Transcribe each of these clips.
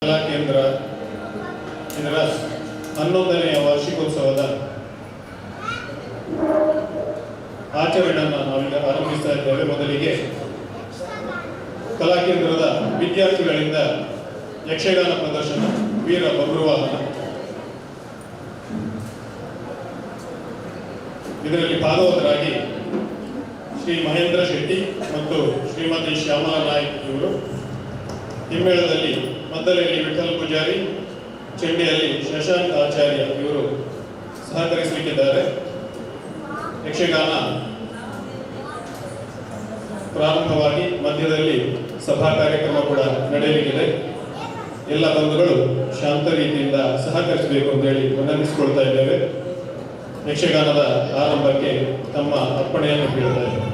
ಕಲಾ ಕೇಂದ್ರ ಇದರ 11ನೇ ವಾರ್ಷಿಕೋತ್ಸವದ ಆಚರಣೆಯನ್ನು ನಾವೀಗ ಆರಂಭಿಸ್ತಾ ಇದ್ದೇವೆ. ಮೊದಲಿಗೆ ಕಲಾ ಕೇಂದ್ರದ ವಿದ್ಯಾರ್ಥಿಗಳಿಂದ ಯಕ್ಷಗಾನ ಪ್ರದರ್ಶನ ವೀರ ಬಬ್ರುವಾಹನ. ಇದರಲ್ಲಿ ಭಾಗವತರಾಗಿ ಶ್ರೀ ಮಹೇಂದ್ರ ಶೆಟ್ಟಿ ಮತ್ತು ಶ್ರೀಮತಿ ಶ್ಯಾಮಲಾ ನಾಯ್ಕ್ ಇವರು, ಹಿಮ್ಮೇಳದಲ್ಲಿ ಮದ್ದಲೆಯಲ್ಲಿ ವಿಠಲ್ ಪೂಜಾರಿ, ಚೆಂಡೆಯಲ್ಲಿ ಶಶಾಂಕ್ ಆಚಾರ್ಯ ಇವರು ಸಹಕರಿಸಲಿಕ್ಕಿದ್ದಾರೆ. ಯಕ್ಷಗಾನ ಪ್ರಾರಂಭವಾಗಿ ಮಧ್ಯದಲ್ಲಿ ಸಭಾ ಕಾರ್ಯಕ್ರಮ ಕೂಡ ನಡೆಯಲಿಕ್ಕಿದೆ. ಎಲ್ಲ ಬಂಧುಗಳು ಶಾಂತ ರೀತಿಯಿಂದ ಸಹಕರಿಸಬೇಕು ಅಂತೇಳಿ ವಿನಂತಿಸಿಕೊಳ್ತಾ ಇದ್ದೇವೆ. ಯಕ್ಷಗಾನದ ಆರಂಭಕ್ಕೆ ತಮ್ಮ ಅರ್ಪಣೆಯನ್ನು ಕೇಳ್ತಾ ಇದ್ದೇವೆ.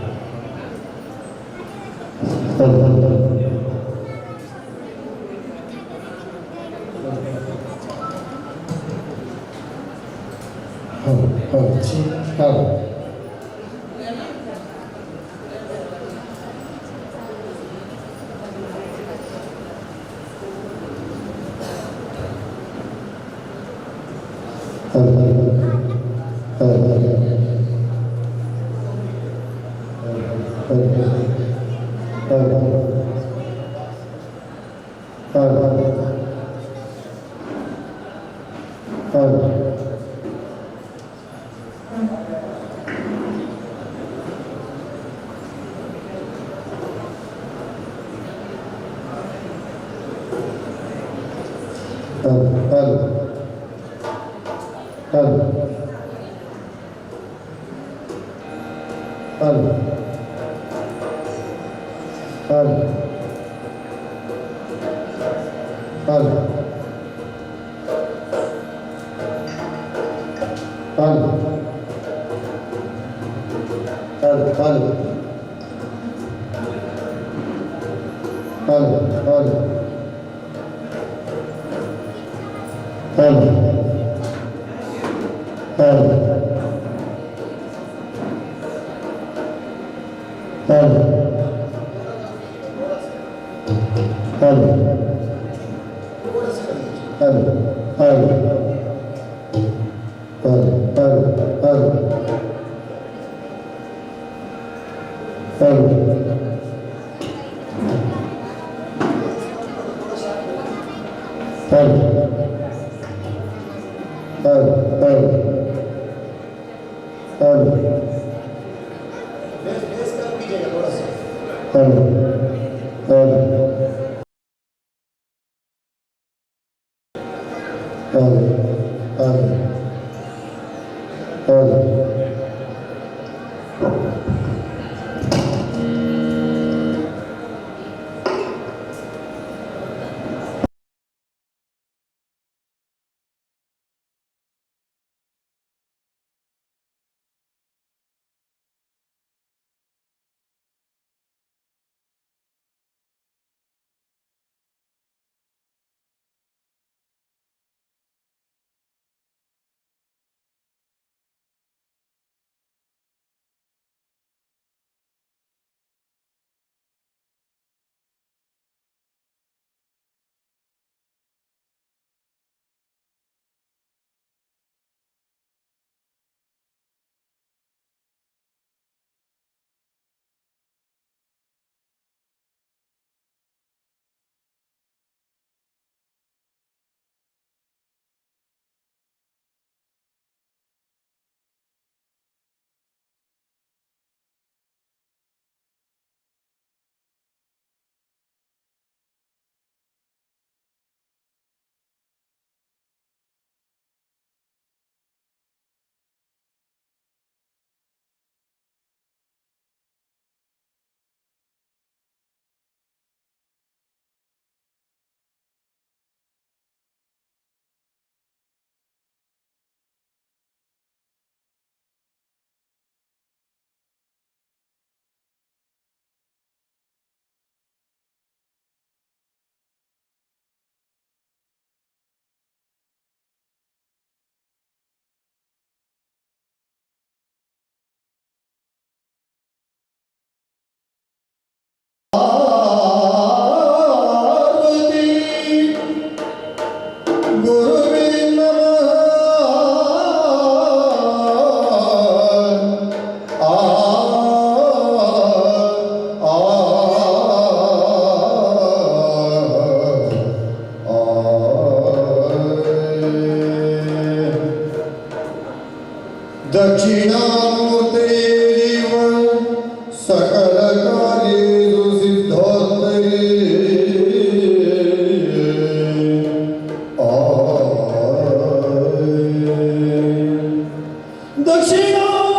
ಸಕಲ ಕಾರ್ಯೇಷು ಸಿದ್ಧಾರ್ಥಯೇ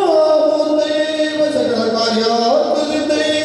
ದಕ್ಷಿಣಾಮೂರ್ತಯೇವ ಸಕಲ ಕಾರ್ಯಾರ್ಥಸಿದ್ಧಯೇ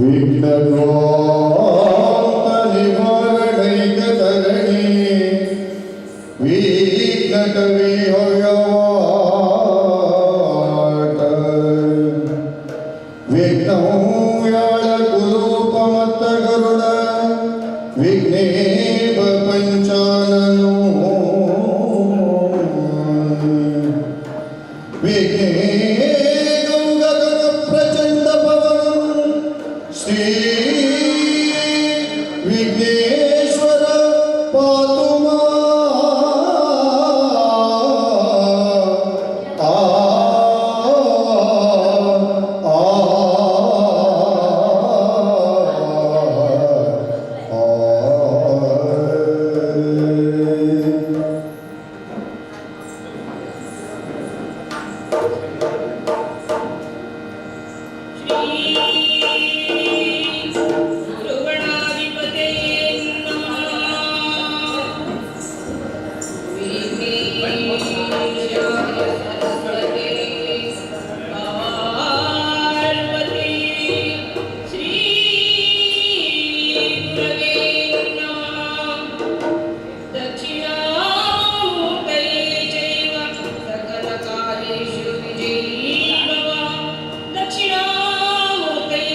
विघ्नद्वान्त निवारणैकतरणि विघ्नकविहव्यवाट विघ्नव्याळ कुरूपमत्त गरुड विघ्नेभ पंचाननो विघ्ने गगन प्रचंड पवन श्री विघ्नेश्वर पातु दक्षिणामूर्तये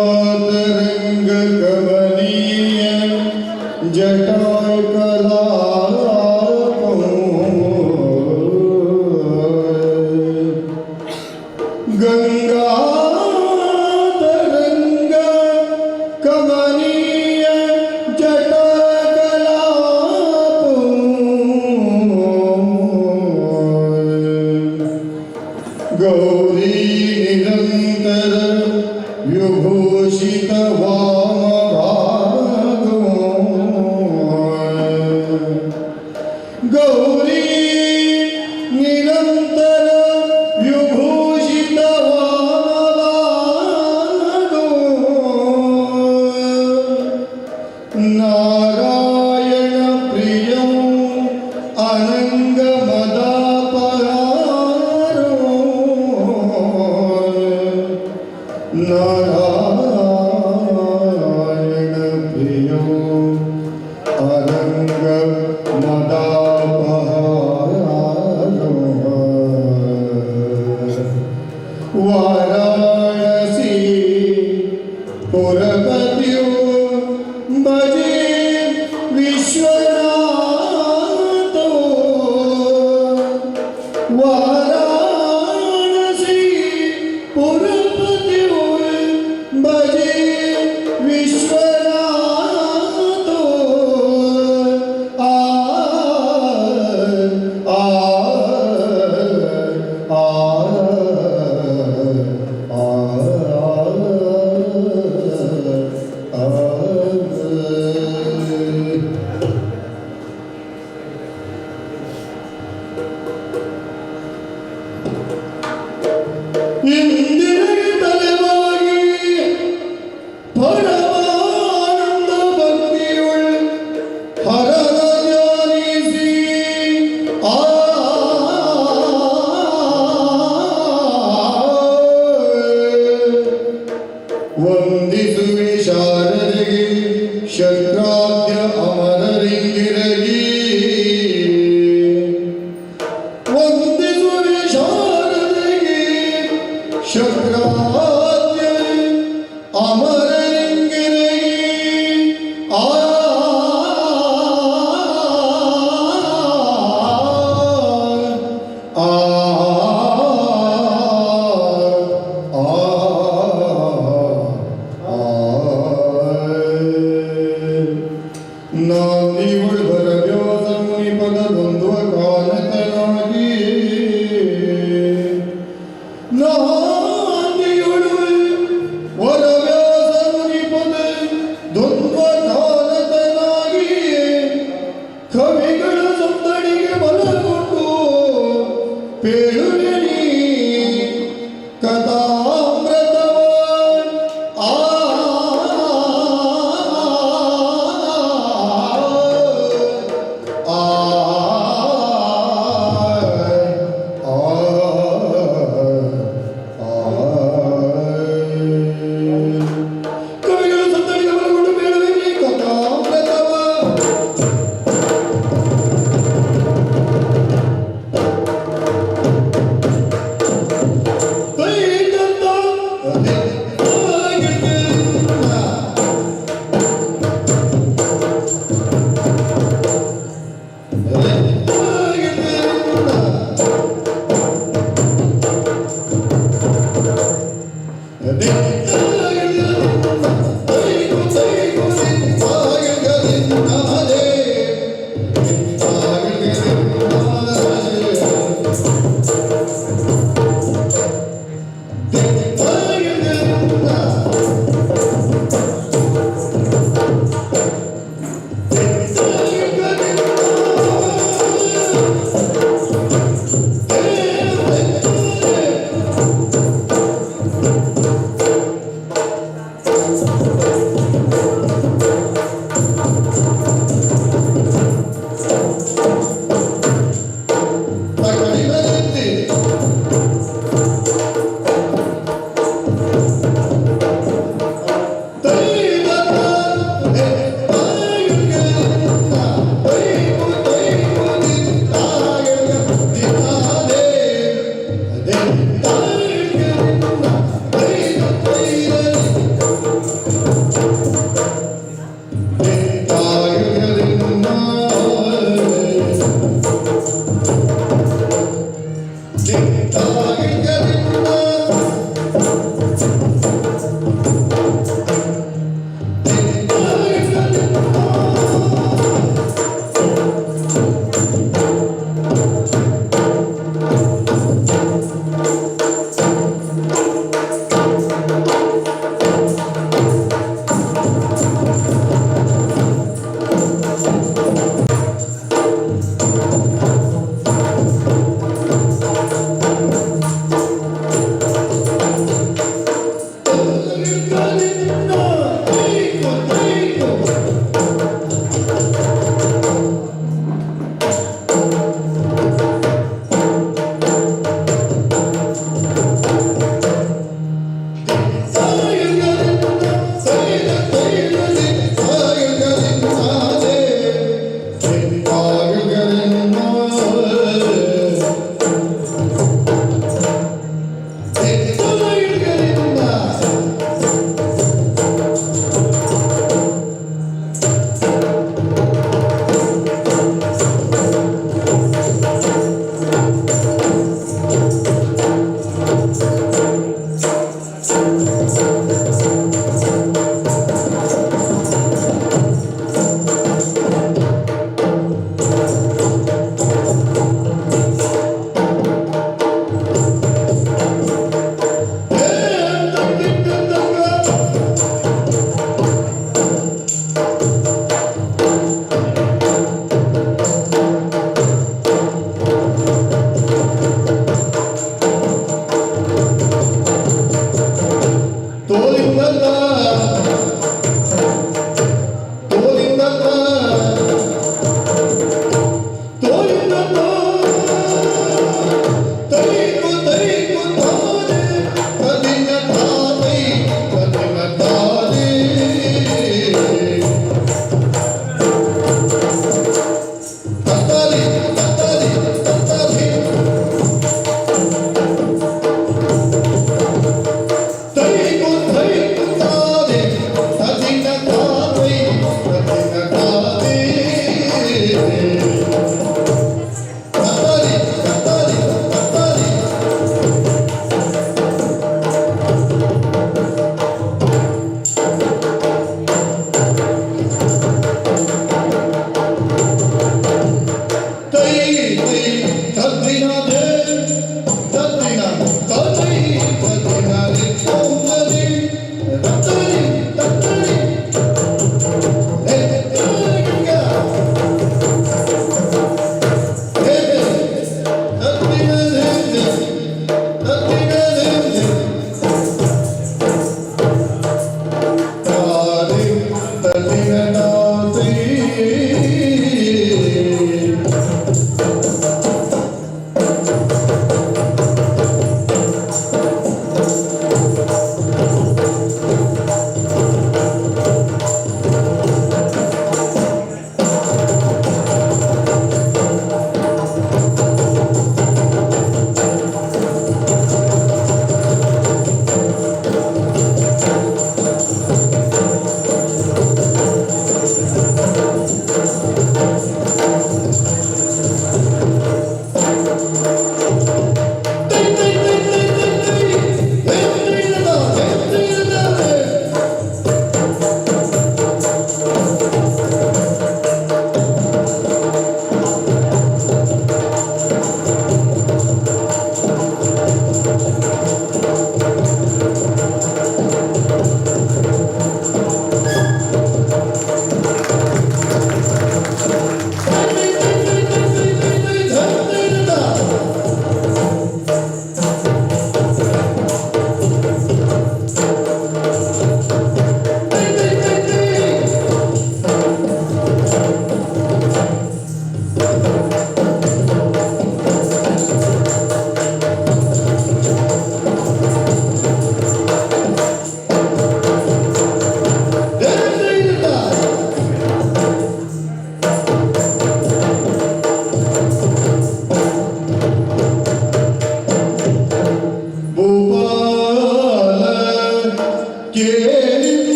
गंगातरंग कमनीय जटाय कलापं गंगातरंग कमनीय जटाकलापं गौरी निरंतर विभूषित वामभागो गौरी निरंतर विभूषित वामभागो नारायण प्रियं अनंग मदापहारो नारायण प्रियो अनंग मदापहारो वाराणसी पुरपतियो भजे विश्वनाथो वाराणसी पुरपतियो भजे विश्वनाथो आ आ आ ಇಂದಿರೆಗೆ ತಲೆವಾಗಿ ಪರಮಾನಂದ ಭಕ್ತಿಯುಳ್ ಹರನ ಧ್ಯಾನಿಸಿ ಆ ವಂದಿಸುವೆ ಶಾರದೆಗೆ ಶಕ್ರಾದ್ಯ ಅಮರರಿಂಗಿರಗಿ ವಂದಿಸುವೆ ಶಾರದೆಗೆ ಶಕ್ರಾದ್ಯ ಅಮರರಿಂಗಿರಗಿ ಆ ಆ ನಾಂದಿಯುಳ್ ಭರವ್ಯಾಸ ಮುನಿ ಪದ ದ್ವಂದ್ವ ಕಾಲತನಾಗಿ ನಾಂದಿಯುಳ್ ವರವ್ಯಾಸ ಮುನಿ ಪದ ದ್ವಂದ್ವ ಕಾಲತನಾಗಿ ಕವಿಗಳ ಸಂದಡಿಗೆ ಬಲಗೊಂಡು ಪೇಳುವೆ ನೀ ಕಥಾಮೃತವ ಆ ಕವಿಗಳ ಸಂದಡಿಗೆ ಬಲಗೊಂಡು ಪೇಳುವೆ ನೀ ಕಥಾಮೃತವ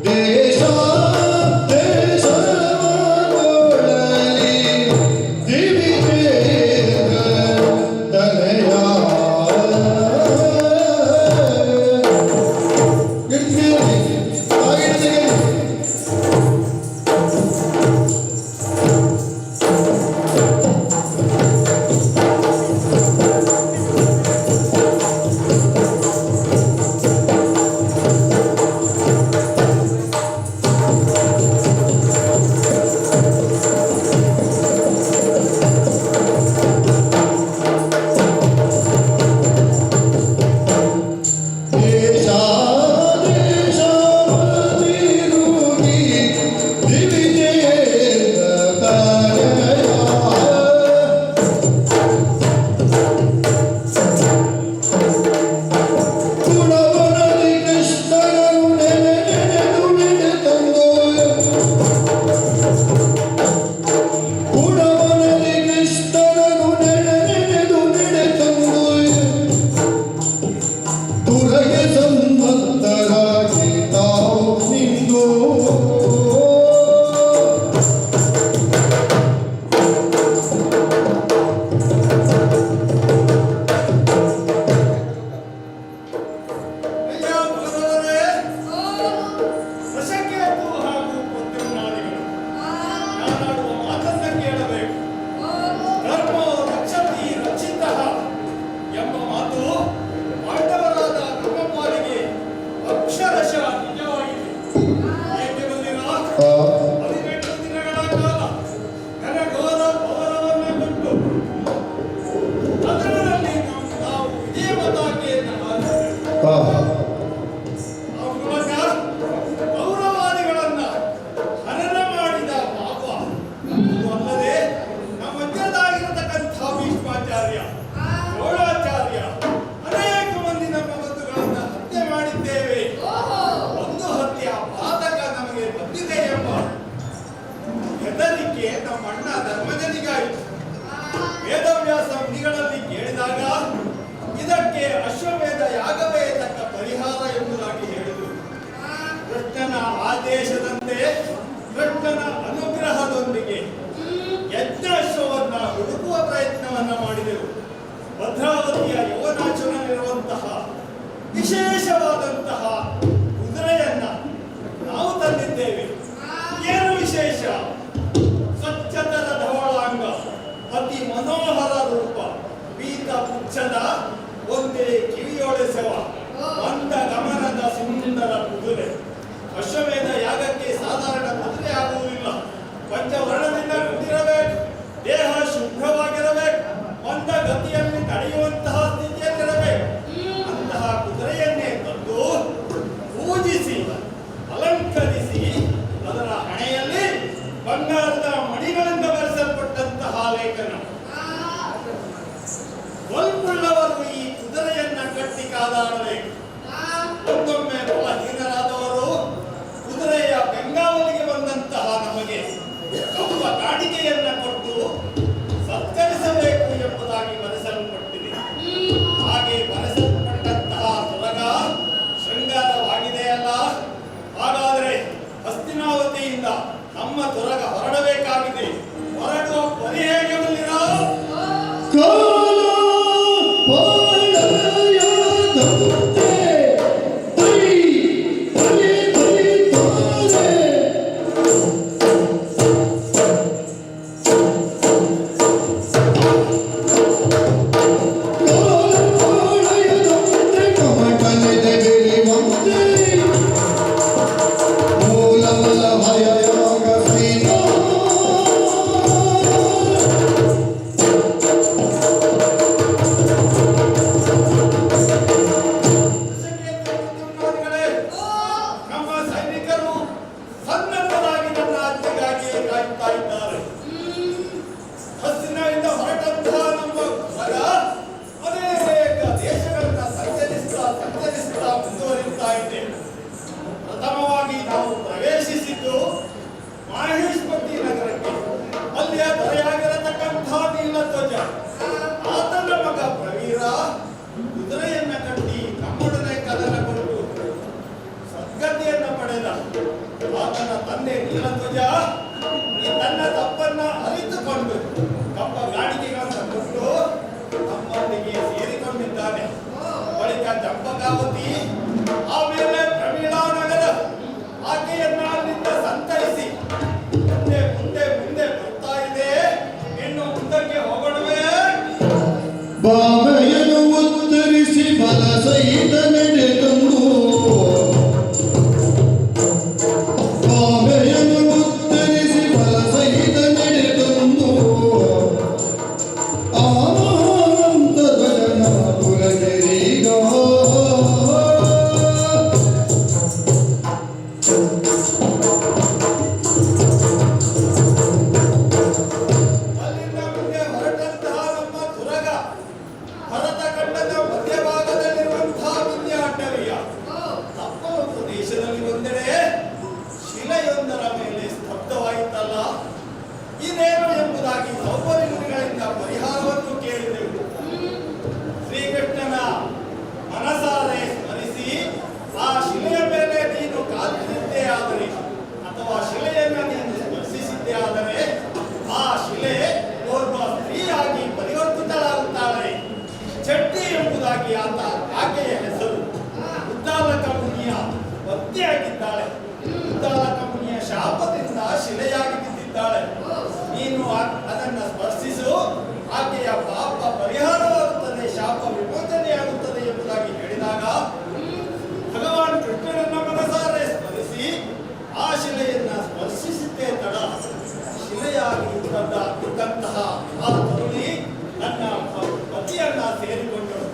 ದೇಶ ಆದೇಶದಂತೆ ಕೃಷ್ಣನ ಅನುಗ್ರಹದೊಂದಿಗೆ ಯಜ್ಞಾಶ್ವವನ್ನ ಹುಡುಕುವ ಪ್ರಯತ್ನವನ್ನ ಮಾಡಿದೆವು. ಭದ್ರಾವತಿಯ ಯುವನಾಚನಲ್ಲಿರುವಂತಹ ವಿಶೇಷವಾದಂತಹ ಕುದುರೆಯನ್ನ ನಾವು ತಂದಿದ್ದೇವೆ. ಏನು ವಿಶೇಷ? ಸ್ವಚ್ಛತರ ಧವಳಾಂಗ, ಅತಿ ಮನೋಹರ ರೂಪ, ಪೀತ ಪುಚ್ಛದ ಒಂದೇ ಕಿವಿಯೊಳೆಸವ ಮಂದ ಗಮನದ ಸುಂದರ ಕುದುರೆ. ಅಶ್ವಮೇಧ ಯಾಗಕ್ಕೆ ಸಾಧಾರಣ ಕುದುರೆ ಆಗುವುದಿಲ್ಲ. ಪಂಚವರ್ಣದಿಂದ ಕೂಡಿರಬೇಕು, ದೇಹ ಶುಭ್ರವಾಗಿರಬೇಕು, ಮಂದ ಗತಿಯಲ್ಲಿ ನಡೆಯುವಂತಹ ಸ್ಥಿತಿಯಲ್ಲಿರಬೇಕು. ಅಂತಹ ಕುದುರೆಯನ್ನೇ ತಂದು ಪೂಜಿಸಿ ಅಲಂಕರಿಸಿ ಅದರ ಹಣೆಯಲ್ಲಿ ಬಂಗಾರದ ಮಣಿಗಳಿಂದ ಬರೆಸಲ್ಪಟ್ಟಂತಹ ಲೇಖನ. ಸ್ವಲ್ಪುಳ್ಳವರು ಈ ಕುದುರೆಯನ್ನ ಕಟ್ಟಿ ಕಾದಾಡಬೇಕು. ಒಂದೊಮ್ಮೆ ಬಲಹೀನರಾದವರು ಕುದುರೆಯ ಬೆಂಗಾವಲಿಗೆ ಬಂದಂತಹ ನಮಗೆ ಕಪ್ಪ ಕಾಣಿಕೆಯನ್ನ ಕೊಟ್ಟು ಸತ್ಕರಿಸಬೇಕು ಎಂಬುದಾಗಿ ಬರೆಸಲ್ಪಟ್ಟಿದೆ. ಹಾಗೆ ಬರೆಸಲ್ಪಟ್ಟಂತಹ ತೊರಗ ಶೃಂಗಾರವಾಗಿದೆಯಲ್ಲ, ಹಾಗಾದರೆ ಹಸ್ತಿನಾವತಿಯಿಂದ ನಮ್ಮ ತೊರಗ ಹೊರಡಬೇಕಾಗಿದೆ. ಹೊರಡುವ ಪರಿ ಹೇಗೆ ಬಲ್ಲಿರಾ? ಪ್ರಥಮವಾಗಿ ನಾವು ಪ್ರವೇಶಿಸಿದ್ದು ಮಹೇಶ್ಪತಿ ನಗರಕ್ಕೆ. ಅಲ್ಲಿಯ ದೊರೆಯಾಗಿರತಕ್ಕಂತಹ ನೀಲಧ್ವಜ, ಆತನ ಮಗ ಪ್ರವೀರ ಕುದುರೆಯನ್ನ ಕಟ್ಟಿ ನಮ್ಮೊಡನೆ ಕದನ ಕೊಟ್ಟು ಸದ್ಗತಿಯನ್ನ ಪಡೆದ. ಆತನ ತಂದೆ ನೀಲಧ್ವಜ ತನ್ನ ತಪ್ಪನ್ನ ಅರಿತುಕೊಂಡು ಕಪ್ಪ ಗಾಡಿಗೆಗಳನ್ನು ಕೊಟ್ಟು ನಮ್ಮೊಂದಿಗೆ ಸೇರಿಕೊಂಡಿದ್ದಾನೆ. ಬಳಿಕ ಚಂಪಕಾವತಿ, ಆಮೇಲೆ ಪ್ರಮೀಳಾ ನಗರ, ಆಕೆಯನ್ನ ಅಲ್ಲಿಂದ ಸಂತರಿಸಿ ಮುಂದೆ ಮುಂದೆ ಮುಂದೆ ಬರ್ತಾ ಇದೆ. ಇನ್ನು ಮುಂದಕ್ಕೆ ಹೋಗೋಣವೇ? ಬಾಬೆಯನ್ನು ಉತ್ತರಿಸಿ ಬಲ ಸಹಿತ ನಡೆದಂದು, ಬಾಬೆಯನ್ನು ಉತ್ತರಿಸಿ ಬಲ ಸಹಿತ ನಡೆದಂದು, ಆನಂದನ ಪುರಗೆರೀಗ ಅಲ್ಲಿಂದ ಮುಂದೆ ಹೊರಟಂತಹ ನಮ್ಮ ತುರಗ ಭರತ ಖಂಡದ ಮಧ್ಯಭಾಗದಲ್ಲಿರುವಂತಹ ವಿಂಧ್ಯಾಟವಿಯ ತಪ್ಪಲ ಪ್ರದೇಶದಲ್ಲಿ ಒಂದೆಡೆ ಶಿಲೆಯೊಂದರ ಮೇಲೆ ಸ್ತಬ್ಧವಾಯಿತಲ್ಲ, ಇದೇನು ಎಂಬುದಾಗಿ ಸೌಪರಿ ಮುನಿಗಳಿಂದ ಪರಿಹಾರವನ್ನು ಕೇಳಿದೆವು. ಶ್ರೀಕೃಷ್ಣನ ಮನಸಾರೆ ಸ್ಮರಿಸಿ ಆ ಶಿಲೆಯ ಮೇಲೆ ನೀನು ಕಾಲಿದ್ದೇ ಆದರೆ ಅಥವಾ ಶಿಲೆಯನ್ನು ನೀನು ಸ್ಪರ್ಶಿಸಿದ್ದೇ ಆದರೆ ಆ ಶಿಲೆ ಓರ್ವ ಸ್ತ್ರೀಯಾಗಿ ಪರಿವರ್ತಿತಳಾಗುತ್ತಾಳೆ. ಚಟ್ಟಿ ಎಂಬುದಾಗಿ ಆಕೆಯ ಹೆಸರು. ಉದ್ದಾಲಕ ಮುನಿಯ ಪತ್ನಿಯಾಗಿದ್ದಾಳೆ. ಉದ್ದಾಲಕ ಮುನಿಯ ಶಾಪದಿಂದ ಶಿಲೆಯಾಗಿ ಬಿದ್ದಿದ್ದಾಳೆ. ನೀನು ಅದನ್ನು ಸ್ಪರ್ಶಿಸು, ಆಕೆಯ ಪಾಪ ಪರಿಹಾರವಾಗುತ್ತದೆ, ಶಾಪ ವಿಮೋಚನೆಯಾಗುತ್ತದೆ ಎಂಬುದಾಗಿ ಹೇಳಿದಾಗ ಭಗವಾನ್ ಕೃಷ್ಣನನ್ನ ಮನಸಾರೆ ಸ್ಮರಿಸಿ ಆ ಶಿಲೆಯನ್ನ ಸ್ಪರ್ಶಿಸಿದ್ದೇ ತಡ ಶಿಲೆಯಾಗಿ ಇದ್ದಂತಹ ಆ ತರುಣಿ ನನ್ನ ಪತಿಯನ್ನ ಸೇರಿಕೊಂಡಳು.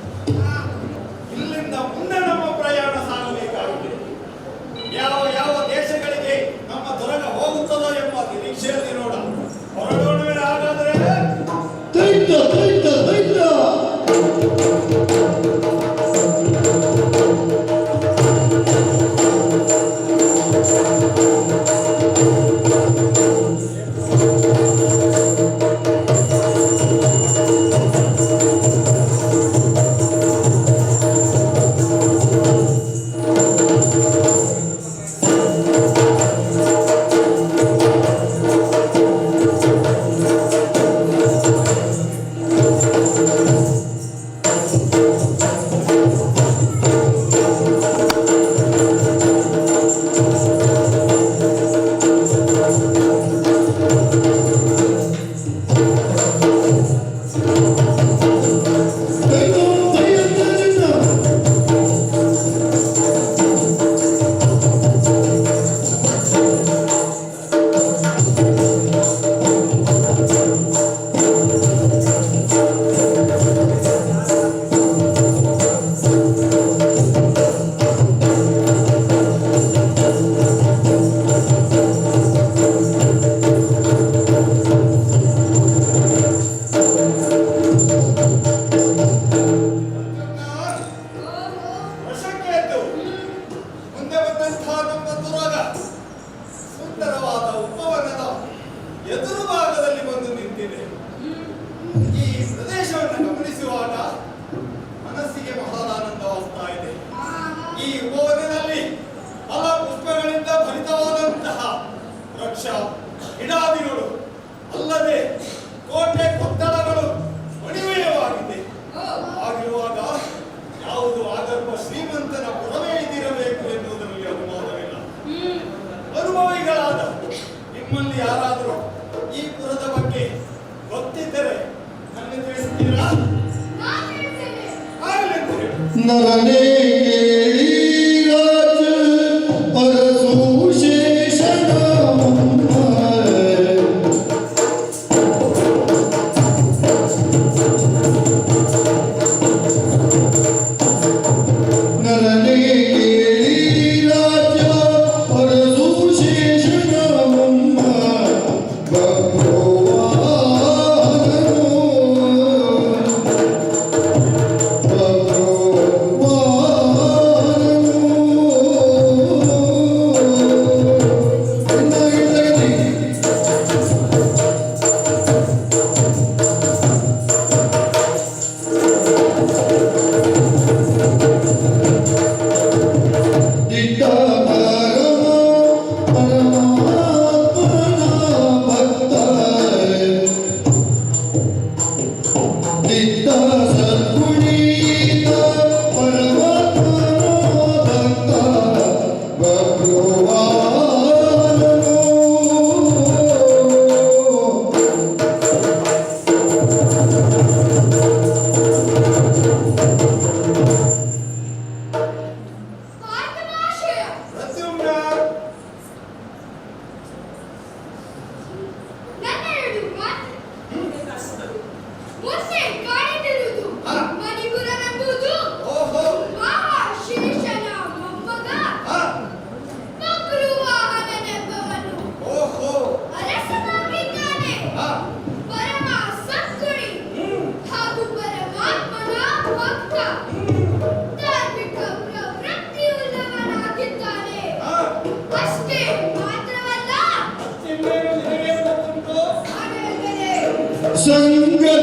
ಇಲ್ಲಿಂದ ಮುಂದೆ ನಮ್ಮ ಪ್ರಯಾಣ ಸಾಗಬೇಕಾಗಿದೆ. ಯಾವ ಯಾವ ದೇಶಗಳಿಗೆ ನಮ್ಮ ತೊರಗ ಹೋಗುತ್ತದೋ ಎಂಬ ನಿರೀಕ್ಷೆಯಲ್ಲಿ ನೋಡ ಹೊರಡೋಣವೇ. ಹಾಗಾದರೆ ತೈತ ನಮ್ಮ ತುರಗ ಸುಂದರವಾದ ಉಪವನದ ಎದುರು ಭಾಗದಲ್ಲಿ ಬಂದು ನಿಂತಿದೆ. ಈ ಪ್ರದೇಶವನ್ನು ಗಮನಿಸುವಾಗ ಮನಸ್ಸಿಗೆ ಮಹಾದಾನಂದವಾಗ್ತಾ ಇದೆ. ಈ ಉಪವನದಲ್ಲಿ ಫಲ ಪುಷ್ಪಗಳಿಂದ ಭರಿತವಾದಂತಹ ವೃಕ್ಷ ಗಿಡಾದಿಗಳು ಅಲ್ಲದೆ ಕೋಟೆ ಕೊತ್ತಳಗಳು ಮಣಿಮಯವಾಗಿದೆ. ಆಗಿರುವಾಗ ಯಾವುದು ಆಗರ್ಭ ಶ್ರೀಮಂತನ ಪುರವೇ ಇದಿರಬೇಕು ಎನ್ನುವುದರಲ್ಲಿ ಅನುಮಾನವಿಲ್ಲ. ಅನುಭವಿಗಳಾದ ನಿಮ್ಮಲ್ಲಿ ಯಾರಾದರೂ ಈ ಪುರದ ಬಗ್ಗೆ ಗೊತ್ತಿದ್ದರೆ ನನಗೆ ತಿಳಿಸ್ತೀರಾ? ಆಗಲಿ ಅಂತ ಹೇಳಿ. ನರನೇ ಕೇಳಿ ರಾಜ ಅರಸು ಶೇಷನ ನರನೇ ಕೇಳಿ ರಾಜ ಅರಸು ಶೇಷನ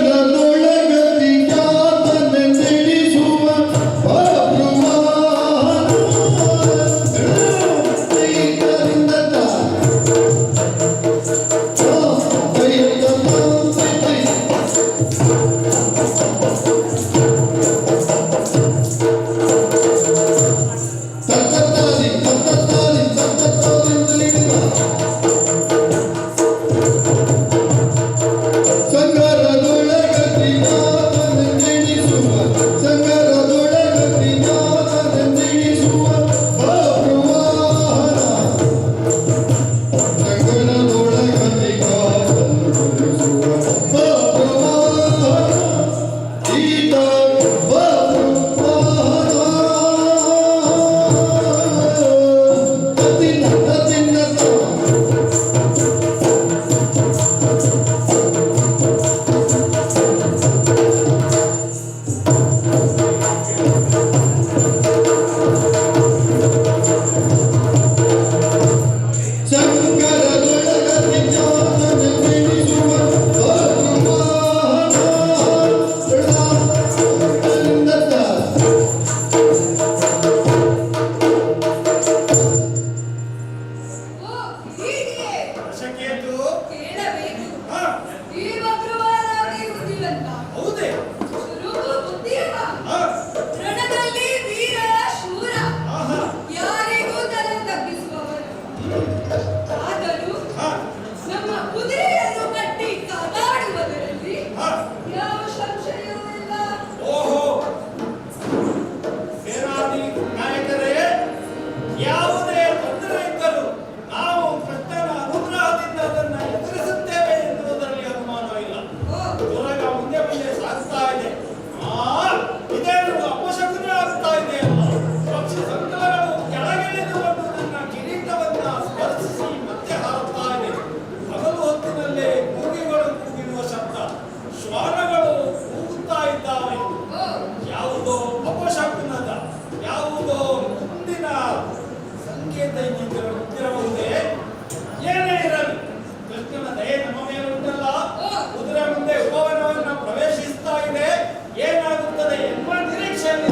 ಸಂಗನದೊಳಗತಿ ಜಾತನ ತಿಳಿಸುವ ಸಂಗನದೊಳಗತಿ ಇದ್ದಿರಬಹುದೇ? ಏನೇ ಇರಲಿ, ಕೃಷ್ಣನ ದಯೆ ನಮ್ಮ ಮೇಲೆ ಉಂಟಲ್ಲ. ಕುದುರೆ ಮುಂದೆ ಉಪವನವನ್ನು ಪ್ರವೇಶಿಸ್ತಾ ಇದೆ. ಏನಾಗುತ್ತದೆ ಎನ್ನುವ ನಿರೀಕ್ಷೆಯಲ್ಲಿ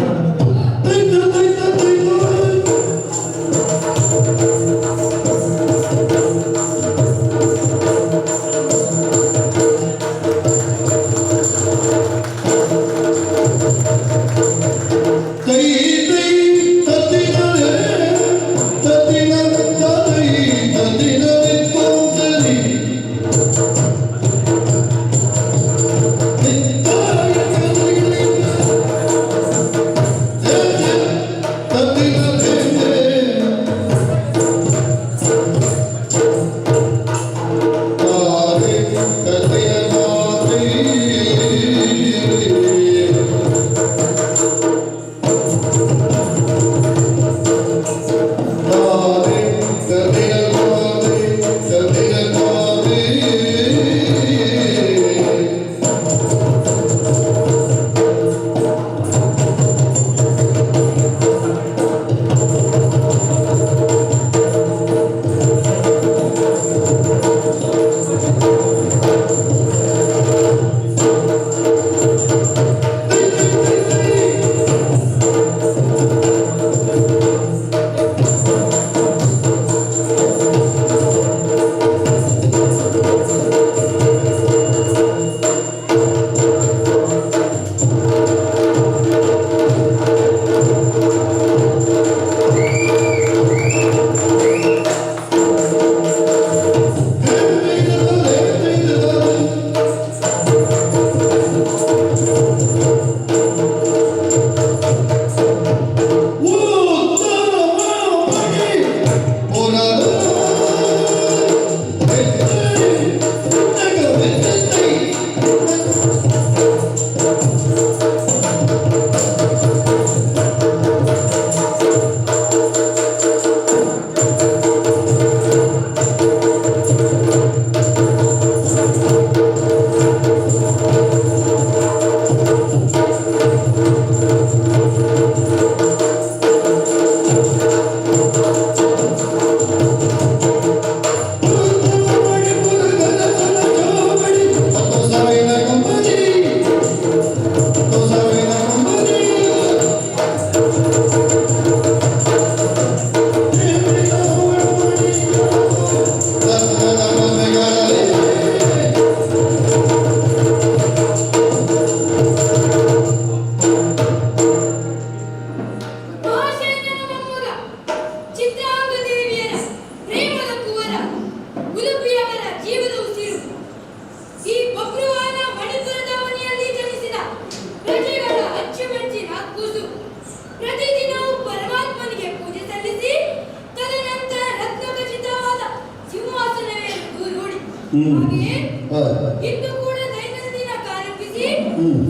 ಇಂದು ಕೂಡ ದೈನಂದಿನ ಕಾರ್ಯಕ್ಕೆ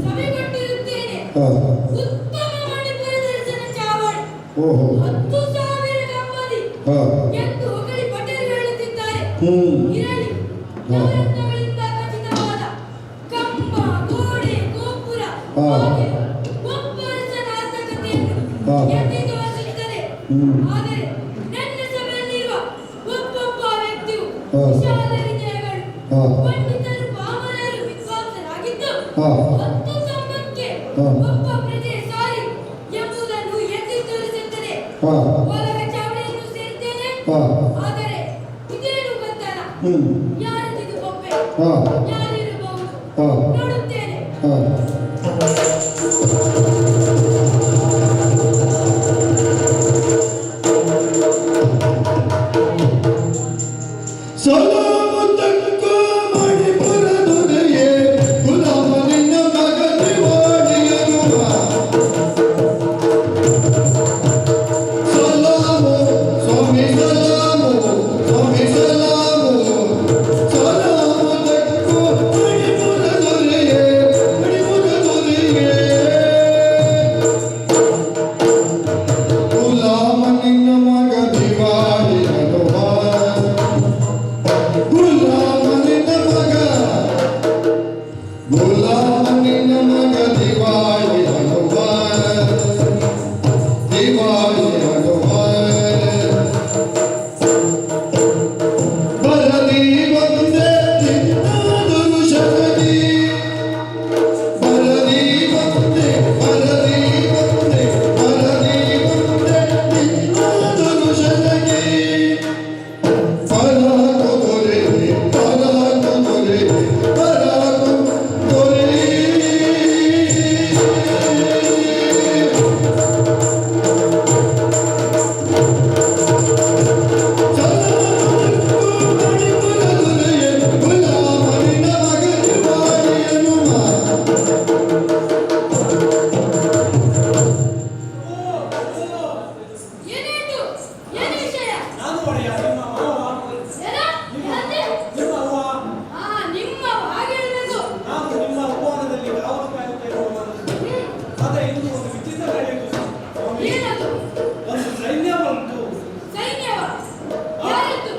ಸಭೆ ಕೊಟ್ಟಿರುತ್ತೇನೆ. ಉತ್ತಮ ಮಣಿಪುರ ದರ್ಶನ ಚಾವಡಿ 10,000 ಗಂಬದಿ ಎಂದು ಹೊಗಳಿ ಪಟೇಲ್ ಹೇಳುತ್ತಿದ್ದಾರೆ. ಇರಲಿ, ನವರತ್ನಗಳಿಂದ ಖಚಿತವಾದ ಕಂಬ, ಗೋಡೆ, ಗೋಪುರ, ಒಬ್ಬರಸನ ಆರ್ಥಿಕತೆಯನ್ನು ಎತ್ತಿ ತೋರಿಸುತ್ತದೆ. ಆದರೆ ನನ್ನ ಸಭೆಯಲ್ಲಿರುವ ಒಬ್ಬೊಬ್ಬ ವ್ಯಕ್ತಿಯು ವಿಶಾಲ ಹೃದಯಗಳು, ಪಂಡಿತರು, ಪಾಮರರು, ವಿದ್ವಾಂಸರಾಗಿದ್ದು 10 ಕಂಬಕ್ಕೆ ಒಬ್ಬ ಪ್ರಜೆ ಸಾರಿ ಎಂಬುದನ್ನು ಎತ್ತಿ ತೋರಿಸುತ್ತದೆ. ಒಳಗ ಚಾವಡಿಯನ್ನು ಸೇರ್ತೇನೆ. ಆದರೆ ಇದೇನು ಗೊತ್ತಲ್ಲ, ಯಾರದಿದು ಬೊಬ್ಬೆ, ಯಾರಿರಬಹುದು ನೋಡುತ್ತೇನೆ. ಒಡೆಯ ನಿಮ್ಮ ಮಾವ ಏನೋ? ಏನಂತೆ? ನಿಮ್ಮ ಅವ್ವ ಆ, ನಿಮ್ಮ ಹಾಗೆ ಹೇಳ್ಬೇಕು. ನಾನು ನಿಮ್ಮ ಉಪವನದಲ್ಲಿ ಕಾವಲು ಕಾಯುತ್ತಾ ಇರುವವನು. ಅದೇ ಇಂದು ಒಂದು ವಿಚಿತ್ರ ನಡೆಯಿತು ಸ್ವಾಮಿ. ಏನದು? ಒಂದು ಸೈನ್ಯ ಬಂತು. ಸೈನ್ಯವ? ಯಾರದ್ದು?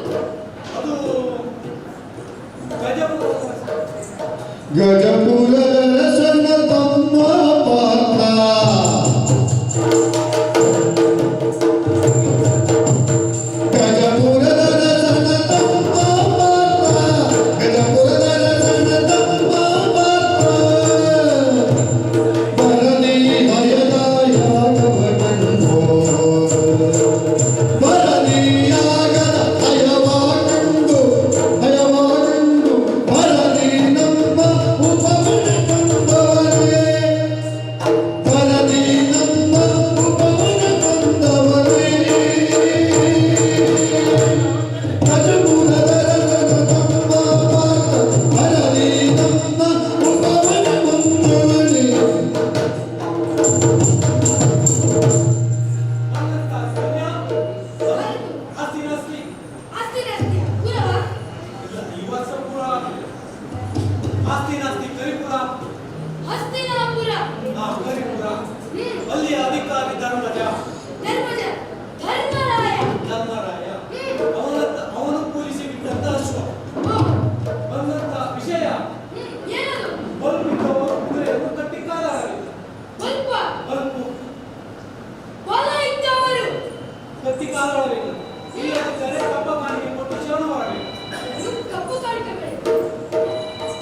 ಅದು ಗಜಪುರ ಗಜಪುರರಸನ ತಮ್ಮ ಪಾತ್ರ ಗಜಪುರರಸನ ತಮ್ಮ ಪಾತ್ರ ಗಜಪುರರಸನ ತಮ್ಮ ಪಾತ್ರ ಭರಣಿ ಹಯದಾಯಾಗವಟನ್ಮೋ ಭರಣಿಯಾಗದ ಹಯವಾಗಂಡು ಭರಣಿ ನಮ್ಮ ಉಪವನ ತಂದವರೇ ಭರಣಿ ನಮ್ಮ ಉಪವನ ತಂದವರೇ ಗಜಪುರದ ರಸನ ತಮ್ಮ ಪಾತ್ರ ಭರಣಿ ನಮ್ಮ ಉಪವನ ತಂದವರೇ ಅನ್ನಂತ ಸೈನ್ಯ ಹಸ್ತಿನಸ್ತಿ ಅಸ್ತಿರಸ್ತಿ. ಪುರವ? ಇಲ್ಲ ಈ ವರ್ಷ ಪುರ ಹಸ್ತಿನಸ್ತಿ ಕರಿಪುರ ಹಸ್ತಿನಾಪುರ. ಕರಿಪುರ ಹ್ಮ್. ಅಲ್ಲಿಯ ಅಧಿಕಾರಿ ಧರ್ಮಜ ಧರ್ಮಜ. ಧರ್ಮರಾಯ. ಧರ್ಮರಾಯ ಹ್ಮ್. ಅವನು ಪೂಜಿಸಿ ಬಿಟ್ಟಂತ ಅಶ್ವ ಓ. ಬಂದಂತ ವಿಷಯ ಹ್ಮ್. ಏನದು? ಬಲ್ಬಿದ್ದವರು ಕುದುರೆಯನ್ನು ಕಟ್ಟಿ ಕಾಲಾಡಲಿಲ್ಲ. ಸ್ವಲ್ಪ ಬಲ್ಬು ಹೊಲ ಇದ್ದವರು. ಕಟ್ಟಿ ಕಾಲಾಡಲಿಲ್ಲ. ಇಲ್ಲದಿದ್ದರೆ ಕಪ್ಪ ಕಾಣಿಕೆ ಕೊಟ್ಟು ಶ್ರವಣ ಮಾಡಬೇಕು. ಇದು ಕಪ್ಪು ಕಾಣಿಕೆ ಬೇಡ.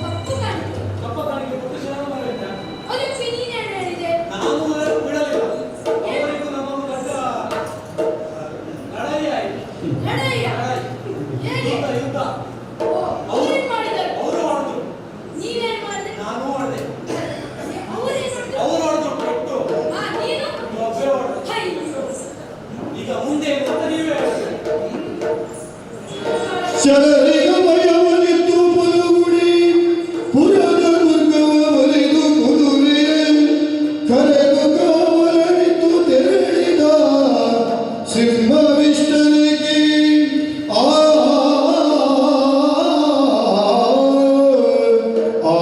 ಕಪ್ಪು ಕಾಣಿಕೆ. ಕಪ್ಪ ಕಾಣಿಕೆ ಕೊಟ್ಟು ಶ್ರವಣ ಮಾಡಬೇಕು. ಅದಕ್ಕೆ ನೀನೇನು ಹೇಳಿದೆ? ನಾನು ಬಿಡಲಿಲ್ಲ. ಅವರಿಗೂ ನಮ್ಮನ್ನು ದೊಡ್ಡ ಲಡಾಯಿ ಆಯಿತು. ಲಡಾಯಿಯ? ಲಡಾಯಿ. ಹೇಗೆ? ಯುದ್ಧ ಓ, ಅವ್ರೇನ್ ಮಾಡಿದರು? ಅವರು ಹೊಡೆದ್ರು, ನೀವೇನ್ ಮಾಡಿದೆ? ನಾನು ಹೊಡೆದೆ. ಅವ್ರೇನ್ ಮಾಡಿದ್ರು? ಅವರು ಹೊಡೆದ್ರು ಕೊಟ್ಟು ಹಾ, ನೀನು? ಒಬ್ಬೇ ಹೊಡೆದು. ಅಯ್ಯೋ. ಈಗ ಮುಂದೆ ಏನು ಅಂತ ನೀವೇ ಹೇಳ್ಬೇಕು. ಶರರಿಗ ಭಯವನಿತ್ತು ಪಲುಗುಡಿ ಪುರದ ದುರ್ಗವ ಒಲಿದು ಕುದುರೆ ಕರೆದು ಕಾವಲನಿತ್ತು ತೆರಳಿದ ಸಿಂಹವಿಷ್ಟನಿಗೆ ಆ ಆ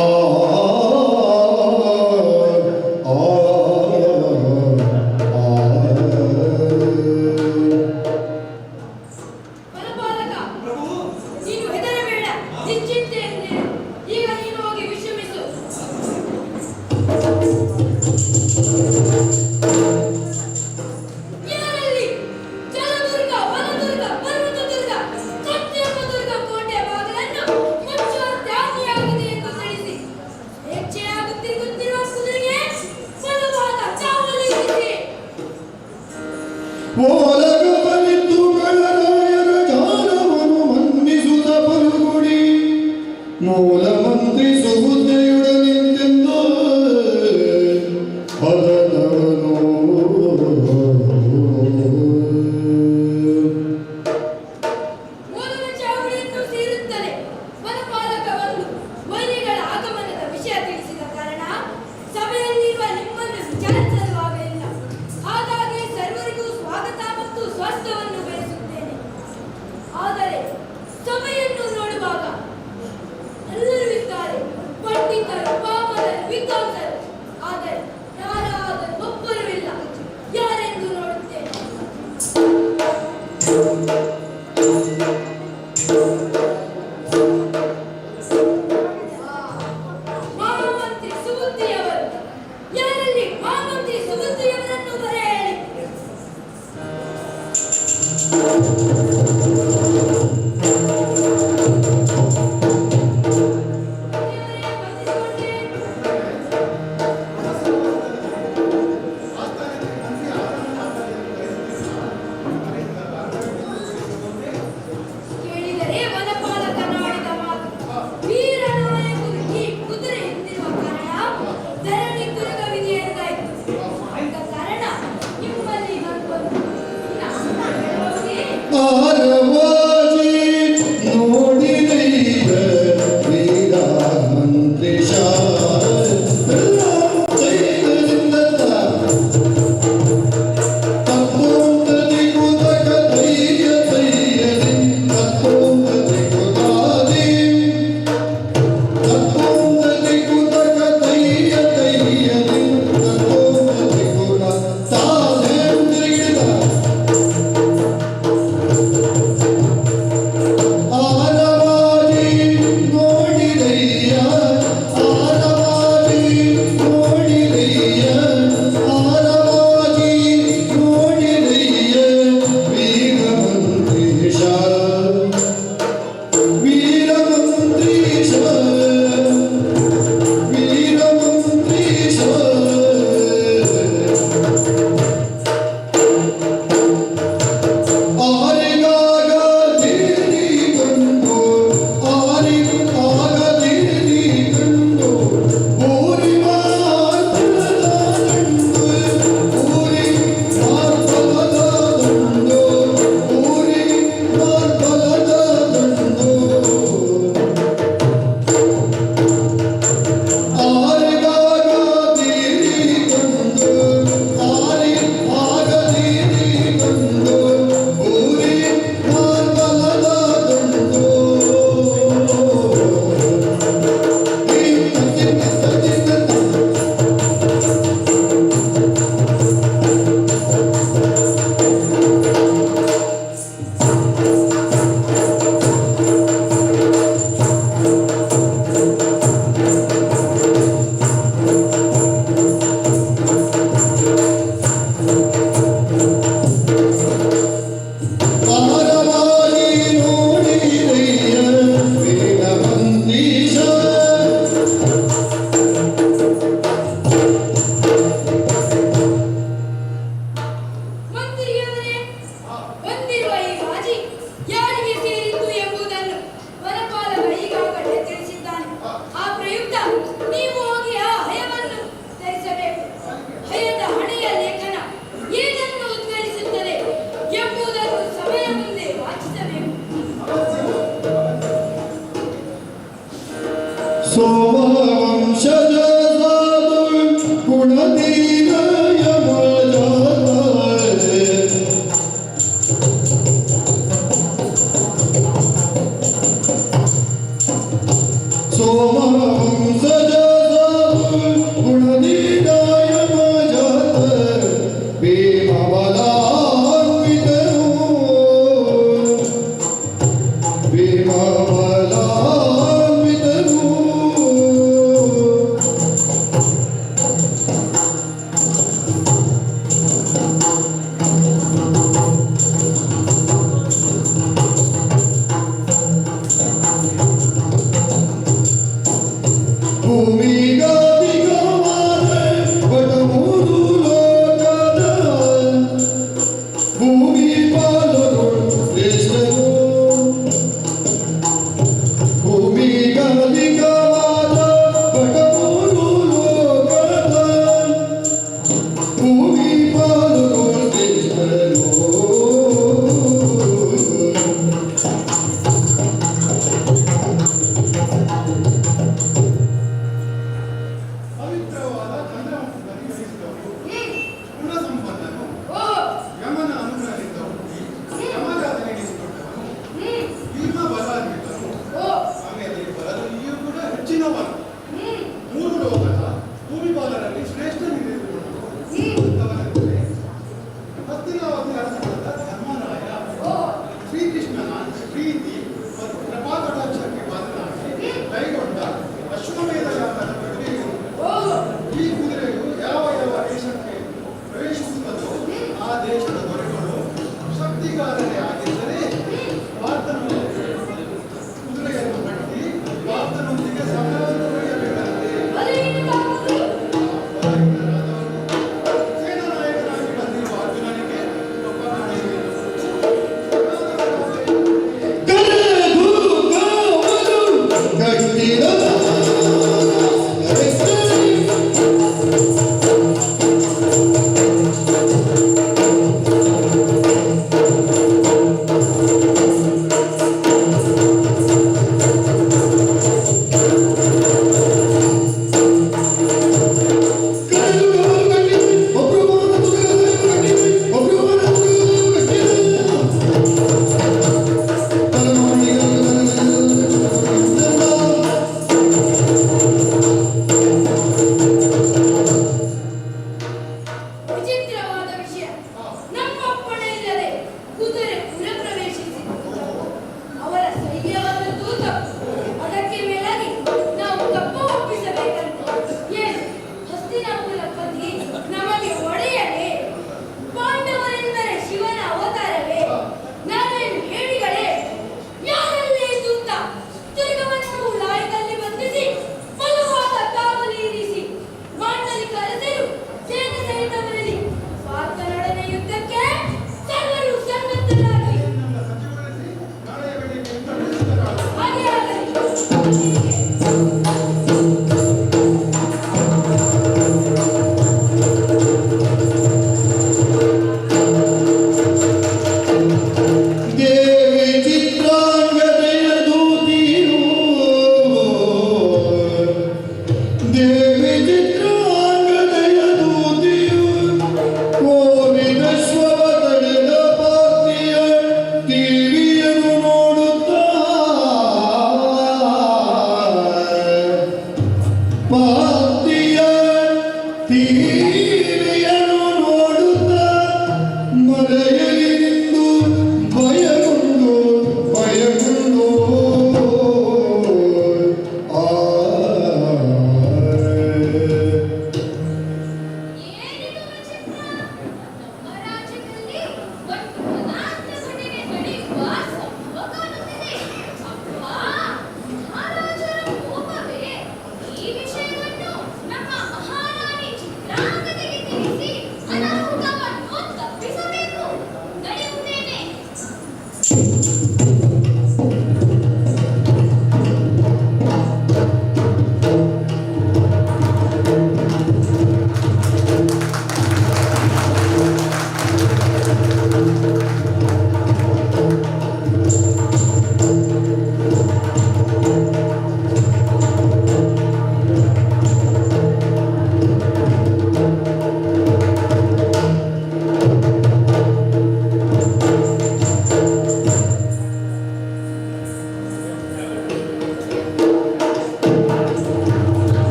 ಬಲಪಾಲಕ, ಪ್ರಭು ನೀನು ಹೆದರಬೇಡ. ನಿಶ್ಚಿಂತೆಯಿಂದಿರು. ಈಗ ನೀನು ಹೋಗಿ ವಿಶ್ರಮಿಸು. ಯಾರಲ್ಲಿ? ಜಲದುರ್ಗ, ವನದುರ್ಗ, ಪರ್ವತದುರ್ಗ, ಸತ್ಯಪದುರ್ಗ ಕೋಟೆ ಬಾಗಿಲನ್ನು ಮುಚ್ಚುವ ತ್ಯಾಗಿಯಾಗಿದೆ ಎಂದು ತಿಳಿಸಿ ಸ್ವೇಚ್ಛೆಯಾಗುತ್ತಿರುವ ಕುದುರೆಗೆ ಬಲವಾದ ಚಾವಲಿ ಇರಿಸಿ. ಓಲಗವನಿತ್ತು ಗಣರಾಯರ ಜಾಲವನ್ನು ಮನ್ನಿಸುತ್ತ ಪಲುಗುಡಿ ಮೂಲ ಮಂತ್ರಿ ಸುಬುದ್ಧಿಯೊಡನಿಂತೆಂದ ಪದದವನು ಮೂಲದ ಚಾವಡಿಯನ್ನು ಸೇರುತ್ತಲೇ ವನಪಾಲಕ ಬಂದು ವೈರಿಗಳ ಆಗಮನದ ವಿಷಯ ತಿಳಿಸಿದ ಕಾರಣ ಸಭೆಯಲ್ಲಿರುವ ನಿಮ್ಮನ್ನು ವಿಚಾರಿಸಲು ಆಗಲಿಲ್ಲ. ಹಾಗಾಗಿ ಸರ್ವರಿಗೂ ಸ್ವಾಗತ ಮತ್ತು ಸ್ವಾಸ್ಥ್ಯವನ್ನು ಬಯಸುತ್ತೇನೆ. ಆದರೆ ಸಭೆಯನ್ನು ನೋಡುವಾಗ ಎಲ್ಲರೂ ಇದ್ದಾರೆ. ಪಂಡಿತರು, ಪಾಮರರು, ವಿದ್ವಾಂಸರು. ಆದರೆ ಯಾರಾದರೂ ಒಬ್ಬರೂ ಇಲ್ಲ. ಯಾರೆಂದು ನೋಡುತ್ತೇನೆ. ಮಹಾಮಂತ್ರಿ ಸುಬುದ್ಧಿಯವರು. ಯಾರಲ್ಲಿ ಮಹಾಮಂತ್ರಿ ಸುಬುದ್ಧಿಯವರನ್ನು ಬರೆ ಹೇಳಿ. ದೇವರೇ, ಬಂದಿಸಿಕೊಂಡೆ. ಕೇಳಿದರೆ ಸೋಮವಂಶಜ ಸಾಧು ಗುಣದೀನ ಯಮಜಾತ ಸೋಮವಂಶಜ ಸಾಧು ಗುಣದೀನ ಯಮಜಾತ ಭೀಮಬಲಾನ್ವಿತನು ಭೀಮಬಲಾನ್ವಿತನು ಭೂಮಿಗಾದಿಗವಾದ ಬಡಮೂರು ಲೋಕದ ಭೂಮಿ ಪಾಲರು ಶ್ರೇಷ್ಠರು ಭೂಮಿಗಾದಿಗವಾದ ಬಡಮೂರು ಲೋಕದ ಭೂಮಿ ಪಾಲರು ಶ್ರೇಷ್ಠರು ಪವಿತ್ರವಾದ ಚಂದ್ರವಂಶದಲ್ಲಿ ಜನಿಸಿದವರು ಗುಣಸಂಪನ್ನನು ಓ ಯಮನ ಅನುಗ್ರಹದಿಂದ ಹುಟ್ಟಿ ಯಮರಾಜ ಎನಿಸಿಕೊಂಡವನು ಭೀಮ ಬಲಾನ್ವಿತನು ಓ ಆಮೇಲೆ ಬಲದಲ್ಲಿಯೂ ಕೂಡ ಹೆಚ್ಚಿನವನು ಮೂರು ಲೋಕದ ಭೂಮಿಪಾಲರಲ್ಲಿ ಶ್ರೇಷ್ಠನಿರುವನು ಅವನೆಂದರೆ ಹಸ್ತಿನಾವತಿ ಅರಸನಾದ ಧರ್ಮರಾಯ ಓ ಶ್ರೀಕೃಷ್ಣನ ಪ್ರೀತಿ ಮತ್ತು ಕೃಪಾಕಟಾಕ್ಷಕ್ಕೆ ಪಾತ್ರನಾಗಿ ಕೈಗೊಂಡ ಅಶ್ವಮೇಧ ಯಾಗದ ಪ್ರಕ್ರಿಯೆಗಳು ಓ ಈ ಕುದುರೆಯು ಯಾವ ಯಾವ ದೇಶಕ್ಕೆ ಪ್ರವೇಶಿಸುತ್ತದೋ ಆ ದೇಶದ ದೊರೆಗಳು ಶಕ್ತಿಗಾರರೇ ಆಗಿದ್ದರೆ ಪಾರ್ಥನು ಕುದುರೆಯನ್ನು ಕಟ್ಟಿ ಪಾರ್ಥನೊಂದಿಗೆ ಸಮರವನ್ನು ನಡೆಯಬೇಕಂತೆ ಅದೇನು ತಾಮದು ಸೇನಾನಾಯಕನಾಗಿ ಬಂದಿರುವ ಅರ್ಜುನನಿಗೆ ಒಬ್ಬ ಕರೆ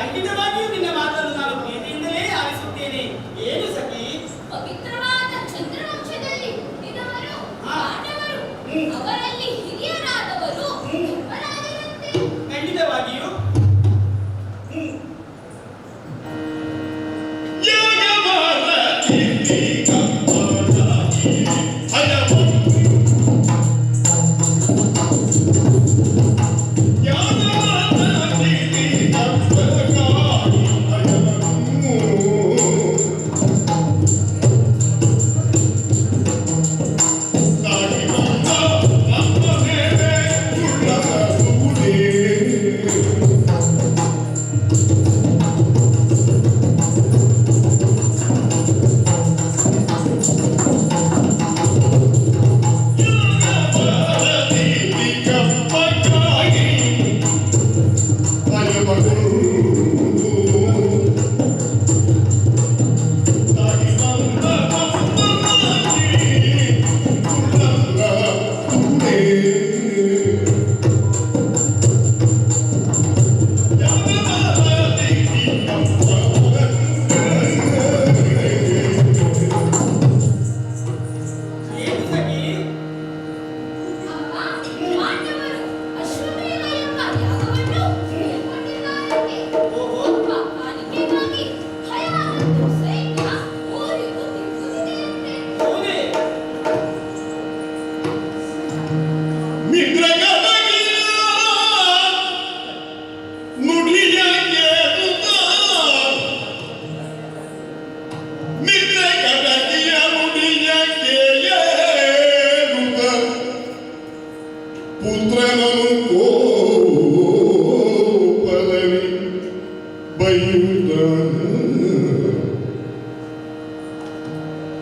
ಖಂಡಿತವಾಗಿಯೂ ನಿನ್ನ ಮಾತನ್ನು ನಾನು ಪ್ರೀತಿಯಿಂದಲೇ ಆಲಿಸುತ್ತೇನೆ. ಏನು ಸಖಿ? ಪವಿತ್ರವಾದ ಚಂದ್ರವಂಶದಲ್ಲಿ ಹುಟ್ಟಿದವರು ಹಾ. ಪಾಂಡವರು. ಅವರಲ್ಲಿ ಹಿರಿಯರಾದವರು ಧರ್ಮರಾಜರಂತೆ. ಖಂಡಿತವಾಗಿಯೂ ಏನು ಸಖಿ? ಪಾಂಡವರು ಅಶ್ವಮೇಧ ಎಂಬ ಯಾಗವನ್ನು ಮೇಲ್ಕೊಂಡಿದ್ದಾರಂತೆ. ಓಹೋ. ಒಬ್ಬ ಕಾಣಿಕೆಗಾಗಿ ಭಯವಾದ ಸೈನ್ಯ ಊರಿಗೂ ತಿರುಗುತ್ತಿದೆಯಂತೆ. ಹೌದೇ? ಪುತ್ರನನು ಕೋಪದಲ್ಲಿ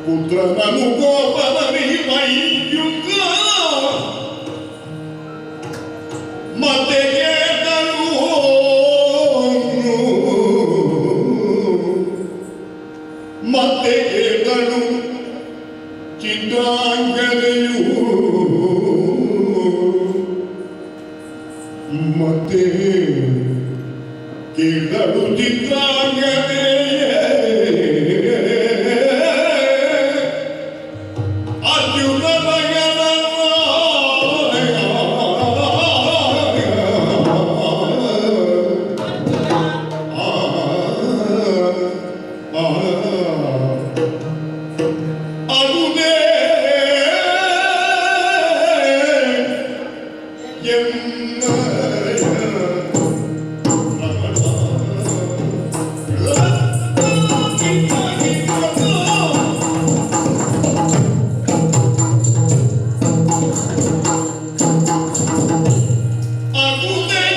ಪುತ್ರನನು ಕೋಪದಲ್ಲಿ ಬೈಯುತ್ತ ಮತ್ತೆ ಕೇಳಲು ಮತ್ತೆ ಕೇಳಲು ಚಿತ್ರಾಂಗನೆಯು ಮತ್ತೆ ಕೇಳಲು ಚಿತ್ರಾಂಗನೆ ಅರ್ಜುನ ಅದುದೇ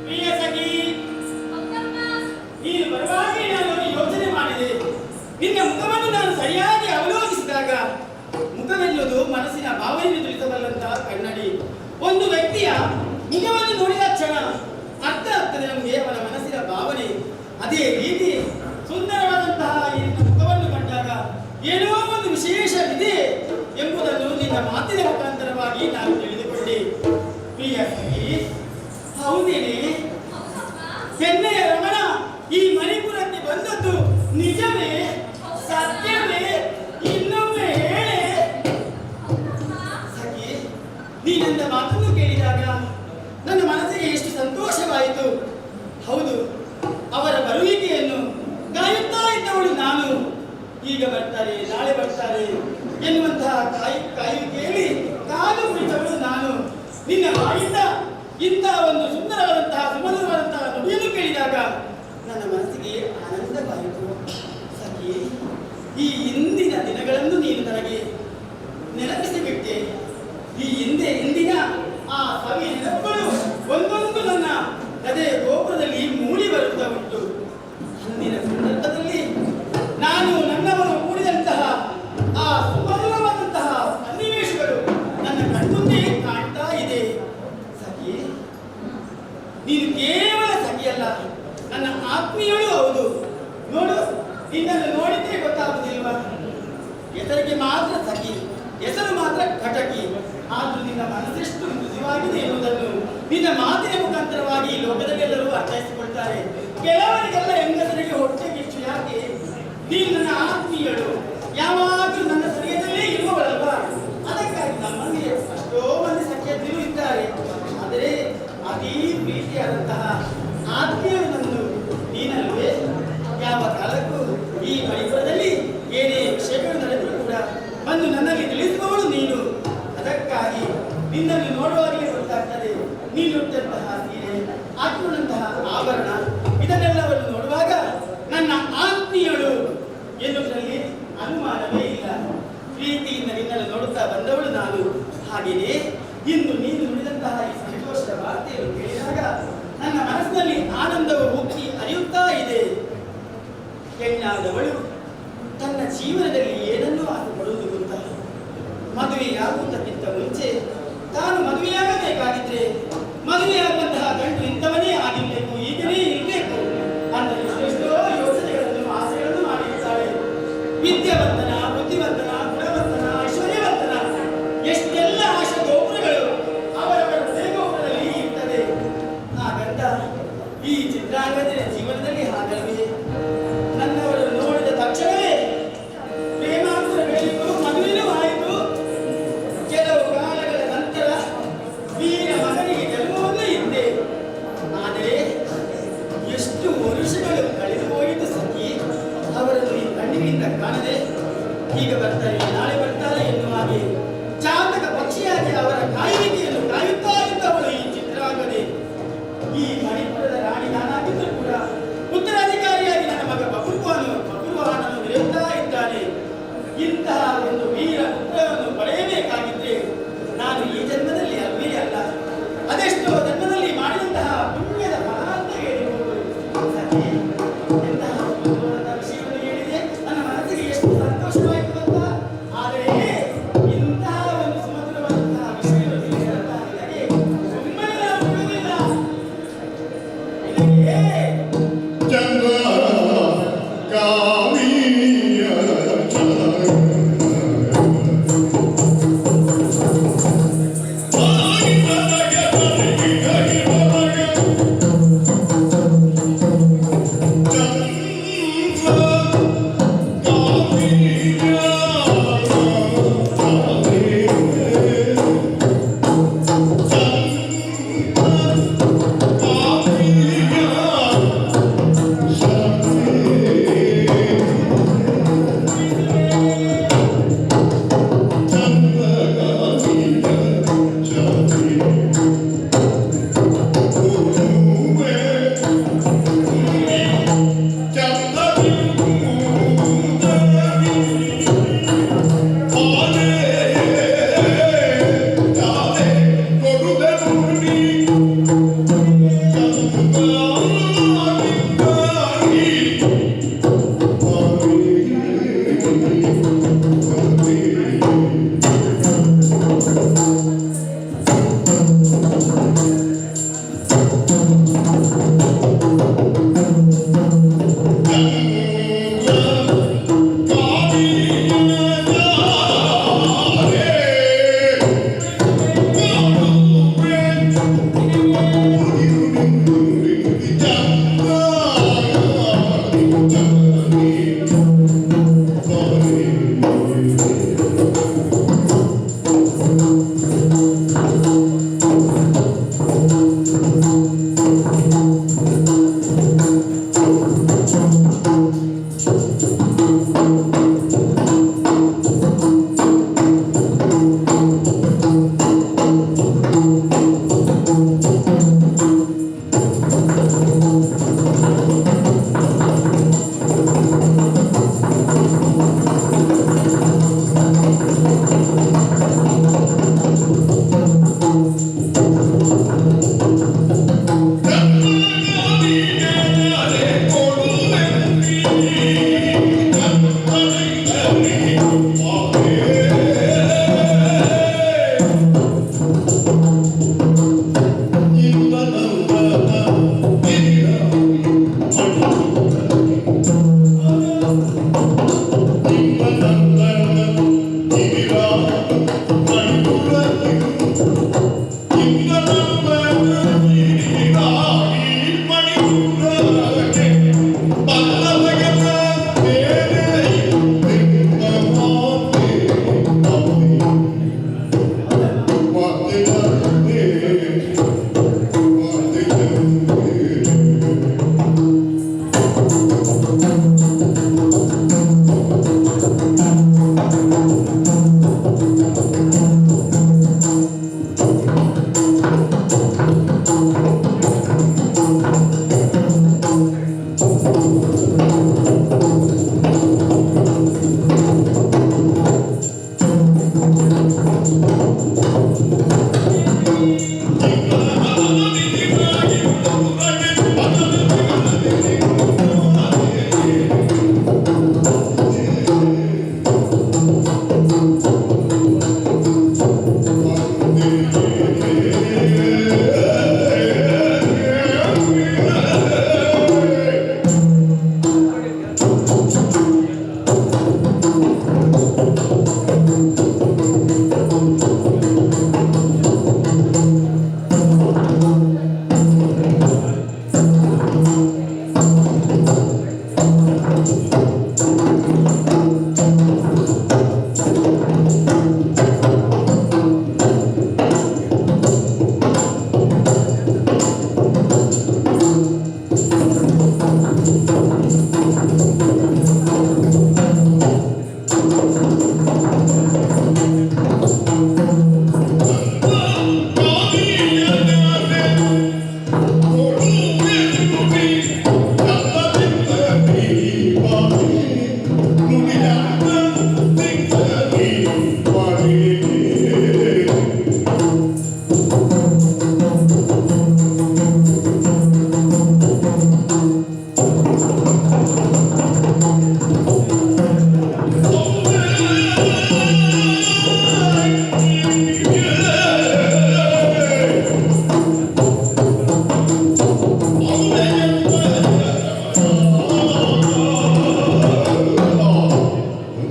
ಪ್ರಿಯ ಸಖಿ, ಹೌದಮ್ಮ. ನೀನು ಬರುವಾಗಿ ನಾನು ಯೋಚನೆ ಮಾಡಿದೆ. ನಿನ್ನ ಮುಖವನ್ನು ನಾನು ಸರಿಯಾಗಿ ಅವಲೋಕಿಸಿದಾಗ ಮುಖವೆನ್ನುವುದು ಮನಸ್ಸಿನ ಭಾವನೆಯನ್ನು ತಿಳಿಸಬಲ್ಲಂತಹ ಕನ್ನಡಿ. ಒಂದು ವ್ಯಕ್ತಿಯ ಮುಖವನ್ನು ನೋಡಿದ ಕ್ಷಣ ಅರ್ಥ ಆಗ್ತದೆ ನಮಗೆ ಅವನ ಮನಸ್ಸಿನ ಭಾವನೆ. ಅದೇ ರೀತಿ ಸುಂದರವಾದಂತಹ ಈ ನಿನ್ನ ಮುಖವನ್ನು ಕಂಡಾಗ ಏನೋ ಒಂದು ವಿಶೇಷವಿದೆ ಎಂಬುದನ್ನು ನಿನ್ನ ಮಾತಿನ ಮುಖಾಂತರವಾಗಿ ನಾನು ತಿಳಿದುಕೊಂಡೆ. ಪ್ರಿಯ ಸಖಿ, ಹೌದೇನೆ? ಹೌದಮ್ಮ. ಹೆಣ್ಣೆಯ ರಮಣ ಈ ಮಣಿಪುರಕ್ಕೆ ಬಂದದ್ದು ನಿಜವೇ? ಸತ್ಯವೇ? ಇನ್ನೊಮ್ಮೆ ಹೇಳೆ ಸಖಿ. ನೀನೆಂದ ಮಾತನ್ನು ಕೇಳಿದಾಗ ನನ್ನ ಮನಸ್ಸಿಗೆ ಎಷ್ಟು ಸಂತೋಷವಾಯಿತು. ಹೌದು, ಅವರ ಬರುವಿಕೆಯನ್ನು ಕಾಯುತ್ತಾ ಇದ್ದವಳು ನಾನು. ಈಗ ಬರ್ತಾರೆ, ನಾಳೆ ಬರ್ತಾರೆ ಎನ್ನುವಂತಹ ಕಾಯುವಿಕೆಯಲ್ಲಿ ಕಾಲು ಕುಳಿತವಳು ನಾನು. ನಿನ್ನ ಬಾಯಿಂದ ಇಂತಹ ಒಂದು ಸುಂದರವಾದಂತಹ ಸುಮಧುರವಾದಂತಹ ನುಡಿಯನ್ನು ಕೇಳಿದಾಗ ನನ್ನ ಮನಸ್ಸಿಗೆ ಆನಂದವಾಯಿತು. ಸಖಿ, ಈ ಇಂದಿನ ದಿನಗಳನ್ನು ನೀನು ನನಗೆ ನೆನಪಿಸಿಬಿಟ್ಟೆ. ಈ ಇಂದಿನ ಆ ಸವಿ ನೆನಪುಗಳು ಒಂದೊಂದು ನನ್ನ ಹೃದಯ ಗೋಪುರದಲ್ಲಿ ಮೂಡಿ ಬರುತ್ತಾ ಉಂಟು. ಅಂದಿನ ಸಂದರ್ಭದಲ್ಲಿ ನಾನು ನನ್ನವರು ಕೂಡಿದಂತಹ ಆ ಸುಮಧುರವಾದಂತಹ ಸನ್ನಿವೇಶಗಳು ನನ್ನ ಕಣ್ಣುಂದೇ ಕಾಣ್ತಾ ಇದೆ. ಸಖಿ, ನೀನು ಕೇವಲ ಸಖಿಯಲ್ಲ, ನನ್ನ ಆತ್ಮೀಯಳು ಹೌದು. ನೋಡು, ನಿನ್ನನ್ನು ನೋಡಿದ್ರೆ ಗೊತ್ತಾಗುವುದಿಲ್ವಾ? ಹೆಸರಿಗೆ ಮಾತ್ರ ಸಖಿ, ಹೆಸರು ಮಾತ್ರ ಕಟಕಿ. ಆದ್ರೂ ನಿನ್ನ ಮನಸ್ಸೆಷ್ಟು ಮೃದುವಾಗಿದೆ ಎನ್ನುವುದನ್ನು ನಿನ್ನ ಮಾತಿನ ಮುಖಾಂತರವಾಗಿ ಈ ಲೋಕದಲ್ಲೆಲ್ಲರೂ ಅರ್ಥೈಸಿಕೊಳ್ತಾರೆ. ಕೆಲವರಿಗೆಲ್ಲ ಹೆಂಗಸರಿಗೆ ಹೊಟ್ಟೆ ಕಿಚ್ಚು. ಯಾಕೆ? ನೀನು ನನ್ನ ಆತ್ಮೀಯಳು, ಯಾವಾಗಲೂ ನನ್ನ ಸರಿಯದಲ್ಲೇ ಇರುವವಳಲ್ವಾ? ಅದಕ್ಕಾಗಿ ನಮ್ಮಲ್ಲಿ ಎಷ್ಟೋ ಮಂದಿ ಸಖಿಯರು ಇದ್ದಾರೆ. ಆದರೆ ಅತೀ ಪ್ರೀತಿಯಾದಂತಹ ಆತ್ಮೀಯರು ನನ್ನದು ನೀನಲ್ವೇ? ಯಾವ ಕಾಲಕ್ಕೂ ಈ ಮಣಿಪುರದಲ್ಲಿ ಏನೇ ವಿಷಯಗಳು ನಡೆದರೂ ಕೂಡ ಬಂದು ನನ್ನಲ್ಲಿ ತಿಳಿಸುವವಳು ನೀನು. ಅದಕ್ಕಾಗಿ ನಿನ್ನನ್ನು ನೋಡುವಾಗಲೇ ಗೊತ್ತಾಗ್ತದೆ ನೀನು ಉಟ್ಟಂತಹ ಸೀರೆ, ಹಾಕಿಕೊಂಡಂತಹ ಆಭರಣ, ಇದನ್ನೆಲ್ಲವನ್ನು ನೋಡುವಾಗ ನನ್ನ ಆತ್ಮೀಯಳು ಎನ್ನುವುದರಲ್ಲಿ ಅನುಮಾನವೇ ಇಲ್ಲ. ಪ್ರೀತಿಯಿಂದ ನಿನ್ನನ್ನು ನೋಡುತ್ತಾ ಬಂದವಳು ನಾನು. ಹಾಗೆಯೇ ಇಂದು ನೀನು ನುಡಿದಂತಹ ಈ ಸಂತೋಷದ ವಾರ್ತೆಯನ್ನು ಕೇಳಿದಾಗ ನನ್ನ ಮನಸ್ಸಿನಲ್ಲಿ ಆನಂದವು ಉಕ್ಕಿ ಹರಿಯುತ್ತಾ ಇದೆ. ಹೆಣ್ಣಾದವಳು ತನ್ನ ಜೀವನದಲ್ಲಿ ಏನನ್ನೂ ಆಸೆ ಪಡುವುದು ಗೊತ್ತಾ? ಮದುವೆಯಾಗುವುದಕ್ಕಿಂತ ಮುಂಚೆ ತಾನು ಮದುವೆಯಾಗಬೇಕಾಗಿದ್ರೆ ಮದುವೆಯಾಗುವಂತಹ ಗಂಡು ಇಂಥವನೇ ಆಗಿರಬೇಕು, ಈಗನೇ ಇರಬೇಕು ಅಂತ ಎಷ್ಟೆಷ್ಟೋ ಯೋಚನೆಗಳನ್ನು ಆಸೆಗಳನ್ನು ಮಾಡಿರ್ತಾಳೆ. ವಿದ್ಯಾವಂತನ, ಬುದ್ಧಿವಂತನ, ಗುಣವಂತನ, ಐಶ್ವರ್ಯವಂತನ ಎಷ್ಟೆಲ್ಲ ಆಶಾ ಗೋಪುರಗಳು ಅವರವರ ಹೃದಯ ಗೋಪುರದಲ್ಲಿ ಇರ್ತದೆ. ಹಾಗಂತ ಈ ಚಿತ್ರಾಂಗದ ಜೀವನದಲ್ಲಿ ಹಾಗಲ್ವೇ? ನನ್ನವರು ನೋಡಿದ ತಕ್ಷಣವೇ ಪ್ರೇಮಾಂತರ ಬೆಳೆಯಿತು, ಮದುವೆನೂ ಆಯಿತು. ಕೆಲವು ಕಾಲಗಳ ನಂತರ ವೀರ ಮಗನಿಗೆ ಜನ್ಮವನ್ನು ಇದ್ದೆ. ಆದರೆ ಎಷ್ಟು ವರುಷಗಳು ಕಳೆದು ಹೋಯಿತು ಸಖಿ. ಅವರನ್ನು ಈ ಕಣ್ಣಿನಿಂದ ಕಾಣದೆ ಈಗ ಬರ್ತಾರೆ, ನಾಳೆ ಬರ್ತಾರೆ ಎನ್ನುವ ಹಾಗೆ ಚಾತಕ ಪಕ್ಷಿಯಾಗಿ ಅವರ ಕಾಯುವಿಕೆಯನ್ನು ಕಾಯುತ್ತಾ ಇದ್ದವಳು ಈ ಚಿತ್ರಾಂಗದೆ. ಈ ಮಣಿಪುರದ ರಾಣಿ ನಾನಾಗಿದ್ದರೂ ಕೂಡ ಉತ್ತರಾಧಿಕಾರಿಯಾಗಿ ನನ್ನ ಮಗ ಬಬ್ರುವಾಹನನು ಮೆರೆಯುತ್ತಾ ಇದ್ದಾನೆ. ಇಂತಹ ಒಂದು ವೀರ ಪುತ್ರವನ್ನು ಪಡೆಯಬೇಕಾಗಿದ್ರೆ ನಾನು ಈ ಜನ್ಮದಲ್ಲಿ ಅಲ್ವೇ ಅಲ್ಲ, ಅದೆಷ್ಟೋ ಜನ್ಮದಲ್ಲಿ ಮಾಡಿದಂತಹ ಪುಣ್ಯದ ಫಲ ಅಂತ ಹೇಳಿರುವುದು. ಸಖಿ, ಎಂತಹ ವಿಷಯವನ್ನು ಹೇಳಿದೆ. ನನ್ನ ಮನಸ್ಸಿಗೆ ಎಷ್ಟು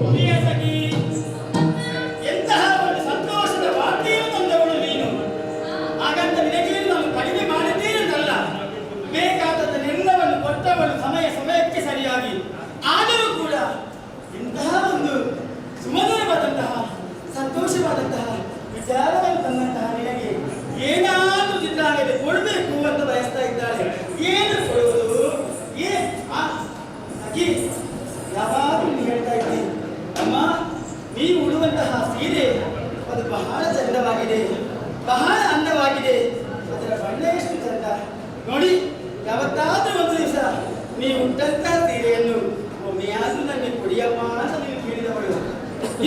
ಪ್ರಿಯ ಸಖಿ, ಎಂತಹ ಒಂದು ಸಂತೋಷದ ವಾರ್ತೆಯನ್ನು ತಂದವಳು ನೀನು. ಹಾಗಂತ ನಿನಗೇನು ನಾನು ಕಡಿಮೆ ಮಾಡಿದ್ದೇನಲ್ಲ, ಬೇಕಾದದ್ದನ್ನೆಲ್ಲವನ್ನು ಕೊಟ್ಟವಳು ಸಮಯಕ್ಕೆ ಸರಿಯಾಗಿ. ಆದರೂ ಕೂಡ ಇಂತಹ ಒಂದು ಸುಮಧುರವಾದಂತಹ ಸಂತೋಷವಾದಂತಹ ವಿಚಾರವನ್ನು ತಂದಂತಹ ನಿನಗೆ ಏನಾದರೂ ಚಿತ್ರಾಂಗದೆ ಕೊಡಬೇಕು ಅಂತ ಬಯಸ್ತಾ ಇದ್ದಾಳೆ. ಏನು ಕೊಡುವುದು? ಸಖಿ, ಯಾವಾಗಲೂ ನೀನು ಹೇಳ್ತಾ ಇದ್ದೀನಿ, ಅಮ್ಮ ನೀವು ಉಡುವಂತಹ ಸೀರೆ ಅದು ಬಹಳ ಚಂದವಾಗಿದೆ, ಬಹಳ ಅಂದವಾಗಿದೆ. ಅದರ ಬಣ್ಣ ಎಷ್ಟು ಚಂದ ನೋಡಿ. ಯಾವತ್ತಾದ್ರೂ ಒಂದು ದಿವಸ ನೀವು ಉಟ್ಟಂತಹ ಸೀರೆಯನ್ನು ಒಮ್ಮೆಯಾದ್ರೂ ನನಗೆ ಕೊಡಿಯಮ್ಮ ಅಂತ ನೀವು ಕೇಳಿದವಳು.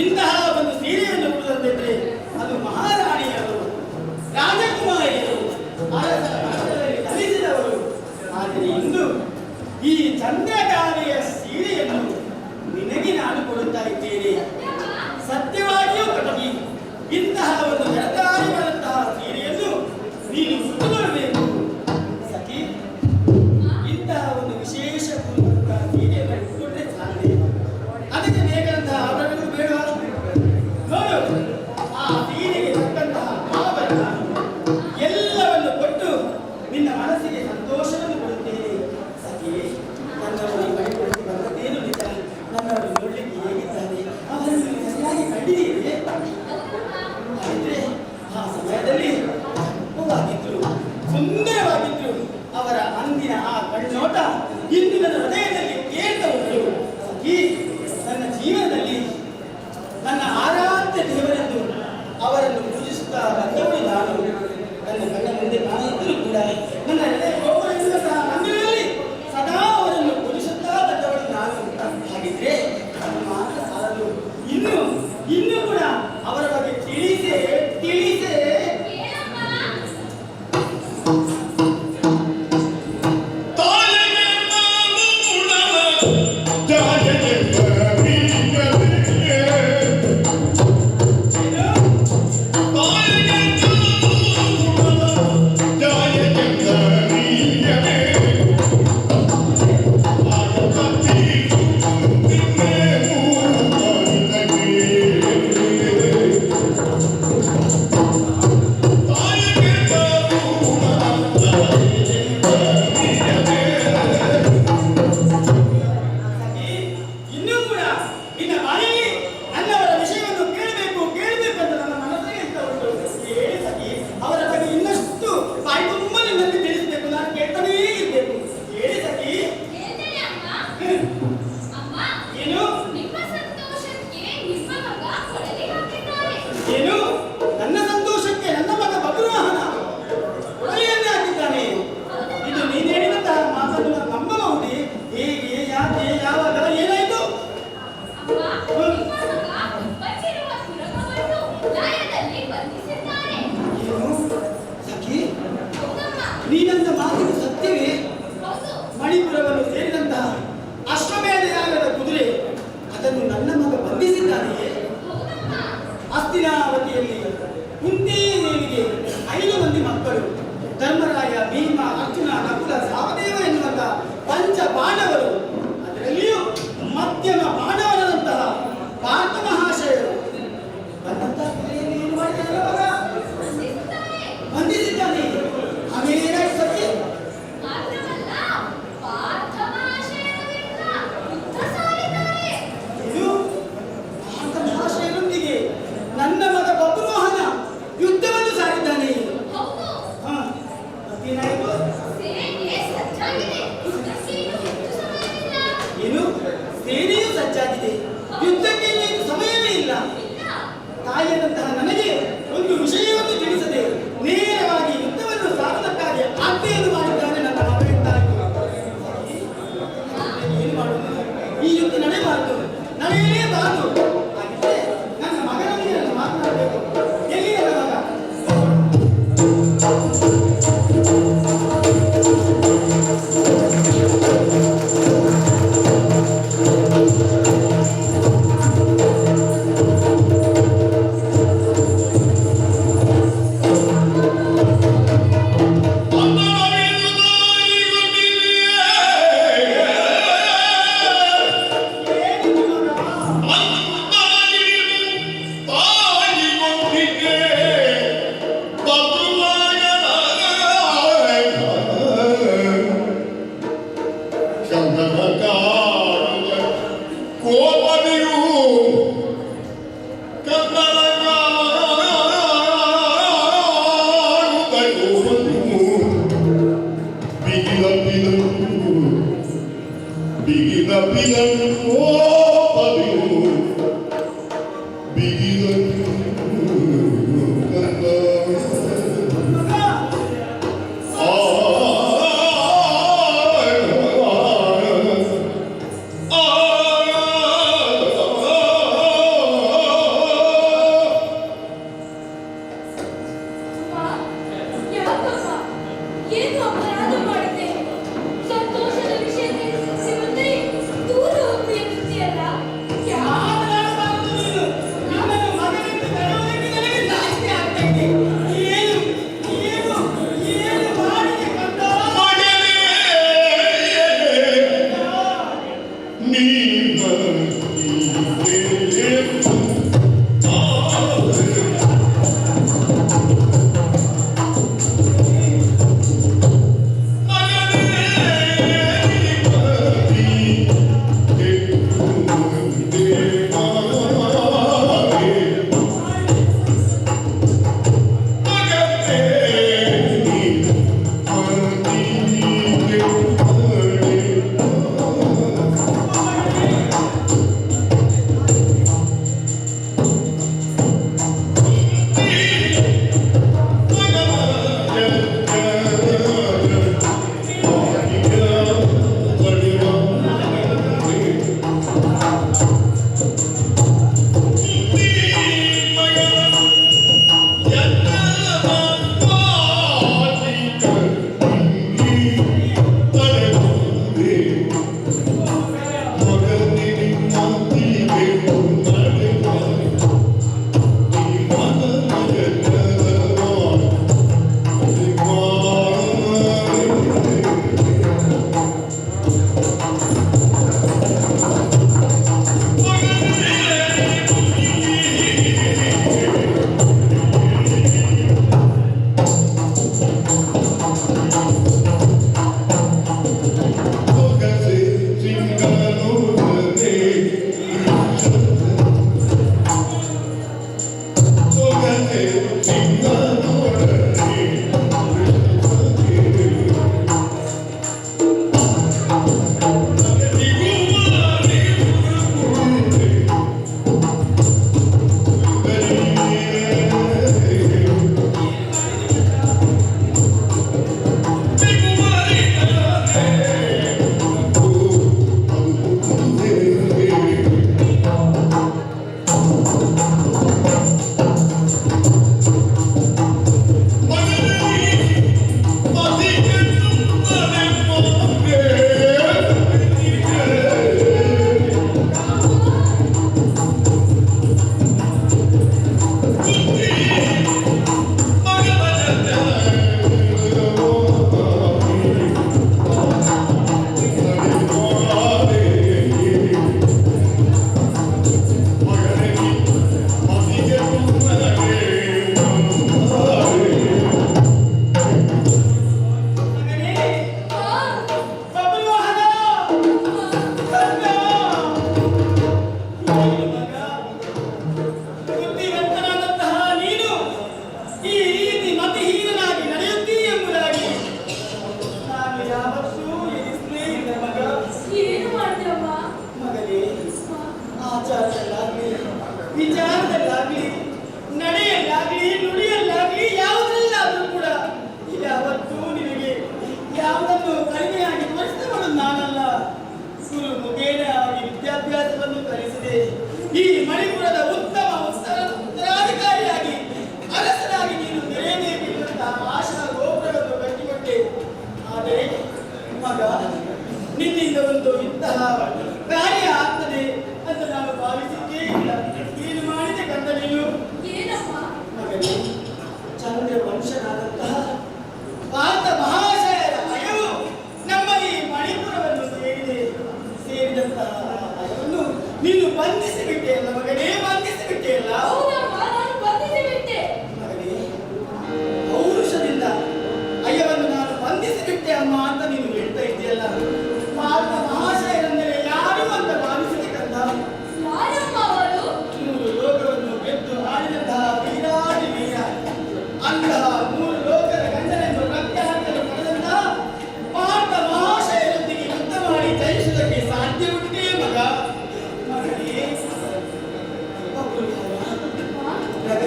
ಇಂತಹ ಒಂದು ಸೀರೆಯನ್ನು ಉಡುವಂತಿದ್ರೆ ಅದು ಮಹಾರಾಣಿಯರು, ರಾಜಕುಮಾರಿಯರು, ಅರಸರ ಮಠದಲ್ಲಿ ಕಲಿಸಿದವರು. ಆದರೆ ಇಂದು ಈ ಚಂದ್ರಗಾರಿಯ ಸೀರೆಯನ್ನು ನಿನಗೆ ನಾನು ಕೊಡುತ್ತಾ ಇದ್ದೇನೆ. ಸತ್ಯವಾಗಿಯೂ ಕಟಗಿ, ಇಂತಹ ಒಂದು ಜರತಾರಿಯಾದಂತಹ ಸೀರೆಯನ್ನು ನೀನು ಉಟ್ಟುಕೊಳ್ಳಬೇಕು. ಸಖಿ, ಇಂತಹ ಒಂದು ವಿಶೇಷ ಸೀರೆಯನ್ನು ಉಟ್ಟುಕೊಂಡ್ರೆ ಸಾಧ್ಯ. ಅದಕ್ಕೆ ಬೇಕಾದಂತಹ ಆಭರಣಗಳು ಬೇಡವಾ? ನೋಡು, ಆ ಸೀರೆಗೆ ತಕ್ಕಂತಹ ಆಭರಣ ಎಲ್ಲವನ್ನು ಕೊಟ್ಟು ನಿನ್ನ ಮನಸ್ಸಿಗೆ ಸಂತೋಷವನ್ನು ಕೊಡುತ್ತೇನೆ. ಸಖಿ, ನನ್ನನ್ನು ಬಳಿಕೊಳಿಸಿ ಬಂದದ್ದೇನು ನಿಜ. ನನ್ನನ್ನು ನೋಡಲಿಕ್ಕೆ ಹೇಗಿದ್ದಾನೆ ಅವರನ್ನು ನೀವು ಸರಿಯಾಗಿ ಕಂಡಿದ್ದೀರಿ. ಆದರೆ ಆ ಸಮಯದಲ್ಲಿ ಅಪ್ಪವಾಗಿದ್ರು, ಸುಂದರವಾಗಿದ್ರು. ಅವರ ಅಂದಿನ ಆ ಕಣ್ಣೋಟ ಇಂದು ನನ್ನ ಹೃದಯದಲ್ಲಿ ಕೇಳ್ತಾ ಉಂಟು. ಸಖಿ, ನನ್ನ ಜೀವನದಲ್ಲಿ ನನ್ನ ಆರಾಧ್ಯ ದೇವರೆಂದು ಅವರನ್ನು ಪೂಜಿಸುತ್ತಾ ಬಂದವಳು ನಾನು. ನನ್ನ ಕಣ್ಣ ಮುಂದೆ ಕಾಣಿದ್ದರೂ ಕೂಡ ನನ್ನ ಹೃದಯ ಗೋಪುರವಿರುವಂತಹ ಮಂದಿರದಲ್ಲಿ ಸದಾ ಅವರನ್ನು ಪೂಜಿಸುತ್ತಾ ಬಂದವಳು ನಾನು. ಹಾಗಿದ್ರೆ ಅದು ಮಾತ್ರ ಸಾಲದು, ಇನ್ನು ಕೂಡ ಅವರ ಬಗ್ಗೆ ತಿಳಿಸೇ ನೀನಂತ ಮಾತಿನ ಸತ್ಯವೇ? ಮಣಿಪುರವನ್ನು ಸೇರಿದಂತಹ ಅಶ್ವಮೇಧ ಯಾಗದ ಕುದುರೆ ಅದನ್ನು ನನ್ನ ಮಗ ಬಂಧಿಸಿದ್ದಾನೆಯೇ? ಹಸ್ತಿನಾವತಿಯಲ್ಲಿ ಕುಂತಿ ದೇವಿಗೆ 5 ಮಂದಿ ಮಕ್ಕಳು, ಧರ್ಮರಾಯ, ಭೀಮ, ಅರ್ಜುನ, ನಕುಲ, ಸಹದೇವ ಎನ್ನುವಂತಹ ಪಂಚ ಪಾಂಡವರು. ಅದರಲ್ಲಿಯೂ ಮಧ್ಯಮ ಪಾಂಡವರಾದಂತಹ ಪಾರ್ಥ ಮಹಾಶಯರು ಬಂದಂತಹ ಕುದುರೆಯನ್ನು ಏನು ಮಾಡಿದ್ದಾರೆ? ಬಂಧಿಸಿದ್ದಾನೆ. ಆಮೇಲೆ ಏನಾಯ್ತು ಸತ್ಯ? ಪಾರ್ಥ ಮಹಾಶಯರೊಂದಿಗೆ ನನ್ನ ಮಗ ಬಬ್ರುವಾಹನ ಯುದ್ಧವನ್ನು ಸಾರಿದ್ದಾನೆ. ಮತ್ತೇನಾಯ್ತು? ಏನು? ಸೇನೆಯೂ ಸಜ್ಜಾಗಿದೆ, ಯುದ್ಧಕ್ಕೆ ಇನ್ನೇನು ಸಮಯವೇ ಇಲ್ಲ. ತಾಯಿಯಾದಂತಹ ನನಗೆ ಒಂದು ವಿಷಯವನ್ನು ತಿಳಿಸದೆ ನೇರವಾಗಿ ಯುದ್ಧವನ್ನು ಸಾರುವುದಕ್ಕಾಗಿ ಆಜ್ಞೆಯನ್ನು ಮಾಡಿದ್ದಾನೆ ನನ್ನ ಮಗನಿಂದಾಗಿ. ಏನು ಮಾಡುವುದು? ಈ ಯುದ್ಧ ನಡೆಯಬಾರದು, ನಡೆಯಲೇಬಾರದು. ಅದು ಹಾಗಿದ್ರೆ ನನ್ನ ಮಗನೊಂದಿಗೆ ನಾನು ಮಾತನಾಡಬೇಕು. ಎಲ್ಲಿದೆ ಮಗ? ಏನು ಅಪರಾಧ ಮಾಡಿದೆ? ಸಂತೋಷದ ವಿಷಯ ತಿಳಿಸಿ ಮುಂದೆ ದೂರ ಹೋಗ್ಬೇಕಂತೀಯಲ್ಲ? ವಿಚಾರದಲ್ಲಾಗ್ಲಿ ನಡೆಯಲ್ಲಾಗ್ಲಿ ನುಡಿಯಲ್ಲಾಗ್ಲಿ ಯಾವುದರಲ್ಲಾದ್ರೂ ಕೂಡ ಯಾವತ್ತೂ ನಿನಗೆ ಯಾವುದನ್ನು ಕಡಿಮೆಯಾಗಿ ತೋರಿಸಿದವಳು ನಾನಲ್ಲ. ಗುರು ಮುಖೇನ ಆಗಿ ವಿದ್ಯಾಭ್ಯಾಸವನ್ನು ಕಲಿಸಿದೆ.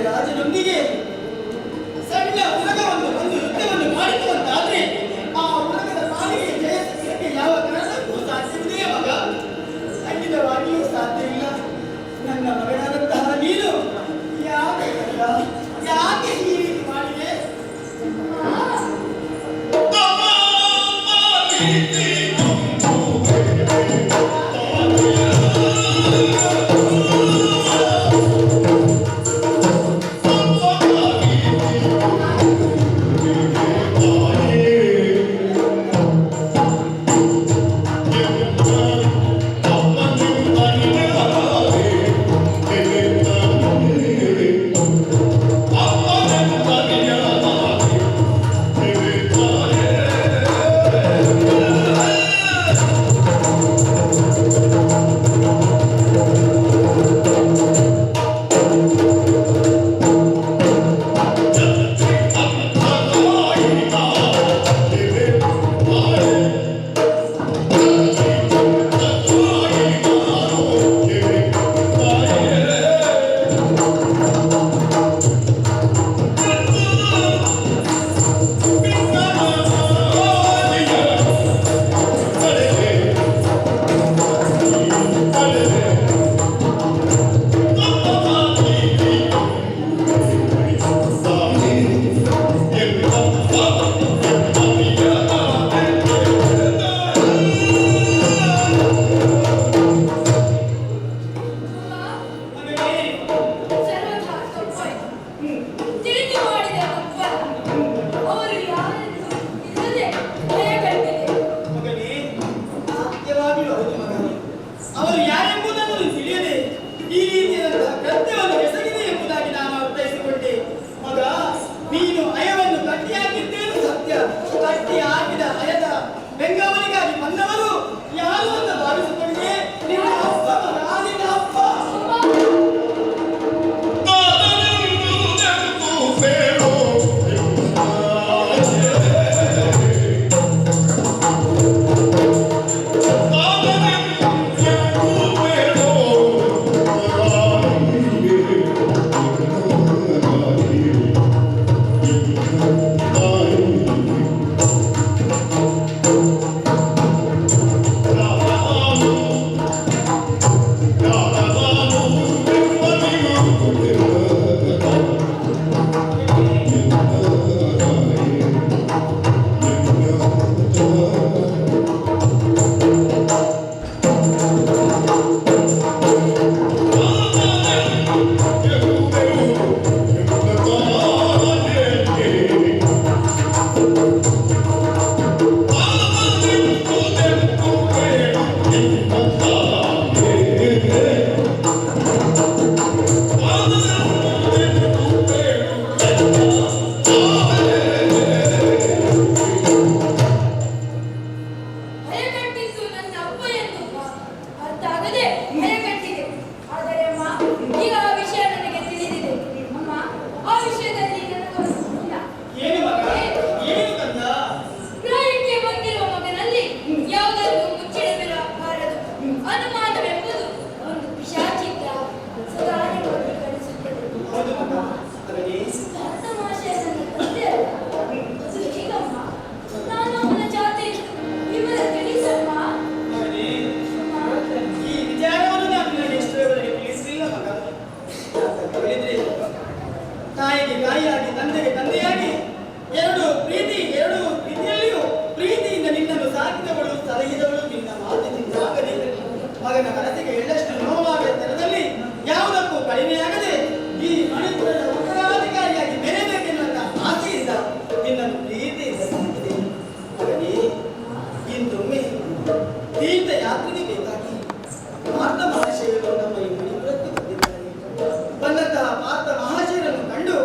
ರಾಜನೊಂದಿಗೆ ಸಣ್ಣ ಉಲಗವನ್ನು ಒಂದು ಯುದ್ಧವನ್ನು ಮಾಡಿತು ಅಂತಾದ್ರೆ ಆ ಉಲಗದ ಪಾಲಿಗೆ ಜಯ ಸಿಗಲಿಕ್ಕೆ ಯಾವ ಕಾರಣಕ್ಕೂ ಸಾಧ್ಯವಿದೆಯೇ ಮಗ? ಖಂಡಿತವಾಗಿಯೂ ಸಾಧ್ಯವಿಲ್ಲ. ನನ್ನ ಮಗನಾದಂತಹ ನೀನು ಯಾಕೆ ಮಗ? ಯಾಕೆ ಈ ರೀತಿ ಮಾಡಿದೆ? ಮಗನ ಮನಸ್ಸಿಗೆ ಎಳ್ಳಷ್ಟು ನೋವಾದ ತರದಲ್ಲಿ ಯಾವುದಕ್ಕೂ ಕಡಿಮೆಯಾಗದೆ ಈ ಮಣಿಪುರದ ಉತ್ತರಾಧಿಕಾರಿಯಾಗಿ ಬೆರೆಯಬೇಕೆನ್ನುವಂತ ಆಸೆಯಿಂದ ನಿನ್ನನ್ನು ಪ್ರೀತಿಯಿಂದ ಸಾಕಿದೆ. ಮಗನೇ, ಇಂದೊಮ್ಮೆ ತೀರ್ಥಯಾತ್ರೆಗೆ ಬೇಕಾಗಿ ಪಾರ್ಥ ಮಹಾಶಯರು ನಮ್ಮ ಈ ಮಣಿಪುರಕ್ಕೆ ಬಂದಿದ್ದಾರೆ. ಬಂದಂತಹ ಪಾರ್ಥ ಮಹಾಶಯರನ್ನು ಕಂಡು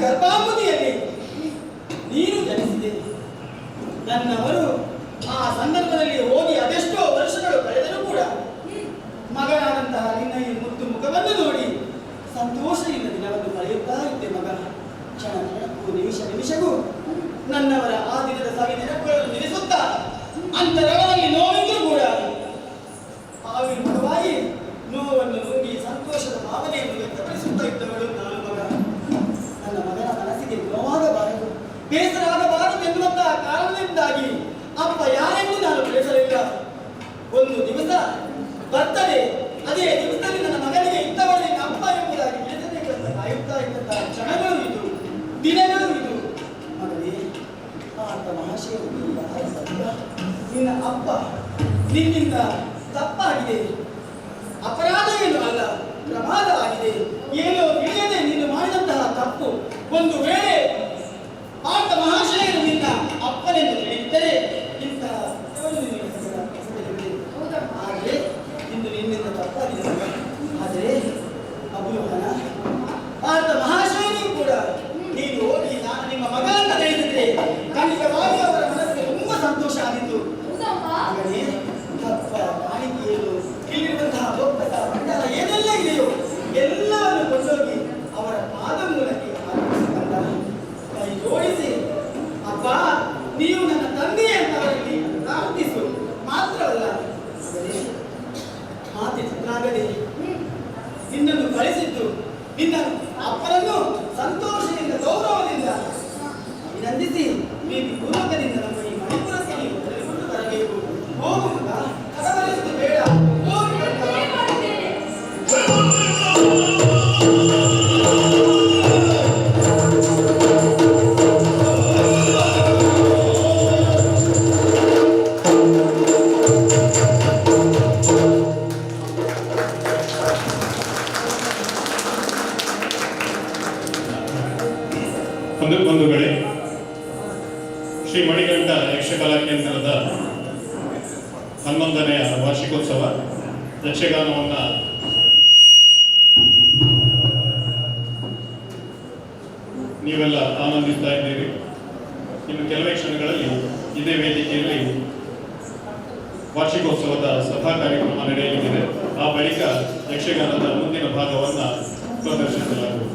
ಗರ್ಭಾವಧಿಯಲ್ಲಿ ನೀನು ಜನಿಸಿದೆ. ನನ್ನವರು ಆ ಸಂದರ್ಭದಲ್ಲಿ ಹೋಗಿ ಅದೆಷ್ಟೋ ವರ್ಷಗಳು ಕಳೆದರೂ ಕೂಡ ಮಗನಾದಂತಹ ನಿನ್ನ ಈ ಮುದ್ದು ಮುಖವನ್ನು ನೋಡಿ ಸಂತೋಷದಿಂದ ದಿನವನ್ನು ಕಳೆಯುತ್ತಾ ಇದ್ದೆ ಮಗ. ಕ್ಷಣ ಕ್ಷಣಕ್ಕೂ ನಿಮಿಷ ನಿಮಿಷವೂ ನನ್ನವರ ಆ ದಿನದ ಸವಿ ನೆನಪುಗಳನ್ನು ನೆನೆಸುತ್ತಾ ಅಂತರಗಳಲ್ಲಿ ನೋವಿದ್ರೂ ಕೂಡ ಆವಿರ್ಭಾವವಾಗಿ ನೋವನ್ನು ನುಂಗಿ ಸಂತೋಷದ ಭಾವನೆಯನ್ನು ವ್ಯಕ್ತಪಡಿಸುತ್ತಾ ಇದ್ದವಳು ನಾನು ಮಗ. ನನ್ನ ಮಗನ ಮನಸ್ಸಿಗೆ ನೋವಾಗಬಾರದು, ಬೇಸರ ಆಗಬಾರದು ಎನ್ನುವಂತಹ ಕಾರಣದಿಂದಾಗಿ ಅಪ್ಪ ಯಾರೆಂದು ನಾನು ತಿಳಿಸಲಿಲ್ಲ. ಒಂದು ದಿವಸ ಬರ್ತದೆ, ಅದೇ ದಿವಸದಲ್ಲಿ ನನ್ನ ಮಗನಿಗೆ ಇಂಥವರಿಗೆ ಅಪ್ಪ ಎಂಬುದಾಗಿ ತಿಳಿಸಬೇಕೆಂದು ಕಾಯುತ್ತಾ ಇದ್ದಂತಹ ಕ್ಷಣಗಳು ಇದು, ದಿನಗಳು ಇದು. ಮಗನೇ, ಆತ ಮಹಾಶಯರು ನಿನ್ನ ಅಪ್ಪ ನಿನ್ನಿಂದ ತಪ್ಪಾಗಿದೆ, ಅಪರಾಧವೇನು ಅಲ್ಲ, ಪ್ರಮಾದ ಆಗಿದೆ. ಏನೋ ತಿಳಿಯದೆ ನೀನು ಮಾಡಿದಂತಹ ತಪ್ಪು ಒಂದು ವೇಳೆ ಆತ ಮಹಾಶಯರು ನಿನ್ನ ಅಪ್ಪನೆಂದು ತಿಳಿದಿದ್ದರೆ ಇಂತಹ ಆದರೆ ಇಂದು ನಿನ್ನಿಂದ ತಪ್ಪಾಗಿದೆ. ಆದರೆ ಅಬುಲೋಹನ ಆತ ಮಹಾಶಯನೂ ಕೂಡ ನೀನು ಹೋಗಿ ನಾನು ನಿಮ್ಮ ಮಗ ಅಂತ ತಿಳಿದಿದ್ರೆ ಖಂಡಿತವಾಗಿ ಅವರ ಮನಸ್ಸಿಗೆ ತುಂಬಾ ಸಂತೋಷ ಆಗಿತ್ತು. ಹಾಗಾಗಿ ತಪ್ಪ ಕಾಣಿಕೆಯರು ಇಲ್ಲಿರುವಂತಹ ಒಪ್ಪಟ ಮಂಡಲ ಏನೆಲ್ಲ ಇದೆಯೋ ಎಲ್ಲವನ್ನು ಕೊಂಡೋಗಿ ಅವರ ಪಾದ ಮೂಲಕ್ಕೆ ಹಾಕಿಸಿಕೊಂಡ. ಕೈ ಜೋಡಿಸಿ ಅಪ್ಪ ನೀವು ನನ್ನ ತಂದೆ ಅಂತ ಅವರಲ್ಲಿ ಪ್ರಾರ್ಥಿಸು ಮಾತ್ರವಲ್ಲ, ಮಾತೆ ಚಿತ್ರಾಗದೆ ನಿನ್ನನ್ನು ಕಳಿಸಿದ್ದು ನಿನ್ನ ಅಪ್ಪನನ್ನು ಸಂತೋಷದಿಂದ ಗೌರವದಿಂದ ಅಭಿನಂದಿಸಿ ಪ್ರೀತಿ ಪೂರ್ವಕದಿಂದ ನಮ್ಮ ಈ ಮಣಿಪುರಕ್ಕೆ ನೀವು ಕರೆದುಕೊಂಡು ಬರಬೇಕು. ಹೋಗು ಮಗ, ಕಡವರಿಸುವುದು ಬೇಡ, ಹೋಗಿ ಬಂಧುಗಳೇ, ಶ್ರೀ ಮಣಿಕಂಠ ಯಕ್ಷಕಲಾ ಕೇಂದ್ರದ 11ನೇ ವಾರ್ಷಿಕೋತ್ಸವ ಯಕ್ಷಗಾನವನ್ನು ನೀವೆಲ್ಲ ಆನಂದಿಸ್ತಾ ಇದ್ದೀರಿ. ಇನ್ನು ಕೆಲವೇ ಕ್ಷಣಗಳಲ್ಲಿ ಇದೇ ವೇದಿಕೆಯಲ್ಲಿ ವಾರ್ಷಿಕೋತ್ಸವದ ಸಭಾ ಕಾರ್ಯಕ್ರಮ ನಡೆಯಲಿದೆ. ಆ ಬಳಿಕ ಯಕ್ಷಗಾನದ ಮುಂದಿನ ಭಾಗವನ್ನು ಪ್ರದರ್ಶಿಸಲಾಗುವುದು.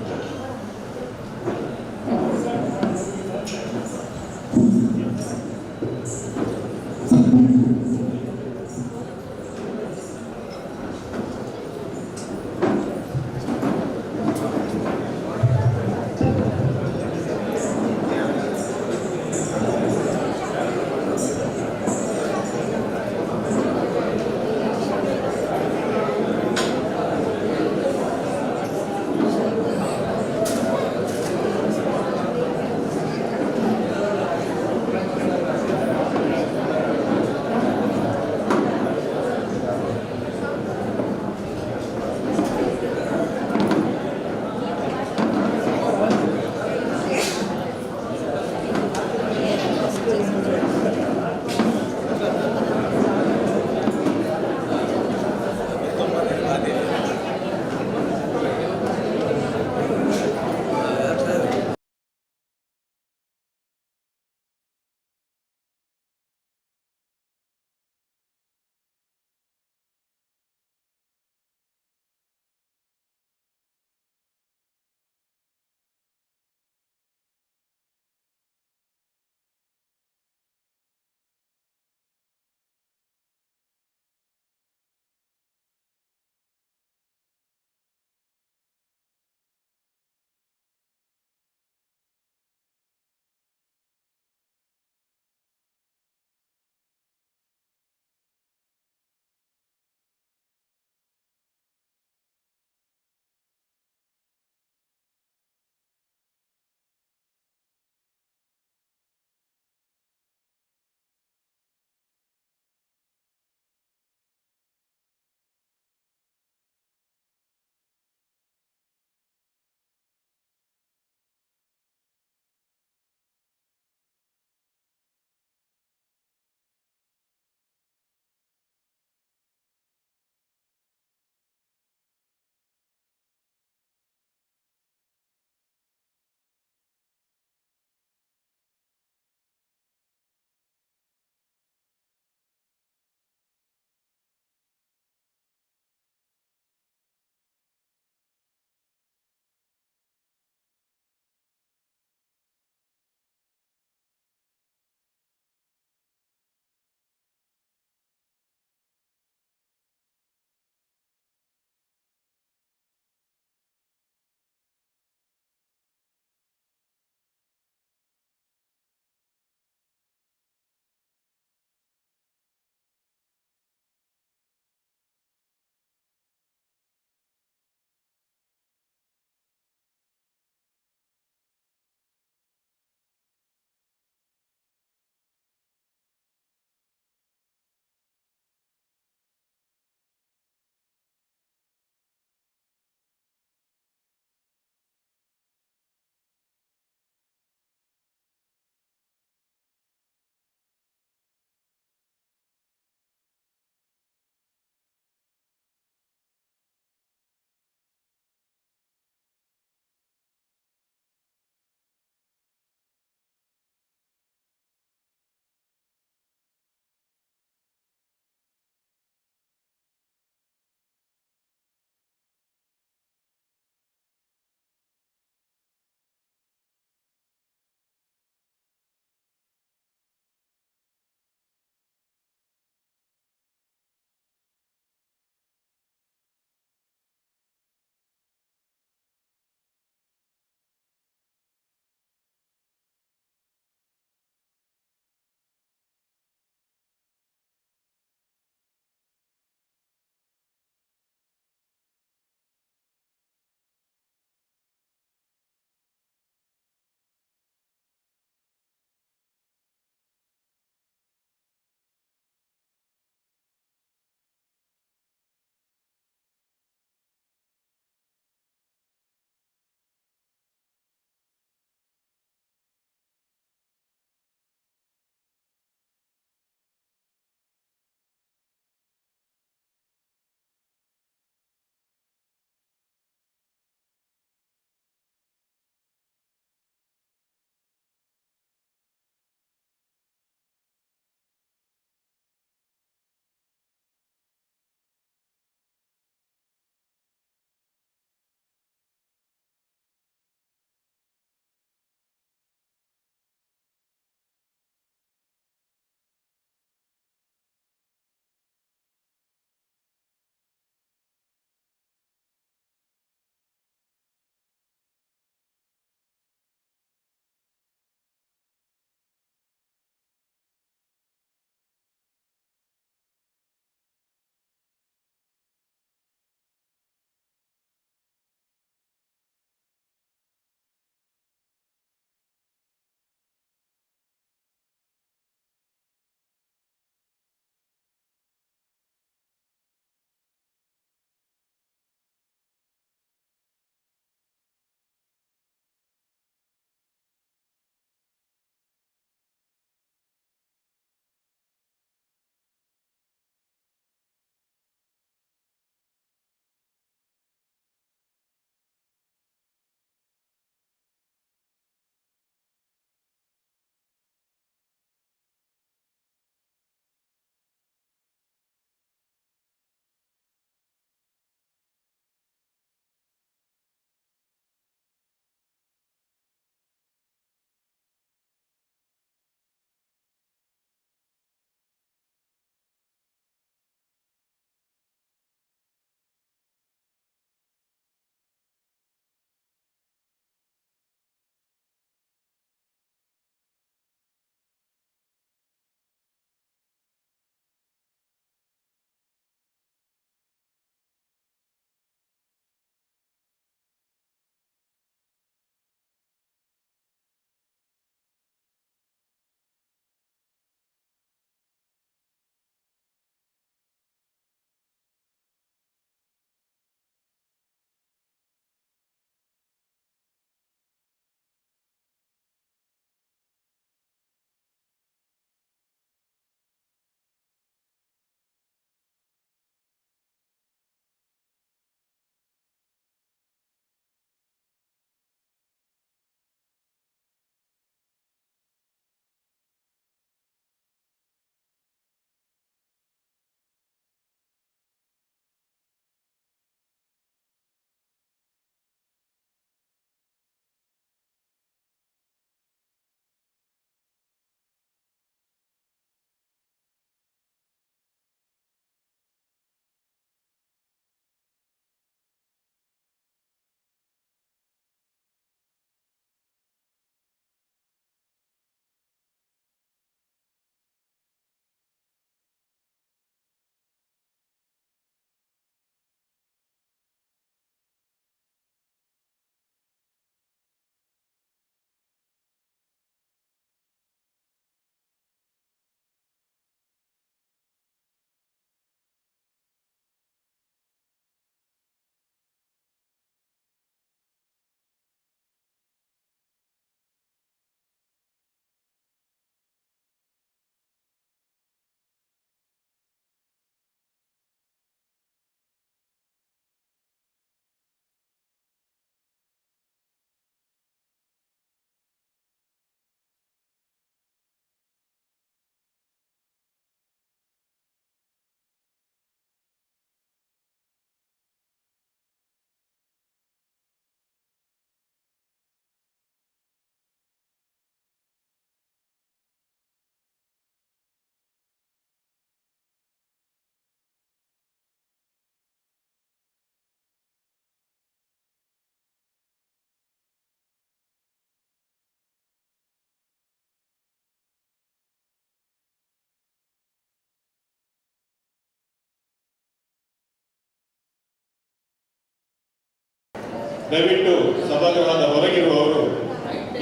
ದಯವಿಟ್ಟು ಸಭಾಗೃಹದ ಹೊರಗಿರುವವರು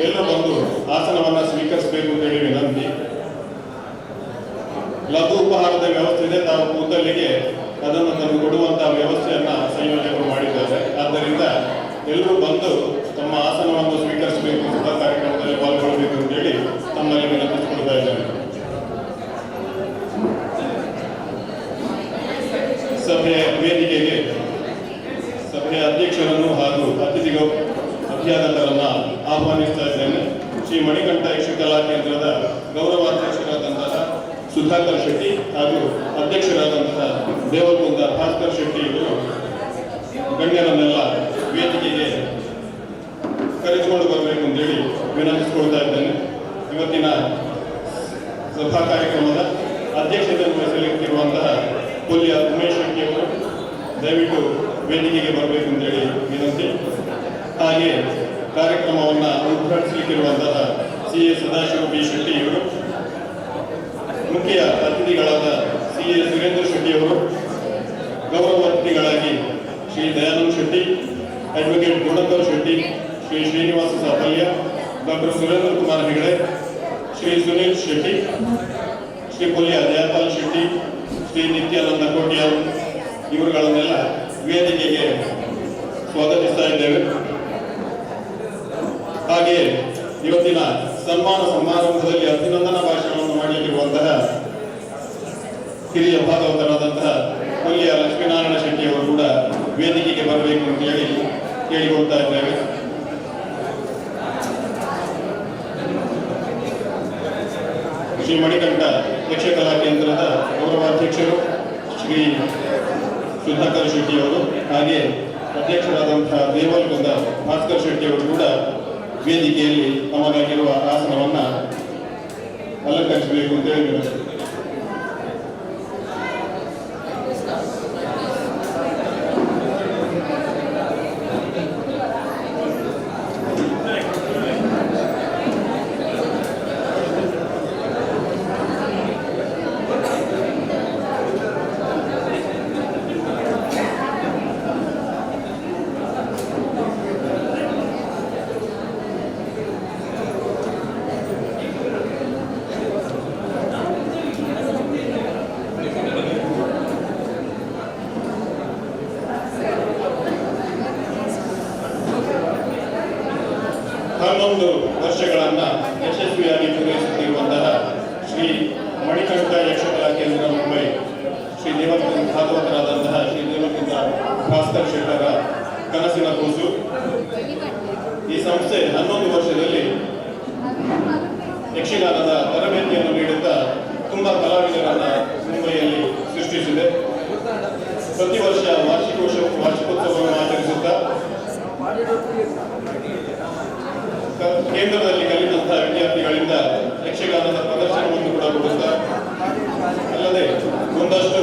ಎಲ್ಲ ಬಂದು ಆಸನವನ್ನು ಸ್ವೀಕರಿಸಬೇಕು ಅಂತ ಹೇಳಿ ವಿನಂತಿ. ಲಘು ಉಪಹಾರದ ವ್ಯವಸ್ಥೆ ಇದೆ, ತಾವು ಕೂತಲ್ಲಿಗೆ ಅದನ್ನು ತಂದು ಕೊಡುವಂತಹ ವ್ಯವಸ್ಥೆಯನ್ನ ಸಂಯೋಜಕರು ಮಾಡಿದ್ದಾರೆ. ಆದ್ದರಿಂದ ಎಲ್ಲರೂ ಬಂದು ತಮ್ಮ ಆಸನವನ್ನು ಸ್ವೀಕರಿಸಬೇಕು, ಸಭಾ ಕಾರ್ಯಕ್ರಮದಲ್ಲಿ ಪಾಲ್ಗೊಳ್ಳಬೇಕು ಅಂತ ಹೇಳಿ ತಮ್ಮಲ್ಲಿ ವಿನಂತಿಸಿಕೊಡ್ತಾ ಇದ್ದಾರೆ. ಸಭೆಯ ವೇದಿಕೆಗೆ ಸಭೆಯ ಅಧ್ಯಕ್ಷರನ್ನು ಹಾಗೂ ಅತಿಥಿಗಳನ್ನ ಆಹ್ವಾನಿಸ್ತಾ ಇದ್ದೇನೆ. ಶ್ರೀ ಮಣಿಕಂಠ ಯಕ್ಷಕಲಾ ಕೇಂದ್ರದ ಗೌರವಾಧ್ಯಕ್ಷರಾದಂತಹ ಸುಧಾಕರ್ ಶೆಟ್ಟಿ ಹಾಗೂ ಅಧ್ಯಕ್ಷರಾದಂತಹ ದೇವಗುಂದ ಭಾಸ್ಕರ್ ಶೆಟ್ಟಿ ಇವರು ಗಣ್ಯರನ್ನೆಲ್ಲ ವೇದಿಕೆಗೆ ಕರೆದುಕೊಂಡು ಬರಬೇಕು ಅಂತೇಳಿ ವಿನಂತಿಸಿಕೊಳ್ತಾ ಇದ್ದೇನೆ. ಇವತ್ತಿನ ಸಭಾ ಕಾರ್ಯಕ್ರಮದ ಅಧ್ಯಕ್ಷತೆಯನ್ನು ವಹಿಸಲಿಕ್ಕಿರುವಂತಹ ಕೊಲ್ಲಿಯ ಉಮೇಶ್ ಶೆಟ್ಟಿ ಅವರು ದಯವಿಟ್ಟು ವೇದಿಕೆಗೆ ಬರಬೇಕು ಅಂತೇಳಿ ವಿನಂತಿ. ಹಾಗೆ ಕಾರ್ಯಕ್ರಮವನ್ನು ಉದ್ಘಾಟಿಸಲಿಕ್ಕಿರುವಂತಹ C A Sadashiva B Shetty ಇವರು, ಮುಖ್ಯ ಅತಿಥಿಗಳಾದ ಸಿ ಎ ಸುರೇಂದ್ರ ಶೆಟ್ಟಿ ಅವರು, ಗೌರವ ಅತಿಥಿಗಳಾಗಿ ಶ್ರೀ ದಯಾನಂದ್ ಶೆಟ್ಟಿ, ಅಡ್ವೊಕೇಟ್ ಗುಣಕರ್ ಶೆಟ್ಟಿ, ಶ್ರೀ ಶ್ರೀನಿವಾಸ ಸಾಫಲ್ಯ, ಡಾಕ್ಟರ್ ಸುರೇಂದ್ರ ಕುಮಾರ್ ಹೆಗಡೆ, ಶ್ರೀ ಸುನೀಲ್ ಶೆಟ್ಟಿ, ಶ್ರೀ ಕೊಲ್ಲಿಯ ಜಯಪಾಲ್ ಶೆಟ್ಟಿ, ಶ್ರೀ ನಿತ್ಯಾನಂದ ಕೋಟ್ಯಾಲ್ ಇವರುಗಳನ್ನೆಲ್ಲ ವೇದಿಕೆಗೆ ಸ್ವಾಗತಿಸ್ತಾ ಇದ್ದೇವೆ. ಹಾಗೆಯೇ ಇವತ್ತಿನ ಸನ್ಮಾನ ಸಮಾರಂಭದಲ್ಲಿ ಅಭಿನಂದನಾ ಭಾಷಣವನ್ನು ಮಾಡಲಿಕ್ಕಿರುವಂತಹ ಹಿರಿಯ ಭಾಗವತರಾದಂತಹ ಕೊಲ್ಲಿಯ ಲಕ್ಷ್ಮೀನಾರಾಯಣ ಶೆಟ್ಟಿ ಅವರು ಕೂಡ ವೇದಿಕೆಗೆ ಬರಬೇಕು ಅಂತ ಹೇಳಿ ಕೇಳಿಕೊಳ್ತಾ ಇದ್ದೇವೆ. ಶ್ರೀ ಮಣಿಕಂಠ ಯಕ್ಷಕಲಾ ಕೇಂದ್ರದ ಗೌರವಾಧ್ಯಕ್ಷರು ಶ್ರೀ ಸುಧಾಕರ್ ಶೆಟ್ಟಿ ಅವರು, ಹಾಗೆ ಅಧ್ಯಕ್ಷರಾದಂತಹ ದೇವಲ್ಗುಂದ ಭಾಸ್ಕರ್ ಶೆಟ್ಟಿ ಅವರು ಕೂಡ ವೇದಿಕೆಯಲ್ಲಿ ತಮಗಾಗಿರುವ ಆಸನವನ್ನ ಅಲಂಕರಿಸಬೇಕು ಅಂತ ಹೇಳಿದರು. ಹನ್ನೊಂದು ವರ್ಷಗಳನ್ನ ಯಶಸ್ವಿಯಾಗಿ ಪೂರೈಸುತ್ತಿರುವಂತಹ ಶ್ರೀ ಮಣಿಕಂಠ ಯಕ್ಷಕಲಾ ಕೇಂದ್ರ ಮುಂಬೈ ಶ್ರೀ ದೇವಗುಂದ ಭಾಗವತರಾದಂತಹ ಶ್ರೀ ದೇವಗುಂದ ಭಾಸ್ಕರ್ ಶೆಟ್ಟರ ಕನಸಿನ ಕೂಸು. ಈ ಸಂಸ್ಥೆ 11 ವರ್ಷದಲ್ಲಿ ಯಕ್ಷಗಾನದ ತರಬೇತಿಯನ್ನು ನೀಡುತ್ತಾ ತುಂಬಾ ಕಲಾವಿದರನ್ನ ಮುಂಬೈಯಲ್ಲಿ ಸೃಷ್ಟಿಸಿದೆ. ಪ್ರತಿ ವರ್ಷ ವಾರ್ಷಿಕೋತ್ಸವವನ್ನು ಆಚರಿಸುತ್ತಾ ಕೇಂದ್ರದಲ್ಲಿ ಕಲಿತಂತಹ ವಿದ್ಯಾರ್ಥಿಗಳಿಂದ ಯಕ್ಷಗಾನದ ಪ್ರದರ್ಶನವನ್ನು ಕೂಡ ಕೊಡುತ್ತಾ, ಅಲ್ಲದೆ ಒಂದಷ್ಟು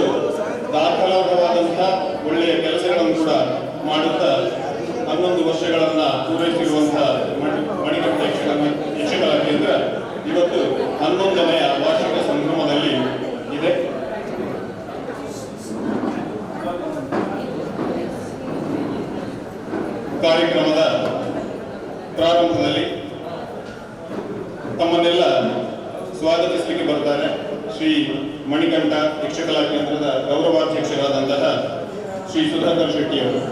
ದಾಖಲಾರ್ಹವಾದಂತಹ ಒಳ್ಳೆಯ ಕೆಲಸಗಳನ್ನು ಕೂಡ ಮಾಡುತ್ತಾ 11 ವರ್ಷಗಳನ್ನ ಪೂರೈಸಿರುವಂತಹ ಮಣಿಕಂಠ ಯಕ್ಷಗಾನ ಕೇಂದ್ರ ಇವತ್ತು 11ನೇ ವಾರ್ಷಿಕ ಸಂಭ್ರಮದಲ್ಲಿ ಇದೆ. ಕಾರ್ಯಕ್ರಮದ ಪ್ರಾರಂಭದಲ್ಲಿ ತಮ್ಮನ್ನೆಲ್ಲ ಸ್ವಾಗತಿಸಲಿಕ್ಕೆ ಬರ್ತಾರೆ ಶ್ರೀ ಮಣಿಕಂಠ ಯಕ್ಷಕಲಾ ಕೇಂದ್ರದ ಗೌರವಾಧ್ಯಕ್ಷರಾದಂತಹ ಶ್ರೀ ಸುಧಾಕರ್ ಶೆಟ್ಟಿ ಅವರು.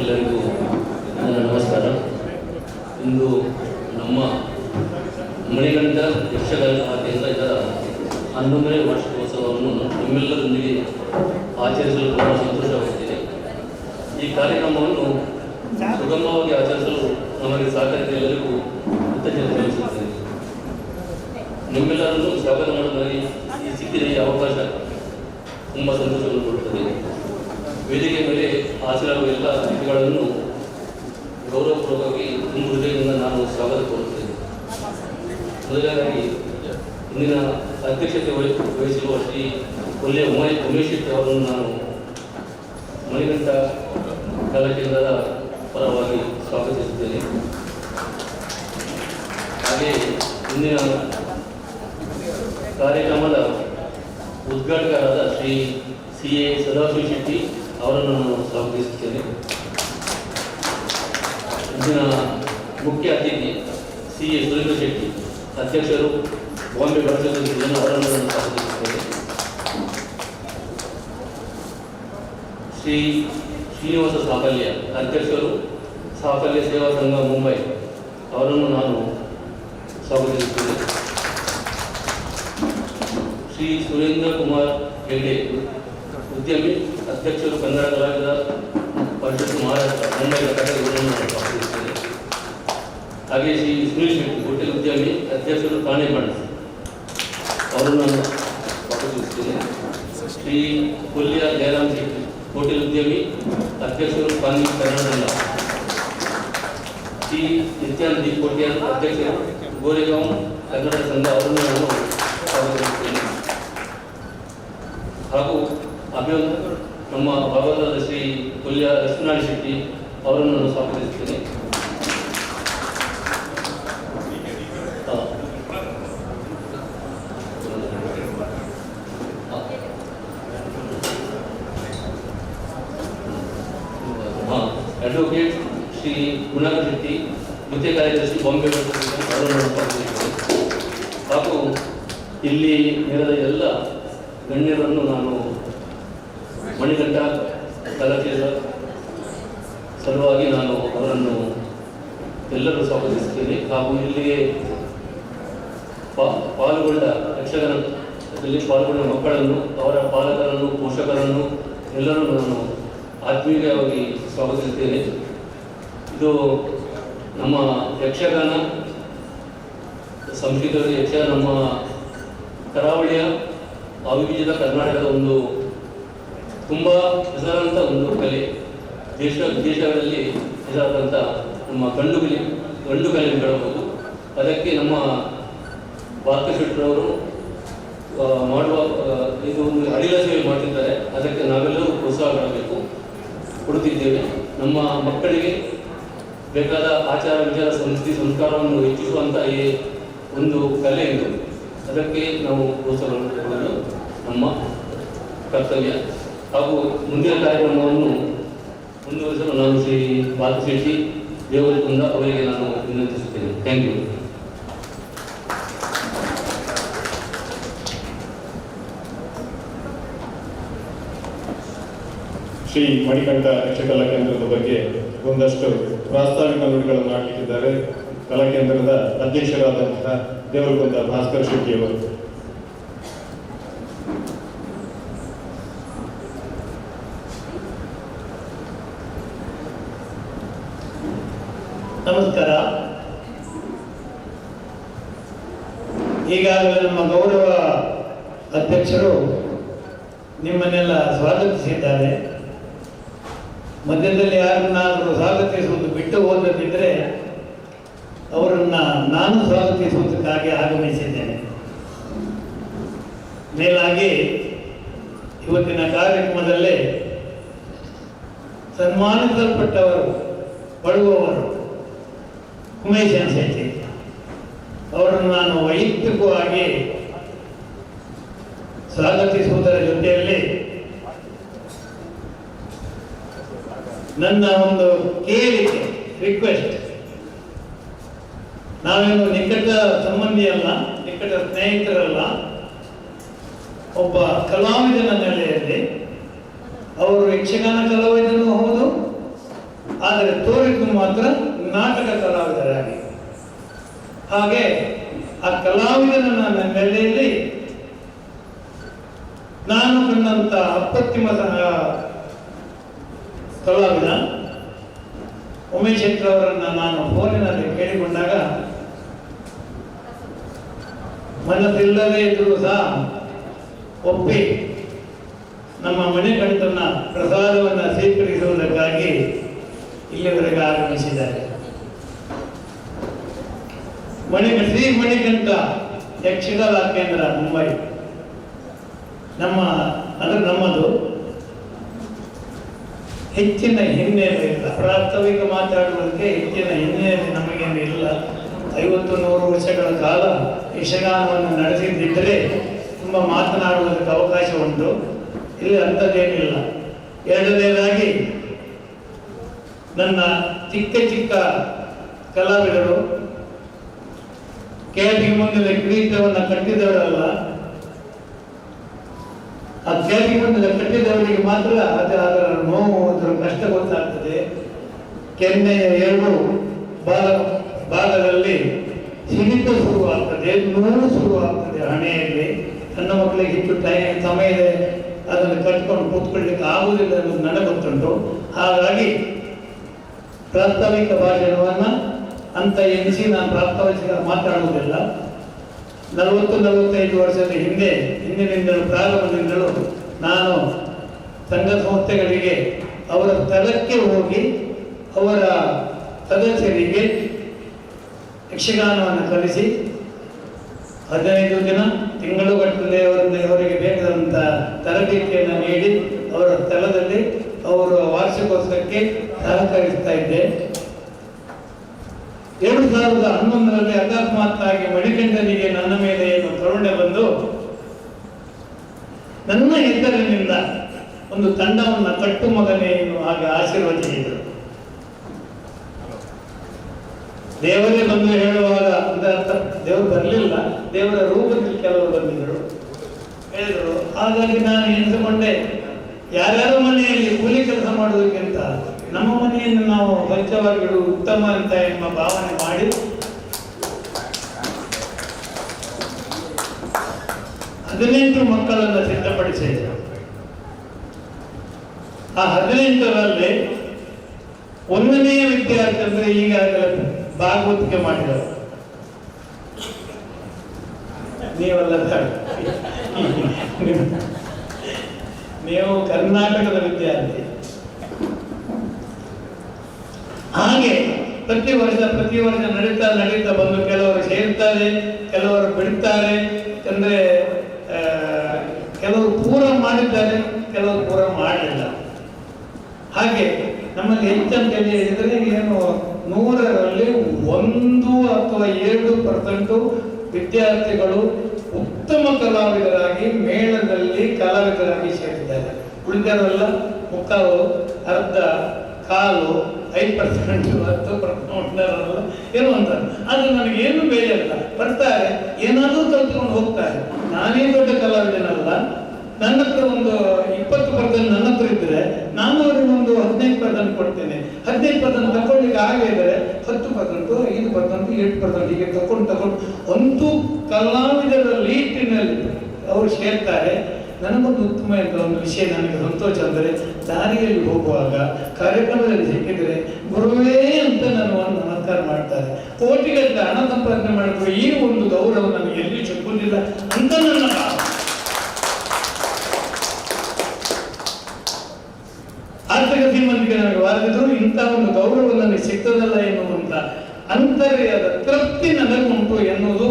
ಎಲ್ಲರಿಗೂ ನನ್ನ ನಮಸ್ಕಾರ. ಇಂದು ನಮ್ಮ ಮಣಿಕಂಠ ಯಕ್ಷಗಾನ ಕೇಂದ್ರ ಇದರ 11ನೇ ವಾರ್ಷಿಕೋತ್ಸವವನ್ನು ನಿಮ್ಮೆಲ್ಲರೊಂದಿಗೆ ಆಚರಿಸಲು ತುಂಬ ಸಂತೋಷವಾಗುತ್ತಿದೆ. ಈ ಕಾರ್ಯಕ್ರಮವನ್ನು ಸುಗಮವಾಗಿ ಆಚರಿಸಲು ನಮಗೆ ಸಹಕರಿಸಿದ ಎಲ್ಲರಿಗೂ ಕೃತಜ್ಞತೆ ಸಲ್ಲಿಸುತ್ತೇನೆ. ನಿಮ್ಮೆಲ್ಲರನ್ನು ಸ್ವಾಗತ ಮಾಡಲು ನನಗೆ ಈ ಸಿಕ್ಕಿದ ಈ ಅವಕಾಶ ತುಂಬ ಸಂತೋಷವನ್ನು ಕೊಡುತ್ತದೆ. ವೇದಿಕೆ ಮೇಲೆ ಹಾಜರಾಗುವ ಎಲ್ಲ ಅತಿಥಿಗಳನ್ನು ಗೌರವಪೂರ್ವಕವಾಗಿ ತುಂಬ ಹೃದಯದಿಂದ ನಾನು ಸ್ವಾಗತ ಕೋರುತ್ತೇನೆ. ಮೊದಲನೇದಾಗಿ ಇಂದಿನ ಅಧ್ಯಕ್ಷತೆ ವಹಿಸಿರುವ ಶ್ರೀ ಕೊಲ್ಲೆ ಉಮೇಶ್ ಶೆಟ್ಟಿ ಅವರನ್ನು ನಾನು ಮಣಿಕಂಠ ಕಲಾಕೇಂದ್ರದ ಪರವಾಗಿ ಸ್ವಾಗತಿಸುತ್ತೇನೆ. ಹಾಗೆ ಇಂದಿನ ಕಾರ್ಯಕ್ರಮದ ಉದ್ಘಾಟಕರಾದ ಶ್ರೀ CA ಸದಾಶಿವ ಶೆಟ್ಟಿ ಅವರನ್ನು ನಾನು ಸ್ವಾಗತಿಸುತ್ತೇನೆ. ಇಂದಿನ ಮುಖ್ಯ ಅತಿಥಿ CA ಸುರೇಂದ್ರ ಶೆಟ್ಟಿ ಅಧ್ಯಕ್ಷರು ಬಾಂಬೆ ಗಣೇಶ ಅವರನ್ನು ನಾನು ಸ್ವಾಗತಿಸುತ್ತೇನೆ. ಶ್ರೀ ಶ್ರೀನಿವಾಸ ಸಾಫಲ್ಯ ಅಧ್ಯಕ್ಷರು ಸಾಫಲ್ಯ ಸೇವಾ ಸಂಘ ಮುಂಬೈ ಅವರನ್ನು ನಾನು ಸ್ವಾಗತಿಸುತ್ತೇನೆ. ಶ್ರೀ ಸುರೇಂದ್ರ ಕುಮಾರ್ ಹೆಗ್ಡೆ ಉದ್ಯಮಿ ಅಧ್ಯಕ್ಷರು ಕನ್ನಡ ಕಲಾವಿದರ ಪರಿಷತ್ ಮಹಾರಾಷ್ಟ್ರ ಮುಂಬೈ ಘಟಕವನ್ನು ನಾನು ಸ್ವಾಗತಿಸುತ್ತೇನೆ. ಹಾಗೆ ಶ್ರೀ ಸುನೀಲ್ ಶೆಟ್ಟಿ ಹೋಟೆಲ್ ಉದ್ಯಮಿ ಅಧ್ಯಕ್ಷರು ಠಾಣೆ ಬಣ್ಣ ಅವರನ್ನು ನಾನು ಸ್ವಾಗತಿಸುತ್ತೇನೆ. ಶ್ರೀ ಕೊಲ್ಯ ಜಯರಾಮ್ ಶೆಟ್ಟಿ ಹೋಟೆಲ್ ಉದ್ಯಮಿ ಅಧ್ಯಕ್ಷರು ಕಾಂಗ್ರೆಸ್ ಕನ್ನಡ. ಶ್ರೀ ನಿತ್ಯಾನಂದ ಕೋಟ್ಯಾನ್ ಅಧ್ಯಕ್ಷರು ಗೋರೆಗಾಂವ್ ಕನ್ನಡ ಸಂಘ ಅವರನ್ನು ನಾನು ಸ್ವಾಗತಿಸುತ್ತೇನೆ. ಹಾಗೂ ನಮ್ಮ ಭಾಗವತದ ಶ್ರೀ ಕೊಲ್ಯ ಲಕ್ಷ್ಮೀನಾರಾಯಣ ಶೆಟ್ಟಿ ಅವರನ್ನು ನಾನು ಸ್ವಾಗತಿಸುತ್ತೇನೆ. ಅಡ್ವೊಕೇಟ್ ಶ್ರೀ ಗುಣಾಕರ್ ಶೆಟ್ಟಿ ಮುಖ್ಯ ಕಾರ್ಯದರ್ಶಿ ಬಾಂಬೆ ಅವರನ್ನು ಸ್ವಾಗತಿಸುತ್ತೇನೆ. ಹಾಗೂ ಇಲ್ಲಿ ನೆರೆದ ಎಲ್ಲ ಗಣ್ಯರನ್ನು ನಾನು ಮಣಿಕಂಠ ಕಲಾಕೇಂದ್ರ ಸಲುವಾಗಿ ನಾನು ಅವರನ್ನು ಎಲ್ಲರೂ ಸ್ವಾಗತಿಸುತ್ತೇನೆ. ಹಾಗೂ ಇಲ್ಲಿಗೆ ಪಾಲ್ಗೊಂಡ ಯಕ್ಷಗಾನದಲ್ಲಿ ಪಾಲ್ಗೊಂಡ ಮಕ್ಕಳನ್ನು, ಅವರ ಪಾಲಕರನ್ನು, ಪೋಷಕರನ್ನು ಎಲ್ಲರೂ ನಾನು ಆತ್ಮೀಯವಾಗಿ ಸ್ವಾಗತಿಸುತ್ತೇನೆ. ಇದು ನಮ್ಮ ಯಕ್ಷಗಾನ ಸಂಸ್ಕೃತಿ ಯಕ್ಷಗಾನ ನಮ್ಮ ಕರಾವಳಿಯ ಅವಿಭಜಿತ ಕರ್ನಾಟಕದ ಒಂದು ತುಂಬ ಹೆಸರಾದಂಥ ಒಂದು ಕಲೆ. ದೇಶ ವಿದೇಶಗಳಲ್ಲಿ ಹೆಸರಾದಂಥ ನಮ್ಮ ಗಂಡು ಕಲೆ ಅಂತ ಹೇಳಬಹುದು. ಅದಕ್ಕೆ ನಮ್ಮ ಭಾರತ ಶೆಟ್ಟರವರು ಮಾಡುವ ಇದು ಒಂದು ಅಡಿಲ ಸೇವೆ ಮಾಡ್ತಿದ್ದಾರೆ. ಅದಕ್ಕೆ ನಾವೆಲ್ಲರೂ ಪ್ರೋತ್ಸಾಹ ಕೊಡುತ್ತಿದ್ದೇವೆ. ನಮ್ಮ ಮಕ್ಕಳಿಗೆ ಬೇಕಾದ ಆಚಾರ ವಿಚಾರ ಸಂಸ್ಕೃತಿ ಸಂಸ್ಕಾರವನ್ನು ಹೆಚ್ಚಿಸುವಂಥ ಈ ಒಂದು ಕಲೆ ಇದು. ಅದಕ್ಕೆ ನಾವು ಪ್ರೋತ್ಸಾಹವನ್ನು ಕೊಡಲು ನಮ್ಮ ಕರ್ತವ್ಯ. ಹಾಗೂ ಮುಂದಿನ ಕಾರ್ಯಕ್ರಮವನ್ನು ಮುಂದುವರಿಸಲು ನಾನು ಶ್ರೀ ಭಾರತ ಶೆಟ್ಟಿ ದೇವರಕುಂದ ಅವರಿಗೆ ನಾನು ವಿನಂತಿಸುತ್ತೇನೆ. Thank you. ಶ್ರೀ ಮಣಿಕಂಠ ಯಕ್ಷಕಲಾ ಕೇಂದ್ರದ ಬಗ್ಗೆ ಒಂದಷ್ಟು ಪ್ರಾಸ್ತಾವಿಕ ನುಡಿಗಳನ್ನು ಆಡಲಿಕ್ಕಿದ್ದಾರೆ ಕಲಾಕೇಂದ್ರದ ಅಧ್ಯಕ್ಷರಾದಂತಹ ದೇವರಕುಂದ ಭಾಸ್ಕರ್ ಶೆಟ್ಟಿಯವರು. ನಮಸ್ಕಾರ. ಈಗಾಗಲೇ ನಮ್ಮ ಗೌರವ ಅಧ್ಯಕ್ಷರು ನಿಮ್ಮನ್ನೆಲ್ಲ ಸ್ವಾಗತಿಸಿದ್ದಾರೆ. ಮಧ್ಯದಲ್ಲಿ ಯಾರನ್ನಾದರೂ ಸ್ವಾಗತಿಸುವುದು ಬಿಟ್ಟು ಹೋದದಿದ್ದರೆ ಅವರನ್ನು ನಾನು ಸ್ವಾಗತಿಸುವುದಕ್ಕಾಗಿ ಆಗಮಿಸಿದ್ದೇನೆ. ಮೇಲಾಗಿ ಇವತ್ತಿನ ಕಾರ್ಯಕ್ರಮದಲ್ಲಿ ಸನ್ಮಾನಿಸಲ್ಪಟ್ಟವರು ಪಡುವವರು ಉಮೇಶ್ ಶೆಟ್ಟಿ ಅವರನ್ನು ನಾನು ವೈಯಕ್ತಿಕವಾಗಿ ಸ್ವಾಗತಿಸುವುದರ ಜೊತೆಯಲ್ಲಿ ನನ್ನ ಒಂದು ಕೇಳಿಕೆ, ರಿಕ್ವೆಸ್ಟ್, ನಾವೇನು ನಿಕಟ ಸಂಬಂಧಿಯಲ್ಲ, ನಿಕಟ ಸ್ನೇಹಿತರಲ್ಲ, ಒಬ್ಬ ಕಲಾವಿದನ ನೆಲೆಯಲ್ಲಿ ಅವರು ಯಕ್ಷಗಾನ ಕಲಾವಿದನೂ ಹೌದು, ನಾಟಕ ಕಲಾವಿದರಾಗಿ. ಹಾಗೆ ಆ ಕಲಾವಿದನ ನೆಲೆಯಲ್ಲಿ ನಾನು ಕಂಡಂತ ಅಪ್ರತಿಮ ಕಲಾವಿದ ಉಮೇಶ್ ಶೆಟ್ಟಿ ಅವರನ್ನ ನಾನು ಫೋನಿನಲ್ಲಿ ಕೇಳಿಕೊಂಡಾಗ ಮನಸ್ಸಿಲ್ಲದೆ ಇದ್ರೂ ಸಹ ಒಪ್ಪಿ ನಮ್ಮ ಮಣಿಕಂಠನ ಪ್ರಸಾದವನ್ನು ಸ್ವೀಕರಿಸುವುದಕ್ಕಾಗಿ ಇಲ್ಲಿವರೆಗೆ ಆಗಮಿಸಿದ್ದಾರೆ. ಶ್ರೀ ಮಣಿಕಂಠ ಯಕ್ಷಗಾನ ಕೇಂದ್ರ ಮುಂಬೈ ನಮ್ಮದು ಹೆಚ್ಚಿನ ಹಿನ್ನೆಲೆ ಇಲ್ಲ. ಪ್ರಾಸ್ತಾವಿಕ ಮಾತಾಡುವುದಕ್ಕೆ ಹೆಚ್ಚಿನ ಹಿನ್ನೆಲೆ ನಮಗೇನು ಇಲ್ಲ. 50-100 ವರ್ಷಗಳ ಕಾಲ ಯಕ್ಷಗಾನವನ್ನು ನಡೆಸಿದ್ದಿದ್ದರೆ ತುಂಬ ಮಾತನಾಡುವುದಕ್ಕೆ ಅವಕಾಶ ಉಂಟು. ಇಲ್ಲಿ ಅಂಥದ್ದೇನಿಲ್ಲ. ಎರಡನೇದಾಗಿ ನನ್ನ ಚಿಕ್ಕ ಕಲಾವಿದರು ಕೇಳಿಗೆ ಮುಂದೆ ಕಿರೀಟವನ್ನು ಕಟ್ಟಿದವರಲ್ಲ, ಆ ಕೇಳಿಗೆ ಮುಂದೆ ಕಟ್ಟಿದವರಿಗೆ ಮಾತ್ರ ಅದರ ನೋವು, ಅದರ ಕಷ್ಟ ಗೊತ್ತಾಗ್ತದೆ. ಕೆನ್ನೆಯ 2 ಭಾಗದಲ್ಲಿ ಸಿಡಿತ ಶುರುವಾಗ್ತದೆ, ನೋವು ಶುರುವಾಗ್ತದೆ ಹಣೆಯಲ್ಲಿ. ಸಣ್ಣ ಮಕ್ಕಳಿಗೆ ಹೆಚ್ಚು ಸಮಯ ಇದೆ, ಅದನ್ನು ಕಟ್ಕೊಂಡು ಕೂತ್ಕೊಳ್ಳಿಕ್ಕೆ ಆಗುವುದಿಲ್ಲ ಅನ್ನೋದು ನನಗೆ ಗೊತ್ತುಂಟು. ಹಾಗಾಗಿ ಪ್ರಾಸ್ತಾವಿಕ ಭಾಷಣವನ್ನು ಅಂತ ಎನಿಸಿ ನಾನು ಪ್ರಾಸ್ತಾವಿಕ ಮಾತಾಡುವುದಿಲ್ಲ. 40-45 ವರ್ಷದ ಹಿಂದಿನಿಂದಲೂ ಪ್ರಾರಂಭದಿಂದಲೂ ನಾನು ಸಂಘ ಸಂಸ್ಥೆಗಳಿಗೆ ಅವರ ಸ್ಥಳಕ್ಕೆ ಹೋಗಿ ಅವರ ಸದಸ್ಯರಿಗೆ ಯಕ್ಷಗಾನವನ್ನು ಕಲಿಸಿ 15 ದಿನ ತಿಂಗಳುಗಟ್ಟಲೆ ಅವರಿಗೆ ಬೇಕಾದಂಥ ತರಬೇತಿಯನ್ನು ನೀಡಿ ಅವರ ಸ್ಥಳದಲ್ಲಿ ಅವರ ವಾರ್ಷಿಕೋತ್ಸವಕ್ಕೆ ಸಹಕರಿಸ್ತಾ ಇದ್ದೆ. 2011ರಲ್ಲಿ ಅಕಸ್ಮಾತ್ತಾಗಿ ಮಣಿಕಂಠನಿಗೆ ನನ್ನ ಮೇಲೆ ಏನು ಕರುಣೆ ಬಂದು ನನ್ನ ಹೆಸರಿನಿಂದ ಒಂದು ತಂಡವನ್ನು ಕಟ್ಟು ಮಗನೇ ಹಾಗೆ ಆಶೀರ್ವದಿಸಿದರು. ದೇವರೇ ಬಂದು ಹೇಳುವಾಗ ದೇವರು ಬರಲಿಲ್ಲ, ದೇವರ ರೂಪದಲ್ಲಿ ಕೆಲವರು ಬಂದಿದ್ದರು, ಹೇಳಿದರು. ಹಾಗಾಗಿ ನಾನು ಎನಿಸಿಕೊಂಡೆ, ಯಾರ್ಯಾರ ಮನೆಯಲ್ಲಿ ಕೂಲಿ ಕೆಲಸ ಮಾಡುವುದಕ್ಕಿಂತ ನಮ್ಮ ಮನೆಯನ್ನು ನಾವು ಸ್ವಚ್ಛವಾಗಿಡುವುದು ಉತ್ತಮ ಅಂತ ಎಂಬ ಭಾವನೆ ಮಾಡಿ 18 ಮಕ್ಕಳನ್ನು ಸಿದ್ಧಪಡಿಸಿದರು. ಆ 18ರಲ್ಲಿ 1ನೇ ವಿದ್ಯಾರ್ಥಿ ಅಂದ್ರೆ ಈಗಾಗಲೇ ಭಾಗವತಿಕೆ ಮಾಡಿದರು. ನೀವಲ್ಲ, ನೀವು ಕರ್ನಾಟಕದ ವಿದ್ಯಾರ್ಥಿ. ಹಾಗೆ ಪ್ರತಿ ವರ್ಷ ನಡೀತಾ ಬಂದು ಕೆಲವರು ಸೇರ್ತಾರೆ, ಕೆಲವರು ಬಿಡ್ತಾರೆ. ಅಂದ್ರೆ ಕೆಲವರು ಪೂರ ಮಾಡಿದ್ದಾರೆ, ಕೆಲವರು ಪೂರ ಮಾಡಲಿಲ್ಲ. ಹಾಗೆ ನಮ್ಮಲ್ಲಿ ಹೆಚ್ಚಂತ ಹೇಳಿದರೆ ಏನು 100ರಲ್ಲಿ 1 ಅಥವಾ 2% ವಿದ್ಯಾರ್ಥಿಗಳು ಉತ್ತಮ ಕಲಾವಿದರಾಗಿ ಮೇಳದಲ್ಲಿ ಕಲಾವಿದರಾಗಿ ಸೇರಿದ್ದಾರೆ. ಉಳಿದವರೆಲ್ಲ ಮುಕ್ಕಾಲು, ಅರ್ಧ, ಕಾಲು, 5%, 10% ಏನು ಅಂತಾರೆ. ಅದು ನನಗೇನು ಬೇಜಲ್ಲ. ಬರ್ತಾರೆ, ಏನಾದರೂ ಕಲ್ತ್ಕೊಂಡು ಹೋಗ್ತಾರೆ. ನಾನೇ ದೊಡ್ಡ ಕಲಾವಿದನಲ್ಲ. ನನ್ನ ಹತ್ರ ಒಂದು 20% ನನ್ನ ಹತ್ರ ಇದ್ದರೆ ನಾನು ಅವರಿಗೆ ಒಂದು 15% ಕೊಡ್ತೇನೆ. 15% ತಗೊಳ್ಳಿಕ್ಕೆ ಆಗಿದ್ರೆ 10%, 5%, 8% ಹೀಗೆ ತಗೊಂಡು ಅಂತೂ ಕಲಾವಿದರ ಲೀಟಿನಲ್ಲಿ ಅವರು ಸೇರ್ತಾರೆ. ನನಗೊಂದು ಉತ್ತಮ ಒಂದು ವಿಷಯ, ನನಗೆ ಸಂತೋಷ ಅಂದರೆ ದಾರಿಯಲ್ಲಿ ಹೋಗುವಾಗ ಕಾರ್ಯಕ್ರಮದಲ್ಲಿ ಸಿಕ್ಕಿದರೆ ಗುರುವೇ ಅಂತ ನಾನು ನಮಸ್ಕಾರ ಮಾಡ್ತಾರೆ. ಕೋಟಿಗಟ್ಟಲೆ ಹಣ ಸಂಪಾದನೆ ಮಾಡಿದ್ರು ಈ ಒಂದು ಗೌರವ ನನಗೆ ಎಲ್ಲಿ ಸಿಕ್ಕುವುದಿಲ್ಲ ಅಂತ ನನ್ನ ಆರ್ಥಿಕ ಶ್ರೀಮಂತಿಗೆ ನನಗೆ ವಾದಿದ್ರು. ಇಂಥ ಒಂದು ಗೌರವ ನನಗೆ ಸಿಗ್ತದಲ್ಲ ಎನ್ನುವಂತ ಅಂತರ್ಯದ ತೃಪ್ತಿ ನನಗುಂಟು ಎನ್ನುವುದು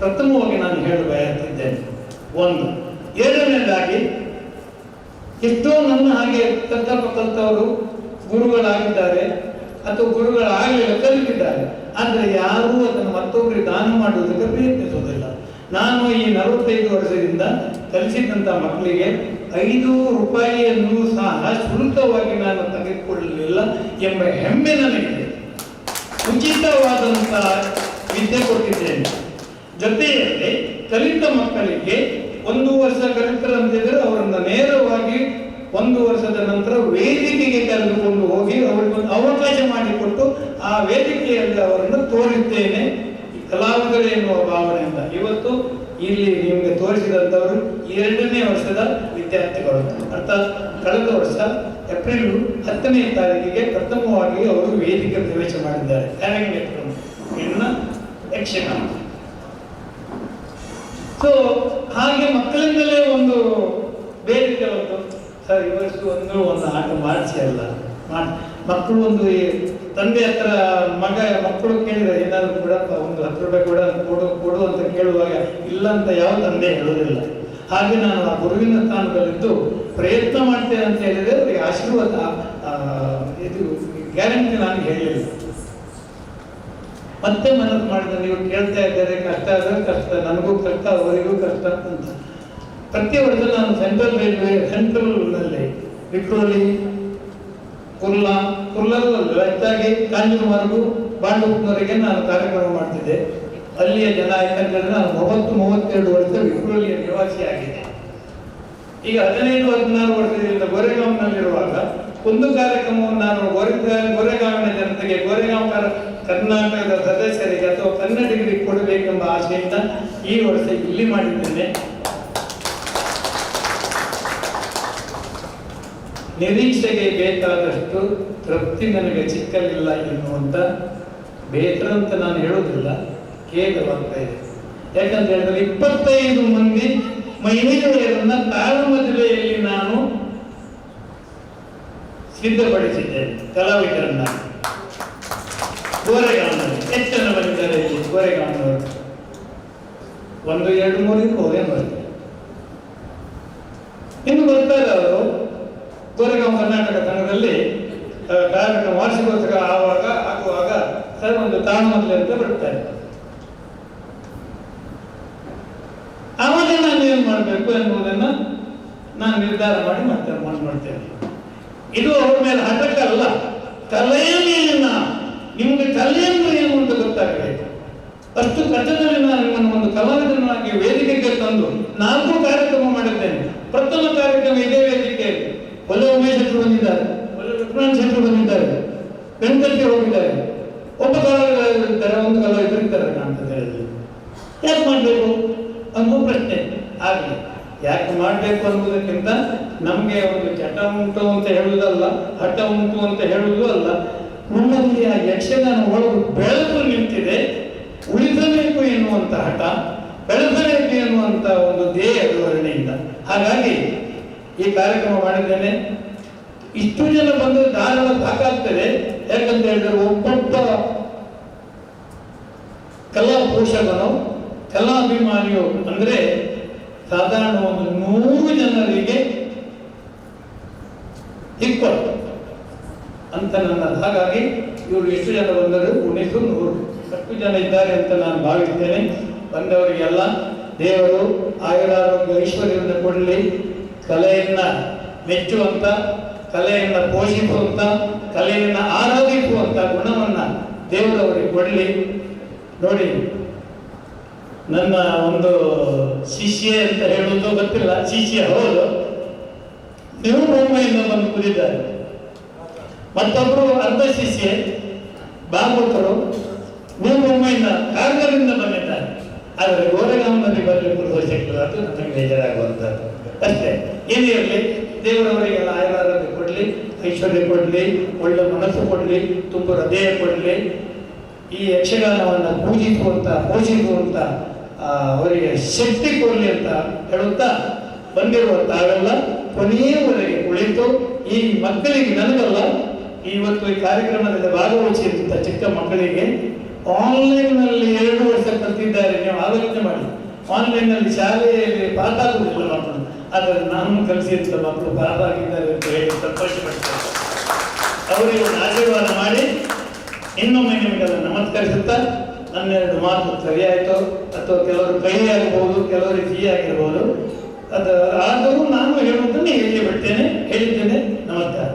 ಪ್ರಥಮವಾಗಿ ನಾನು ಹೇಳ ಬಯಸುತ್ತಿದ್ದೇನೆ. 1. ಎರಡನೇದಾಗಿ, ಎಷ್ಟೋ ನನ್ನ ಹಾಗೆ ಕಲ್ತವರು ಗುರುಗಳಾಗಿದ್ದಾರೆ ಅಥವಾ ಗುರುಗಳಾಗಲಿಲ್ಲ, ಕಲಿತಿದ್ದಾರೆ. ಆದರೆ ಯಾರೂ ಅದನ್ನು ಮತ್ತೊಬ್ಬರಿಗೆ ದಾನ ಮಾಡುವುದಕ್ಕೆ ಪ್ರಯತ್ನಿಸುವುದಿಲ್ಲ. ನಾನು ಈ 45 ವರ್ಷದಿಂದ ಕಲಿಸಿದಂಥ ಮಕ್ಕಳಿಗೆ 5 ರೂಪಾಯಿಯನ್ನು ಸಹ ಶುಲ್ಕವಾಗಿ ನಾನು ತೆಗೆದುಕೊಳ್ಳಲಿಲ್ಲ ಎಂಬ ಹೆಮ್ಮೆ ನನಗಿದೆ. ಉಚಿತವಾದಂಥ ವಿದ್ಯೆ ಕೊಟ್ಟಿದ್ದೇನೆ. ಜೊತೆಯಲ್ಲಿ ಕಲಿತ ಮಕ್ಕಳಿಗೆ 1 ವರ್ಷ ಕಲಿತರಂತಿದ್ರೆ ಅವರನ್ನು ನೇರವಾಗಿ 1 ವರ್ಷದ ನಂತರ ವೇದಿಕೆಗೆ ಕರೆದುಕೊಂಡು ಹೋಗಿ ಅವರಿಗೊಂದು ಅವಕಾಶ ಮಾಡಿಕೊಟ್ಟು ಆ ವೇದಿಕೆಯಲ್ಲಿ ಅವರನ್ನು ತೋರಿದ್ದೇನೆ ಕಲಾವಿದರು ಎನ್ನುವ ಭಾವನೆಯಿಂದ. ಇವತ್ತು ಇಲ್ಲಿ ನಿಮಗೆ ತೋರಿಸಿದಂಥವರು 2ನೇ ವರ್ಷದ ವಿದ್ಯಾರ್ಥಿಗಳು. ಅರ್ಥಾತ್ ಕಳೆದ ವರ್ಷ ಏಪ್ರಿಲ್ 10ನೇ ತಾರೀಕಿಗೆ ಪ್ರಥಮವಾಗಿ ಅವರು ವೇದಿಕೆ ಪ್ರವೇಶ ಮಾಡಿದ್ದಾರೆ. ಇನ್ನು ಯಕ್ಷಗಾನ. ಸೊ ಹಾಗೆ ಮಕ್ಕಳಿಂದಲೇ ಒಂದು ಬೇರೆ ಕೆಲವೊಂದು ಸರ್ ಇವತ್ತು ಒಂದು ಆಟ ಮಾಡಿಸಿ ಅಲ್ಲ ಮಕ್ಕಳು ಒಂದು ತಂದೆ ಹತ್ರ ಮಕ್ಕಳು ಕೇಳಿದ್ರೆ ಏನಾದ್ರು ಕೂಡ ಒಂದು 10 ರೂಪಾಯಿ ಕೂಡ ಕೊಡು ಅಂತ ಕೇಳುವಾಗ ಇಲ್ಲ ಅಂತ ಯಾವ ತಂದೆ ಹೇಳೋದಿಲ್ಲ. ಹಾಗೆ ನಾನು ಆ ಗುರುವಿನ ಸ್ಥಾನದಲ್ಲಿದ್ದು ಪ್ರಯತ್ನ ಮಾಡ್ತೇನೆ ಅಂತ ಹೇಳಿದ್ರೆ ಅವರಿಗೆ ಆಶೀರ್ವಾದ ಇದು ಗ್ಯಾರಂಟಿ ನಾನು ಹೇಳಿಲ್ಲ. ಮತ್ತೆ ಮನಸ್ಸು ಮಾಡಿದ ನೀವು ಕೇಳ್ತಾ ಇದ್ದಾರೆ ಕಷ್ಟ ಆದರೆ ಕಷ್ಟ, ನನಗೂ ಕಷ್ಟ ಅವರಿಗೂ ಕಷ್ಟ ಅಂತ. ಪ್ರತಿ ವರ್ಷ ನಾನು ಸೆಂಟ್ರಲ್ನಲ್ಲಿ ವಿಕ್ರೋಲಿ ಕುರ್ಲಲ್ಲೂ ಹೆಚ್ಚಾಗಿ ಕಾಂಜೂರುವರೆಗೂ ಬಾಂಡೂಪ್ನವರೆಗೆ ನಾನು ಕಾರ್ಯಕ್ರಮ ಮಾಡ್ತಿದ್ದೆ. ಅಲ್ಲಿಯ ಜನ ಯಾಕಂತಂದ್ರೆ ನಾನು 32 ವರ್ಷ ವಿಕ್ರೋಲಿಯ ನಿವಾಸಿಯಾಗಿದೆ. ಈಗ 15-16 ವರ್ಷದಿಂದ ಗೋರೆಗಾಂವ್ನಲ್ಲಿರುವಾಗ ಒಂದು ಕಾರ್ಯಕ್ರಮವನ್ನು ನಾನು ಗೋರೆಗಾಂವಿನ ಜನತೆಗೆ ಗೋರೆಗಾಂವ್ ಕರ್ನಾಟಕದ ಸದಸ್ಯರಿಗೆ ಅಥವಾ ಕನ್ನಡಿಗರಿಗೆ ಕೊಡಬೇಕೆಂಬ ಆಶೆಯಿಂದ ಈ ವರ್ಷ ಇಲ್ಲಿ ಮಾಡಿದ್ದೇನೆ. ನಿರೀಕ್ಷೆಗೆ ಬೇಕಾದಷ್ಟು ತೃಪ್ತಿ ನನಗೆ ಸಿಕ್ಕಲಿಲ್ಲ ಎನ್ನುವಂತ ಬೇಸರ ಅಂತ ನಾನು ಹೇಳೋದಿಲ್ಲ, ಖೇದವಾಗ್ತಾ ಇದೆ. ಯಾಕಂತ ಹೇಳಿದ್ರೆ 25 ಮಂದಿ ಮಹಿಳೆಯರನ್ನ ತಾಳಮದುವೆಯಲ್ಲಿ ನಾನು ಸಿದ್ಧಪಡಿಸಿದ್ದೇನೆ. ಕಲಾವಿದರನ್ನ ಗೋರೆಗಾಂವ್ನಲ್ಲಿ ಎಷ್ಟು ಜನ ಬಂದಿದ್ದಾರೆ ಇಲ್ಲಿ ಗೋರೆಗಾಂವ್ನವರು? 1, 2, 3 ಇರ್ಬೋದು ಬರ್ತದೆ. ಇನ್ನು ಬರ್ತಾರೆ ಅವರು ಗೋರೆಗಾಂವ್ ಕರ್ನಾಟಕ ಸಂಘದಲ್ಲಿ ಕಾರ್ಯಕ್ರಮ ವಾರ್ಷಿಕೋತ್ಸವ ಆಗುವಾಗ ಸರ್ ಒಂದು ತಾಳಮದುವೆ ಅಂತ ಬಿಡ್ತಾರೆ. ಆವಾಗ ನಾನು ಏನು ಮಾಡಬೇಕು ಎನ್ನುವುದನ್ನ ನಾನು ನಿರ್ಧಾರ ಮಾಡಿ ಮಾಡ್ತೇನೆ. ಇದು ಅವ್ರ ಮೇಲೆ ಹಠಕ್ಕಲ್ಲ, ಕಲೆಯ ಮೇಲಿನ ನಿಮ್ಗೆ ಕಲೆ ಅಂದ್ರೆ ಏನು ಅಂತ ಗೊತ್ತಾಗಬೇಕು. ಅಷ್ಟು ಕಥೆಯಲ್ಲಿ ನಾನು ನಿಮ್ಮನ್ನು ಒಂದು ಕಲಾವಿದನಾಗಿ ವೇದಿಕೆಗೆ ತಂದು 4 ಕಾರ್ಯಕ್ರಮ ಮಾಡಿದ್ದೇನೆ. ಪ್ರಥಮ ಕಾರ್ಯಕ್ರಮ ಇದೇ ವೇದಿಕೆಯಲ್ಲಿ ಒಳ್ಳೆ ಉಮೇಶ್ ಶೆಟ್ಟರು ಬಂದಿದ್ದಾರೆ, ಒಳ್ಳೆ ವಿಕ್ರಾಂತ್ ಶೆಟ್ಟರು ಬಂದಿದ್ದಾರೆ, ವೆಂಕಟಕ್ಕೆ ಹೋಗಿದ್ದಾರೆ, ಒಬ್ಬ ಕಲಾವಿದರಿದ್ದಾರೆ, ಒಂದು ಕಲಾವಿದರಿದ್ದಾರೆ ಕಾಣ್ತದೆ. ಹೇಳಿ ಯಾಕೆ ಮಾಡಬೇಕು ಅನ್ನೋ ಪ್ರಶ್ನೆ ಆಗಲಿ. ಯಾಕೆ ಮಾಡಬೇಕು ಅನ್ನೋದಕ್ಕಿಂತ ನಮಗೆ ಒಂದು ಚಟ ಉಂಟು ಅಂತ ಹೇಳುವುದಲ್ಲ, ಹಠ ಉಂಟು ಅಂತ ಹೇಳುವುದೂ ಅಲ್ಲ. ನಮ್ಮಲ್ಲಿ ಆ ಯಕ್ಷಗಾನ ಒಳಗೆ ಬೆಳೆದು ನಿಂತಿದೆ, ಉಳಿಸಬೇಕು ಎನ್ನುವಂತ ಹಠ, ಬೆಳೆಸಬೇಕು ಎನ್ನುವಂತ ಒಂದು ಧ್ಯೇಯ ಧೋರಣೆಯಿಂದ. ಹಾಗಾಗಿ ಈ ಕಾರ್ಯಕ್ರಮ ಮಾಡಿದ್ದೇನೆ. ಇಷ್ಟು ಜನ ಬಂದು ಧಾರಾಳ ಸಾಕಾಗ್ತದೆ. ಯಾಕಂತ ಹೇಳಿದ್ರೆ ಒಬ್ಬೊಬ್ಬ ಕಲಾ ಪೋಷಕನು ಕಲಾಭಿಮಾನಿಯು ಅಂದ್ರೆ ಸಾಧಾರಣ ಒಂದು 100 ಜನರಿಗೆ ಈಕ್ವಲ್ ಅಂತ ನನ್ನ. ಹಾಗಾಗಿ ಇವರು ಎಷ್ಟು ಜನ ಬಂದರು? 100 ಜನ ಇದ್ದಾರೆ ಅಂತ ನಾನು ಭಾವಿಸ್ತೇನೆ. ಬಂದವರಿಗೆಲ್ಲ ದೇವರು ಆಯುರಾರೋಗ್ಯ ಐಶ್ವರ್ಯವನ್ನು ಕೊಡಲಿ, ಕಲೆಯನ್ನ ಮೆಚ್ಚುವಂತ, ಕಲೆಯನ್ನ ಪೋಷಿಸುವಂತ, ಕಲೆಯನ್ನ ಆರಾಧಿಸುವಂತ ಗುಣವನ್ನ ದೇವರವರಿಗೆ ಕೊಡಲಿ. ನೋಡಿ, ನನ್ನ ಒಂದು ಶಿಷ್ಯ ಅಂತ ಹೇಳುವುದು ಗೊತ್ತಿಲ್ಲ, ಶಿಷ್ಯ ಹೌದು, ನೀವು ಮುಂಬೈಯಿಂದ ಬಂದು ಕೂತಿದ್ದಾರೆ. ಮತ್ತೊಬ್ಬರು ಅರ್ಧ ಶಿಷ್ಯೆ ಭಾಗವತರು ನೀವು ಮುಂಬೈಯಿಂದ ಕಾರ್ಗರಿಂದ ಬಂದಿದ್ದಾರೆ. ಆದರೆ ಗೋರೆಗಾಂವ್ನಲ್ಲಿ ಬರಲಿಕ್ಕೆ ಸಿಗ್ತದೆ, ಅದು ನನಗೆ ಬೇಜಾರಾಗುವಂಥದ್ದು ಅಷ್ಟೇ. ಏನೇ ಇರಲಿ, ದೇವರವರಿಗೆಲ್ಲ ಆಯುರಾರೋಗ್ಯ ಕೊಡಲಿ, ಐಶ್ವರ್ಯ ಕೊಡಲಿ, ಒಳ್ಳೆ ಮನಸ್ಸು ಕೊಡಲಿ, ತುಂಬ ಹೃದಯ ಕೊಡಲಿ. ಈ ಯಕ್ಷಗಾನವನ್ನು ಪೋಷಿಸುವಂತ ಅವರಿಗೆ ಶಕ್ತಿ ಕೊಡಲಿ ಅಂತ ಹೇಳುತ್ತಾ ಬಂದಿರುವ ತಾವೆಲ್ಲ ಕೊನೆಯವರೆಗೆ ಕುಳಿತು ಈ ಮಕ್ಕಳಿಗೆ, ನನಗಲ್ಲ, ಇವತ್ತು ಈ ಕಾರ್ಯಕ್ರಮದಲ್ಲಿ ಭಾಗವಹಿಸಿದಂಥ ಚಿಕ್ಕ ಮಕ್ಕಳಿಗೆ ಆನ್ಲೈನ್ನಲ್ಲಿ 2 ವರ್ಷ ಕಲಿತಿದ್ದಾರೆ. ನೀವು ಆಲೋಚನೆ ಮಾಡಿ, ಆನ್ಲೈನ್ನಲ್ಲಿ ಶಾಲೆಯಲ್ಲಿ ಪಾಸ್ ಆಗುವುದಿಲ್ಲ ಮಕ್ಕಳು, ಆದರೆ ನಾನು ಕಲಿಸಿದಂಥ ಮಕ್ಕಳು ಪಾಸ್ ಆಗಿದ್ದಾರೆ ಅಂತ ಹೇಳಿ ಸಂತೋಷಪಡ್ತಾರೆ. ಅವರಿಗೆ ಒಂದು ಆಶೀರ್ವಾದ ಮಾಡಿ ಇನ್ನೊಮ್ಮೆ ನಿಮಗೆಲ್ಲ ನಮಸ್ಕರಿಸುತ್ತಾ, ನನ್ನ 2 ಮಾತು ಸರಿಯಾಯಿತು ಅಥವಾ ಕೆಲವರು ಕೈ ಆಗಬಹುದು, ಕೆಲವರು ಸಿಹಿ ಆಗಿರ್ಬೋದು, ಆದರೂ ನಾನು ಹೇಳುವುದನ್ನು ಹೇಳಿದ್ದೇನೆ. ನಮಸ್ಕಾರ.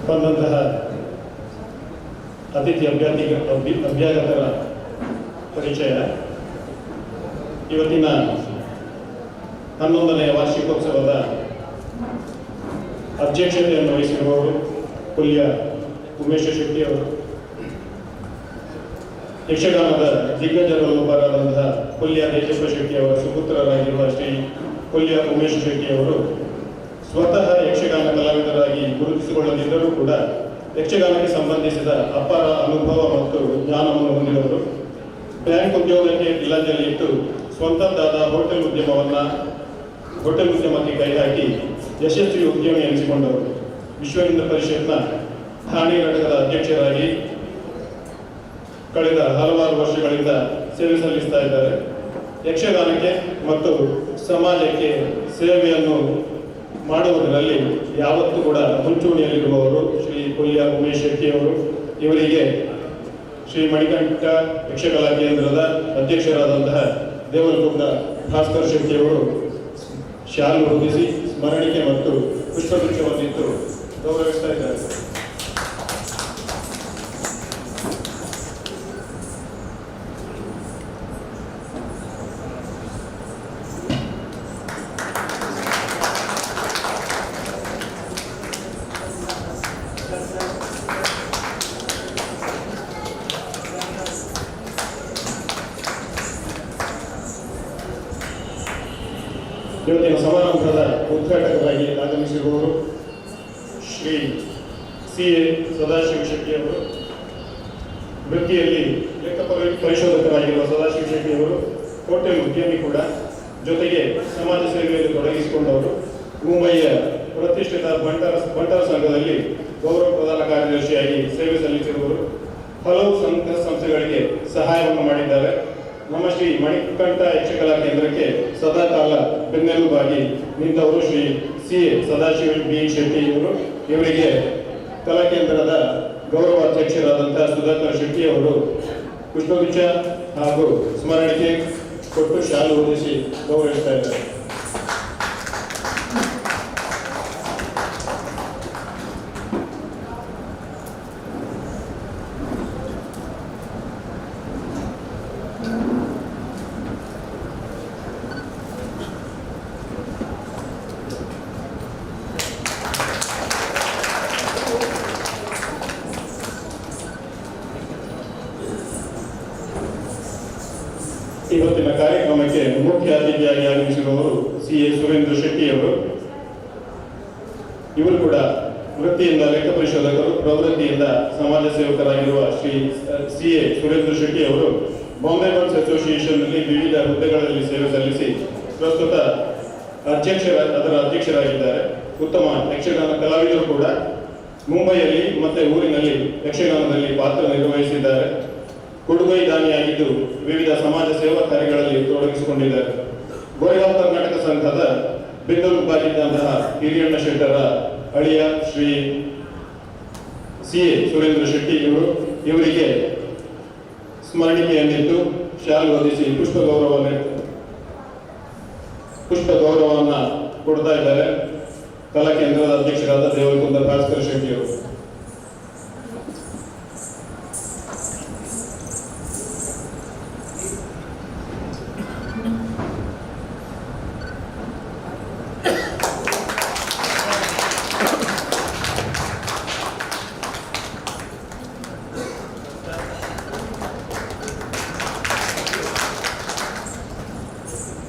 ಬಂದಂತಹ ಅತಿಥಿ ಅಭ್ಯಾಗತರ ಪರಿಚಯ. ಇವತ್ತಿನ 11ನೇ ವಾರ್ಷಿಕೋತ್ಸವದ ಅಧ್ಯಕ್ಷತೆಯನ್ನು ವಹಿಸಿರುವವರು ಕೊಲ್ಲಿಯ ಉಮೇಶ ಶೆಟ್ಟಿ ಅವರು. ಯಕ್ಷಗಾನದ ದಿಗ್ಗಜರಲ್ಲೊಬ್ಬರಾದಂತಹ ಕೊಲ್ಲಿಯ ದೇಶಪ್ಪ ಶೆಟ್ಟಿ ಅವರ ಸುಪುತ್ರರಾಗಿರುವ ಶ್ರೀ ಕೊಲ್ಲಿಯ ಉಮೇಶ ಶೆಟ್ಟಿ ಅವರು ಸ್ವತಃ ಯಕ್ಷಗಾನ ಕಲಾವಿದರಾಗಿ ಗುರುತಿಸಿಕೊಳ್ಳದಿದ್ದರೂ ಕೂಡ ಯಕ್ಷಗಾನಕ್ಕೆ ಸಂಬಂಧಿಸಿದ ಅಪಾರ ಅನುಭವ ಮತ್ತು ಜ್ಞಾನವನ್ನು ಹೊಂದಿದವರು. ಬ್ಯಾಂಕ್ ಉದ್ಯೋಗಕ್ಕೆ ಇಲ್ಲಂಜಲಿ ಇಟ್ಟು ಸ್ವಂತದ್ದಾದ ಹೋಟೆಲ್ ಉದ್ಯಮಕ್ಕೆ ಕೈ ಹಾಕಿ ಯಶಸ್ವಿ ಉದ್ಯಮಿ ಎನಿಸಿಕೊಂಡವರು. ವಿಶ್ವ ಹಿಂದೂ ಪರಿಷತ್ನ ಠಾಣೆ ಘಟಕದ ಅಧ್ಯಕ್ಷರಾಗಿ ಕಳೆದ ಹಲವಾರು ವರ್ಷಗಳಿಂದ ಸೇವೆ ಸಲ್ಲಿಸ್ತಾ ಇದ್ದಾರೆ. ಯಕ್ಷಗಾನಕ್ಕೆ ಮತ್ತು ಸಮಾಜಕ್ಕೆ ಸೇವೆಯನ್ನು ಮಾಡುವುದರಲ್ಲಿ ಯಾವತ್ತೂ ಕೂಡ ಮುಂಚೂಣಿಯಲ್ಲಿರುವವರು ಶ್ರೀ ಕೊಲ್ಲಿಯ ಉಮೇಶ್ ಶೆಟ್ಟಿ ಅವರು. ಇವರಿಗೆ ಶ್ರೀ ಮಣಿಕಂಠ ಯಕ್ಷಕಲಾ ಕೇಂದ್ರದ ಅಧ್ಯಕ್ಷರಾದಂತಹ ದೇವರಗುಂದ ಭಾಸ್ಕರ್ ಶೆಟ್ಟಿ ಅವರು ಶಾಲು ಹೊದಿಸಿ ಸ್ಮರಣಿಕೆ ಮತ್ತು ಪುಷ್ಪಗುಚ್ಛವನ್ನಿತ್ತು ಗೌರವಿಸ್ತಾ ಇದ್ದಾರೆ. ಇವತ್ತಿನ ಸಮಾರಂಭದ ಉದ್ಘಾಟಕರಾಗಿ ಆಗಮಿಸಿರುವವರು ಶ್ರೀ ಸಿ.ಎ. ಸದಾಶಿವ ಶೆಟ್ಟಿ ಅವರು. ವೃತ್ತಿಯಲ್ಲಿ ಲೆಕ್ಕ ಪರಿಶೋಧಕರಾಗಿರುವ ಸದಾಶಿವ ಶೆಟ್ಟಿ ಅವರು ಹೋಟೆಲ್ ಉದ್ಯಮಿ ಕೂಡ, ಜೊತೆಗೆ ಸಮಾಜ ಸೇವೆಯಲ್ಲಿ ತೊಡಗಿಸಿಕೊಂಡವರು. ಮುಂಬಯಿಯ ಪ್ರತಿಷ್ಠಿತ ಬಂಟರ ಸಂಘದಲ್ಲಿ ಗೌರವ ಪ್ರಧಾನ ಕಾರ್ಯದರ್ಶಿಯಾಗಿ ಸೇವೆ ಸಲ್ಲಿಸಿರುವರು. ಹಲವು ಸಂಘ ಸಂಸ್ಥೆಗಳಿಗೆ ಸಹಾಯವನ್ನು ಮಾಡಿದ್ದಾರೆ. ನಮ್ಮ ಶ್ರೀ ಮಣಿಕಂಠ ಯಕ್ಷಕಲಾ ಕೇಂದ್ರಕ್ಕೆ ಸದಾ ಕಾಲ ಬೆನ್ನೆಲುಬಾಗಿ ನಿಂತವರು ಶ್ರೀ ಸಿ.ಎ. ಸದಾಶಿವ ಬಿ ಶೆಟ್ಟಿ ಇವರು. ಇವರಿಗೆ ಕಲಾ ಕೇಂದ್ರದ ಗೌರವ ಅಧ್ಯಕ್ಷರಾದಂತಹ ಸುಧಾಕರ್ ಶೆಟ್ಟಿ ಅವರು ಪುಷ್ಪಗುಚ್ಛ ಹಾಗೂ ಸ್ಮರಣಿಕೆ ಕೊಟ್ಟು ಶಾಲು ಹೊದಿಸಿ ಗೌರವಿಸ್ತಾ ಇದ್ದಾರೆ. ಇವತ್ತಿನ ಕಾರ್ಯಕ್ರಮಕ್ಕೆ ಮುಖ್ಯ ಅತಿಥಿಯಾಗಿ ಆಗಮಿಸಿರುವವರು ಸಿ.ಎ. ಸುರೇಂದ್ರ ಶೆಟ್ಟಿ ಅವರು. ಇವರು ಕೂಡ ವೃತ್ತಿಯಿಂದ ಲೆಕ್ಕ ಪರಿಶೋಧಕರು, ಪ್ರವೃತ್ತಿಯಿಂದ ಸಮಾಜ ಸೇವಕರಾಗಿರುವ ಶ್ರೀ ಸಿ.ಎ. ಸುರೇಂದ್ರ ಶೆಟ್ಟಿ ಅವರು ಬಾಂಬೆ ಬರ್ಡ್ಸ್ ಅಸೋಸಿಯೇಷನ್ನಲ್ಲಿ ವಿವಿಧ ಹುದ್ದೆಗಳಲ್ಲಿ ಸೇವೆ ಸಲ್ಲಿಸಿ ಪ್ರಸ್ತುತ ಅದರ ಅಧ್ಯಕ್ಷರಾಗಿದ್ದಾರೆ. ಉತ್ತಮ ಯಕ್ಷಗಾನ ಕಲಾವಿದರು ಕೂಡ. ಮುಂಬೈಯಲ್ಲಿ ಮತ್ತೆ ಊರಿನಲ್ಲಿ ಯಕ್ಷಗಾನದಲ್ಲಿ ಪಾತ್ರ ನಿರ್ವಹಿಸಿದ್ದಾರೆ. ಕೊಡುಗೈ ದಾನಿಯಾಗಿದ್ದು ವಿವಿಧ ಸಮಾಜ ಸೇವಾ ಕಾರ್ಯಗಳಲ್ಲಿ ತೊಡಗಿಸಿಕೊಂಡಿದ್ದಾರೆ. ಗೋರೆಗಾಂವ್ ಕರ್ನಾಟಕ ಸಂಘದ ಬೆನ್ನೆಲುಬಾಗಿದ್ದಂತಹ ಹಿರಿಯಣ್ಣ ಶೆಟ್ಟರ ಅಳಿಯ ಶ್ರೀ ಸಿ.ಎ. ಸುರೇಂದ್ರ ಶೆಟ್ಟಿ ಇವರಿಗೆ ಸ್ಮರಣಿಕೆಯನ್ನಿಟ್ಟು ಶಾಲು ಹೊದಿಸಿ ಪುಷ್ಪ ಗೌರವವನ್ನು ಕೊಡ್ತಾ ಇದ್ದಾರೆ ಕಲಾ ಕೇಂದ್ರದ ಅಧ್ಯಕ್ಷರಾದ ದೇವರಗುಂದ ಭಾಸ್ಕರ್ ಶೆಟ್ಟಿ ಅವರು.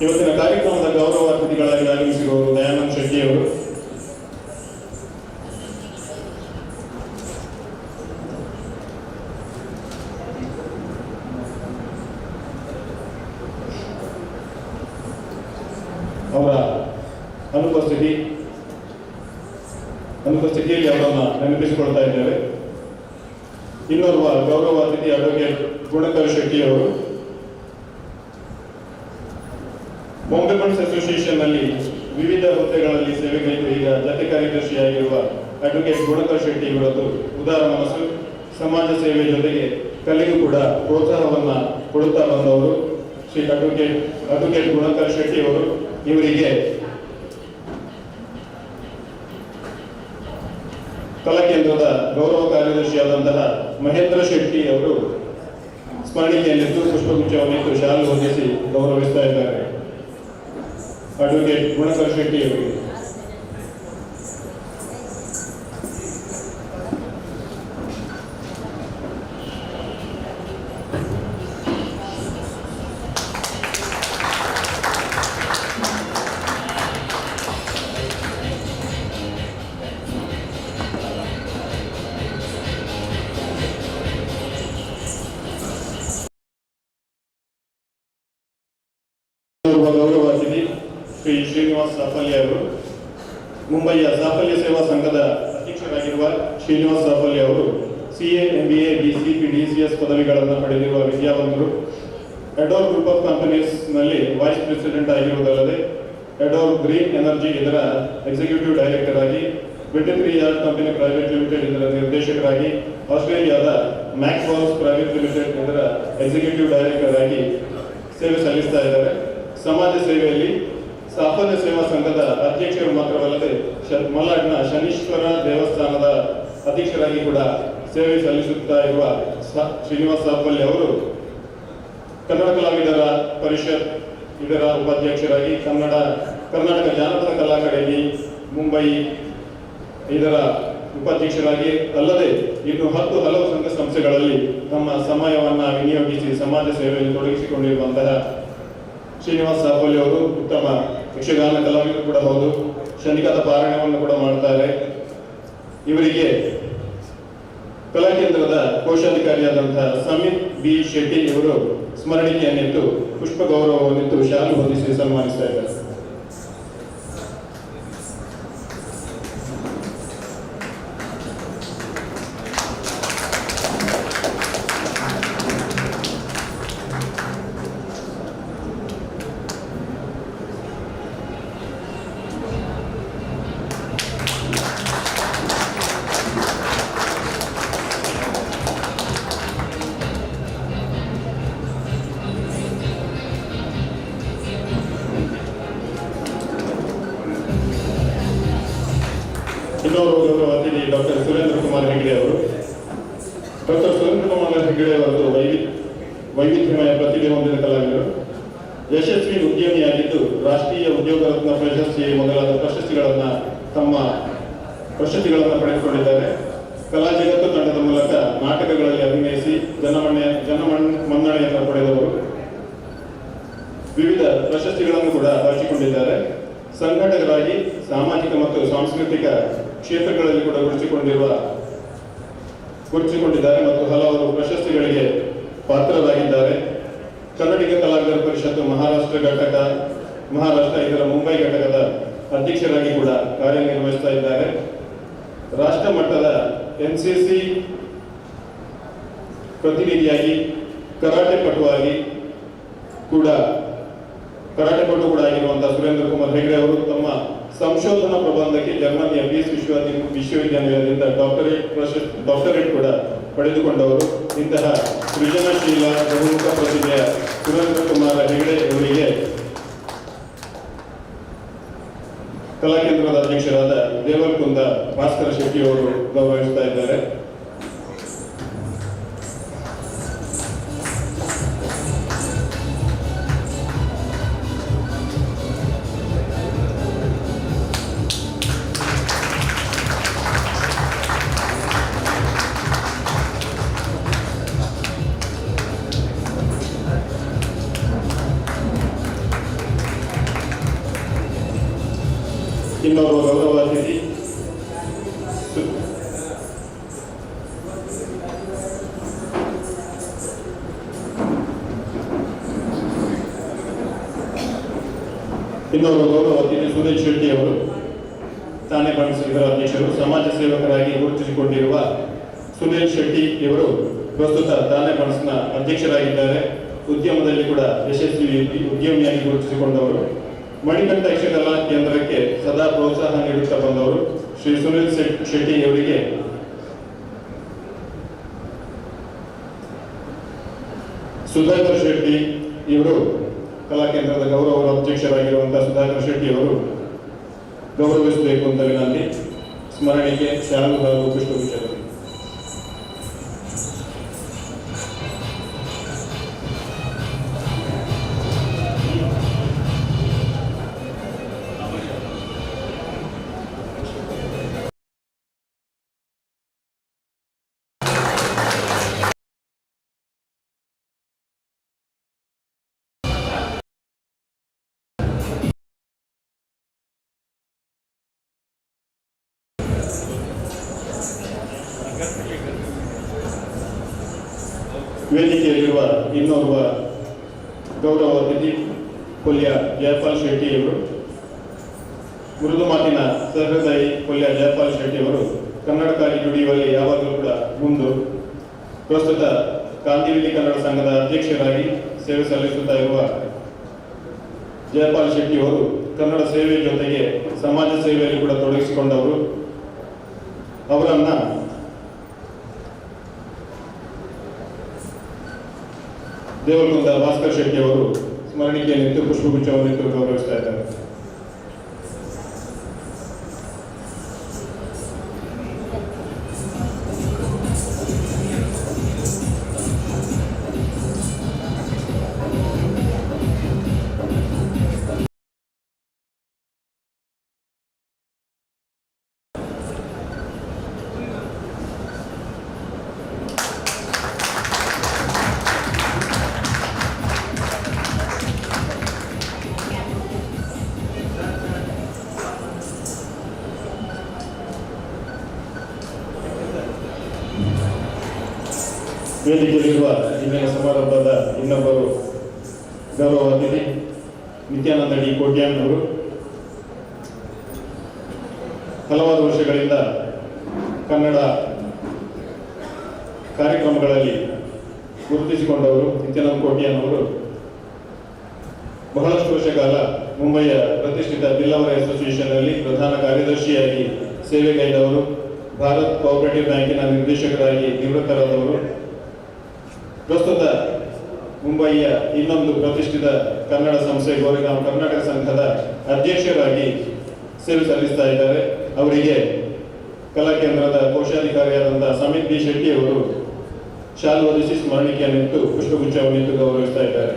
ಇವತ್ತಿನ ಕಾರ್ಯಕ್ರಮದ ಗೌರವ ಅತಿಥಿಗಳಾಗಿ ಆಗಮಿಸಿರುವವರು ದಯಾನಂದ್ ಶೆಟ್ಟಿ ಅವರು. ಅವರ ಅನುಪಸ್ಥಿತಿಯಲ್ಲಿ ಅವರನ್ನು ನೆನಪಿಸಿಕೊಳ್ತಾ ಇದ್ದೇವೆ. ಇನ್ನೋರ್ವ ಗೌರವ ಅತಿಥಿ ಅಡ್ವೊಕೇಟ್ ಗುಣಕರ್ ಶೆಟ್ಟಿ ಅವರು. ಬಾಂಬೆ ಬರ್ಡ್ಸ್ ಅಸೋಸಿಯೇಷನ್ ನಲ್ಲಿ ವಿವಿಧ ಹುದ್ದೆಗಳಲ್ಲಿ ಸೇವೆಗೈದು ಈಗ ಜತೆ ಕಾರ್ಯದರ್ಶಿಯಾಗಿರುವ ಅಡ್ವೊಕೇಟ್ ಗುಣಕರ್ ಶೆಟ್ಟಿ ಇವರದ್ದು ಉದಾರ ಮನಸ್ಸು, ಸಮಾಜ ಸೇವೆ ಜೊತೆಗೆ ಕಲೆಗೂ ಕೂಡ ಪ್ರೋತ್ಸಾಹವನ್ನ ಕೊಡುತ್ತಾ ಬಂದವರು ಶ್ರೀ ಅಡ್ವೊಕೇಟ್ ಗುಣಕರ್ ಶೆಟ್ಟಿ ಅವರು. ಇವರಿಗೆ ಕಲಾ ಕೇಂದ್ರದ ಗೌರವ ಕಾರ್ಯದರ್ಶಿಯಾದಂತಹ ಮಹೇಂದ್ರ ಶೆಟ್ಟಿ ಅವರು ಸ್ಮರಣಿಕೆಯಲ್ಲಿದ್ದು ಪುಷ್ಪಗುಚ್ಛವನ್ನಿಟ್ಟು ಶಾಲು ಹೊಂದಿಸಿ ಗೌರವಿಸ್ತಾ ಇದ್ದಾರೆ. ಅಡ್ವೊಕೇಟ್ ಗುಣಕರ್ ಶೆಟ್ಟಿ ಅವರಿಗೆ. ಗೌರವ ಅತಿಥಿ ಶ್ರೀ ಶ್ರೀನಿವಾಸ್ ಸಾಫಲ್ಯ ಅವರು, ಮುಂಬಯಿಯ ಸಾಫಲ್ಯ ಸೇವಾ ಸಂಘದ ಅಧ್ಯಕ್ಷರಾಗಿರುವ ಶ್ರೀನಿವಾಸ್ ಸಾಫಲ್ಯ ಅವರು CA, MBA, DCP, DCS ಪದವಿಗಳನ್ನು ಪಡೆದಿರುವ ವಿದ್ಯಾವಂತರು. ಎಡೋರ್ ಗ್ರೂಪ್ ಆಫ್ ಕಂಪನೀಸ್ ನಲ್ಲಿ ವೈಸ್ ಪ್ರೆಸಿಡೆಂಟ್ ಆಗಿರುವುದಲ್ಲದೆ ಎಡೋರ್ ಗ್ರೀನ್ ಎನರ್ಜಿ ಇದರ ಎಕ್ಸಿಕ್ಯೂಟಿವ್ ಡೈರೆಕ್ಟರ್ ಆಗಿ, 23 ಯಾರ್ಡ್ ಕಂಪನಿ ಪ್ರೈವೇಟ್ ಲಿಮಿಟೆಡ್ ಇದರ ನಿರ್ದೇಶಕರಾಗಿ, ಆಸ್ಟ್ರೇಲಿಯಾದ ಮ್ಯಾಕ್ಸ್ ಪ್ರೈವೇಟ್ ಲಿಮಿಟೆಡ್ ಇದರ ಎಕ್ಸಿಕ್ಯೂಟಿವ್ ಡೈರೆಕ್ಟರ್ ಆಗಿ ಸೇವೆ ಸಲ್ಲಿಸ್ತಾ ಇದ್ದಾರೆ. ಸಮಾಜ ಸೇವೆಯಲ್ಲಿ ಸಾಫಲ್ಯ ಸೇವಾ ಸಂಘದ ಅಧ್ಯಕ್ಷರು ಮಾತ್ರವಲ್ಲದೆ ಮಲ್ನಾಡಿನ ಶನೀಶ್ವರ ದೇವಸ್ಥಾನದ ಅಧ್ಯಕ್ಷರಾಗಿ ಕೂಡ ಸೇವೆ ಸಲ್ಲಿಸುತ್ತಾ ಇರುವ ಶ್ರೀನಿವಾಸ್ ಸಾಫಲ್ಯ ಅವರು ಕನ್ನಡ ಕಲಾವಿದರ ಪರಿಷತ್ ಇದರ ಉಪಾಧ್ಯಕ್ಷರಾಗಿ, ಕರ್ನಾಟಕ ಜಾನಪದ ಕಲಾ ಅಕಾಡೆಮಿ ಮುಂಬೈ ಇದರ ಉಪಾಧ್ಯಕ್ಷರಾಗಿ ಅಲ್ಲದೆ ಇನ್ನು 10 ಹಲವು ಸಂಘ ಸಂಸ್ಥೆಗಳಲ್ಲಿ ತಮ್ಮ ಸಮಯವನ್ನು ವಿನಿಯೋಗಿಸಿ ಸಮಾಜ ಸೇವೆಯಲ್ಲಿ ತೊಡಗಿಸಿಕೊಂಡಿರುವಂತಹ ಶ್ರೀನಿವಾಸ್ ಸಾಫಲ್ಯ ಅವರು ಉತ್ತಮ ಯಕ್ಷಗಾನ ಕಲಾವಿದರು ಕೂಡ ಹೌದು. ಶನಿಕದ ಪಾರಾಯಣವನ್ನು ಕೂಡ ಮಾಡ್ತಾರೆ. ಇವರಿಗೆ ಕಲಾಕೇಂದ್ರದ ಕೋಶಾಧಿಕಾರಿಯಾದಂತಹ ಸಮಿತ್ ಬಿ ಶೆಟ್ಟಿ ಇವರು ಸ್ಮರಣಿಕೆಯನ್ನಿಟ್ಟು ಪುಷ್ಪ ಗೌರವವನ್ನಿಟ್ಟು ಶಾಲು ಹೊಂದಿಸಿ ಸನ್ಮಾನಿಸ್ತಾ ಇದ್ದಾರೆ. ಇನ್ನೋರ್ವ ಗೌರವ ಅತಿಥಿ ಡಾಕ್ಟರ್ ಸುರೇಂದ್ರ ಕುಮಾರ್ ಹೆಗ್ಡೆ ಅವರು. ಡಾಕ್ಟರ್ ಸುರೇಂದ್ರ ಕುಮಾರ್ ಹೆಗ್ಡೆ ಅವರು ವೈವಿಧ್ಯಮಯ ಪ್ರತಿಭೆ ಹೊಂದಿದ ಕಲಾವಿದರು, ಯಶಸ್ವಿ ಉದ್ಯಮಿಯಾಗಿದ್ದು ರಾಷ್ಟ್ರೀಯ ಉದ್ಯೋಗ ರತ್ನ ಪ್ರಶಸ್ತಿ ಮೊದಲಾದ ಪ್ರಶಸ್ತಿಗಳನ್ನು ಪಡೆದುಕೊಂಡಿದ್ದಾರೆ. ಕಲಾ ಜಗತ್ತು ತಂಡದ ಮೂಲಕ ನಾಟಕಗಳಲ್ಲಿ ಅಭಿನಯಿಸಿ ಜನಮನ್ನಣೆಯನ್ನು ಪಡೆದವರು. ವಿವಿಧ ಪ್ರಶಸ್ತಿಗಳನ್ನು ಕೂಡ ಹಂಚಿಕೊಂಡಿದ್ದಾರೆ. ಸಂಘಟಕರಾಗಿ ಸಾಮಾಜಿಕ ಮತ್ತು ಸಾಂಸ್ಕೃತಿಕ ಕ್ಷೇತ್ರಗಳಲ್ಲಿ ಕೂಡ ಗುರುತಿಸಿಕೊಂಡಿದ್ದಾರೆ ಮತ್ತು ಹಲವಾರು ಪ್ರಶಸ್ತಿಗಳಿಗೆ ಪಾತ್ರರಾಗಿದ್ದಾರೆ. ಕನ್ನಡಿಗ ಕಲಾವಿದರ ಪರಿಷತ್ತು ಮಹಾರಾಷ್ಟ್ರ ಇದರ ಮುಂಬೈ ಘಟಕದ ಅಧ್ಯಕ್ಷರಾಗಿ ಕೂಡ ಕಾರ್ಯನಿರ್ವಹಿಸ್ತಾ ಇದ್ದಾರೆ. ರಾಷ್ಟ್ರ ಮಟ್ಟದ NCC ಪ್ರತಿನಿಧಿಯಾಗಿ ಕರಾಟೆ ಪಟು ಕೂಡ ಆಗಿರುವಂತಹ ಸುರೇಂದ್ರ ಕುಮಾರ್ ಹೆಗ್ಡೆ ಅವರು ತಮ್ಮ ಸಂಶೋಧನಾ ಪ್ರಬಂಧಕ್ಕೆ ಜರ್ಮನಿಯ ಪೀಸ್ ವಿಶ್ವವಿದ್ಯಾನಿಲಯದಿಂದ ಡಾಕ್ಟರೇಟ್ ಕೂಡ ಪಡೆದುಕೊಂಡವರು. ಇಂತಹ ಸೃಜನಶೀಲ ಬಹುಮುಖ ಪ್ರತಿಭೆಯ ಸುರೇಂದ್ರ ಕುಮಾರ್ ಹೆಗ್ಡೆ ಅವರಿಗೆ ಕಲಾಕೇಂದ್ರದ ಅಧ್ಯಕ್ಷರಾದ ದೇವಲ್ಕುಂದ ಭಾಸ್ಕರ ಶೆಟ್ಟಿ ಅವರು ಗೌರವಿಸ್ತಾ ಇದ್ದಾರೆ. ಇನ್ನೋರ್ವ ಗೌರವ ಅತಿಥಿ ಸುರೇಶ್ ಶೆಟ್ಟಿ ಅವರು, ತಾನೇ ಇದರ ಅಧ್ಯಕ್ಷರು. ಸಮಾಜ ಸೇವಕರಾಗಿ ಗುರುತಿಸಿಕೊಂಡಿರುವ ಸುರೇಶ್ ಶೆಟ್ಟಿ ಇವರು ಪ್ರಸ್ತುತ ತಾನೇ ಬಣಸ್ನ ಅಧ್ಯಕ್ಷರಾಗಿದ್ದಾರೆ. ಉದ್ಯಮದಲ್ಲಿ ಕೂಡ ಯಶಸ್ವಿ ಉದ್ಯಮಿಯಾಗಿ ಗುರುತಿಸಿಕೊಂಡವರು. ಮಣಿಕಂಠ ಯಕ್ಷಕಲಾ ಕೇಂದ್ರಕ್ಕೆ ಸದಾ ಪ್ರೋತ್ಸಾಹ ನೀಡುತ್ತಾ ಬಂದವರು. ಶ್ರೀ ಸುನಿಲ್ ಶೆಟ್ಟಿ ಅವರಿಗೆ ಸುಧಾಕರ್ ಶೆಟ್ಟಿ ಇವರು ಕಲಾಕೇಂದ್ರದ ಗೌರವ ಅಧ್ಯಕ್ಷರಾಗಿರುವಂತಹ ಸುಧಾಕರ್ ಶೆಟ್ಟಿ ಅವರು ಗೌರವಿಸಬೇಕು ಅಂತ ವಿನಂತಿ. ಸ್ಮರಣಿಕೆ ಶಾಲು ಹಾಗೂ ಪುಷ್ಪಗುಚ್ಛ. ವೇದಿಕೆಯಲ್ಲಿರುವ ಇನ್ನೋರ್ವ ಗೌರವ ಅತಿಥಿ ಕೊಲ್ಯ ಜಯಪಾಲ್ ಶೆಟ್ಟಿ ಅವರು, ಮೃದು ಮಾತಿನ ಸಹೃದಯಿ ಕೊಲ್ಯ ಜಯಪಾಲ್ ಶೆಟ್ಟಿ ಅವರು ಕನ್ನಡಕ್ಕಾಗಿ ದುಡಿಯುವಲ್ಲಿ ಯಾವಾಗಲೂ ಕೂಡ ಮುಂದು. ಪ್ರಸ್ತುತ ಕಾಂತಿವಿಧಿ ಕನ್ನಡ ಸಂಘದ ಅಧ್ಯಕ್ಷರಾಗಿ ಸೇವೆ ಸಲ್ಲಿಸುತ್ತಾ ಇರುವ ಜಯಪಾಲ್ ಶೆಟ್ಟಿ ಅವರು ಕನ್ನಡ ಸೇವೆಯ ಜೊತೆಗೆ ಸಮಾಜ ಸೇವೆಯಲ್ಲಿ ಕೂಡ ತೊಡಗಿಸಿಕೊಂಡವರು. ಅವರನ್ನ ದೇವರಕುಂದ ಭಾಸ್ಕರ್ ಶೆಟ್ಟಿ ಅವರು ಸ್ಮರಣಿಕೆಯನ್ನಿತ್ತು ಪುಷ್ಪಗುಚ್ಛವನ್ನಿತ್ತು ಗೌರವಿಸ್ತಾ ಇದ್ದಾರೆ. ವೇದಿಕೆಯಲ್ಲಿರುವ ಇಂದಿನ ಸಮಾರಂಭದ ಇನ್ನೊಬ್ಬರು ಗೌರವ ಅತಿಥಿ ನಿತ್ಯಾನಂದ ಡಿ ಕೋಟ್ಯಾನ್ ಅವರು ಹಲವಾರು ವರ್ಷಗಳಿಂದ ಕನ್ನಡ ಕಾರ್ಯಕ್ರಮಗಳಲ್ಲಿ ಗುರುತಿಸಿಕೊಂಡವರು. ನಿತ್ಯಾನಂದ ಕೋಟ್ಯಾನ್ ಅವರು ಬಹಳಷ್ಟು ವರ್ಷಕಾಲ ಮುಂಬಯಿಯ ಪ್ರತಿಷ್ಠಿತ ಬಿಲ್ಲವರ ಅಸೋಸಿಯೇಷನ್ ಅಲ್ಲಿ ಪ್ರಧಾನ ಕಾರ್ಯದರ್ಶಿಯಾಗಿ ಸೇವೆಗೈದವರು. ಭಾರತ್ ಕೋಆಪರೇಟಿವ್ ಬ್ಯಾಂಕಿನ ನಿರ್ದೇಶಕರಾಗಿ ನಿವೃತ್ತರಾದವರು. ಪ್ರಸ್ತುತ ಮುಂಬಯಿಯ ಇನ್ನೊಂದು ಪ್ರತಿಷ್ಠಿತ ಕನ್ನಡ ಸಂಸ್ಥೆ ಗೋರೆಗಾಂವ್ ಕರ್ನಾಟಕ ಸಂಘದ ಅಧ್ಯಕ್ಷರಾಗಿ ಸೇವೆ ಸಲ್ಲಿಸ್ತಾ ಇದ್ದಾರೆ. ಅವರಿಗೆ ಕಲಾ ಕೇಂದ್ರದ ಕೋಶಾಧಿಕಾರಿಯಾದಂತಹ ಸಮಿತ್ ಬಿ ಶೆಟ್ಟಿ ಅವರು ಶಾಲು ಹೊದಿಸಿ ಸ್ಮರಣಿಕೆಯನ್ನಿತ್ತು ಪುಷ್ಪಗುಚ್ಛವನ್ನಿತ್ತು ಗೌರವಿಸ್ತಾ ಇದ್ದಾರೆ.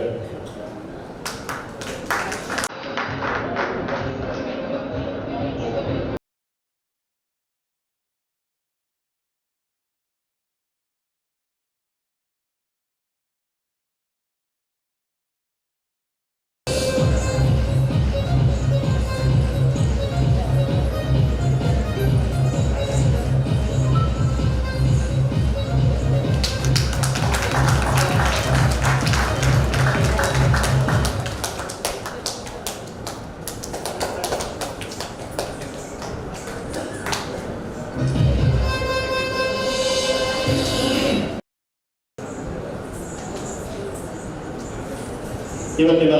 ಇವತ್ತಿನ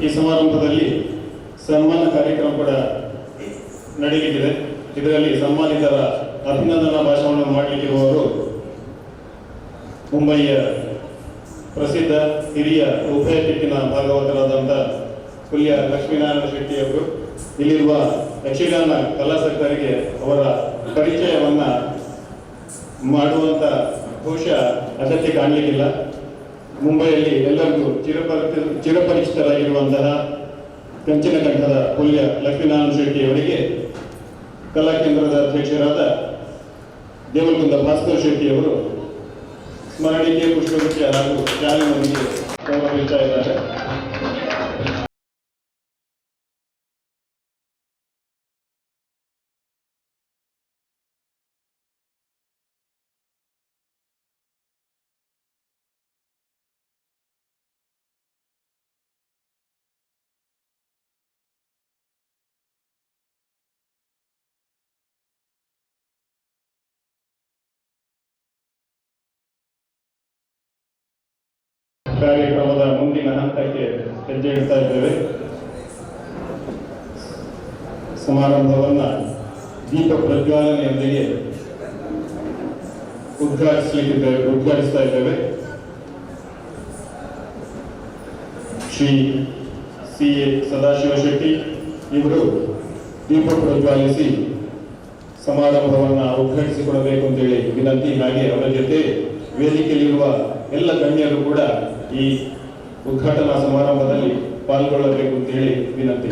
ಈ ಸಮಾರಂಭದಲ್ಲಿ ಸನ್ಮಾನ ಕಾರ್ಯಕ್ರಮ ಕೂಡ ನಡೆಯಲಿದೆ. ಇದರಲ್ಲಿ ಸನ್ಮಾನಿತರ ಅಭಿನಂದನಾ ಭಾಷಣವನ್ನು ಮಾಡಲಿಕ್ಕಿರುವವರು ಮುಂಬಯಿಯ ಪ್ರಸಿದ್ಧ ಹಿರಿಯ ಉಭಯ ದಿಕ್ಕಿನ ಭಾಗವತರಾದಂಥ ಕೊಲ್ಯ ಲಕ್ಷ್ಮೀನಾರಾಯಣ ಶೆಟ್ಟಿ ಅವರು. ಇಲ್ಲಿರುವ ಯಕ್ಷಗಾನ ಕಲಾಸಕ್ತರಿಗೆ ಅವರ ಪರಿಚಯವನ್ನ ಮಾಡುವಂತ ಬಹುಶಃ ಅಗತ್ಯ ಕಾಣಲಿಕ್ಕಿಲ್ಲ. ಮುಂಬೈಯಲ್ಲಿ ಎಲ್ಲರಿಗೂ ಚಿರಪರಿಚಿತರಾಗಿರುವಂತಹ ಕಂಚಿನ ಕಂಠದ ಕೊಲ್ಯ ಲಕ್ಷ್ಮೀನಾರಾಯಣ ಶೆಟ್ಟಿ ಅವರಿಗೆ ಕಲಾ ಕೇಂದ್ರದ ಅಧ್ಯಕ್ಷರಾದ ದೇವರಕುಂದ ಭಾಸ್ಕರ್ ಶೆಟ್ಟಿ ಅವರು ಸ್ಮರಣಿಕೆ ಪುಷ್ಪಗುಚ್ಛ ಹಾಗೂ ಶಾಲಿನೊಂದಿಗೆ ಗೌರವಿಸ್ತಾ ಇದ್ದಾರೆ. ಕಾರ್ಯಕ್ರಮದ ಮುಂದಿನ ಹಂತಕ್ಕೆ ಹೆಜ್ಜೆ ಇಡ್ತಾ ಇದ್ದೇವೆ. ಸಮಾರಂಭವನ್ನ ದೀಪ ಪ್ರಜ್ವಾಲನೆಯೊಂದಿಗೆ ಉದ್ಘಾಟಿಸ್ತಾ ಇದ್ದೇವೆ. ಶ್ರೀ ಸಿ.ಎ. ಸದಾಶಿವ ಶೆಟ್ಟಿ ಇವರು ದೀಪ ಪ್ರಜ್ವಾಲಿಸಿ ಸಮಾರಂಭವನ್ನ ಉದ್ಘಾಟಿಸಿಕೊಡಬೇಕು ಅಂತೇಳಿ ವಿನಂತಿ. ಹಾಗೆ ಅವರ ಜೊತೆ ವೇದಿಕೆಯಲ್ಲಿರುವ ಎಲ್ಲ ಗಣ್ಯರು ಕೂಡ ಈ ಉದ್ಘಾಟನಾ ಸಮಾರಂಭದಲ್ಲಿ ಪಾಲ್ಗೊಳ್ಳಬೇಕು ಅಂತೇಳಿ ವಿನಂತಿ.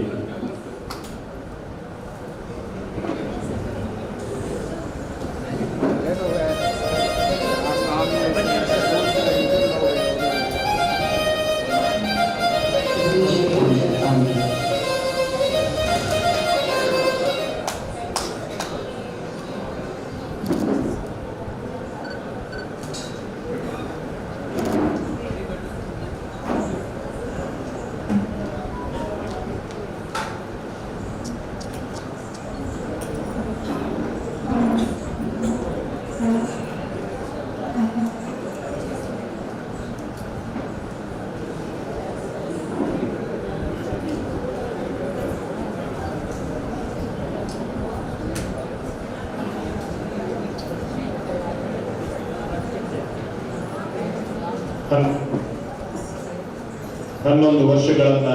11 ವರ್ಷಗಳನ್ನ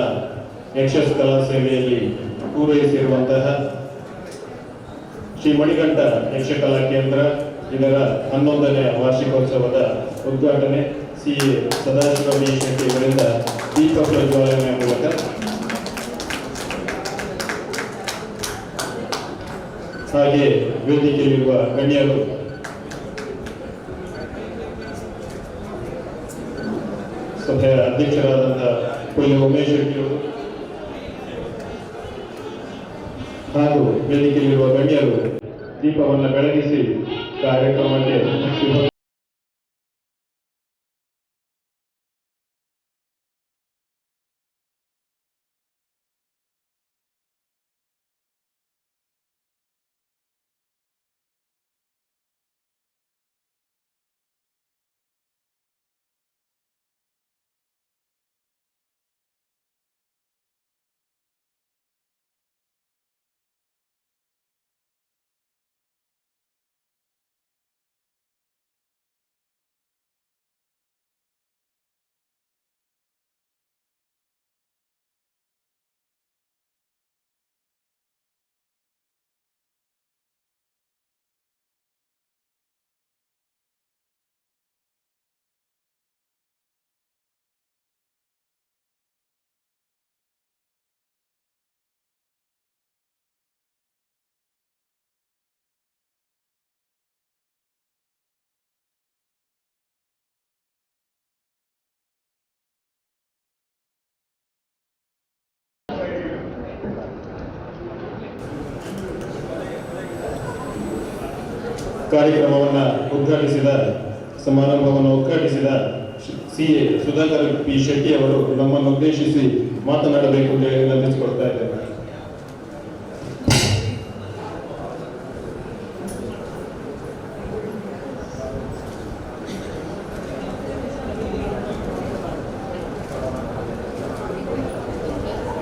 ಯಕ್ಷಸ್ ಕಲಾ ಸೇವೆಯಲ್ಲಿ ಪೂರೈಸಿರುವಂತಹ ಶ್ರೀ ಮಣಿಕಂಠ ಯಕ್ಷಕಲಾ ಕೇಂದ್ರ ಇದರ 11ನೇ ವಾರ್ಷಿಕೋತ್ಸವದ ಉದ್ಘಾಟನೆ CA ಸದಾಶಿವ ಬಿ ಶೆಟ್ಟಿ ಅವರಿಂದ ದೀಪ ಪ್ರಜ್ವಾಲನೆಯ ಮೂಲಕ ಹಾಗೆ ವೇದಿಕೆಯಲ್ಲಿರುವ ಗಣ್ಯರು ಸಭೆಯ ಅಧ್ಯಕ್ಷರಾದಂತಹ ಕೊಯ್ಲೆ ಉಮೇಶ್ ಶೆಟ್ಟಿ ಅವರು ಹಾಗೂ ವೇದಿಕೆಯಲ್ಲಿರುವ ಗಣ್ಯರು ದೀಪವನ್ನು ಬೆಳಗಿಸಿ ಕಾರ್ಯಕ್ರಮಕ್ಕೆ ಶುಭ ಕಾರ್ಯಕ್ರಮವನ್ನು ಸಮಾರಂಭವನ್ನು ಉದ್ಘಾಟಿಸಿದ CA ಸುಧಾಕರ್ ಪಿ ಶೆಟ್ಟಿ ಅವರು ನಮ್ಮನ್ನು ಉದ್ದೇಶಿಸಿ ಮಾತನಾಡಬೇಕು ಅಂತ ಹೇಳಿ ವಿನಂತಿಸಿಕೊಡ್ತಾ ಇದ್ದೇನೆ.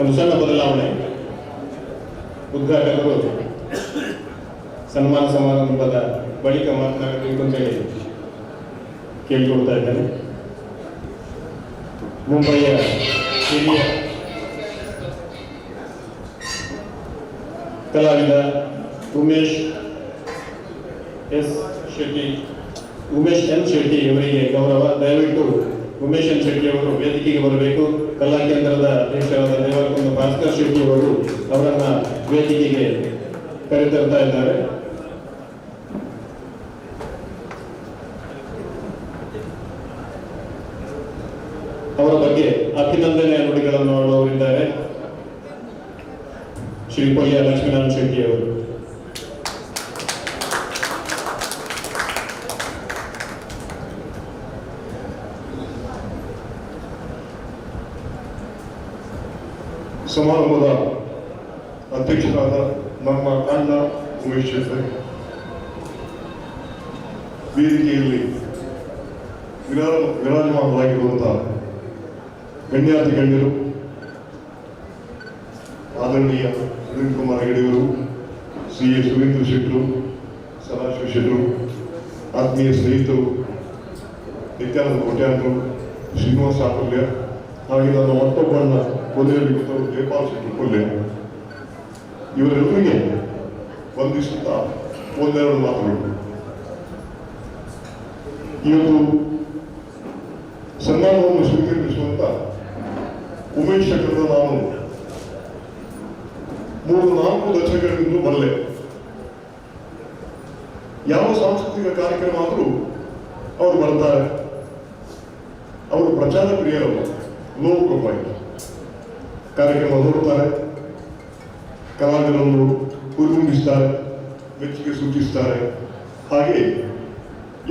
ಒಂದು ಸಣ್ಣ ಬದಲಾವಣೆ, ಉದ್ಘಾಟಕರು ಸನ್ಮಾನ ಸಮಾರಂಭದ ಬಳಿಕ ಮಾತನಾಡಬೇಕು ಅಂತ ಹೇಳಿ ಕೇಳಿಕೊಳ್ತಾ ಇದ್ದೇನೆ. ಮುಂಬಯಿಯ ಹಿರಿಯ ಕಲಾವಿದ ಉಮೇಶ್ ಎನ್ ಶೆಟ್ಟಿ ಅವರಿಗೆ ಗೌರವ. ದಯವಿಟ್ಟು ಉಮೇಶ್ ಎನ್ ಶೆಟ್ಟಿ ಅವರು ವೇದಿಕೆಗೆ ಬರಬೇಕು. ಕಲಾ ಕೇಂದ್ರದ ಅಧ್ಯಕ್ಷರಾದ ದೇವರಕೊಂಡ ಭಾಸ್ಕರ್ ಶೆಟ್ಟಿ ಅವರು ಅವರನ್ನ ವೇದಿಕೆಗೆ ಕರೆತರ್ತಾ ಇದ್ದಾರೆ. ಅವರ ಬಗ್ಗೆ ಅಭಿನಂದನೆಯ ನುಡಿಗಳನ್ನು ಆಡುವವರಿದ್ದಾರೆ ಶ್ರೀ ಕೊಯ್ಯ ಲಕ್ಷ್ಮೀನಾರಾಯಣ ಶೆಟ್ಟಿ ಅವರು. ಸಮಾರಂಭದ ಅಧ್ಯಕ್ಷರಾದ ನಮ್ಮ ಅಣ್ಣ ಉಮೇಶ್ ಶೆಟ್ಟಿ, ವೇದಿಕೆಯಲ್ಲಿ ವಿರಾಜಮಾನರಾಗಿರುವಂತಹ ಗಣ್ಯಾತಿ ಗಣ್ಯರು, ಆದರಣೀಯ ಸುರೇಂದ್ರ ಕುಮಾರ್ ಹೆಗಡೆಯವರು, CA ಸುರೇಂದ್ರ ಶೆಟ್ಟರು, ಸದಾಶಿವ ಶೆಟ್ಟರು, ಆತ್ಮೀಯ ಸ್ನೇಹಿತರು ನಿತ್ಯಾನಂದ ಕೋಟ್ಯಾನರು, ಶ್ರೀನಿವಾಸ ಸಾಕಲ್ಯ, ಹಾಗೆ ನನ್ನ ಮತ್ತೊಬ್ಬಣ್ಣ ಕೊನೆಯಲ್ಲಿ ಗೊತ್ತವರು ಜಯಪಾಲ್ ಶೆಟ್ಟಿ ಕೊಲ್ಲೆ, ಇವರೆಲ್ಲರಿಗೆ ವಂದಿಸುತ್ತಾ ಒಂದೆರಡು ಮಾತುಗಳು. ಇವತ್ತು ಸನ್ಮಾನವನ್ನು ಸ್ವೀಕರಿಸುವಂತ ಉಮೇಶ್ ಶೆಟ್ಟರನ್ನು ನಾನು 3-4 ದಶಕಗಳಿಂದ ಬರಲೆ. ಯಾವ ಸಾಂಸ್ಕೃತಿಕ ಕಾರ್ಯಕ್ರಮ ಆದರೂ ಅವರು ಬರ್ತಾರೆ. ಅವರು ಪ್ರಚಾರ ಪ್ರಿಯರಲ್ಲ, ಲೋ ಪ್ರೊಫೈಲ್ ಕಾರ್ಯಕ್ರಮ ನೋಡುತ್ತಾರೆ, ಕಲಾವಿದರನ್ನು ಹುರಿದುಂಬಿಸ್ತಾರೆ, ಮೆಚ್ಚುಗೆ ಸೂಚಿಸ್ತಾರೆ, ಹಾಗೆ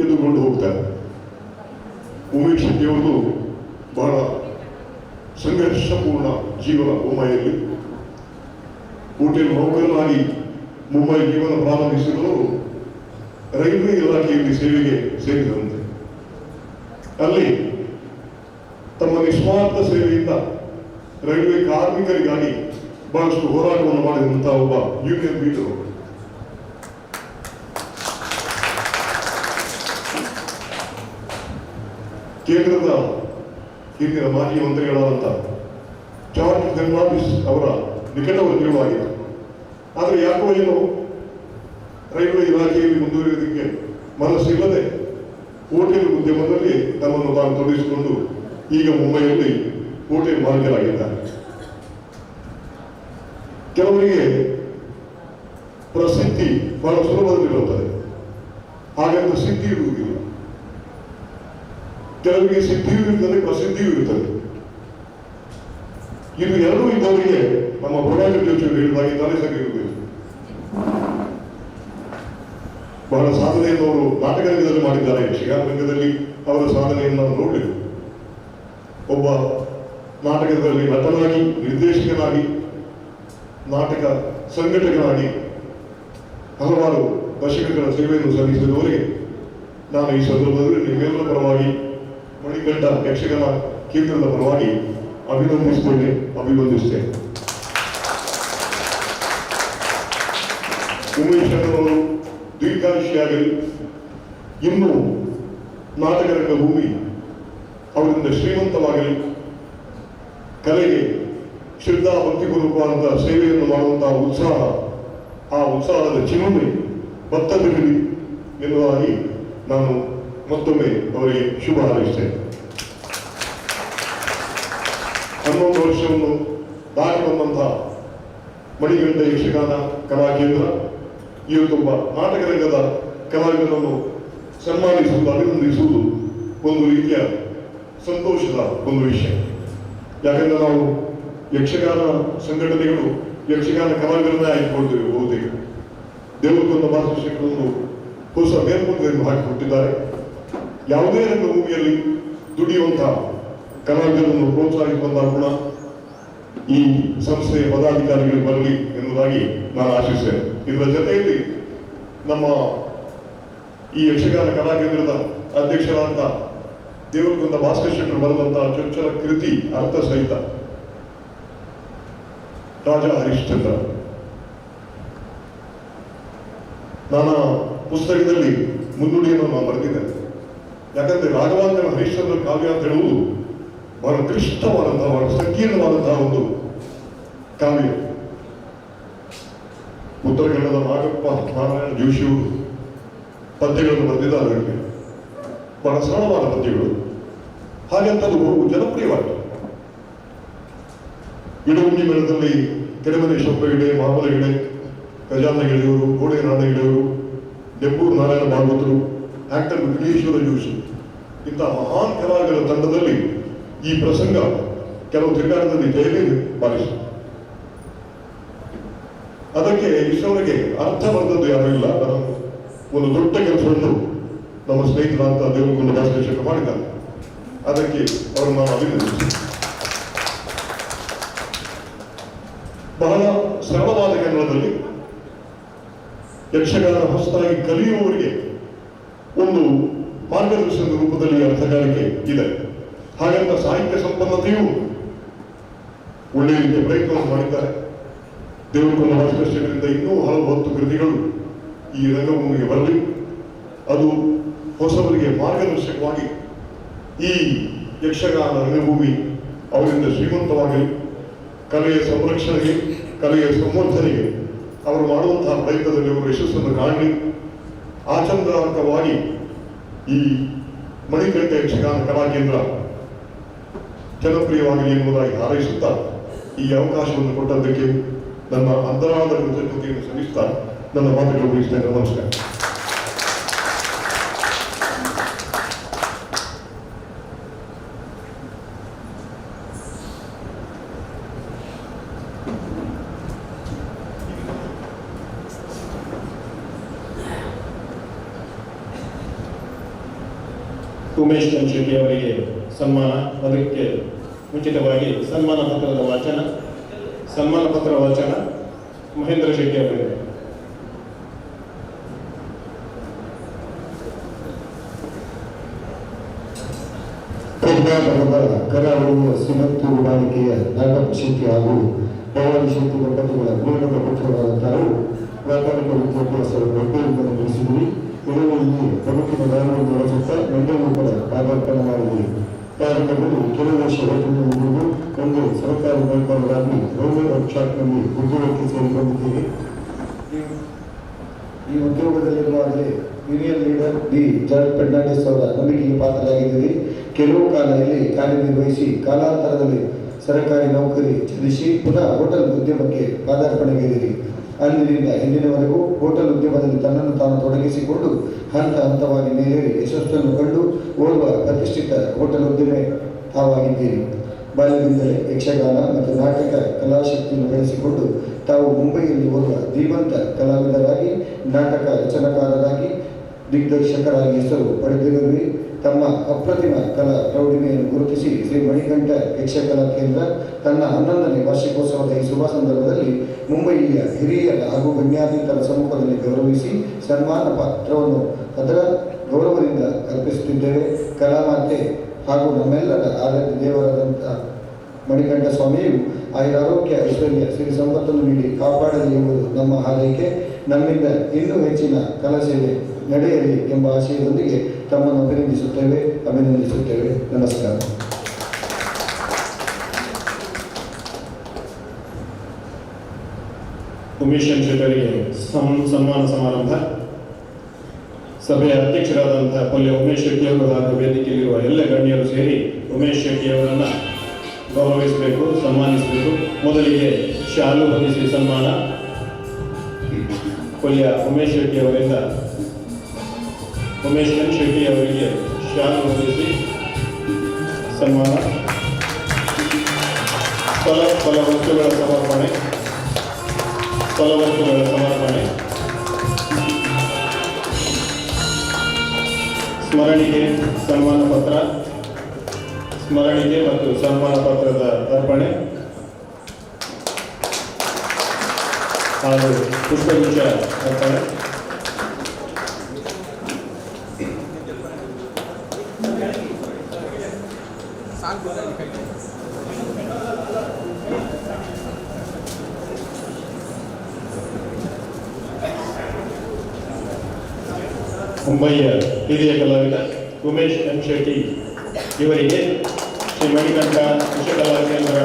ಎದ್ದುಕೊಂಡು ಹೋಗ್ತಾರೆ. ಉಮೇಶ್ ಶೆಟ್ಟಿಯವರು ಬಹಳ ಸಂಘರ್ಷಪೂರ್ಣ ಜೀವನ. ಮುಂಬೈಯಲ್ಲಿ ಹೋಟೆಲ್ ನೌಕರನಾಗಿ ಮುಂಬೈ ಜೀವನ ಪ್ರಾರಂಭಿಸಿದವರು ರೈಲ್ವೆ ಇಲಾಖೆಯಲ್ಲಿ ಸೇವೆಗೆ ಸೇರಿದಂತೆ ಅಲ್ಲಿ ತಮ್ಮ ನಿಸ್ವಾರ್ಥ ಸೇವೆಯಿಂದ ರೈಲ್ವೆ ಕಾರ್ಮಿಕರಿಗಾಗಿ ಬಹಳಷ್ಟು ಹೋರಾಟವನ್ನು ಮಾಡಿದಂತಹ ಒಬ್ಬ ಯೂನಿಯನ್ ಲೀಡರ್. ಕೇಂದ್ರದ ಹಿಂದಿನ ಮಾಜಿ ಮಂತ್ರಿಗಳಾದಂಥ ಜಾರ್ಜ್ ಫರ್ನಾಂಡಿಸ್ ಅವರ ನಿಕಟವರ್ತಿಯೂ ಆಗಿತ್ತು. ಆದರೆ ಯಾಕೋ ಏನು ರೈಲ್ವೆ ಇಲಾಖೆಯಲ್ಲಿ ಮುಂದುವರಿಯೋದಕ್ಕೆ ಮನಸ್ಸಿಲ್ಲದೆ ಹೋಟೆಲ್ ಉದ್ಯಮದಲ್ಲಿ ತಮ್ಮನ್ನು ತಾನು ತೊಡಗಿಸಿಕೊಂಡು ಈಗ ಮುಂಬೈಯಲ್ಲಿ ಹೋಟೆಲ್ ಮಾಲೀಕರಾಗಿದ್ದಾರೆ. ಕೆಲವರಿಗೆ ಪ್ರಸಿದ್ಧಿ ಬಹಳ ಸುಲಭದಲ್ಲಿರುತ್ತದೆ, ಹಾಗಂತ ಸಿದ್ಧಿ ಇರುವುದಿಲ್ಲ. ಕೆಲವರಿಗೆ ಸಿದ್ಧಿಯೂ ಇರ್ತದೆ, ಪ್ರಸಿದ್ಧಿಯೂ ಇರ್ತದೆ. ಇದು ಎರಡೂ ಇದ್ದವರಿಗೆ ನಮ್ಮ ಪ್ರಭಾಕರ್ ಜೋಶಿ ಹೇಳಿದಾಗೆ ತಲೆ ಸರಿಯುವುದಿಲ್ಲ. ಬಹಳ ಸಾಧನೆಯನ್ನು ಅವರು ನಾಟಕ ರಂಗದಲ್ಲಿ ಮಾಡಿದ್ದಾರೆ. ಯಕ್ಷಗಾನ ರಂಗದಲ್ಲಿ ಅವರ ಸಾಧನೆಯನ್ನು ನಾವು ನೋಡಲಿಲ್ಲ. ಒಬ್ಬ ನಾಟಕದಲ್ಲಿ ನಟನಾಗಿ, ನಿರ್ದೇಶಕನಾಗಿ, ನಾಟಕ ಸಂಘಟಕನಾಗಿ ಹಲವಾರು ದಶಕಗಳ ಸೇವೆಯನ್ನು ಸಲ್ಲಿಸಿದವರಿಗೆ ನಾನು ಈ ಸಂದರ್ಭದಲ್ಲಿ ನಿಮ್ಮೆಲ್ಲರ ಪರವಾಗಿ, ಮಣಿಕಂಠ ಯಕ್ಷಗಾನ ಕೇಂದ್ರದ ಪರವಾಗಿ ಅಭಿನಂದಿಸ್ತೇನೆ. ಉಮೇಶ್ ಅವರು ದೀರ್ಘಾಯುಷಿಯಾಗಲಿ, ಇನ್ನೂ ನಾಟಕ ರಂಗ ಭೂಮಿ ಅವರಿಂದ ಶ್ರೀಮಂತವಾಗಲಿ, ಕಲೆಗೆ ಶ್ರದ್ಧಾ ಭಕ್ತಿಪೂರ್ವಕವಾದಂತಹ ಸೇವೆಯನ್ನು ಮಾಡುವಂತಹ ಉತ್ಸಾಹ, ಆ ಉತ್ಸಾಹದ ಚಿಲುಮೆ ಬತ್ತದಿರಲಿ ಎನ್ನುವಾಗಿ ನಾನು ಮತ್ತೊಮ್ಮೆ ಅವರಿಗೆ ಶುಭ ಹಾರೈಸ್ತೇನೆ. 11 ವರ್ಷವನ್ನು ದಾಟಿ ಬಂದಂತಹ ಮಣಿಕಂಠ ಯಕ್ಷಗಾನ ಕಲಾಕೇಂದ್ರ ಇವತ್ತೊಬ್ಬ ನಾಟಕ ರಂಗದ ಕಲಾವಿದರನ್ನು ಸನ್ಮಾನಿಸುವುದು, ಅಭಿನಂದಿಸುವುದು ಒಂದು ರೀತಿಯ ಸಂತೋಷದ ಒಂದು ವಿಷಯ. ಯಾಕಂದ್ರೆ ನಾವು ಯಕ್ಷಗಾನ ಸಂಘಟನೆಗಳು ಯಕ್ಷಗಾನ ಕಲಾವಿದರನ್ನೇ ಆಯ್ದುಕೊಳ್ತೇವೆ. ಬಹುತೇಕ ದೇವರಕೊಂಡ ಭಾಷೆಗಳನ್ನು ಹೊಸ ಮೇಲ್ಮುಖವನ್ನು ಹಾಕಿಕೊಟ್ಟಿದ್ದಾರೆ. ಯಾವುದೇ ರಂಗಭೂಮಿಯಲ್ಲಿ ದುಡಿಯುವಂತಹ ಕಲಾವಿದರನ್ನು ಪ್ರೋತ್ಸಾಹಿಸುವಂತಹ ಗುಣ ಈ ಸಂಸ್ಥೆಯ ಪದಾಧಿಕಾರಿಗಳು ಬರಲಿ ಎನ್ನುವುದಾಗಿ ನಾನು ಆಶಿಸ್ತೇನೆ. ಇದರ ಜೊತೆಯಲ್ಲಿ ನಮ್ಮ ಈ ಯಕ್ಷಗಾನ ಕಲಾಕೇಂದ್ರದ ಅಧ್ಯಕ್ಷರಾದ ದೇವರಕೊಂಡ ಭಾಸ್ಕರ್ ಶೆಟ್ಟರು ಬರೆದಂತಹ ಚೊಚ್ಚಲ ಕೃತಿ ಅರ್ಥ ಸಹಿತ ರಾಜ ಹರಿಶ್ಚಂದ್ರ, ನಾನು ಪುಸ್ತಕದಲ್ಲಿ ಮುನ್ನುಡಿಯನ್ನು ನಾನು ಬರೆದಿದ್ದೇನೆ. ಯಾಕಂದ್ರೆ ರಾಘವಾಂಕನ ಹರಿಶ್ಚಂದ್ರ ಕಾವ್ಯ ಅಂತ ಹೇಳುವುದು ಬಹಳ ಕ್ಲಿಷ್ಟವಾದಂತಹ, ಬಹಳ ಸಂಕೀರ್ಣವಾದಂತಹ ಒಂದು ಕಾವ್ಯ. ಉತ್ತರ ಕನ್ನಡದ ನಾಗಪ್ಪ ನಾರಾಯಣ ಜೋಶಿಯವರು ಪದ್ಯಗಳನ್ನು ಬರೆದಿದ್ದಾರೆ. ಅದಕ್ಕೆ ಬಹಳ ಸರಳವಾದ ಪದ್ಯಗಳು, ಹಾಗಂತದ್ದು ಜನಪ್ರಿಯವಾಗಿದೆ. ಇಡಗುಂಡಿ ಮೇಳದಲ್ಲಿ ಕೆರೆಮನೆ ಶೊಪ್ಪ ಹೆಗಡೆ, ಮಹಾಬಲ ಹೆಗಡೆ, ಗಜಾನ ಹೆಗಡೆಯವರು, ಗೋಡೆ ನಾಡ ಹೆಗಡೆಯವರು, ನೆಪ್ಪೂರು ನಾರಾಯಣ ಭಾಗವತರು, ಆಕ್ಟರ್ ವಿಘ್ನೇಶ್ವರ ಜೋಶಿ, ಇಂತಹ ಮಹಾನ್ ಕಲಾವಿದರ ತಂಡದಲ್ಲಿ ಈ ಪ್ರಸಂಗ ಕೆಲವು ತಿರುಗಾಟದಲ್ಲಿ ಜೈಲಿಗೆ ಬಾರಿಸಿತು. ಅದಕ್ಕೆ ಇಷ್ಟವರೆಗೆ ಅರ್ಥ ಬರೆದದ್ದು ಯಾರೂ ಇಲ್ಲ. ಒಂದು ದೊಡ್ಡ ಕೆಲಸವನ್ನು ನಮ್ಮ ಸ್ನೇಹಿತರಾದ ದೇವರಕೊಂಡ ಭಾಸ್ಕರ್ ಶೆಟ್ಟರು ಮಾಡಿದ್ದಾರೆ. ಅದಕ್ಕೆ ಅವರು ನಾವು ಅಭಿನಂದಿಸ್ತೀವಿ. ಬಹಳ ಸರಳವಾದ ಕನ್ನಡದಲ್ಲಿ ಯಕ್ಷಗಾನ ಹೊಸದಾಗಿ ಕಲಿಯುವವರಿಗೆ ಒಂದು ಮಾರ್ಗದರ್ಶನದ ರೂಪದಲ್ಲಿ ಅರ್ಥಗಾರಿಕೆ ಇದೆ. ಹಾಗಂತ ಸಾಹಿತ್ಯ ಸಂಪನ್ನತೆಯೂ ಒಳ್ಳೆಯ ರೀತಿಯ ಪ್ರಯತ್ನವನ್ನು ಮಾಡಿದ್ದಾರೆ. ದೇವರಕೊಂಡ ಭಾಸ್ಕರ್ ಶೆಟ್ಟರಿಂದ ಇನ್ನೂ ಹಲವು 10 ಕೃತಿಗಳು ಈ ರಂಗಭೂಮಿಗೆ ಬರಲಿ. ಅದು ಹೊಸವರಿಗೆ ಮಾರ್ಗದರ್ಶಕವಾಗಿ ಈ ಯಕ್ಷಗಾನ ರಂಗಭೂಮಿ ಅವರಿಂದ ಶ್ರೀಮಂತವಾಗಲಿ. ಕಲೆಯ ಸಂರಕ್ಷಣೆಗೆ, ಕಲೆಯ ಸಂವರ್ಧನೆಗೆ ಅವರು ಮಾಡುವಂತಹ ಪ್ರಯತ್ನದಲ್ಲಿ ಅವರು ಯಶಸ್ಸನ್ನು ಕಾಣಲಿ. ಆಚಂದ್ರಾರ್ಕವಾಗಿ ಈ ಮಣಿಕಂಠ ಯಕ್ಷಗಾನ ಕಲಾಕೇಂದ್ರ ಜನಪ್ರಿಯವಾಗಲಿ ಎನ್ನುವುದಾಗಿ ಹಾರೈಸುತ್ತಾ ಈ ಅವಕಾಶವನ್ನು ಕೊಟ್ಟದ್ದಕ್ಕೆ ನನ್ನ ಅಂತರಾಳದ ಕೃತಜ್ಞತೆಯನ್ನು ಸಲ್ಲಿಸುತ್ತಾ ನನ್ನ ಮಾತುಗಳು ಮುಗಿಸ್ತೇನೆ. ನಮಸ್ಕಾರ. ಉಮೇಶ್ ಶೆಟ್ಟಿ ಅವರಿಗೆ ಸನ್ಮಾನ. ಅದಕ್ಕೆ ಮುಂಚಿತವಾಗಿ ಸನ್ಮಾನ ಪತ್ರ ವಾಚನ ಮಹೇಂದ್ರ ಶೆಟ್ಟಿ ಅವರಿಗೆ. ಕರ್ನಾಟಕದ ಕರಾವಳಿಯ ಸಿಮತ್ತೂರು ಬಾಳಿಕೆಯ ನಾಗಪ್ಪ ಶೆಟ್ಟಿ ಹಾಗೂ ಭವಾನಿ ಶೆಟ್ಟಿ ದಂಪತಿಗಳ ಪೂರ್ಣದ ಪುತ್ರರಾದ ತಾವು ವ್ಯಾಪಾರಿಕ ವಿದ್ಯಾಭ್ಯಾಸವನ್ನು ಬೆಂಗಳೂರಿನಲ್ಲಿ ನಡೆಸಿದ್ವಿ. ಕೆಲವರಲ್ಲಿ ಬದುಕಿನ ದಾರಿಯನ್ನು ನಡೆಸುತ್ತಾ ಮಂಡ್ಯವು ಕೂಡ ಪಾದಾರ್ಪಣೆ ಮಾಡಿದೆ. ಪ್ರಾರಂಭದಲ್ಲಿ ಕೆಲವು ವರ್ಷ ವೇತನ ಮುಗಿದು ಒಂದು ಸರ್ಕಾರಿ ನೌಕರರಾಗಿ ರೈಲ್ವೆ ವರ್ಕ್ಶಾಪ್ನಲ್ಲಿ ಉದ್ಯೋಗಕ್ಕೆ ಸೇರಿಕೊಂಡಿದ್ದೀರಿ. ಈ ಉದ್ಯೋಗದಲ್ಲಿರುವಾಗಲೇ union leader B George Fernandes ಅವರ ನಂಬಿಕೆಗೆ ಪಾತ್ರರಾಗಿದ್ದೀರಿ. ಕೆಲವು ಕಾಲ ಇಲ್ಲಿ ಕಾರ್ಯನಿರ್ವಹಿಸಿ ಕಾಲಾಂತರದಲ್ಲಿ ಸರ್ಕಾರಿ ನೌಕರಿ ತ್ಯಜಿಸಿ ಪುನಃ ಹೋಟೆಲ್ ಉದ್ಯಮಕ್ಕೆ ಪಾದಾರ್ಪಣೆಗೈದಿರಿ. ಅಂದಿನಿಂದ ಇಂದಿನವರೆಗೂ ಹೋಟೆಲ್ ಉದ್ಯಮದಲ್ಲಿ ತನ್ನನ್ನು ತಾನು ತೊಡಗಿಸಿಕೊಂಡು ಹಂತ ಹಂತವಾಗಿ ಮೇಲೇರಿ ಯಶಸ್ಸನ್ನು ಕಂಡು ಓರ್ವ ಪ್ರತಿಷ್ಠಿತ ಹೋಟೆಲ್ ಉದ್ಯಮಿ ತಾವಾಗಿದ್ದೀರಿ. ಬಾಲ್ಯದಿಂದಲೇ ಯಕ್ಷಗಾನ ಮತ್ತು ನಾಟಕ ಕಲಾಶಕ್ತಿಯನ್ನು ಬೆಳೆಸಿಕೊಂಡು ತಾವು ಮುಂಬೈಯಲ್ಲಿ ಓರ್ವ ಧೀಮಂತ ಕಲಾವಿದರಾಗಿ ನಾಟಕ ರಚನಾಕಾರರಾಗಿ ದಿಗ್ದರ್ಶಕರಾಗಿ ಹೆಸರು ಪಡೆದಿರುವಿರಿ. ತಮ್ಮ ಅಪ್ರತಿಮ ಕಲಾ ಪ್ರೌಢಿಮೆಯನ್ನು ಗುರುತಿಸಿ ಶ್ರೀ ಮಣಿಕಂಠ ಯಕ್ಷಕಲಾ ಕೇಂದ್ರ ತನ್ನ 11ನೇ ವಾರ್ಷಿಕೋತ್ಸವದ ಈ ಶುಭ ಸಂದರ್ಭದಲ್ಲಿ ಮುಂಬಯಿಯ ಹಿರಿಯರ ಹಾಗೂ ಗಣ್ಯಾತೀತರ ಸಮ್ಮುಖದಲ್ಲಿ ಗೌರವಿಸಿ ಸನ್ಮಾನ ಪತ್ರವನ್ನು ಅದರ ಗೌರವದಿಂದ ಅರ್ಪಿಸುತ್ತಿದ್ದೇವೆ. ಕಲಾಮಾತೆ ಹಾಗೂ ನಮ್ಮೆಲ್ಲರ ಆರಾಧ್ಯ ದೇವರಾದಂಥ ಮಣಿಕಂಠ ಸ್ವಾಮಿಯು ಆಯುರಾರೋಗ್ಯ ಐಶ್ವರ್ಯ ಸಿರಿ ಸಂಪತ್ತನ್ನು ನೀಡಿ ಕಾಪಾಡಲಿ ಎಂಬುದು ನಮ್ಮ ಹಾರೈಕೆ. ನಮ್ಮಿಂದ ಇನ್ನೂ ಹೆಚ್ಚಿನ ಕಲಾ ಸೇವೆ ನಡೆಯಲಿ ಎಂಬ ಆಶಯದೊಂದಿಗೆ ತಮ್ಮನ್ನು ಅಭಿನಂದಿಸುತ್ತೇವೆ. ನಮಸ್ಕಾರ. ಉಮೇಶ್ ಶೆಟ್ಟರಿಗೆ ಸನ್ಮಾನ ಸಮಾರಂಭ. ಸಭೆಯ ಅಧ್ಯಕ್ಷರಾದಂತಹ ಪೊಲ್ಲೆ ಉಮೇಶ್ ಶೆಟ್ಟಿಯವರು ಹಾಗೂ ವೇದಿಕೆಯಲ್ಲಿರುವ ಎಲ್ಲ ಗಣ್ಯರು ಸೇರಿ ಉಮೇಶ್ ಶೆಟ್ಟಿಯವರನ್ನು ಗೌರವಿಸಬೇಕು, ಸನ್ಮಾನಿಸಬೇಕು. ಮೊದಲಿಗೆ ಶಾಲು ಹೊದಿಸಿ ಸನ್ಮಾನ. ಪೊಲ್ಯ ಉಮೇಶ್ ಶೆಟ್ಟಿಯವರಿಂದ ಉಮೇಶ್ ಎನ್ ಶೆಟ್ಟಿ ಅವರಿಗೆ ಶಾಲು ಹೊದಿಸಿ ಸನ್ಮಾನ. ಫಲವಸ್ತುಗಳ ಸಮರ್ಪಣೆ. ಸ್ಮರಣಿಕೆ ಸನ್ಮಾನ ಪತ್ರ, ಸ್ಮರಣಿಕೆ ಮತ್ತು ಸನ್ಮಾನ ಪತ್ರದ ಅರ್ಪಣೆ ಹಾಗೂ ಪುಷ್ಪಗುಚ್ಛ ಅರ್ಪಣೆ. ಮುಂಬಯಿಯ ಹಿರಿಯ ಕಲಾವಿದ ಉಮೇಶ್ ಎನ್ ಶೆಟ್ಟಿ ಇವರಿಗೆ ಶ್ರೀ ಮಣಿಕಂಠ ಯಕ್ಷಕಲಾ ಕೇಂದ್ರ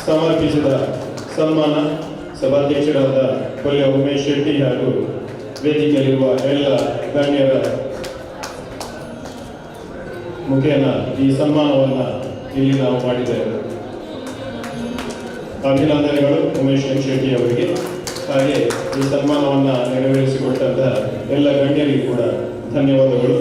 ಸಮರ್ಪಿಸಿದ ಸನ್ಮಾನ ಸಭಾಧ್ಯಕ್ಷರಾದ ಪೊಲ್ಯ ಉಮೇಶ್ ಶೆಟ್ಟಿ ಹಾಗೂ ವೇದಿಕೆಯಲ್ಲಿರುವ ಎಲ್ಲ ಗಣ್ಯರ ಮುಖೇನ ಈ ಸನ್ಮಾನವನ್ನು ಇಲ್ಲಿ ನಾವು ಮಾಡಿದ್ದೇವೆ. ಅಭಿನಂದನೆಗಳು ಉಮೇಶ್ ಎನ್ ಶೆಟ್ಟಿ ಅವರಿಗೆ. ಹಾಗೆ ಈ ಸನ್ಮಾನವನ್ನು ನೆರವೇರಿಸಿಕೊಟ್ಟಂತಹ ಎಲ್ಲ ಗಣ್ಯರಿಗೂ ಕೂಡ ಧನ್ಯವಾದಗಳು.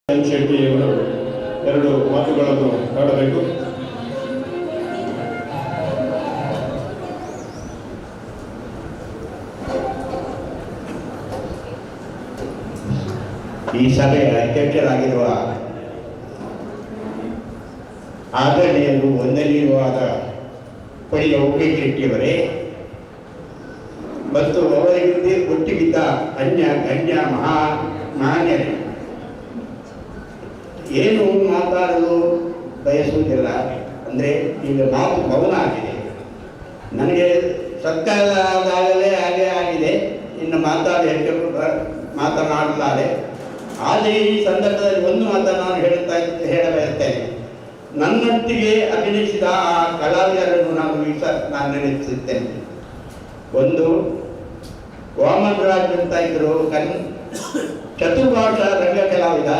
ಎನ್ ಶೆಟ್ಟಿ ಅವರು 2 ಮಾತುಗಳನ್ನು ಆಡಬೇಕು. ಈ ಸಭೆಯ ಅಧ್ಯಕ್ಷರಾಗಿರುವ ಆದರಣೀಯರು ವಂದನೀಯವಾದ ಪೊಳ್ಯ ಉಮೇಶ್ ಶೆಟ್ಟಿಯವರೇ ಮತ್ತು ಅವರಿಗೆ ಒಟ್ಟಿಗಿದ್ದ ಗಣ್ಯ ಮಹಾನ್ಯರೇ, ಏನು ಮಾತಾಡಲು ಬಯಸುವುದಿಲ್ಲ. ಅಂದರೆ ಈಗ ಮಾತು ಮೌನ ಆಗಿದೆ. ನನಗೆ ಸತ್ಕಾಲದಾಗಲೇ ಹಾಗೆ ಆಗಿದೆ. ಇನ್ನು ಮಾತನಾಡಲಾರೆ. ಆದರೆ ಈ ಸಂದರ್ಭದಲ್ಲಿ ಒಂದು ಮಾತನ್ನು ನಾನು ಹೇಳಬಯಸ್ತೇನೆ. ನನ್ನೊಟ್ಟಿಗೆ ಅಭಿನಯಿಸಿದ ಆ ಕಲಾವಿದರನ್ನು ನಾನು ನೆನಪಿಸುತ್ತೇನೆ. ಒಂದು ವಾಮನ್ ರಾಜ್ ಅಂತ ಇದ್ರು, ಚತುರ್ಭಾಷಾ ರಂಗ ಕಲಾವಿದ.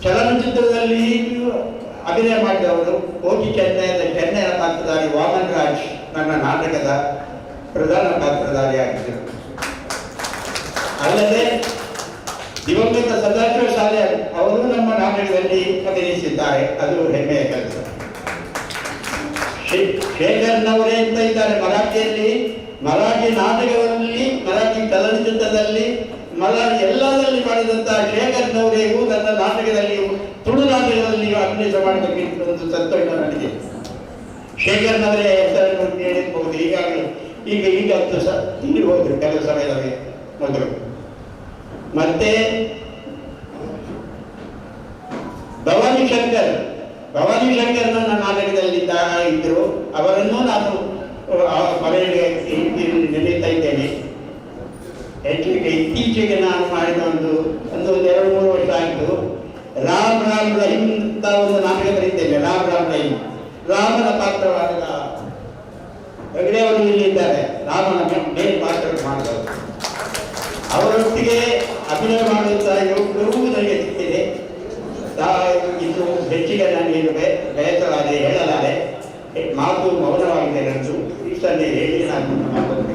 ಚಲನಚಿತ್ರದಲ್ಲಿ ಅಭಿನಯ ಮಾಡಿದವರು. ಕೋಟಿ ಚೆನ್ನೈಯ ಪಾತ್ರಧಾರಿ ವಾಮನ್ ರಾಜ್ ನನ್ನ ನಾಟಕದ ಪ್ರಧಾನ ಪಾತ್ರಧಾರಿಯಾಗಿದ್ದರು. ಅಲ್ಲದೆ ದಿವಂಗತ ಸದಾಶಿವ ಶಾಲೆ ಅವರು ನಮ್ಮ ನಾಟಕದಲ್ಲಿ ಅಭಿನಯಿಸಿದ್ದಾರೆ. ಅದು ಹೆಮ್ಮೆಯ ಕೆಲಸ. ಶೇಖರ್ನವರೇ ಅಂತ ಇದ್ದಾರೆ ಮರಾಠಿಯಲ್ಲಿ, ಮರಾಠಿ ನಾಟಕದಲ್ಲಿ, ಮರಾಠಿ ಚಲನಚಿತ್ರದಲ್ಲಿ, ಮರಾಠಿ ಎಲ್ಲದಲ್ಲಿ ಮಾಡಿದಂತಹ ಶೇಖರ್ನವರೆಗೂ ನನ್ನ ನಾಟಕದಲ್ಲಿಯೂ ತುಳು ನಾಟಕದಲ್ಲಿ ಅಭಿನಯ ಮಾಡಬೇಕಿತ್ತು ಒಂದು ಸಂತೋಷ ನನಗೆ. ಶೇಖರ್ನವರೇ ಹೆಸರನ್ನು ಕೇಳಿರ್ಬಹುದು. ಈಗ ಅಂತೂ ತಿಂಡಿ ಹೋದ್ರು ಕೆಲವು ಸಮಯದಲ್ಲಿ ಮೊದಲು. ಮತ್ತೆ ಭವಾನಿ ಶಂಕರ್ ನನ್ನ ನಾಟಕದಲ್ಲಿ ಇದ್ದರು. ಅವರನ್ನು ನಾನು ಮನೆಯಲ್ಲಿ ನೆನೀತಾ ಇದ್ದೇನೆ. ಇತ್ತೀಚೆಗೆ ನಾನು ಮಾಡಿದ ಒಂದು 2-3 ವರ್ಷ ಆಯಿತು. ರಾಮ್ ರಹೀಮ್ ಅಂತ ಒಂದು ನಾಟಕ ಬರೀತೇನೆ. ರಾಮ್ ರಹೀಮ್ ರಾಮನ ಪಾತ್ರವಾದ ಹೆಗಡೆ ಅವರು ಇಲ್ಲಿದ್ದಾರೆ. ರಾಮನ ಮೇನ್ ಪಾತ್ರ ಮಾಡಿದವರು. ಅವರೊಟ್ಟಿಗೆ ಅಭಿನಯ ಮಾಡುತ್ತಾ ಯೋಗವು ನನಗೆ ಸಿಕ್ಕಿದೆ. ಇದು ಹೆಚ್ಚಿಗೆ ನಾನು ಬಯಸಲಾರೆ, ಹೇಳಲಾರೆ. ಮಾತು ಮೌನವಾಗಿದೆ. ನನ್ನದು ಇಷ್ಟನ್ನೇ ಹೇಳಿ ನಾನು ಮಾತನ್ನು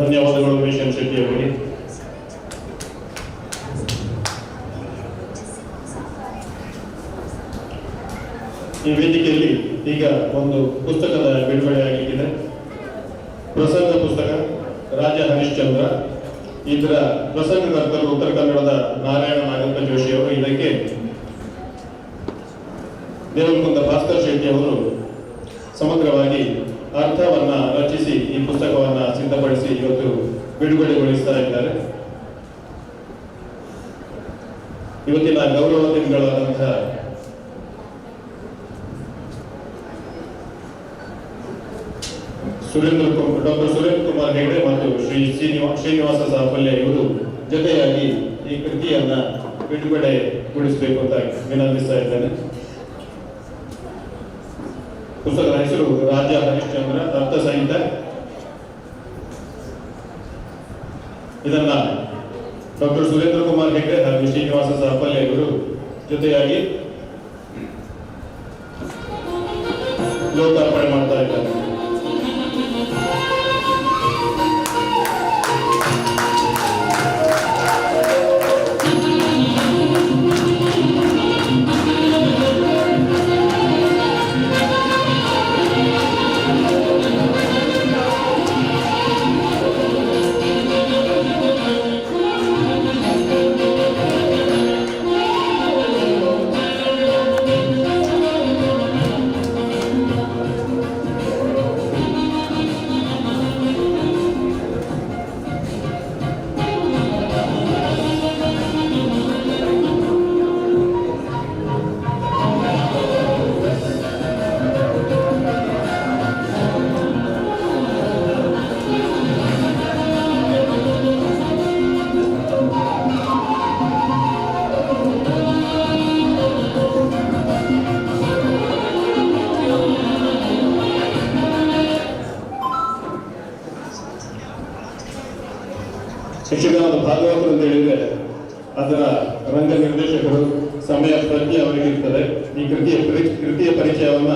ಧನ್ಯವಾದಗಳು ಮಿಷನ್ ಶೆಟ್ಟಿ ಅವರಿಗೆ. ಈ ವೇದಿಕೆಯಲ್ಲಿ ಈಗ ಒಂದು ಪುಸ್ತಕದ ಬಿಡುಗಡೆ ಆಗಲಿಕ್ಕಿದೆ. ಪ್ರಸಂಗ ಪುಸ್ತಕ ರಾಜ ಹರಿಶ್ಚಂದ್ರ. ಇದರ ಪ್ರಸಂಗಕರ್ತರು ಉತ್ತರ ಕನ್ನಡದ ನಾರಾಯಣ ನಾಗಪ್ಪ ಜೋಶಿ ಅವರು. ಇದಕ್ಕೆ ದೇವರಕುಂದ ಭಾಸ್ಕರ್ ಶೆಟ್ಟಿ ಅವರು ಸಮಗ್ರವಾಗಿ ಅರ್ಥವನ್ನ ರಚಿಸಿ ಈ ಪುಸ್ತಕವನ್ನ ಸಿದ್ಧಪಡಿಸಿ ಇವತ್ತು ಬಿಡುಗಡೆಗೊಳಿಸ್ತಾ ಇದ್ದಾರೆ. ಇವತ್ತಿನ ಗೌರವ ದಿನಗಳಾದಂತಹ ಡಾಕ್ಟರ್ ಸುರೇಂದ್ರ ಕುಮಾರ್ ಹೆಗಡೆ ಮತ್ತು ಶ್ರೀ ಶ್ರೀನಿವಾಸ ಸಾಫಲ್ಯ ಇವರು ಜೊತೆಯಾಗಿ ಈ ಕೃತಿಯನ್ನ ಬಿಡುಗಡೆಗೊಳಿಸಬೇಕು ಅಂತ ವಿನಂತಿಸ್ತಾ ಇದ್ದೇನೆ. ಪುಸ್ತಕದ ಹೆಸರು ರಾಜ ಹರಿಶ್ಚಂದ್ರ ಅರ್ಥ ಸಹಿತ. ಇದನ್ನ ಡಾಕ್ಟರ್ ಸುರೇಂದ್ರ ಕುಮಾರ್ ಹೆಗಡೆ ಹಾಗೂ ಶ್ರೀನಿವಾಸ ಸಾಫಲ್ಯ ಇವರು ಜೊತೆಯಾಗಿ ಲೋಕಾರ್ಪಣೆ ಮಾಡ್ತಾ ಇದ್ದಾರೆ. ಯಕ್ಷಗಾನದ ಭಾಗವತರು ಅಂತ ಹೇಳಿದ್ರೆ ಅದರ ರಂಗ ನಿರ್ದೇಶಕರು ಸಮಯ ಪ್ರಜ್ಞೆ ಅವರಿಗೆ ಇರ್ತದೆ. ಈ ಕೃತಿಯ ಪರಿಚಯವನ್ನ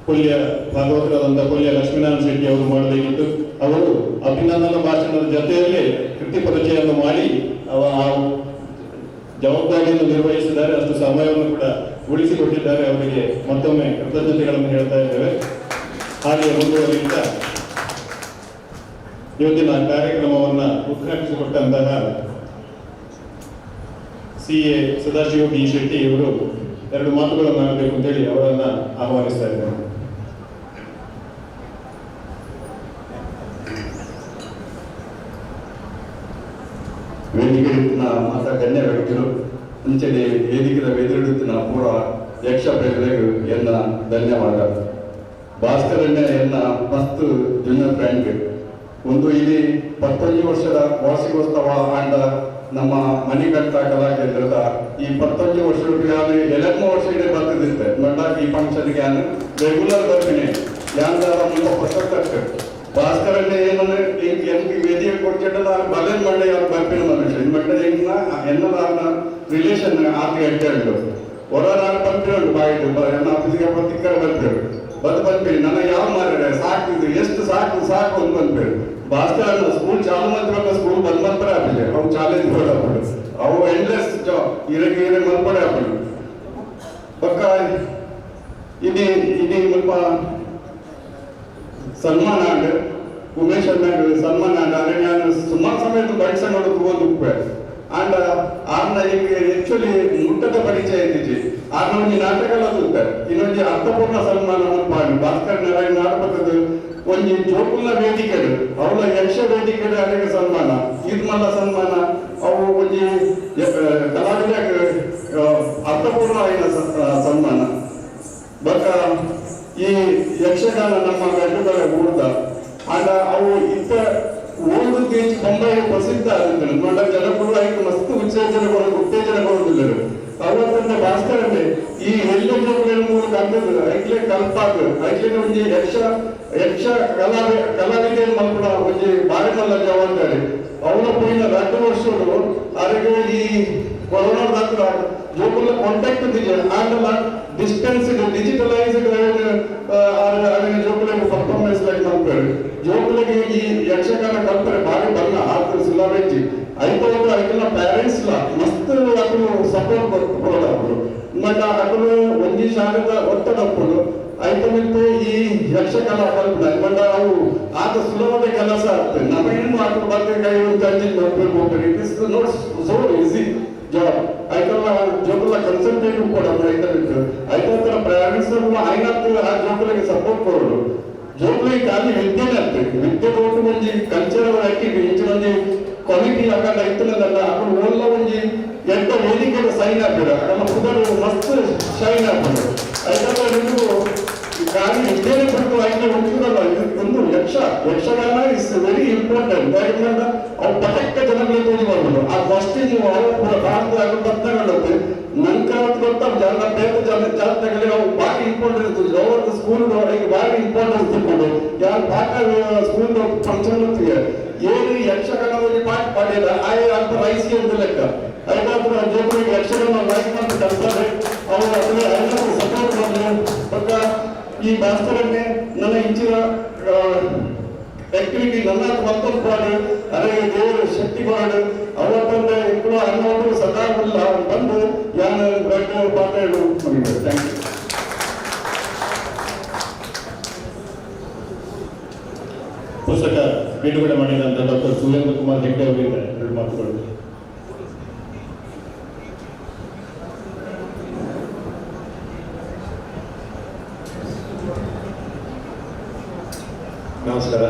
ಕೊಲ್ಯ ಭಾಗವತರಾದಂಥ ಕೊಲ್ಯ ಲಕ್ಷ್ಮೀನಾರಾಯಣ ಶೆಟ್ಟಿ ಅವರು ಮಾಡಬೇಕಿತ್ತು. ಅವರು ಅಭಿನಂದನ ಭಾಷಣದ ಜೊತೆಯಲ್ಲಿ ಕೃತಿ ಪರಿಚಯವನ್ನು ಮಾಡಿ ಆ ಜವಾಬ್ದಾರಿಯನ್ನು ನಿರ್ವಹಿಸಿದ್ದಾರೆ. ಅಷ್ಟು ಸಮಯವನ್ನು ಕೂಡ ಉಳಿಸಿಕೊಟ್ಟಿದ್ದಾರೆ. ಅವರಿಗೆ ಮತ್ತೊಮ್ಮೆ ಕೃತಜ್ಞತೆಗಳನ್ನು ಹೇಳ್ತಾ ಇದ್ದೇವೆ. ಹಾಗೆ ಮುಂದುವರಿಯುತ್ತಾ ಇವತ್ತಿನ ಕಾರ್ಯಕ್ರಮವನ್ನು ಉದ್ಘಾಟಿಸಿಕೊಟ್ಟಂತಹ CA ಸದಾಶಿವ ಬಿ ಶೆಟ್ಟಿ ಇವರು 2 ಮಾತುಗಳನ್ನು ಆಡಬೇಕು ಅಂತೇಳಿ ಅವರನ್ನ ಆಹ್ವಾನಿಸ್ತಾ ಇದ್ದಾರೆ. ವೇದಿಕೆಯ ಮಾತ ಗಣ್ಯ ವ್ಯಕ್ತಿಗಳು ಅಂಚನೆ ವೇದಿಕೆಯ ವೆದುರುತ್ತಿನ ಪೂರ ಯಕ್ಷ ಪ್ರಜೆಗಳಿಗೂ ಎನ್ನ ಧನ್ಯವಾದ. ಭಾಸ್ಕರಣ್ಣ ಎನ್ನ ಮಸ್ತ್ ಜೂನಿಯರ್ ಫ್ರೆಂಡ್. ಒಂದು ಇಲ್ಲಿ 15 ವರ್ಷದ ವಾರ್ಷಿಕೋತ್ಸವ ಆಂಡ ನಮ್ಮ ಮಣಿಕಂಠ ಕಲಾಕೇಂದ್ರದ ಈ 15 ವರ್ಷಕ್ಕೆ ನಾನು 11 ವರ್ಷ ಇಡೀ ಬರ್ತಿದ್ದೆ. ನೋಡ ಈ ಫಂಕ್ಷನ್ಗೆ ನಾನು ರೆಗ್ಯುಲರ್ ಬರ್ತೀನಿ. ಯಾಂದಾರ ಮುಂದೆ ಹೊಸಕ್ಕೆ ಭಾಸ್ಕರಣ್ಣ ಏನಂದ್ರೆ எனக்கு ವೇದಿಕೆ ಕೊಟ್ಟಿಟ್ಟು ನಾನು ಬಲನ್ ಮಂಡೆ ಅವ್ರು ಬರ್ಪಿನ ಮನುಷ್ಯ ಇನ್ಮಂಡೆ ಎನ್ನ ರಿಲೇಷನ್ ಆಗಿ ಹೇಳ್ಕೊಂಡು ಹೊರ ನಾನು ಬಂದಿರೋದು ಬಾಯಿಟ್ಟು ನನ್ನ ಆಫೀಸ್ಗೆ ಪತ್ರಿಕೆ ಬರ್ತಿರು ಬಂದ್ಬಿಡಿ ನನ್ನ ಯಾವ ಮಾರ್ರೆ ಸಾಕು ಎಷ್ಟು ಸಾಕು ಸಾಕು ಅಂತ ಬಂದ್ಬಿಡು. ಭಾಸ್ಕರಣ್ಣ ಸ್ಕೂಲ್ ಚಾಲು ಮಾಡ್ತಿರೋ ಸ್ಕೂಲ್ ಬಂದ್ ಮಾತ್ರ ಆಗ್ಬಿಡಿ. ಅವು ಚಾಲೆಂಜ್ ಕೊಡಬಿಡು. ಅವು ಎಂಡ್ಲೆಸ್ ಇರಗೆ ಮಲ್ಪಡೆ ಆಗ್ಬಿಡು. ಪಕ್ಕ ಇದು ಮುಲ್ಪ ಸನ್ಮಾನ ಆಂಡ್ ಉಮೇಶ್ ಅಣ್ಣ ಸನ್ಮಾನ ಆಂಡ್ ಅದೇ ನಾನು ಸುಮಾರು ಸಮಯದ ಬಡಿಸ ನೋಡೋದು ಹೋಗುವೆ ಆಂಡ ಆರ್ನ ಈಗ ಆಕ್ಚುಲಿ ಮುಟ್ಟದ ಪರಿಚಯ ಇದ್ದಿಜಿ ಆರ್ನ ಒಂಜಿ ನಾಟಕಲ ತೂತ ಇನ್ನೊಂಜಿ ಅರ್ಥಪೂರ್ಣ ಸನ್ಮಾನ ಪಾಡು ಭಾಸ್ಕರ್ ನಾರಾಯಣ ನಾಟಕದ ಒಂಜಿ ಜೋಕುಲ್ನ ವೇದಿಕೆಡು ಅವಳ ಯಕ್ಷ ವೇದಿಕೆಡು ಅನೇಕ ಸನ್ಮಾನ ಈದ್ಮಲ್ಲ ಸನ್ಮಾನ ಅವು ಒಂಜಿ ಕಲಾವಿದ ಅರ್ಥಪೂರ್ಣ ಆಯ್ನ ಸನ್ಮಾನ ಬಟ್ ಈ ಯಕ್ಷಗಾನ ನಮ್ಮ ಗಡ್ಡುಗಳ ಊರ್ದ ಆಂಡ ಅವು ಇತ್ತ ಓದು ದೇಶ ಬೊಂಬೈ ಪ್ರಸಿದ್ಧ ಆಗಿದ್ದನು ನೋಡ ಜನಗಳು ಆಯ್ತು ಮಸ್ತ್ ಉತ್ತೇಜನ ಕೊಡುವುದಿಲ್ಲರು ಅವತ್ತಂದ ಭಾಸ್ಕರನ್ನೇ ಈ ಎಲ್ಲೆಲ್ಲ ಮೂಲಕ ಅಂದದ್ದು ಐಕ್ಲೆ ಕಲ್ಪಾಗ ಐಕ್ಲೆ ಒಂಜಿ ಯಕ್ಷ ಕಲಾವಿದೆ ಮಲ್ಪಡ ಒಂಜಿ ಬಾರಿಮಲ್ಲ ಜವಾಬ್ದಾರಿ ಅವಳ ಪೋಯಿನ 2 ವರ್ಷಗಳು ಅವರಿಗೆ ಈ ಕೊರೋನಾ ಹತ್ರ ಜೋಕುಲ ಕಾಂಟ್ಯಾಕ್ಟ್ ಇದ್ದಿದೆ ಆಂಡಲ ಡಿಸ್ಟೆನ್ಸ್ ಡಿಜಿಟಲೈಸ್ಡ್ ಅವರಿಗೆ ಜೋಕುಲಿಗೆ ಪರ್ಫಾರ್ಮೆನ್ಸ್ ಲೈಕ್ ಮಾಡ್ತಾರೆ ಜೋಕುಲಿಗೆ ಈ ಯಕ್ಷಗಾನ ಕಲ್ಪನೆ ಭಾರಿ ಬಲ್ಲ ಆತ ಸಿಲಾವೆಜ್ಜಿ ಐತವತ್ತು ಐಕಲ್ನ ಪ್ಯಾರೆಂಟ್ಸ್ ಲ ಮಸ್ತ್ ಅಕಲು ಸಪೋರ್ಟ್ ಕೊಡೋದು ಅವರು ಬಟ್ ಅಕಲು ಒಂಜಿ ಶಾಲೆದ ಒತ್ತಡ ಕೊಡು ಐತಮಿತ್ತು ಈ ಯಕ್ಷಗಾನ ಕಲ್ಪನೆ ಬಟ್ ಅವು ಆತ ಸುಲಭದ ಕೆಲಸ ಆಗ್ತದೆ ನಮಗೇನು ಅಕಲು ಬಗ್ಗೆ ಕೈ ಚರ್ಚಿಂಗ್ ಮಾಡ್ಬೇಕು ಹೋಗ್ತಾರೆ it is not so easy job ಐತಲ್ಲ ಜೋಕುಲ ಕನ್ಸಲ್ಟೇಟಿವ್ ಕೂಡ ಐತಮಿತ್ತು ಐತರ ಪ್ಯಾರೆಂಟ್ಸ್ ಐನತ್ತು ಆ ಜೋಕುಲಿಗೆ ಸಪೋರ್ಟ್ ಕೊಡೋದು ಜೋಕುಲಿಗೆ ಖಾಲಿ ವಿದ್ಯೆನೇ ಆಗ್ತದೆ ವಿದ್ಯೆ ಕೊಟ್ಟು ಒಂಜಿ ಕಲ್ಚರಲ್ ಆಕ್ಟಿವಿಟಿ ಇಂಚಿನ ಒಂಜಿ ಕ್ವಾಲಿಟಿ ಅಕಂಡ ಇತ್ತನಲ್ಲ ಅಕಲು ಓಲ್ಲ ಒಂಜಿ ಎಂತ ವೇದಿಕೆದ ಸೈನ್ ಆಗ್ತದೆ ಅಕಲ್ಲ ಪುದರ್ ಮಸ್ತ್ ಶೈನ್ ಆಗ್ತದೆ ಐತಲ್ಲ ನೀವು ಖಾಲಿ ವಿದ್ಯೆನೇ ಬಿಟ್ಟು ಐತೆ ಹೋಗ್ತಿರಲ್ಲ ಒಂದು ಯಕ್ಷಗಾನ ಇಸ್ ವೆರಿ ಇಂಪಾರ್ಟೆಂಟ್ ಯಾಕಂದ್ರೆ ಅವು ಪಟಕ್ಕ ಜನಗಳಿಗೆ ತೋರಿ ಬರ್ಬೋದು ಆ ಫಸ್ಟ್ ನೀವು ಅವರ ಭಾರತದಾಗ ಬರ್ತಗಳತ್ತೆ ನಂಕಾವತ್ತು ಗೊತ್ತ ಜನ ಬೇರೆ ಜನ ಜಾತ್ರೆಗಳಿಗೆ ಅವು ಭಾರಿ ಇಂಪಾರ್ಟೆನ್ಸ್ ಇರ್ತದೆ ಅವತ್ತು ಸ್ಕೂಲ್ ಅವರಿಗೆ ಭಾರಿ ಇಂಪಾರ್ಟೆನ್ಸ್ ತಿಳ್ಕೊಂಡು ಯಾರು ಪಾಠ ಸ್ಕೂಲ್ ಫಂಕ್ಷನ್ ಇರ್ತೀವಿ ಏನು ಯಕ್ಷಗಾನದಲ್ಲಿ ಪಾಠ ಮಾಡಿಲ್ಲ ಆಯ್ ಅಂತ ರೈಸಿ ಅಂತ ಲೆಕ್ಕ ಐದಾದ್ರು ಜೋಕರಿಗೆ ಯಕ್ಷಗಾನ ಲೈಕ್ ಮಾಡಿ ಕಲ್ತಾರೆ ಅವರು ಅದರಲ್ಲಿ ಐದಾದ್ರು ಸಪೋರ್ಟ್ ಮಾಡಿದ್ರು ಬಟ್ ಈ ಭಾಸ್ಕರನ್ನೇ ನನ್ನ ಇಂಚಿನ ಆಕ್ಟಿವಿಟಿ ನನ್ನ ಮತ್ತೊಂದು ಪಾಡು ಅದೇ ದೇವರು ಶಕ್ತಿ ಪಾಡು ಅವತ್ತಂದ ಇಬ್ಬರು ಅನ್ನೋದು ಸದಾ ಇಲ್ಲ ಬಂದು ಯಾನು ಗಡ್ಡ ಪಾಠ ಹೇಳು ಥ್ಯಾಂಕ್ ಯು. ಪುಸ್ತಕ ಬಿಡುಗಡೆ ಮಾಡಿದಂತ ಡಾಕ್ಟರ್ ಸುರೇಂದ್ರ ಕುಮಾರ್ ಹೆಗ್ಡೆ ಅವರಿಂದ 2 ಮಾತುಗಳು. ನಮಸ್ಕಾರ.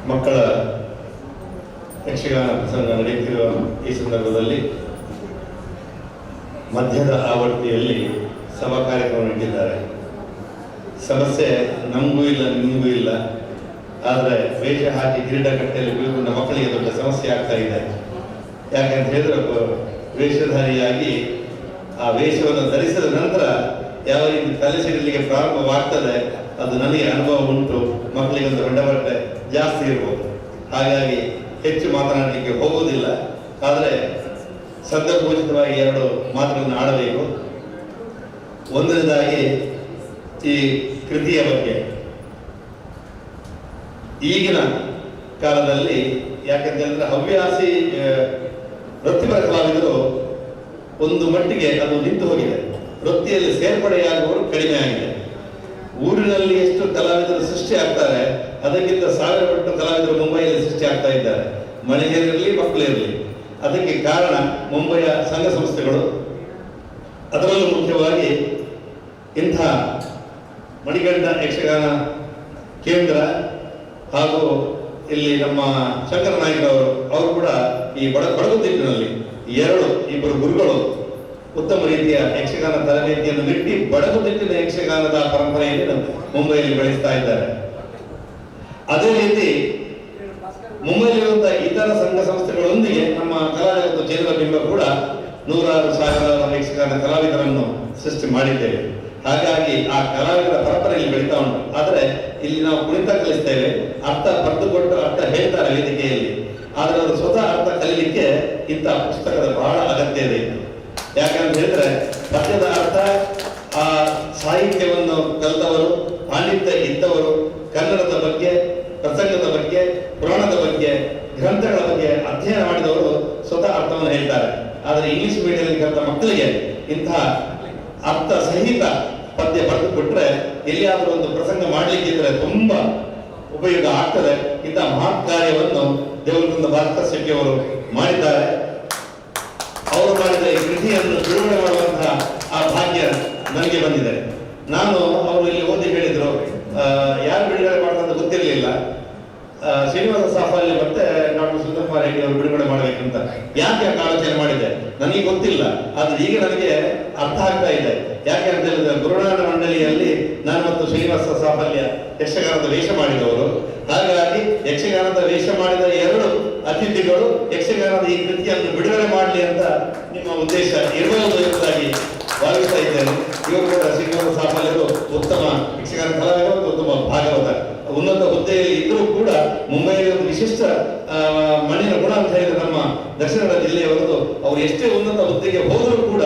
ಮಕ್ಕಳ ಯಕ್ಷಗಾನ ಪ್ರಸಂಗ ನಡೆಯುತ್ತಿರುವ ಈ ಸಂದರ್ಭದಲ್ಲಿ ಮಧ್ಯದ ಆವೃತ್ತಿಯಲ್ಲಿ ಸಭಾ ಕಾರ್ಯಕ್ರಮ ಇಟ್ಟಿದ್ದಾರೆ. ಸಮಸ್ಯೆ ನಮಗೂ ಇಲ್ಲ ನಿಮಗೂ ಇಲ್ಲ, ಆದರೆ ವೇಷ ಹಾಕಿ ಕಿರೀಟ ಕಟ್ಟೆಯಲ್ಲಿ ಬೀಳುವ ಮಕ್ಕಳಿಗೆ ದೊಡ್ಡ ಸಮಸ್ಯೆ ಆಗ್ತಾ ಇದೆ. ಯಾಕಂತ ಹೇಳಿದ್ರೆ ವೇಷಧಾರಿಯಾಗಿ ಆ ವೇಷವನ್ನು ಧರಿಸಿದ ನಂತರ ಯಾವ ರೀತಿ ತಲೆ ಸಿಡಲಿಕ್ಕೆ ಪ್ರಾರಂಭವಾಗ್ತದೆ ಅದು ನನಗೆ ಅನುಭವ ಉಂಟು. ಮಕ್ಕಳಿಗೆ ಒಂದು ಹೊಂಡಬಟ್ಟೆ ಜಾಸ್ತಿ ಇರ್ಬೋದು, ಹಾಗಾಗಿ ಹೆಚ್ಚು ಮಾತನಾಡಲಿಕ್ಕೆ ಹೋಗುವುದಿಲ್ಲ. ಆದರೆ ಸಂದರ್ಭೋಚಿತವಾಗಿ 2 ಮಾತುಗಳನ್ನು ಆಡಬೇಕು. ಒಂದನೇದಾಗಿ ಈ ಕೃತಿಯ ಬಗ್ಗೆ. ಈಗಿನ ಕಾಲದಲ್ಲಿ ಯಾಕಂತ ಹೇಳಿದ್ರೆ ಹವ್ಯಾಸಿ ವೃತ್ತಿಪರ ಕಲಾವಿದರು ಒಂದು ಮಟ್ಟಿಗೆ ಅದು ನಿಂತು ಹೋಗಿದೆ. ವೃತ್ತಿಯಲ್ಲಿ ಸೇರ್ಪಡೆಯಾಗುವವರು ಕಡಿಮೆ ಆಗಿದೆ. ಊರಿನಲ್ಲಿ ಎಷ್ಟು ಕಲಾವಿದರು ಸೃಷ್ಟಿ ಆಗ್ತಾರೆ ಅದಕ್ಕಿಂತ 1000 ಪಟ್ಟು ಕಲಾವಿದರು ಮುಂಬೈಯಲ್ಲಿ ಸೃಷ್ಟಿ ಆಗ್ತಾ ಇದ್ದಾರೆ. ಮಹಿಳೆಯರಿರಲಿ ಮಕ್ಕಳಿರಲಿ. ಅದಕ್ಕೆ ಕಾರಣ ಮುಂಬೈಯ ಸಂಘ ಸಂಸ್ಥೆಗಳು, ಅದರಲ್ಲೂ ಮುಖ್ಯವಾಗಿ ಇಂಥ ಮಣಿಕಂಠ ಯಕ್ಷಗಾನ ಕೇಂದ್ರ ಹಾಗೂ ಇಲ್ಲಿ ನಮ್ಮ ಶಂಕರ ನಾಯ್ಕರವರು ಅವರು ಕೂಡ ಈ ಬಡಗುತಿಟ್ಟಿನಲ್ಲಿ 2 ಗುರುಗಳು ಉತ್ತಮ ರೀತಿಯ ಯಕ್ಷಗಾನ ತರಬೇತಿಯನ್ನು ನೀಡಿ ಬಡಗುತಿಟ್ಟಿನ ಯಕ್ಷಗಾನದ ಪರಂಪರೆಯನ್ನು ಮುಂಬೈಯಲ್ಲಿ ಬೆಳೆಸ್ತಾ ಇದ್ದಾರೆ. ಅದೇ ರೀತಿ ಮುಂಬೈಲಿರುವಂತಹ ಇತರ ಸಂಘ ಸಂಸ್ಥೆಗಳೊಂದಿಗೆ ನಮ್ಮ ಕಲಾಜಗತ್ತು ಕೇಂದ್ರ ಬಿಂಬ ಕೂಡ 100,000 ಯಕ್ಷಗಾನ ಕಲಾವಿದರನ್ನು ಸೃಷ್ಟಿ ಮಾಡಿದ್ದೇವೆ. ಹಾಗಾಗಿ ಆ ಕಲಾವಿದರ ಪರಂಪರೆಯಲ್ಲಿ ಬೆಳೀತಾ ಉಂಟು. ಆದರೆ ಇಲ್ಲಿ ನಾವು ಕುಣಿತ ಕಲಿಸ್ತೇವೆ, ಅರ್ಥ ಬರೆದುಕೊಟ್ಟು ಅರ್ಥ ಹೇಳ್ತಾರೆ ವೇದಿಕೆಯಲ್ಲಿ. ಆದರೆ ಅವರು ಸ್ವತಃ ಅರ್ಥ ಕಲಿಲಿಕ್ಕೆ ಇಂಥ ಪುಸ್ತಕದ ಬಹಳ ಅಗತ್ಯ ಇದೆ. ಯಾಕಂತ ಹೇಳಿದ್ರೆ ಪದ್ಯದ ಅರ್ಥ ಆ ಸಾಹಿತ್ಯವನ್ನು ಕಲಿತವರು, ಪಾಂಡಿತ್ಯ ಇದ್ದವರು, ಕನ್ನಡದ ಬಗ್ಗೆ, ಪ್ರಸಂಗದ ಬಗ್ಗೆ, ಪುರಾಣದ ಬಗ್ಗೆ, ಗ್ರಂಥಗಳ ಬಗ್ಗೆ ಅಧ್ಯಯನ ಮಾಡಿದವರು ಸ್ವತಃ ಅರ್ಥವನ್ನು ಹೇಳ್ತಾರೆ. ಆದರೆ ಇಂಗ್ಲಿಷ್ ಮೀಡಿಯಂನಲ್ಲಿ ಕಲಿತ ಮಕ್ಕಳಿಗೆ ಇಂತಹ ಅರ್ಥ ಸಹಿತ ಪದ್ಯ ಬರೆದು ಕೊಟ್ರೆ ಎಲ್ಲಿಯಾದರೂ ಒಂದು ಪ್ರಸಂಗ ಮಾಡ್ಲಿಕ್ಕಿದ್ರೆ ತುಂಬಾ ಉಪಯೋಗ ಆಗ್ತದೆ. ಇಂಥ ಮಹತ್ ಕಾರ್ಯವನ್ನು ದೇವರಕುಂದ ಭಾಸ್ಕರ್ ಶೆಟ್ಟಿ ಅವರು ಮಾಡಿದ್ದಾರೆ. ಅವರು ಮಾಡಿದ ಈ ಕೃತಿಯನ್ನು ಬಿಡುಗಡೆ ಮಾಡುವಂತಹ ಆ ಭಾಗ್ಯ ನನಗೆ ಬಂದಿದೆ. ನಾನು ಅವರು ಇಲ್ಲಿ ಓದಿ ಹೇಳಿದ್ರು, ಯಾರು ಬಿಡುಗಡೆ ಮಾಡೋದಂತ ಗೊತ್ತಿರಲಿಲ್ಲ. ಶ್ರೀನಿವಾಸ ಸಾಫಲ್ಯ ಮತ್ತೆ ಡಾಕ್ಟರ್ ಸುಂದರಕುಮಾರ್ ಹೆಗಡೆ ಅವರು ಬಿಡುಗಡೆ ಮಾಡಬೇಕಂತ ಯಾಕೆ ಆಲೋಚನೆ ಮಾಡಿದೆ ನನಗೆ ಗೊತ್ತಿಲ್ಲ. ಆದ್ರೆ ಈಗ ನನಗೆ ಅರ್ಥ ಆಗ್ತಾ ಇದೆ. ಯಾಕೆ ಅಂತ ಹೇಳಿದ್ರೆ ಗುರುನಾಥ ಮಂಡಳಿಯಲ್ಲಿ ನಾನು ಮತ್ತು ಶ್ರೀನಿವಾಸ ಸಾಫಲ್ಯ ಯಕ್ಷಗಾನದ ವೇಷ ಮಾಡಿದವರು. ಹಾಗಾಗಿ ಯಕ್ಷಗಾನದ ವೇಷ ಮಾಡಿದ 2 ಅತಿಥಿಗಳು ಯಕ್ಷಗಾನದ ಈ ಕೃತಿಯನ್ನು ಬಿಡುಗಡೆ ಮಾಡಲಿ ಅಂತ ನಿಮ್ಮ ಉದ್ದೇಶ ಇರಬಹುದು ಎಂಬುದಾಗಿ ಭಾವಿಸ್ತಾ ಇದ್ದೇನೆ. ಇವರು ಕೂಡ ಶ್ರೀನಿವಾಸ ಸಾಫಲ್ಯರು ಉತ್ತಮ ಯಕ್ಷಗಾನ ಕಲಾವಿದರು ಮತ್ತು ಉತ್ತಮ ಭಾಗವತ ಉನ್ನತ ಹುದ್ದೆಯಲ್ಲಿ ಇದ್ರೂ ಕೂಡ ಮುಂಬೈಯಲ್ಲಿ ಒಂದು ವಿಶಿಷ್ಟ ಮಣ್ಣಿನ ಗುಣ ಅಂತ ಹೇಳಿದ್ರೆ ನಮ್ಮ ದಕ್ಷಿಣ ಕನ್ನಡ ಜಿಲ್ಲೆಯವರದು. ಅವರು ಎಷ್ಟೇ ಉನ್ನತ ಹುದ್ದೆಗೆ ಹೋದರೂ ಕೂಡ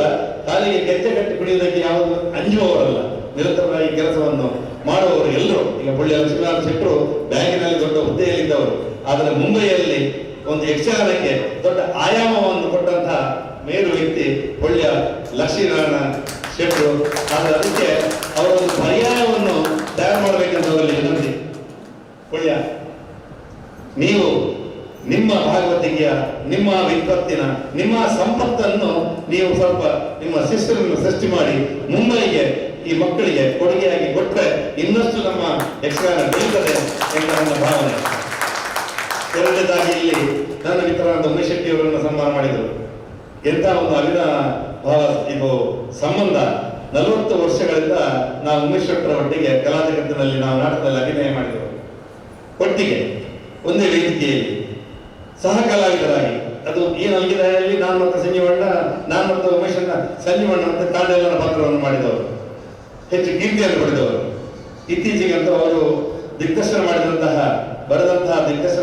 ಕಾಲಿಗೆ ಗೆಜ್ಜೆ ಕಟ್ಟಿ ಕುಡಿಯುವುದಕ್ಕೆ ಯಾವುದು ಅಂಜುವವರಲ್ಲ. ನಿರಂತರವಾಗಿ ಕೆಲಸವನ್ನು ಮಾಡುವವರು ಎಲ್ಲರೂ. ಈಗ ಪುಳ್ಳಿ ಲಕ್ಷ್ಮೀನಾಥ ಶೆಟ್ಟರು ಬ್ಯಾಂಕಿನಲ್ಲಿ ದೊಡ್ಡ ಹುದ್ದೆಯಲ್ಲಿದ್ದವರು. ಆದರೆ ಮುಂಬೈಯಲ್ಲಿ ಒಂದು ಯಕ್ಷಗಾನಕ್ಕೆ ದೊಡ್ಡ ಆಯಾಮವನ್ನು ಕೊಟ್ಟಂತಹ ಮೇರು ವ್ಯಕ್ತಿ ಪುಳ್ಯ ಲಕ್ಷ್ಮೀನಾರಾಯಣ ಶೆಟ್ಟರು. ಆದರೆ ಅದಕ್ಕೆ ಅವರ ಒಂದು ಪರ್ಯಾಯವನ್ನು ತಯಾರು ಮಾಡಬೇಕಂತ ಅವರಲ್ಲಿ ವಿನಂತಿ. ಪುಳ್ಯ, ನೀವು ನಿಮ್ಮ ಭಾಗವತಿಕೆಯ, ನಿಮ್ಮ ವಿಪತ್ತಿನ, ನಿಮ್ಮ ಸಂಪತ್ತನ್ನು ನೀವು ಸ್ವಲ್ಪ ನಿಮ್ಮ ಶಿಸ್ತರನ್ನು ಸೃಷ್ಟಿ ಮಾಡಿ ಮುಂಬೈಗೆ ಈ ಮಕ್ಕಳಿಗೆ ಕೊಡುಗೆಯಾಗಿ ಕೊಟ್ಟರೆ ಇನ್ನಷ್ಟು ನಮ್ಮ ಯಕ್ಷಗಾನ ಬೆಳೀತದೆ ಎಂಬ ನನ್ನ ಭಾವನೆ. ಎರಡನೇದಾಗಿ ಇಲ್ಲಿ ನನ್ನ ಮಿತ್ರರಾದ ಉಮೇಶ್ ಶೆಟ್ಟಿ ಅವರನ್ನು ಸನ್ಮಾನ ಮಾಡಿದರು. ಎಂಥ ಒಂದು ಅವಿನಾಭಾವ ಇದು ಸಂಬಂಧ. 40 ವರ್ಷಗಳಿಂದ ನಾವು ಉಮೇಶ್ ಶೆಟ್ಟರ ಒಟ್ಟಿಗೆ ಕಲಾ ಜಗತ್ತಿನಲ್ಲಿ ನಾವು ನಾಟಕದಲ್ಲಿ ಅಭಿನಯ ಮಾಡಿದೆವು. ಒಟ್ಟಿಗೆ ಒಂದೇ ವೇದಿಕೆಯಲ್ಲಿ ಸಹ ಕಲಾವಿದರಾಗಿ. ಅದು ಈ ನಲ್ಗಿದಲ್ಲಿ ನಾನು ಮತ್ತು ಸಂಜೀವಣ್ಣ, ನಾನು ಮತ್ತು ಉಮೇಶಣ್ಣ ಸಂಜೀವಣ್ಣ ಅಂತ ತಾಂಡೇಲನ ಪಾತ್ರವನ್ನು ಮಾಡಿದವರು, ಹೆಚ್ಚು ಕೀರ್ತಿಯನ್ನು ಪಡೆದವರು. ಇತ್ತೀಚೆಗಂತೂ ಅವರು ದಿಗ್ದರ್ಶನ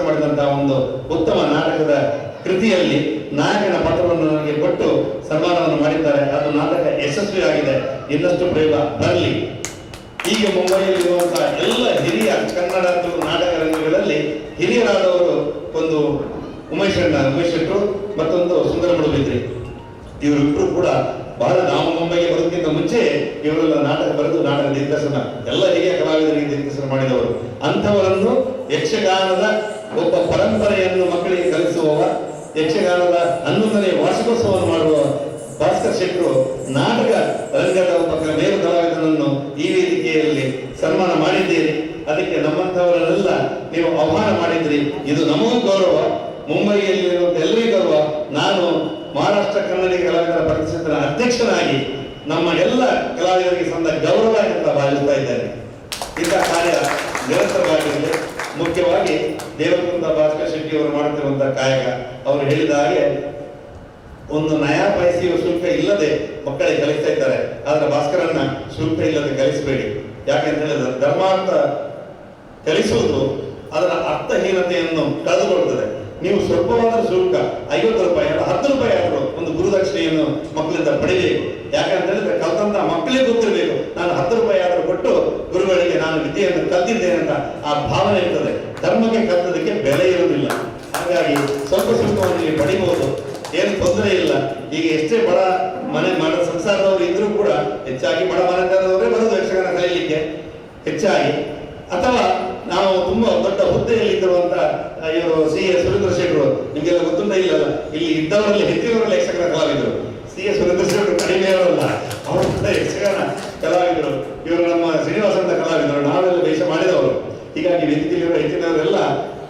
ಮಾಡಿದಂತಹ ಒಂದು ಉತ್ತಮ ನಾಟಕದ ಕೃತಿಯಲ್ಲಿ ನಾಯಕನ ಪಾತ್ರವನ್ನು ನನಗೆ ಕೊಟ್ಟು ಸನ್ಮಾನವನ್ನು ಮಾಡಿದ್ದಾರೆ. ಅದು ನಾಟಕ ಯಶಸ್ವಿಯಾಗಿದೆ. ಇನ್ನಷ್ಟು ಪ್ರಯೋಗ ಬರಲಿ. ಈಗ ಮುಂಬೈಯಲ್ಲಿರುವಂತಹ ಎಲ್ಲ ಹಿರಿಯ ಕನ್ನಡ ನಾಟಕ ರಂಗಗಳಲ್ಲಿ ಹಿರಿಯರಾದವರು ಒಂದು ಉಮೇಶ್ ಶೆಟ್ಟರು, ಮತ್ತೊಂದು ಸುಂದರ ಮುಳುಬಿದ್ರಿ. ಇವರಿಬ್ಬರು ಕೂಡ ಬಹಳ ನಾವು ಮುಂಬೈಗೆ ಬರೋದಕ್ಕಿಂತ ಮುಂಚೆ ಇವರೆಲ್ಲ ನಾಟಕ ಬರೆದು ನಾಟಕ ದಿಗ್ದರ್ಶನ ಎಲ್ಲ ಹಿರಿಯ ಕಲಾವಿದರಿಗೆ ದಿಗ್ದರ್ಶನ ಮಾಡಿದವರು. ಅಂಥವರನ್ನು ಯಕ್ಷಗಾನದ ಒಬ್ಬ ಪರಂಪರೆಯನ್ನು ಮಕ್ಕಳಿಗೆ ಕಲಿಸುವವ, ಯಕ್ಷಗಾನದ 11ನೇ ವಾರ್ಷಿಕೋತ್ಸವವನ್ನು ಮಾಡುವ ಭಾಸ್ಕರ್ ಶೆಟ್ಟರು ನಾಟಕ ರಂಗದ ಒಬ್ಬ ಮೇರು ಕಲಾವಿದನನ್ನು ಈ ವೇದಿಕೆಯಲ್ಲಿ ಸನ್ಮಾನ ಮಾಡಿದ್ದೀರಿ. ಅದಕ್ಕೆ ನಮ್ಮಂಥವರನ್ನೆಲ್ಲ ನೀವು ಆಹ್ವಾನ ಮಾಡಿದ್ರಿ. ಇದು ನಮಗೂ ಗೌರವ, ಮುಂಬೈಯಲ್ಲಿರುವಂತ ಎಲ್ಲರಿಗೂ ಗೌರವ. ನಾನು ಮಹಾರಾಷ್ಟ್ರ ಕನ್ನಡಿಗ ಕಲಾವಿದರ ಪರಿಷತ್ತಿನ ಅಧ್ಯಕ್ಷನಾಗಿ ನಮ್ಮ ಎಲ್ಲ ಕಲಾವಿದರಿಗೆ ಸಂದ ಗೌರವ ಅಂತ ಭಾವಿಸ್ತಾ ಇದ್ದೇನೆ. ಇಂಥ ಕಾರ್ಯ ನಿರಂತರವಾಗಿರಲಿ. ಮುಖ್ಯವಾಗಿ ದೇವರಕುಂದ ಭಾಸ್ಕರ್ ಶೆಟ್ಟಿ ಅವರು ಮಾಡುತ್ತಿರುವಂತಹ ಕಾಯಕ, ಅವರು ಹೇಳಿದ ಹಾಗೆ ಒಂದು ನಯಾ ಪೈಸೆಯು ಶುಲ್ಕ ಇಲ್ಲದೆ ಮಕ್ಕಳಿಗೆ ಕಲಿಸ್ತಾ ಇದ್ದಾರೆ. ಆದ್ರೆ ಭಾಸ್ಕರನ್ನ ಶುಲ್ಕ ಇಲ್ಲದೆ ಕಲಿಸಬೇಡಿ. ಯಾಕೆಂತ ಹೇಳಿದ್ರೆ ಧರ್ಮಾರ್ಥ ಕಲಿಸುವುದು ಅದರ ಅರ್ಥಹೀನತೆಯನ್ನು ಕಳೆದುಕೊಳ್ಳುತ್ತದೆ. ನೀವು ಸ್ವಲ್ಪವಾದ ಶುಲ್ಕ 50 ರೂಪಾಯಿ ಅಥವಾ 10 ರೂಪಾಯಿ ಆದರೂ ಒಂದು ಗುರುದಕ್ಷಿಣೆಯನ್ನು ಮಕ್ಕಳಿಂದ ಪಡಿಬೇಕು. ಯಾಕಂತ ಹೇಳಿದ್ರೆ ಕಲ್ತಂತ ಮಕ್ಕಳಿಗೆ ಗೊತ್ತಿರಬೇಕು, ನಾನು 10 ರೂಪಾಯಿ ಆದರೂ ಕೊಟ್ಟು ಗುರುಗಳಿಗೆ ನಾನು ವಿದ್ಯೆಯನ್ನು ಕಲ್ತಿದ್ದೇನೆ ಅಂತ ಆ ಭಾವನೆ ಇರ್ತದೆ. ಧರ್ಮಕ್ಕೆ ಕಲ್ತದಕ್ಕೆ ಬೆಲೆ ಇರುವುದಿಲ್ಲ. ಹಾಗಾಗಿ ಸ್ವಲ್ಪ ಶುಲ್ಕವನ್ನು ನೀವು ಪಡಿಬಹುದು, ಏನು ತೊಂದರೆ ಇಲ್ಲ. ಈಗ ಎಷ್ಟೇ ಬಡ ಮನೆ ಸಂಸಾರದವರು ಇದ್ರೂ ಕೂಡ ಹೆಚ್ಚಾಗಿ ಬಡ ಮನೆತನದವರೇ ಬರೋದು ಯಕ್ಷಗಾನ ಕಲಿಯಲಿಕ್ಕೆ ಹೆಚ್ಚಾಗಿ. ಅಥವಾ ನಾವು ತುಂಬಾ ದೊಡ್ಡ ಹುದ್ದೆಯಲ್ಲಿ ಇದ್ದಿರುವಂತ ಇವರು C.A. ಸುರೇಂದ್ರ ಶೆಟ್ಟರು, ನಿಮಗೆಲ್ಲ ಗೊತ್ತುಂಟ ಇಲ್ಲಲ್ಲ, ಇಲ್ಲಿ ಇದ್ದವರಲ್ಲಿ ಹೆಚ್ಚಿನವರಲ್ಲಿ ಯಕ್ಷಗಾನ ಕಲಾವಿದರು. C.A. ಸುರೇಂದ್ರ ಶೆಟ್ಟರು ಕಡಿಮೆಯವರಲ್ಲ, ಅವರು ಕೂಡ ಯಕ್ಷಗಾನ ಕಲಾವಿದರು. ಇವರು ನಮ್ಮ ಶ್ರೀನಿವಾಸ ಅಂತ ಕಲಾವಿದರು, ನಾವೆಲ್ಲ ವೇಷ ಮಾಡಿದವರು. ಹೀಗಾಗಿ ವೇದಿಕೆಯಲ್ಲಿರುವ ಹೆಚ್ಚಿನವರೆಲ್ಲ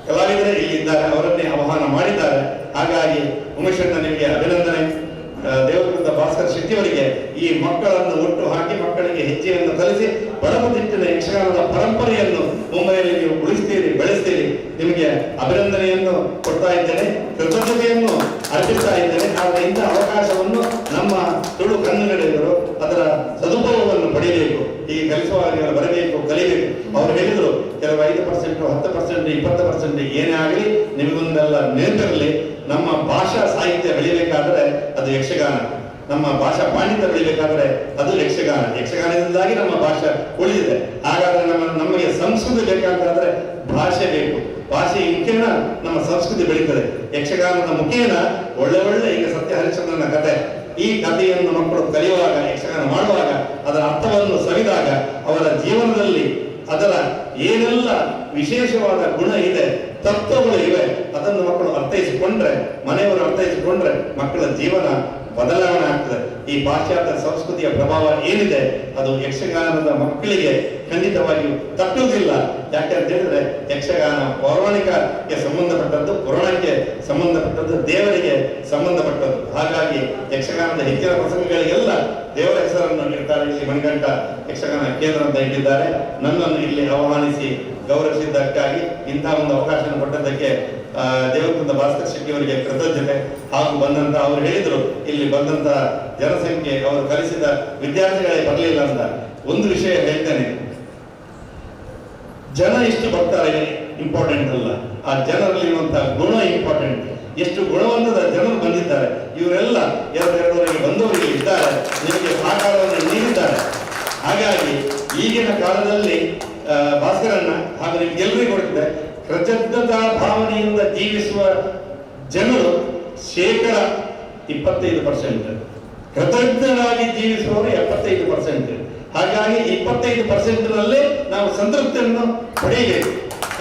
ಕಲಾವಿದರೇ ಇಲ್ಲಿದ್ದಾರೆ, ಅವರನ್ನೇ ಆಹ್ವಾನ ಮಾಡಿದ್ದಾರೆ. ಹಾಗಾಗಿ ಉಮೇಶಣ್ಣ ನಿಮಗೆ ಅಭಿನಂದನೆ. ದೇವರಕುಂದ ಭಾಸ್ಕರ್ ಶೆಟ್ಟಿಯವರಿಗೆ ಈ ಮಕ್ಕಳನ್ನು ಒಟ್ಟು ಹಾಕಿ ಮಕ್ಕಳಿಗೆ ಹೆಜ್ಜೆಯನ್ನು ಕಲಿಸಿ ಬಡಗುತಿಟ್ಟಿನ ಯಕ್ಷಗಾನದ ಪರಂಪರೆಯನ್ನು ಮುಂಬೈಯಲ್ಲಿ ನೀವು ಉಳಿಸ್ತೀರಿ, ಬೆಳೆಸ್ತೀರಿ. ನಿಮಗೆ ಅಭಿನಂದನೆಯನ್ನು ಕೊಡ್ತಾ ಇದ್ದೇನೆ, ಕೃತಜ್ಞತೆಯನ್ನು ಅರ್ಪಿಸ್ತಾ ಇದ್ದೇನೆ. ಆದರೆ ಇಂಥ ಅವಕಾಶವನ್ನು ನಮ್ಮ ತುಳು ಕನ್ನಡಿಗರು ಅದರ ಸದುಪಯೋಗವನ್ನು ಪಡೆಯಬೇಕು. ಈಗ ಕಲಿಸುವಾಗ ಬರಬೇಕು, ಕಲಿಬೇಕು. ಅವರು ಹೇಳಿದರು, ಕೆಲವು 5%, 10%, 20% ಏನೇ ಆಗಲಿ ನಿಮಗೊಂದೆಲ್ಲ ನೆನಪಿರಲಿ, ನಮ್ಮ ಭಾಷಾ ಸಾಹಿತ್ಯ ಬೆಳಿಬೇಕಾದ್ರೆ ಅದು ಯಕ್ಷಗಾನ, ನಮ್ಮ ಭಾಷಾ ಪಾಂಡಿತ್ಯ ಬೆಳಿಬೇಕಾದ್ರೆ ಅದು ಯಕ್ಷಗಾನ. ಯಕ್ಷಗಾನದಿಂದಾಗಿ ನಮ್ಮ ಭಾಷೆ ಉಳಿದಿದೆ. ಹಾಗಾದ್ರೆ ನಮಗೆ ಸಂಸ್ಕೃತಿ ಬೇಕಾದ್ರೆ ಭಾಷೆ ಬೇಕು. ಭಾಷೆ ಮುಖೇನ ನಮ್ಮ ಸಂಸ್ಕೃತಿ ಬೆಳೀತದೆ. ಯಕ್ಷಗಾನದ ಮುಖೇನ ಒಳ್ಳೆ ಈಗ ಸತ್ಯ ಹರಿಶ್ಚಂದ್ರನ ಕಥೆ, ಈ ಕಥೆಯನ್ನು ಮಕ್ಕಳು ಕಲಿಯುವಾಗ, ಯಕ್ಷಗಾನ ಮಾಡುವಾಗ ಅದರ ಅರ್ಥವನ್ನು ಸವಿದಾಗ ಅವರ ಜೀವನದಲ್ಲಿ ಅದರ ಏನೆಲ್ಲ ವಿಶೇಷವಾದ ಗುಣ ಇದೆ, ತತ್ವಗಳು ಇವೆ, ಅದನ್ನು ಮಕ್ಕಳು ಅರ್ಥೈಸಿಕೊಂಡ್ರೆ, ಮನೆಯವರು ಅರ್ಥೈಸಿಕೊಂಡ್ರೆ ಮಕ್ಕಳ ಜೀವನ ಬದಲಾವಣೆ ಆಗ್ತದೆ. ಈ ಪಾಶ್ಚಾತ್ಯ ಸಂಸ್ಕೃತಿಯ ಪ್ರಭಾವ ಏನಿದೆ ಅದು ಯಕ್ಷಗಾನದ ಮಕ್ಕಳಿಗೆ ಖಂಡಿತವಾಗಿಯೂ ತಟ್ಟುವುದಿಲ್ಲ. ಯಾಕೆಂತ ಹೇಳಿದ್ರೆ ಯಕ್ಷಗಾನ ಪೌರಾಣಿಕಕ್ಕೆ ಸಂಬಂಧಪಟ್ಟದ್ದು, ಪುರಾಣಕ್ಕೆ ಸಂಬಂಧಪಟ್ಟದ್ದು, ದೇವರಿಗೆ ಸಂಬಂಧಪಟ್ಟದ್ದು. ಹಾಗಾಗಿ ಯಕ್ಷಗಾನದ ಹೆಚ್ಚಿನ ಪ್ರಸಂಗಗಳಿಗೆಲ್ಲ ದೇವರ ಹೆಸರನ್ನು ಇಡ್ತಾರೆ. ಇಲ್ಲಿ ಮಣಿಕಂಠ ಯಕ್ಷಗಾನ ಕೇಂದ್ರ ಅಂತ ಇಟ್ಟಿದ್ದಾರೆ. ನನ್ನನ್ನು ಇಲ್ಲಿ ಆಹ್ವಾನಿಸಿ ಗೌರವಿಸಿದ್ದಕ್ಕಾಗಿ, ಇಂತಹ ಒಂದು ಅವಕಾಶ ಕೊಟ್ಟದ್ದಕ್ಕೆ ದೇವಕುಂದ ಭಾಸ್ಕರ್ ಶೆಟ್ಟಿ ಅವರಿಗೆ ಕೃತಜ್ಞತೆ. ಹಾಗೂ ಬಂದಂತ ಅವರು ಹೇಳಿದ್ರು, ಇಲ್ಲಿ ಬಂದಂತ ಜನಸಂಖ್ಯೆ ಅವರು ಕಲಿಸಿದ ವಿದ್ಯಾರ್ಥಿಗಳೇ ಬರಲಿಲ್ಲ ಅಂತ. ಒಂದು ವಿಷಯ ಹೇಳ್ತೇನೆ, ಜನ ಎಷ್ಟು ಬರ್ತಾರೆ ಇಂಪಾರ್ಟೆಂಟ್ ಅಲ್ಲ, ಆ ಜನರಲ್ಲಿ ಇರುವಂತಹ ಗುಣ ಇಂಪಾರ್ಟೆಂಟ್. ಎಷ್ಟು ಗುಣವಂತದ ಜನರು ಬಂದಿದ್ದಾರೆ. ಇವರೆಲ್ಲ ಎರಡೆರಡವರೆಗೆ ಬಂದವರಿಗೆ ಇದ್ದಾರೆ, ನಿಮಗೆ ಸಹಕಾರವನ್ನು ನೀಡಿದ್ದಾರೆ. ಹಾಗಾಗಿ ಈಗಿನ ಕಾಲದಲ್ಲಿ ಭಾಸ್ಕರನ್ನ ಹಾಗೂ ನಿಮ್ಗೆಲ್ಲರಿಗೂ ಕೊಡುತ್ತೆ, ಕೃತಜ್ಞತಾ ಭಾವನೆಯಿಂದ ಜೀವಿಸುವ ಜನರು 25%, ಕೃತಜ್ಞರಾಗಿ ಜೀವಿಸುವವರು 75%. ಹಾಗಾಗಿ 25%ನಲ್ಲೇ ನಾವು ಸಂತೃಪ್ತಿಯನ್ನು ಪಡೆಯಬೇಕು.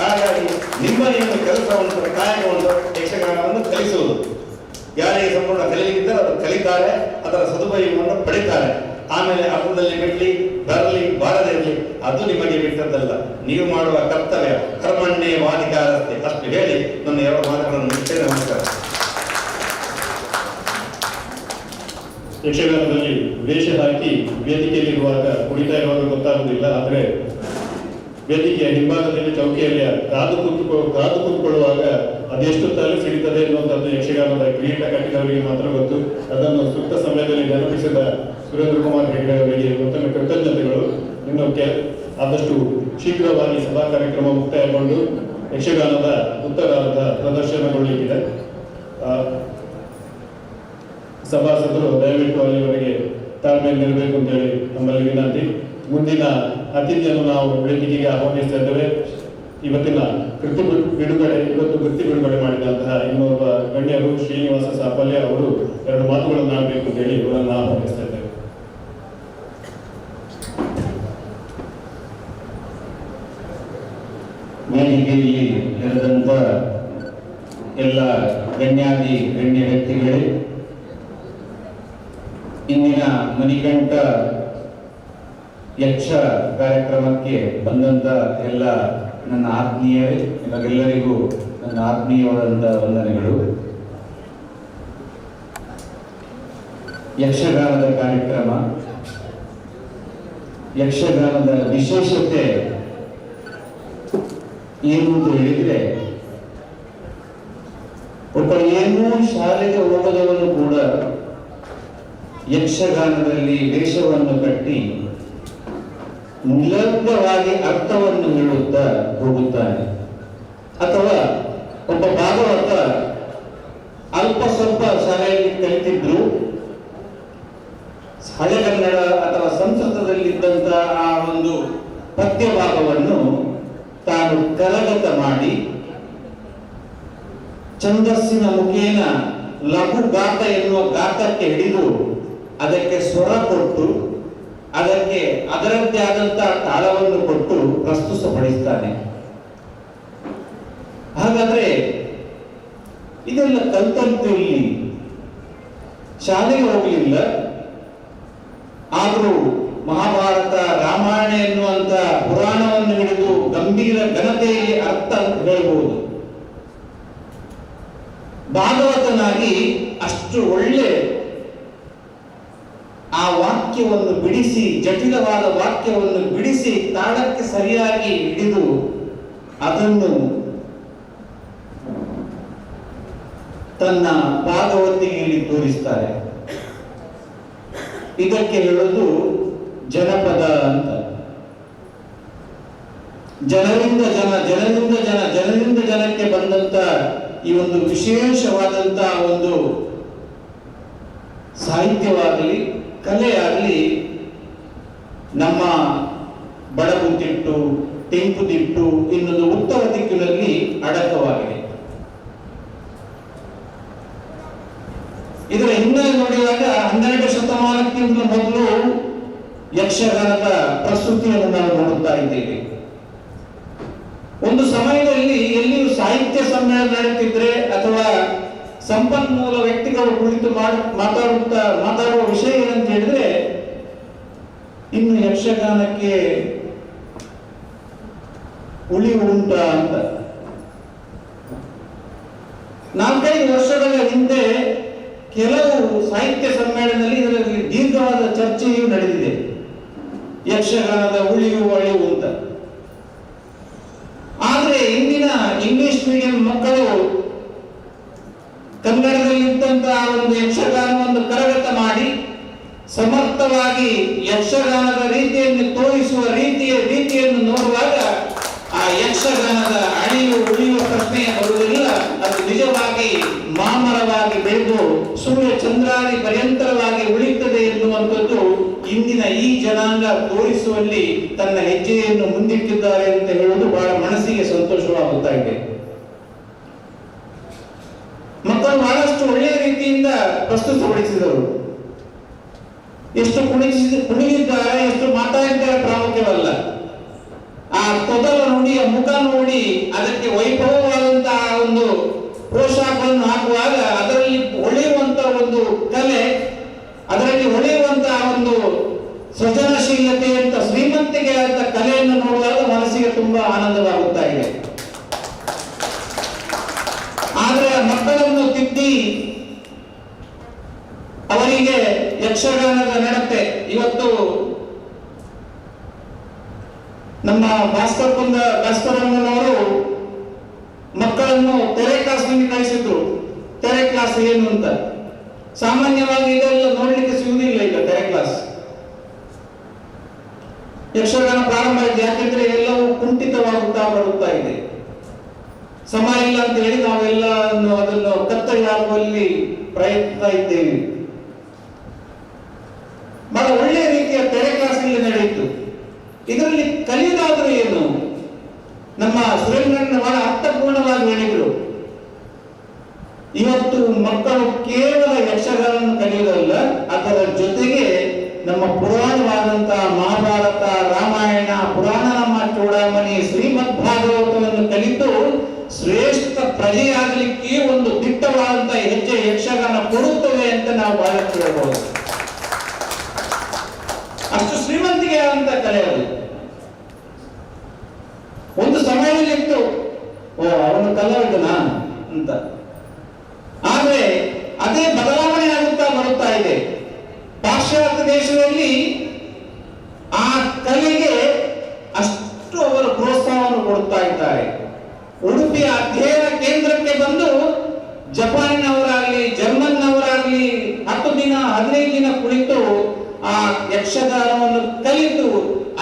ಹಾಗಾಗಿ ನಿಮ್ಮ ಕೆಲಸವನ್ನು, ಕಾಯಕವನ್ನು, ಯಕ್ಷಗಾನವನ್ನು ಕಲಿಸುವುದು. ಯಾರಿಗೆ ಸಂಪೂರ್ಣ ಕಲಿಯಲಿದ್ದಾರೆ ಅವರು ಕಲಿತಾರೆ, ಅದರ ಸದುಪಯೋಗವನ್ನು ಪಡಿತಾರೆ. ಆಮೇಲೆ ಅರ್ಥದಲ್ಲಿ ಬಿಡ್ಲಿ, ಬರಲಿ, ಬಾರದಿರಲಿ, ಅದು ನಿಮಗೆ ಬಿಟ್ಟದ್ದಲ್ಲ, ನೀವು ಮಾಡುವ ಕರ್ತವ್ಯ. ಕರ್ಮಣ್ಣೆ ವಾದಿಕಾರಸ್ತೆ ಅಷ್ಟು ಹೇಳಿ ನನ್ನ 2 ಮಾತುಗಳನ್ನು ಮುಗಿಸ್ತೇನೆ. ನಮಸ್ಕಾರ. ಯಕ್ಷಗಾನದಲ್ಲಿ ವೇಷ ಹಾಕಿ ವೇದಿಕೆಯಲ್ಲಿರುವಾಗ ಕುಣಿತಾ ಇರುವಾಗ ಗೊತ್ತಾಗುವುದಿಲ್ಲ. ಆದರೆ ವೇದಿಕೆಯ ಹಿಂಭಾಗದಲ್ಲಿ ಚೌಕಿಯಲ್ಲಿ ಕಾದು ಕೂತ್ಕೊಳ್ಳುವಾಗ ಅದೆಷ್ಟು ತಲೆ ಸಿಡಿತದೆ ಎನ್ನುವಂಥದ್ದು ಯಕ್ಷಗಾನದ ಕಿರೀಟ ಕಟ್ಟಿದವರಿಗೆ ಮಾತ್ರ ಗೊತ್ತು. ಅದನ್ನು ಸೂಕ್ತ ಸಮಯದಲ್ಲಿ ನೆನಪಿಸಿದ ಸುರೇಂದ್ರ ಕುಮಾರ್ ಹೆಗ್ಡೆ ಅವರಿಗೆ ಮತ್ತೊಮ್ಮೆ ಕೃತಜ್ಞತೆಗಳು. ಇನ್ನು ಆದಷ್ಟು ಶೀಘ್ರವಾಗಿ ಸಭಾ ಕಾರ್ಯಕ್ರಮ ಮುಕ್ತಾಯಗೊಂಡು ಯಕ್ಷಗಾನದ ಉತ್ತರಾರ್ಧ ಪ್ರದರ್ಶನಗೊಳ್ಳಲಿಕ್ಕಿದೆ. ಸಭಾಸದರು ದಯವಿಟ್ಟು ಅಲ್ಲಿವರೆಗೆ ತಾಳ್ಮೆಯಲ್ಲಿರಬೇಕು ಅಂತೇಳಿ ನಮ್ಮಲ್ಲಿ ವಿನಂತಿ. ಮುಂದಿನ ಅತಿಥಿಯನ್ನು ನಾವು ವೇದಿಕೆಗೆ ಆಹ್ವಾನಿಸ್ತಾ ಇದ್ದೇವೆ. ಇವತ್ತು ಕೃತಿ ಬಿಡುಗಡೆ ಮಾಡಿದಂತಹ ಇನ್ನೊಬ್ಬ ಗಣ್ಯರು ಶ್ರೀನಿವಾಸ ಸಾಪಲ್ಯ ಅವರು 2 ಮಾತುಗಳನ್ನು ಆಡಬೇಕು ಅಂತ ಹೇಳಿ ಇವರನ್ನು ಆಹ್ವಾನಿಸ್ತಾ ಇದ್ದೇವೆ. ವೇದಿಕೆಯಲ್ಲಿ ನೆರೆದಂತ ಎಲ್ಲ ಗಣ್ಯ ವ್ಯಕ್ತಿಗಳೇ, ಇಂದಿನ ಮಣಿಕಂಠ ಯಕ್ಷ ಕಾರ್ಯಕ್ರಮಕ್ಕೆ ಬಂದಂತ ಎಲ್ಲ ನನ್ನ ಆತ್ಮೀಯರೇ, ನಿಮಗೆಲ್ಲರಿಗೂ ನನ್ನ ಆತ್ಮೀಯವಾದಂಥ ವಂದನೆಗಳು. ಯಕ್ಷಗಾನದ ಕಾರ್ಯಕ್ರಮ, ಯಕ್ಷಗಾನದ ವಿಶೇಷತೆ ಏನು ಅಂತ ಹೇಳಿದ್ರೆ, ಒಬ್ಬ ಏನೂ ಶಾಲೆಗೆ ಹೋಗದವನು ಕೂಡ ಯಕ್ಷಗಾನದಲ್ಲಿ ವೇಷವನ್ನು ಕಟ್ಟಿ ನಿಲಗ್ನವಾಗಿ ಅರ್ಥವನ್ನು ಹೇಳುತ್ತಾ ಹೋಗುತ್ತಾನೆ. ಅಥವಾ ಒಬ್ಬ ಭಾಗವತ ಅಲ್ಪ ಸ್ವಲ್ಪ ಶಾಲೆಯಲ್ಲಿ ಕಲಿತಿದ್ರು, ಹಳೆಗನ್ನಡ ಅಥವಾ ಸಂಸ್ಕೃತದಲ್ಲಿದ್ದಂತ ಆ ಒಂದು ಪದ್ಯ ಭಾಗವನ್ನು ತಾನು ಕರಗತ ಮಾಡಿ ಛಂದಸ್ಸಿನ ಮುಖೇನ ಲಘು ಗಾತ ಎನ್ನುವ ಗಾತಕ್ಕೆ ಹಿಡಿದು ಅದಕ್ಕೆ ಸ್ವರ ಕೊಟ್ಟು ಅದಕ್ಕೆ ಅದರದ್ದೇ ಆದಂತಹ ತಾಳವನ್ನು ಕೊಟ್ಟು ಪ್ರಸ್ತುತಪಡಿಸ್ತಾನೆ. ಹಾಗಾದ್ರೆ ಇದೆಲ್ಲ ಕಲ್ತಂತೂ ಇಲ್ಲಿ ಶಾಲೆಗೆ ಹೋಗಲಿಲ್ಲ, ಆದರೂ ಮಹಾಭಾರತ, ರಾಮಾಯಣ ಎನ್ನುವಂತ ಪುರಾಣವನ್ನು ಹಿಡಿದು ಗಂಭೀರ ಘನತೆಯಲ್ಲಿ ಅರ್ಥ ಅಂತ ಹೇಳ್ಬಹುದು. ಭಾಗವತನಾಗಿ ಅಷ್ಟು ಒಳ್ಳೆ ಆ ವಾಕ್ಯವನ್ನು ಬಿಡಿಸಿ, ಜಟಿಲವಾದ ವಾಕ್ಯವನ್ನು ಬಿಡಿಸಿ ತಾಳಕ್ಕೆ ಸರಿಯಾಗಿ ಹಿಡಿದು ಅದನ್ನು ತನ್ನ ಭಾಗವತಿಗೆಯಲ್ಲಿ ತೋರಿಸ್ತಾರೆ. ಇದಕ್ಕೆ ಹೇಳೋದು ಜನಪದ ಅಂತ. ಜನರಿಂದ ಜನ, ಜನರಿಂದ ಜನ, ಜನರಿಂದ ಜನಕ್ಕೆ ಬಂದಂತ ಈ ಒಂದು ವಿಶೇಷವಾದಂತ ಒಂದು ಸಾಹಿತ್ಯವಾಗಲಿ ಕಲೆಯಾಗಲಿ ನಮ್ಮ ಬಡಗುತಿಟ್ಟು, ತೆಂಕುದಿಟ್ಟು ಇನ್ನೊಂದು ಉತ್ತರ ದಿಕ್ಕಿನಲ್ಲಿ ಅಡಕವಾಗಿದೆ. ಇದರ ಹಿನ್ನೆಲೆ ನೋಡಿದಾಗ 12ನೇ ಶತಮಾನಕ್ಕಿಂತ ಮೊದಲು ಯಕ್ಷಗಾನದ ಪ್ರಸ್ತುತಿಯನ್ನು ನಾವು ನೋಡುತ್ತಾ ಇದ್ದೇವೆ. ಒಂದು ಸಮಯದಲ್ಲಿ ಎಲ್ಲಿಯೂ ಸಾಹಿತ್ಯ ಸಮ್ಮೇಳನ ನಡೆಯುತ್ತಿದ್ರೆ ಅಥವಾ ಸಂಪನ್ಮೂಲ ವ್ಯಕ್ತಿಗಳು ಕುಳಿತು ಮಾತಾಡುವ ವಿಷಯ ಏನಂತ ಹೇಳಿದ್ರೆ, ಇನ್ನು ಯಕ್ಷಗಾನಕ್ಕೆ ಉಳಿವು ಉಂಟಾ ಅಂತ. 4-5 ವರ್ಷಗಳ ಹಿಂದೆ ಕೆಲವು ಸಾಹಿತ್ಯ ಸಮ್ಮೇಳನದಲ್ಲಿ ಇದರಲ್ಲಿ ದೀರ್ಘವಾದ ಚರ್ಚೆಯೂ ನಡೆದಿದೆ, ಯಕ್ಷಗಾನದ ಉಳಿವು ಅಳಿವು ಅಂತ. ಆದ್ರೆ ಇಂದಿನ ಇಂಗ್ಲಿಷ್ ಮೀಡಿಯಂ ಮಕ್ಕಳು ಕನ್ನಡದಲ್ಲಿದ್ದಂತಹ ಒಂದು ಯಕ್ಷಗಾನವನ್ನು ಕರಗತ ಮಾಡಿ ಸಮರ್ಥವಾಗಿ ಯಕ್ಷಗಾನದ ರೀತಿಯನ್ನು ತೋರಿಸುವ ರೀತಿಯನ್ನು ನೋಡುವಾಗ ಆ ಯಕ್ಷಗಾನದ ಅಳಿವು ಉಳಿಯುವ ಪ್ರಶ್ನೆಯ ಬರುವುದಿಲ್ಲ. ಅದು ನಿಜವಾಗಿ ಮಾಮರವಾಗಿ ಬೆಳೆದು ಸೂರ್ಯ ಚಂದ್ರಾದಿ ಪರ್ಯಂತರವಾಗಿ ಉಳಿಯುತ್ತದೆ ಎನ್ನುವಂಥದ್ದು ಇಂದಿನ ಈ ಜನಾಂಗ ತೋರಿಸುವಲ್ಲಿ ತನ್ನ ಹೆಜ್ಜೆಯನ್ನು ಮುಂದಿಟ್ಟಿದ್ದಾರೆ ಅಂತ ಹೇಳುವುದು ಬಹಳ ಮನಸ್ಸಿಗೆ ಸಂತೋಷವಾಗುತ್ತಾ ಇದೆ. ಮಕ್ಕಳು ಬಹಳಷ್ಟು ಒಳ್ಳೆಯ ರೀತಿಯಿಂದ ಪ್ರಸ್ತುತಪಡಿಸಿದರು. ಎಷ್ಟು ಕುಣಿದಿದ್ದಾರೆ, ಎಷ್ಟು ಮಾತಾಡಿದ್ದಾರೆ ಪ್ರಾಮುಖ್ಯವಲ್ಲ. ಆ ತೊದಲ ನುಡಿಯ ಮುಖ ನೋಡಿ ಅದಕ್ಕೆ ವೈಭವವಾದಂತಹ ಒಂದು ಪ್ರೋತ್ಸಾಹವನ್ನು ಹಾಕುವಾಗ ಅದರಲ್ಲಿ ಹೊಳೆಯುವಂತಹ ಒಂದು ಕಲೆ, ಅದರಲ್ಲಿ ಹೊಳೆಯುವಂತಹ ಒಂದು ಸೃಜನಶೀಲತೆ ಅಂತ ಶ್ರೀಮಂತಿಗೆ ಆದ ಕಲೆಯನ್ನು ನೋಡುವಾಗ ಮನಸ್ಸಿಗೆ ತುಂಬಾ ಆನಂದವಾಗುತ್ತಾ ಇದೆ. ಆದ್ರೆ ಮಕ್ಕಳನ್ನು ತಿದ್ದಿ ಅವರಿಗೆ ಯಕ್ಷಗಾನದ ನಡತೆ, ಇವತ್ತು ನಮ್ಮ ಭಾಸ್ಕರಮ್ಮನವರು ಮಕ್ಕಳನ್ನು ತೆರೆ ಕ್ಲಾಸ್ನಲ್ಲಿ ಕಳಿಸಿದ್ರು. ತೆರೆ ಕ್ಲಾಸ್ ಏನು ಅಂತ ಸಾಮಾನ್ಯವಾಗಿ ಇದೆಲ್ಲ ನೋಡ್ಲಿಕ್ಕೆ ಸಿಗುವುದಿಲ್ಲ ಈಗ. ತೆರೆ ಕ್ಲಾಸ್ ಯಕ್ಷಗಾನ ಪ್ರಾರಂಭ ಆಗಿದೆ, ಯಾಕೆಂದ್ರೆ ಎಲ್ಲವೂ ಕುಂಠಿತವಾಗುತ್ತಾ ಬರುತ್ತಾ ಇದೆ. ಸಮಯ ಇಲ್ಲ ಅಂತ ಹೇಳಿ ನಾವೆಲ್ಲ ಅದನ್ನು ಕತ್ತರಿ ಹಾಕುವಲ್ಲಿ ಪ್ರಯತ್ನ ಇದ್ದೇವೆ. ಬಹಳ ಒಳ್ಳೆಯ ರೀತಿಯ ತೆರೆ ಕ್ಲಾಸ್ ಇಲ್ಲಿ ನಡೆಯಿತು. ಇದರಲ್ಲಿ ಕಲಿಯುವುದಾದ್ರೂ ಏನು? ನಮ್ಮ ಸುರೇಂದ್ರಣ್ಣ ಬಹಳ ಅರ್ಥಪೂರ್ಣವಾಗಿ ಹೇಳಿದ್ರು. ಇವತ್ತು ಮಕ್ಕಳು ಕೇವಲ ಯಕ್ಷಗಾನವನ್ನು ಕಲಿಯುವುದಲ್ಲ, ಅದರ ಜೊತೆಗೆ ನಮ್ಮ ಪುರಾಣವಾದಂತಹ ಮಹಾಭಾರತ, ರಾಮಾಯಣ, ಪುರಾಣ, ನಮ್ಮ ಚೂಡಾಮಣಿ, ಶ್ರೀಮದ್ ಭಾಗವತವನ್ನು ಕಲಿತು ಶ್ರೇಷ್ಠ ಪ್ರಜೆಯಾಗಲಿಕ್ಕೆ ಒಂದು ದಿಟ್ಟವಾದಂತಹ ಹೆಜ್ಜೆ ಯಕ್ಷಗಾನ ಕೊಡುತ್ತವೆ ಅಂತ ನಾವು ಬಹಳಷ್ಟು ಹೇಳಬಹುದು. ಅಷ್ಟು ಶ್ರೀಮಂತಿಗೆ ಆದಂತ ಕಲೆ ಅದು. ಒಂದು ಸಮಯದಲ್ಲಿತ್ತು, ಅವನು ಕಲಾವಿದನಾ ಅಂತ. ಆದ್ರೆ ಅದೇ ಬದಲಾವಣೆ ಆಗುತ್ತಾ ಬರುತ್ತಾ ಇದೆ. ಪಾಶ್ಚಾತ್ಯ ದೇಶದಲ್ಲಿ ಆ ಕಲೆಗೆ ಅಷ್ಟು ಅವರು ಪ್ರೋತ್ಸಾಹವನ್ನು ಕೊಡುತ್ತಾ ಇದ್ದಾರೆ. ಉಡುಪಿಯ ಅಧ್ಯಯನ ಕೇಂದ್ರಕ್ಕೆ ಬಂದು ಜಪಾನಿನವರಾಗಲಿ, ಜರ್ಮನ್ನವರಾಗಲಿ 10 ದಿನ 15 ದಿನ ಕುಳಿತು ಆ ಯಕ್ಷಗಾನವನ್ನು ಕಲಿತು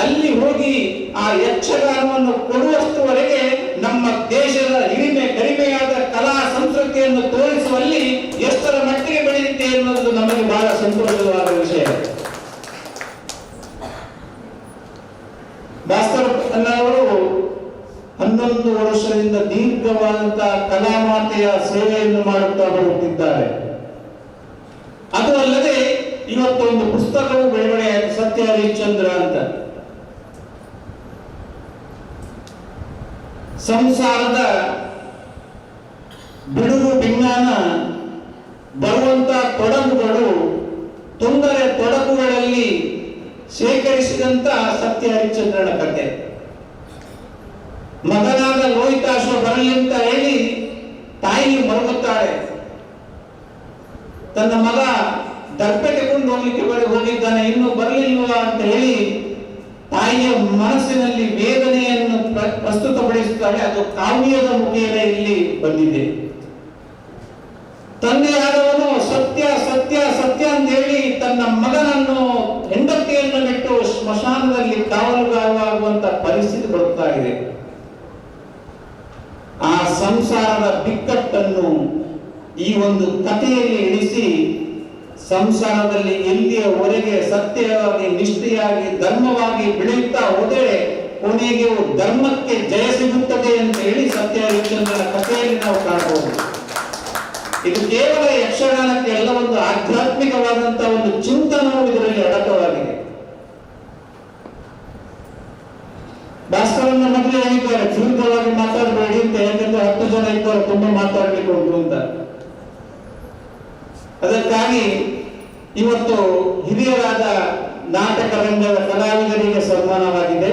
ಅಲ್ಲಿ ಹೋಗಿ ಆ ಯಕ್ಷಗಾನವನ್ನು ಕೊಡುವಷ್ಟುವರೆಗೆ ನಮ್ಮ ದೇಶದ ಹಿರಿಮೆ ಗರಿಮೆಯಾದ ಕಲಾ ಸಂಸ್ಕೃತಿಯನ್ನು ತೋರಿಸುವಲ್ಲಿ ಎಷ್ಟರ ಮಟ್ಟಿಗೆ ಬೆಳೆಯುತ್ತೆ ಎನ್ನುವುದು ನಮಗೆ ಬಹಳ ಸಂತೋಷವಾದ ವಿಷಯ. ಭಾಸ್ಕರಪ್ಪನವರು 11 ವರ್ಷದಿಂದ ದೀರ್ಘವಾದಂತಹ ಕಲಾಮಾತೆಯ ಸೇವೆಯನ್ನು ಮಾಡುತ್ತಾ ಬರುತ್ತಿದ್ದಾರೆ. ಅದು ಅಲ್ಲದೆ ಇವತ್ತೊಂದು ಪುಸ್ತಕವು ಬಿಡುಗಡೆಯಾಯಿತು, ಸತ್ಯ ಹರಿಶ್ಚಂದ್ರ ಅಂತ. ಸಂಸಾರದ ಬಿಡುಗು ವಿಜ್ಞಾನ ಬರುವಂತ ತೊಡಗುಗಳು, ತೊಡಗುಗಳಲ್ಲಿ ಶೇಖರಿಸಿದಂತ ಸತ್ಯ ಹರಿಶ್ಚಂದ್ರನ ಕಥೆ. ಮಗನಾದ ಲೋಹಿತಾಶ್ವ ಬರಲಿ ಅಂತ ಹೇಳಿ ತಾಯಿ ಮರುಗುತ್ತಾಳೆ. ತನ್ನ ಮಗ ದರ್ಪೆ ತಗೊಂಡು ಹೋಗ್ಲಿಕ್ಕೆ ಹೋಗಿದ್ದಾನೆ, ಇನ್ನು ಬರಲಿಲ್ವಾ ಅಂತ ಹೇಳಿ ತಾಯಿಯ ಮನಸ್ಸಿನಲ್ಲಿ ವೇದನೆಯನ್ನು ಪ್ರಸ್ತುತಪಡಿಸುತ್ತಾಳೆ. ಅದು ಕಾವ್ಯದ ಮುಖೇನ ಇಲ್ಲಿ ಬಂದಿದೆ. ತಂದೆಯಾದವನು ಸತ್ಯ ಸತ್ಯ ಸತ್ಯ ಅಂತ ಹೇಳಿ ತನ್ನ ಮಗನನ್ನು, ಹೆಂಡತಿಯನ್ನು ಬಿಟ್ಟು ಸ್ಮಶಾನದಲ್ಲಿ ಕಾವಲುಗಾರವಾಗುವಂತ ಪರಿಸ್ಥಿತಿ ಬರುತ್ತಾ ಇದೆ. ಆ ಸಂಸಾರದ ಬಿಕ್ಕಟ್ಟನ್ನು ಈ ಒಂದು ಕಥೆಯಲ್ಲಿ ಇಳಿಸಿ ಸಂಸಾರದಲ್ಲಿ ಎಲ್ಲಿಯವರೆಗೆ ಸತ್ಯವಾಗಿ, ನಿಷ್ಠೆಯಾಗಿ, ಧರ್ಮವಾಗಿ ಬೆಳೆಯುತ್ತಾ ಹೋದರೆ ಕೊನೆಗೆ ಧರ್ಮಕ್ಕೆ ಜಯ ಸಿಗುತ್ತದೆ ಅಂತ ಹೇಳಿ ಸತ್ಯ ಹರಿಶ್ಚಂದ್ರನ ಕಥೆಯಲ್ಲಿ ನಾವು ಕಾಣಬಹುದು. ಇದು ಕೇವಲ ಯಕ್ಷಗಾನಕ್ಕೆ ಎಲ್ಲ ಒಂದು ಆಧ್ಯಾತ್ಮಿಕವಾದಂತಹ ಒಂದು ಚಿಂತನವು ಇದರಲ್ಲಿ ಅಡಕವಾಗಿದೆ. ಭಾಸ್ಕರನ್ನ ಮೊದಲೇ ಹೇಳಿದ್ದಾರೆ ದೀರ್ಘವಾಗಿ ಮಾತಾಡಬೇಡಿ ಅಂತ, ಯಾಕಂದ್ರೆ 10 ಜನ ಇದ್ದಾರೆ ತುಂಬಾ ಮಾತಾಡ್ಲಿಕ್ಕೆ ಉಂಟು ಅಂತ. ಅದಕ್ಕಾಗಿ ಇವತ್ತು ಹಿರಿಯರಾದ ನಾಟಕ ರಂಗದ ಕಲಾವಿದರಿಗೆ ಸನ್ಮಾನವಾಗಿದೆ.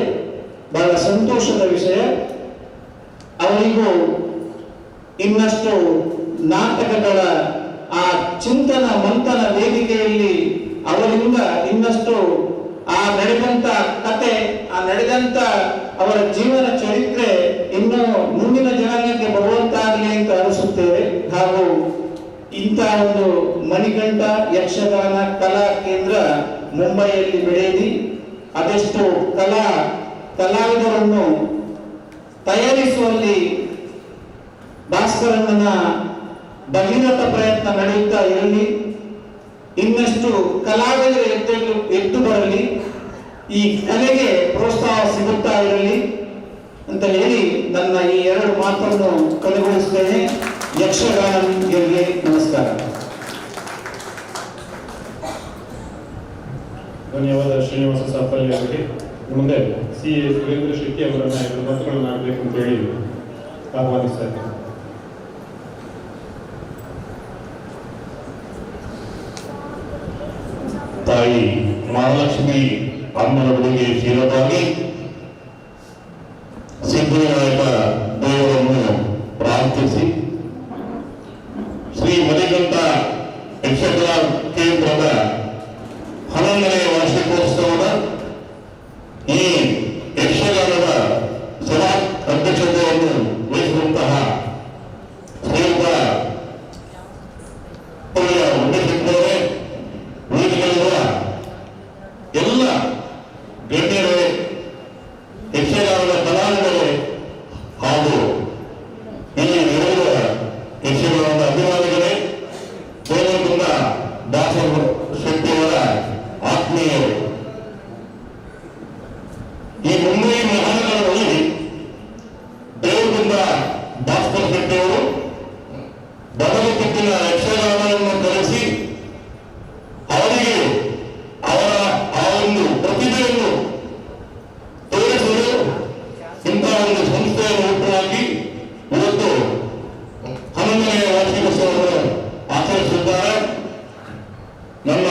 ಬಹಳ ಸಂತೋಷದ ವಿಷಯ. ಅವರಿಗೂ ಇನ್ನಷ್ಟು ನಾಟಕಗಳ ಆ ಚಿಂತನ ಮಂಥನ ವೇದಿಕೆಯಲ್ಲಿ ಅವರಿಂದ ಇನ್ನಷ್ಟು ಆ ನಡೆದಂತ ಕತೆ, ಆ ನಡೆದಂತ ಅವರ ಜೀವನ ಚರಿತ್ರೆ ಇನ್ನು ಮುಂದಿನ ಜನಾಂಗಕ್ಕೆ ಬರುವಂತಾಗಲಿ ಅಂತ ಅನಿಸುತ್ತೇವೆ. ಹಾಗೂ ಇಂಥ ಒಂದು ಮಣಿಕಂಠ ಯಕ್ಷಗಾನ ಕಲಾ ಕೇಂದ್ರ ಮುಂಬೈಯಲ್ಲಿ ಬೆಳೆದಿ ಅದೆಷ್ಟು ಕಲಾವಿದರನ್ನು ತಯಾರಿಸುವಲ್ಲಿ ಭಾಸ್ಕರಣ್ಣನ ಭಗೀರಥ ಪ್ರಯತ್ನ ನಡೆಯುತ್ತಾ ಇರಲಿ, ಇನ್ನಷ್ಟು ಕಲಾವಿದರು ಎದ್ದು ಬರಲಿ, ಈ ಕಲೆಗೆ ಪ್ರೋತ್ಸಾಹ ಸಿಗುತ್ತಾ ಇರಲಿ ಅಂತ ಹೇಳಿ ನನ್ನ ಈ 2 ಮಾತನ್ನು ಕೊನೆಗೊಳಿಸುತ್ತೇನೆ. ಯಕ್ಷಗಾನರಿಗೆ ನಮಸ್ಕಾರ. ಧನ್ಯವಾದ ಶ್ರೀನಿವಾಸ ಸಾಫಲ್ಯ ಅವರಿಗೆ. ಮುಂದೆ CA ಸುರೇಂದ್ರ ಶೆಟ್ಟಿ ಅವರನ್ನ 2 ಮಾತುಗಳನ್ನು ಆಡಬೇಕು ಅಂತ ಹೇಳಿ ಆಹ್ವಾನಿಸ್ತಾ ಇದ್ದೇನೆ. ತಾಯಿ ಮಹಾಲಕ್ಷ್ಮಿ ಅಮ್ಮನವರಿಗೆ ಶಿರವಾಗಿ ಸಿದ್ಧಿವಿನಾಯಕ ದೇವರನ್ನು ಪ್ರಾರ್ಥಿಸಿ ಶ್ರೀ ಮಣಿಕಂಠ ಯಕ್ಷಗಾನ ಕೇಂದ್ರದ 11ನೇ ವಾರ್ಷಿಕೋತ್ಸವದ ಈ ಯಕ್ಷಗಾನದ ಸಭಾ ಅಧ್ಯಕ್ಷತೆಯನ್ನು ವಹಿಸುವಂತಹ ಶ್ರೀಯುತ ಉಮೇಶಿದ್ದವರೇ, ವೇದಿಕೆಯಲ್ಲಿರುವ ಎಲ್ಲ ಗಣ್ಯರೇ, ಯಕ್ಷಗಾನದ ಕಲಾವಿದರೇ ಹಾಗೂ ಇಲ್ಲಿ ನೆರೆಯುವ ಯಕ್ಷಗಾನದ ಅಭಿಮಾನಿಗಳೇ, ದೇವರಗುಂದ ದಾಸರ ಶೆಟ್ಟಿಯವರ ಆತ್ಮೀಯರು, ಈ ಮುಂಬೈ ಮಹಾನಗರದಲ್ಲಿ ದೇವರಗುಂದ ಭಾಸ್ಕರ್ ಶೆಟ್ಟಿಯವರು ಬದಲುಕಿತ್ತಿನ ಯಕ್ಷಗಾನವನ್ನು ಕಲಿಸಿ ಅವರಿಗೆ ಅವರ ಆ ಒಂದು ಪ್ರತಿಭೆಯನ್ನು ತೋರಿಸಲು ಇಂತಹ ಒಂದು ಸಂಸ್ಥೆಯನ್ನು ಹುಟ್ಟುಹಾಕಿ ಇವತ್ತು 11ನೇ ವಾರ್ಷಿಕೋತ್ಸವವನ್ನು ಆಚರಿಸಿದ್ದಾರೆ. ನನ್ನ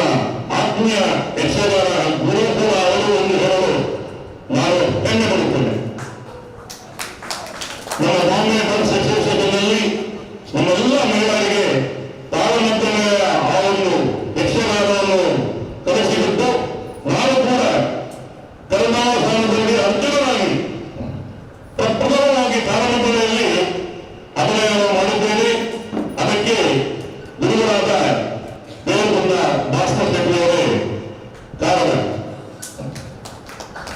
ಆತ್ಮೀಯ ಯಕ್ಷಗಾನ ಗುರು ಕೂಡ ಅವರು ಎಂದು ಹೇಳಲು ನಾನು ಹೆಮ್ಮೆ ಪಡುತ್ತೇನೆ. ನಮ್ಮ ಬಾಂಬೆ ಅಸೋಸಿಯೇಷನ್ನಲ್ಲಿ ನಮ್ಮೆಲ್ಲ ಮಹಿಳೆಯರಿಗೆ ತಾಳಮದ್ದಳೆಯ ಆ ಒಂದು ಯಕ್ಷಗಾನವನ್ನು ಕಲಿಸಿಬಿಟ್ಟು ನಾನು ಕೂಡ ಕರುಣಾವಧಾನದಲ್ಲಿ ಅರ್ಜುನನಾಗಿ ಪ್ರಪ್ರಥಮವಾಗಿ ತಾಳಮದ್ದಳೆಯಲ್ಲಿ ಅಭಿನಯವನ್ನು ಮಾಡಿದ್ದೇನೆ. ಅದಕ್ಕೆ ಗುರುಗಳಾದ ದೇವರಗುಂದ ಭಾಸ್ಕರ್ ಶೆಟ್ಟಿಯವರೇ ಕಾರಣ.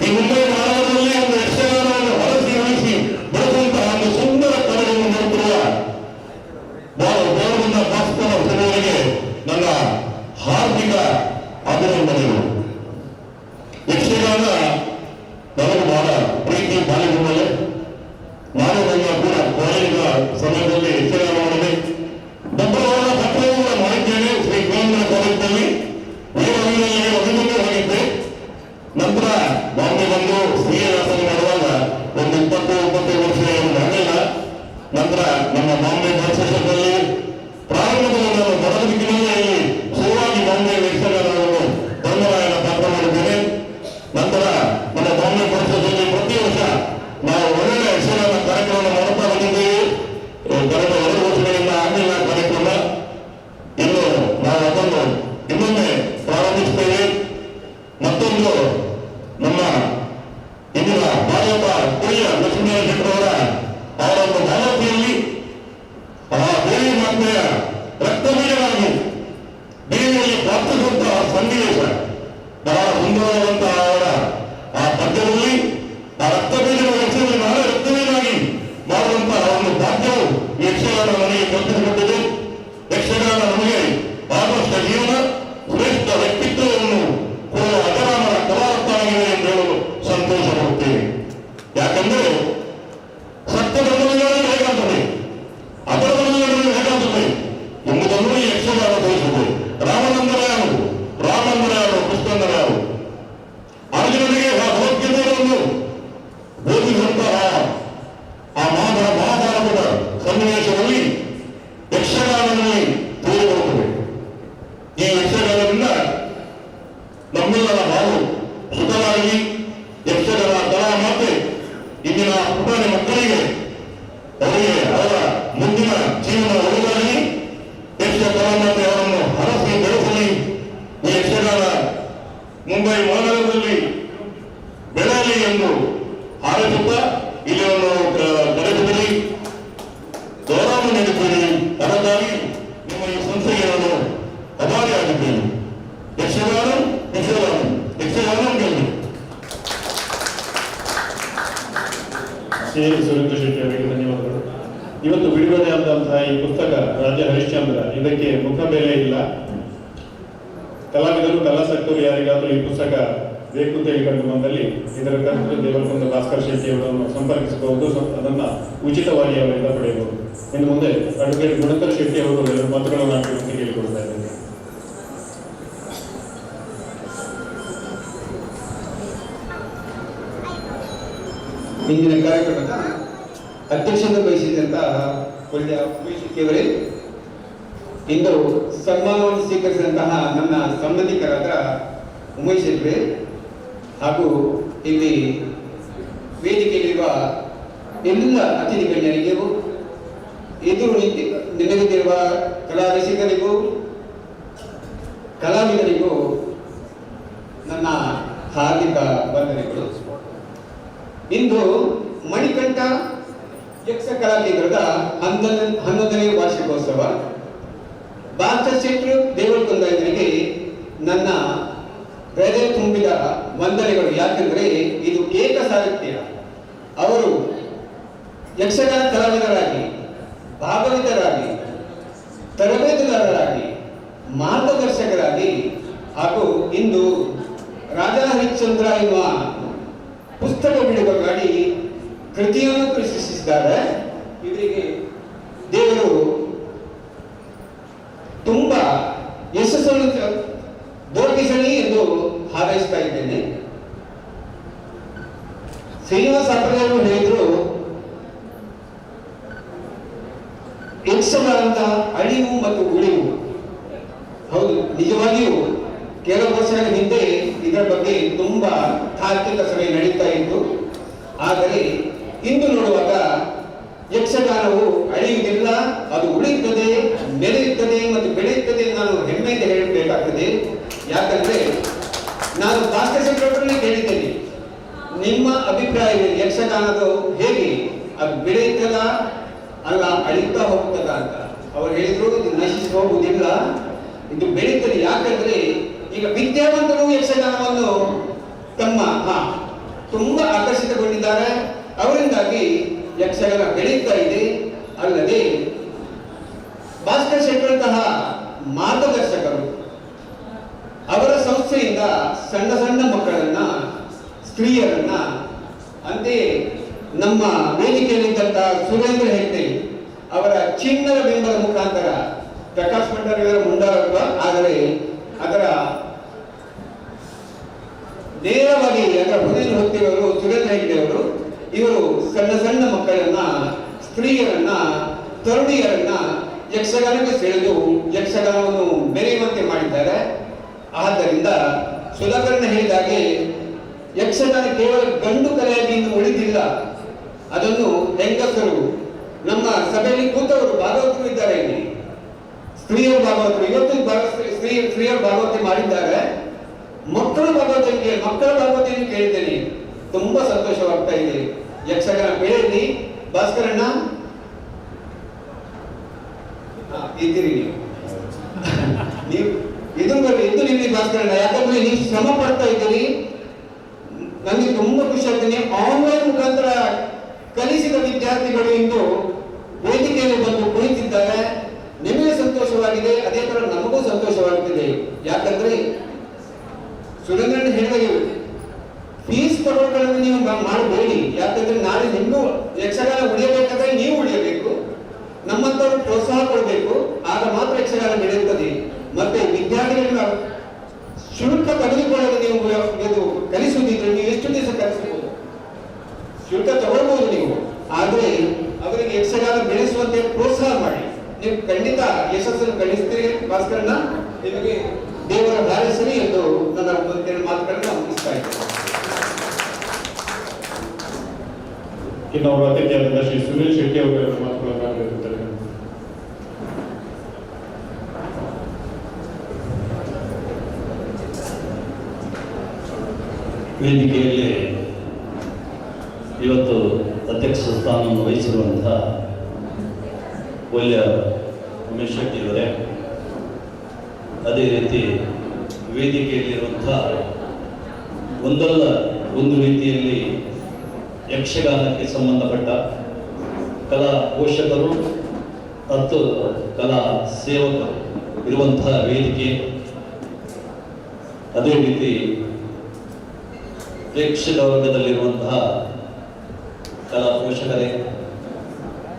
ಈ ಮುಂಬೈ ಮಹಾನಗರದಲ್ಲಿ ಒಂದು ಯಕ್ಷಗಾನವನ್ನು ಹೊರಸಿ ಉಳಿಸಿ ಬೆಳೆಸುವಂತಹ ಒಂದು ಸುಂದರ ಕಲೆಯನ್ನು ನೋಡುತ್ತಿರುವ ದೇವರಗುಂದ ಭಾಸ್ಕರ್ ಶೆಟ್ಟಿಯವರಿಗೆ ನನ್ನ ಹಾರ್ದಿಕ ಅಭಿನಂದನೆಗಳು. ಯಕ್ಷಗಾನ ನನಗೆ ಬಹಳ ಪ್ರೀತಿ ಬಾಲ್ಯದಿಂದಲೇ. ನಾನು ನನ್ನ ಕೂಡ ಕಾಲೇಜಿನ ಸಮಯದಲ್ಲಿ ಯಕ್ಷಗಾನ ಮಾಡಿದೆ. ಡಬ್ಬರವಾದ ಸಕ್ರಿಯ ಮಾಡಿದ್ದೇನೆ ಶ್ರೀ ಗೋವಿಂದ ಕಾಲೇಜಿನಲ್ಲಿ. ವೀರವೀರರಿಗೆ ಅಭಿನಂದನೆಯಾಗಿದ್ದೆ. ನಂತರ ಬಾಂಬೆ ಬಂದು CA ವ್ಯಾಸಂಗ ಮಾಡುವಾಗ ಒಂದು 20-25 ವರ್ಷ ಏನು ಮಾಡಲಿಲ್ಲ. ನಂತರ ನಮ್ಮ ಬಾಂಬೆ ಅಸೋಸಿಯೇಷನ್ನಲ್ಲಿ ಪ್ರಾರಂಭದಲ್ಲಿ ನಾನು ಬಡವರಿಗಿನಲ್ಲಿ ಶುರುವಾಗಿ ಬಾಂಬೆ ಯಕ್ಷಗಾನವನ್ನು ಧರ್ಮರಾಯನ ಪಾತ್ರ ಮಾಡಿದ್ದೇನೆ. ನಂತರ ನಮ್ಮ ಬಾಂಬೆ ಪರಿಸರದಲ್ಲಿ ಪ್ರತಿ ವರ್ಷ ನಾವು ಒಳ್ಳೆಯ ಯಕ್ಷಗಾನ ಕಾರ್ಯಕ್ರಮ ಮಾಡುತ್ತಾ ಬಂದಿದ್ದೇವೆ. ಕಳೆದ 2 ವರ್ಷಗಳಿಂದ ಆಗಲಿಲ್ಲ ಕಾರ್ಯಕ್ರಮ. ಇನ್ನು ನಾವು ಅದನ್ನು ಇನ್ನೊಮ್ಮೆ ಪ್ರಾರಂಭಿಸುತ್ತೇವೆ. ಮತ್ತೊಂದು ನಮ್ಮ ಇಂದಿನ ಭಾರತ ಪ್ರಿಯ ಲಕ್ಷ್ಮೀನಾರಾಯಣ ಶೆಟ್ಟರವರ ಅವರ ಒಂದು ಭಾರತೀಯಲ್ಲಿ ಆ ದೇವಿ ಮಾತೆಯ ರಕ್ತಬೀಜವಾಗಿ ದೇವಿಯಲ್ಲಿ ಪ್ರಾರ್ಥಿಸುವಂತಹ ಸನ್ನಿವೇಶ ಬಹಳ ಸುಂದರವಾದಂತಹ ಅವರ ಆ ಪದ್ಯದಲ್ಲಿ ಆ ರಕ್ತಬೀಜದ ಯಕ್ಷದಲ್ಲಿ ನಾಳೆ ರಕ್ತಬೀಜವಾಗಿ ಮಾಡುವಂತಹ ಒಂದು ಭಾಗ್ಯವು ಯಕ್ಷಗಾನ ನನಗೆ ಕಲ್ಪಿಸಿಕೊಟ್ಟಿದೆ. ಯಕ್ಷಗಾನ ನಮಗೆ ಆದರ್ಶ ಜೀವನ, ಶ್ರೇಷ್ಠ ವ್ಯಕ್ತಿತ್ವವನ್ನು ಕೊಡುವ ಅಜರಾಮರ ಕಲಾರತ್ನವಾಗಿದೆ ಎಂದು ಹೇಳಲು ಸಂತೋಷ ಪಡುತ್ತೇನೆ. ಯಾಕಂದ್ರೆ ಸತ್ಯಧರ್ಮಗಳನ್ನು ಹೇಗಾಗುತ್ತದೆ, ಅಧರ್ಮಗಳನ್ನು ಹೇಗಾಗುತ್ತದೆ ಎಂಬುದನ್ನು ಈ ಯಕ್ಷಗಾನ ತೋರಿಸುತ್ತದೆ. ರಾಮನಂದರೆ ಯಾರು, ರಾಮಂದರೆ ಯಾರು, ಕೃಷ್ಣಂದರೆ ಯಾರು, ಅರ್ಜುನನಿಗೆ ಭಗವದ್ಗೀತೆಯನ್ನು ಬೋಧಿಸಿದ ಮಾಡಿದ್ದೇನೆ. ಅದಕ್ಕಾಗಿ ನಿಮ್ಮ ಈ ಸಂಸ್ಥೆಗೆ ನಾನು ಅಭಾರಿಯಾಗಿದ್ದೇನೆ. ಯಕ್ಷಗಾನ ಗೆಲ್ಲು. ಸಿ ಸುರೇಂದ್ರ ಶೆಟ್ಟಿ ಅವರಿಗೆ ಧನ್ಯವಾದಗಳು. ಇವತ್ತು ಬಿಡುಗಡೆಯಾದಂತಹ ಈ ಪುಸ್ತಕ ರಾಜ ಹರಿಶ್ಚಂದ್ರ ಇದಕ್ಕೆ ಮುಖಬೆಲೆ ಇಲ್ಲ. ಕಲಾವಿದರು ಕಲಾಸಕ್ತರು ಯಾರಿಗಾದರೂ ಈ ಪುಸ್ತಕ ಬೇಕು ಅಂತ ಹೇಳಿಕೊಂಡು ಬಂದಲ್ಲಿ ಇದರ ಕರ್ತೃ ದೇವರಕೊಂಡ ಭಾಸ್ಕರ್ ಶೆಟ್ಟಿ ಅವರನ್ನು ಸಂಪರ್ಕಿಸಬಹುದು. ಅದನ್ನು ಉಚಿತವಾಗಿ ಅವರಿಂದ ಪಡೆಯಬಹುದು. ಇನ್ನು ಮುಂದೆ ಅಡ್ವೊಕೇಟ್ ಗುಣಕರ್ ಶೆಟ್ಟಿ ಅವರು ಎರಡು ಮಾತುಗಳನ್ನು ಹಾಕುವಂತೆ ಕೇಳಿಕೊಡ್ತಾ ಇದ್ದಾರೆ. ಇಂದಿನ ಕಾರ್ಯಕ್ರಮದ ಅಧ್ಯಕ್ಷತೆ ವಹಿಸಿದಂತಹ ಒಳ್ಳೆಯ ಅವರೇ, ಇಂದು ಸನ್ಮಾನವನ್ನು ಸ್ವೀಕರಿಸಿದಂತಹ ನನ್ನ ಸಂಬಂಧಿಕರಾದ ಉಮೇಶ್ ಶೆಟ್ಟಿ ಹಾಗೂ ಇಲ್ಲಿ ವೇದಿಕೆಯಲ್ಲಿರುವ ಎಲ್ಲ ಅತಿಥಿ ಗಣ್ಯರಿಗೂ, ಎದುರು ನಿಲ್ಲುತ್ತಿರುವ ಕಲಾ ರಸಿಕರಿಗೂ ಕಲಾವಿದರಿಗೂ ನನ್ನ ಹಾರ್ದಿಕ ವಂದನೆಗಳು. ಇಂದು ಮಣಿಕಂಠ ಯಕ್ಷ ಕಲಾ ಕೇಂದ್ರದ 11ನೇ ವಾರ್ಷಿಕೋತ್ಸವ. ಭಾಸ್ಕರ್ ಶೆಟ್ಟಿ ದೇವರಕೊಂಡ ಇವರಿಗೆ ನನ್ನ ಹೃದಯ ತುಂಬಿದ ವಂದನೆಗಳು. ಯಾಕೆಂದ್ರೆ ಇದು ಏಕ ಸಾಹಿತ್ಯ. ಅವರು ಯಕ್ಷಗಾನ ಕಲಾವಿದರಾಗಿ, ಭಾಗವತರಾಗಿ, ತರಬೇತುದಾರರಾಗಿ, ಮಾರ್ಗದರ್ಶಕರಾಗಿ ಹಾಗೂ ಇಂದು ರಾಜ ಹರಿಶ್ಚಂದ್ರ ಎನ್ನುವ ಪುಸ್ತಕ ಬಿಡುಗಡೆ ಕೃತಿಯನ್ನು ಸೃಷ್ಟಿಸಿದ್ದಾರೆ. ಇವರಿಗೆ ದೇವರು ತುಂಬಾ ಯಶಸ್ಸನ್ನು ದೊರಕಿಸಲಿ ಎಂದು ಹಾರೈಸ್ತಾ ಇದ್ದೇನೆ. ಶ್ರೀನಿವಾಸ ಅಪ್ಪರೆಯವರು ಹೇಳಿದ್ರು, ಯಕ್ಷಗಾನದ ಅಳಿವು ಮತ್ತು ಉಳಿವು. ಹೌದು, ನಿಜವಾಗಿಯೂ ಕೆಲವು ವರ್ಷಗಳ ಹಿಂದೆ ಇದರ ಬಗ್ಗೆ ತುಂಬಾ ತಾರ್ಕಿಕ ಸಭೆ ನಡೀತಾ ಇತ್ತು. ಆದರೆ ಇಂದು ನೋಡುವಾಗ ಯಕ್ಷಗಾನವು ಅಳಿಯುವುದಿಲ್ಲ, ಅದು ಉಳಿಯುತ್ತದೆ, ಮೆರೆಯುತ್ತದೆ ಮತ್ತು ಬೆಳೆಯುತ್ತದೆ. ನಾನು ಹೆಮ್ಮೆಯಿಂದ ಹೇಳಬೇಕಾಗ್ತದೆ. ಯಾಕಂದ್ರೆ ನಾನು ಭಾಸ್ಕರ್ ಶೆಟ್ಟಿ ಅವರನ್ನೇ ಕೇಳಿದ್ದೇನೆ, ನಿಮ್ಮ ಅಭಿಪ್ರಾಯ ಯಕ್ಷಗಾನದ ಹೇಗೆ, ಅದು ಬೆಳೆಯುತ್ತದ ಅಲ್ಲ ಅಳಿತಾ ಹೋಗ್ತದ ಅಂತ. ಅವರು ಹೇಳಿದ್ರು, ಇದು ನಶಿಸಿ ಹೋಗುವುದಿಲ್ಲ, ಇದು ಬೆಳೀತದೆ. ಯಾಕಂದ್ರೆ ಈಗ ವಿದ್ಯಾವಂತರು ಯಕ್ಷಗಾನವನ್ನು ತಮ್ಮ ತುಂಬಾ ಆಕರ್ಷಿತಗೊಂಡಿದ್ದಾರೆ. ಅವರಿಂದಾಗಿ ಯಕ್ಷಗಾನ ಬೆಳೀತಾ ಇದೆ. ಅಲ್ಲದೆ ಭಾಸ್ಕರ್ ಶೆಟ್ಟರಂತಹ ಮಾರ್ಗದರ್ಶಕರು ಅವರ ಸಂಸ್ಥೆಯಿಂದ ಸಣ್ಣ ಸಣ್ಣ ಮಕ್ಕಳನ್ನ, ಸ್ತ್ರೀಯರನ್ನ, ಅಂತೆಯೇ ನಮ್ಮ ವೇದಿಕೆಯಲ್ಲಿದ್ದಂತಹ ಸುರೇಂದ್ರ ಹೆಗ್ಡೆ ಅವರ ಚಿನ್ನದ ಬೆಂಬಲ ಮುಖಾಂತರ ಪ್ರಕಾಶ್ ಭಂಡಾರಿ ಅವರ ಮುಂದಾಳತ್ವ, ಆದರೆ ಅದರ ನೇರವಾಗಿ ಅದರ ಹುರಿದು ಹೊತ್ತಿರುವವರು ಸುರೇಂದ್ರ ಹೆಗ್ಡೆ ಅವರು. ಇವರು ಸಣ್ಣ ಸಣ್ಣ ಮಕ್ಕಳನ್ನ, ಸ್ತ್ರೀಯರನ್ನ, ತರುಣಿಯರನ್ನ ಯಕ್ಷಗಾನಕ್ಕೆ ಸೆಳೆದು ಯಕ್ಷಗಾನವನ್ನು ಬೆರೆಯುವಂತೆ ಮಾಡಿದ್ದಾರೆ. ಆದ್ದರಿಂದ ಸುಧಾಕರಣ ಹೇಳಿದಾಗೆ ಯಕ್ಷಗಾನ ಕೇವಲ ಗಂಡು ಕಲೆಯಾಗಿ ಇನ್ನು ಉಳಿದಿಲ್ಲ. ಅದನ್ನು ಹೆಂಗಸರು, ನಮ್ಮ ಸಭೆಯಲ್ಲಿ ಕೂತವರು ಭಾಗವತರು ಇದ್ದಾರೆ, ಇಲ್ಲಿ ಸ್ತ್ರೀಯರು ಭಾಗವತರು, ಇವತ್ತು ಸ್ತ್ರೀಯರು ಭಾಗವತಿ ಮಾಡಿದ್ದಾರೆ. ಮಕ್ಕಳ ಭಾಗವತಿಯನ್ನು ಕೇಳಿದ್ದೇನೆ. ತುಂಬಾ ಸಂತೋಷವಾಗ್ತಾ ಇದೆ. ಯಕ್ಷಗಾನ ಬೆಳೆಯಲಿ. ಭಾಸ್ಕರಣ್ಣ ಇದ್ದೀರಿ ನೀವು ಎದುರು ನಿಲ್ಲಿ ಭಾಸ್ಕರಣ್ಣ. ಯಾಕಂದ್ರೆ ನೀವು ಶ್ರಮ ಪಡ್ತಾ ಇದ್ದೀರಿ. ನನಗೆ ತುಂಬಾ ಖುಷಿ ಆಗ್ತದೆ. ಆನ್ಲೈನ್ ಮುಖಾಂತರ ಕಲಿಸಿದ ವಿದ್ಯಾರ್ಥಿಗಳು ಇಂದು ವೇದಿಕೆಯಲ್ಲಿ ಬಂದು ಕುಳಿತಿದ್ದಾರೆ. ನಿಮಗೆ ಸಂತೋಷವಾಗಿದೆ, ಅದೇ ತರ ನಮಗೂ ಸಂತೋಷವಾಗುತ್ತಿದೆ. ಯಾಕಂದ್ರೆ ಸುರೇಂದ್ರನ್ ಹೇಳಿದಾಗ ಫೀಸ್ ತಗೊಳ್ಕೊಳ್ಳೋದು ನೀವು ಮಾಡಬೇಡಿ. ಯಾಕಂದ್ರೆ ನಾಳೆ ನಿಮಗೂ ಯಕ್ಷಗಾನ ಉಳಿಯಬೇಕಾದ್ರೆ ನೀವು ಉಳಿಯಬೇಕು, ನಮ್ಮಂತವ್ರು ಪ್ರೋತ್ಸಾಹ ಕೊಡಬೇಕು. ಆಗ ಮಾತ್ರ ಯಕ್ಷಗಾನ ಬೆಳೆಯುತ್ತದೆ. ಮತ್ತೆ ವಿದ್ಯಾರ್ಥಿಗಳನ್ನ ಶುಲ್ಕ ತೆಗೆದುಕೊಳ್ಳಲು ನೀವು ಕಲಿಸುವುದಿದ್ರೆ ನೀವು ಎಷ್ಟು ದಿವಸ ಕಲಿಸಬಹುದು, ಶುಲ್ಕ ತಗೊಳ್ಬಹುದು ನೀವು. ಆದ್ರೆ ಅವರಿಗೆ ಯಕ್ಷಗಾನ ಬೆಳೆಸುವಂತೆ ಪ್ರೋತ್ಸಾಹ ಮಾಡಿ. ನೀವು ಖಂಡಿತ ಯಶಸ್ಸನ್ನು ಗಳಿಸ್ತೀರಿ. ಭಾಸ್ಕರಣ್ಣ, ನಿಮಗೆ ದೇವರ ಹಾರೈಸಲಿ ಎಂದು ನನ್ನ ಮಾತುಗಳನ್ನು ಮುಗಿಸ್ತಾ ಇದ್ದೇನೆ. ಇನ್ನು ಅವರು ಅತಿಥಿಯಾದ ಶ್ರೀ ಸುನೀಲ್ ಶೆಟ್ಟಿ ಅವರ ಮಾತುಗಳನ್ನು ಆಗಬೇಕುತ್ತಾರೆ. ವೇದಿಕೆಯಲ್ಲಿ ಇವತ್ತು ಅಧ್ಯಕ್ಷ ಸ್ಥಾನವನ್ನು ವಹಿಸಿರುವಂತಹ ಒಳ್ಳೆಯ ಉಮೇಶ್ ಶೆಟ್ಟಿ ಅವರೇ, ಅದೇ ರೀತಿ ವೇದಿಕೆಯಲ್ಲಿರುವಂಥ ಒಂದಲ್ಲ ಒಂದು ರೀತಿಯಲ್ಲಿ ಯಕ್ಷಗಾನಕ್ಕೆ ಸಂಬಂಧಪಟ್ಟ ಕಲಾ ಪೋಷಕರು ಮತ್ತು ಕಲಾ ಸೇವಕರು ಇರುವಂತಹ ವೇದಿಕೆ, ಅದೇ ರೀತಿ ಪ್ರೇಕ್ಷಕ ವರ್ಗದಲ್ಲಿರುವಂತಹ ಕಲಾ ಪೋಷಕರೇ,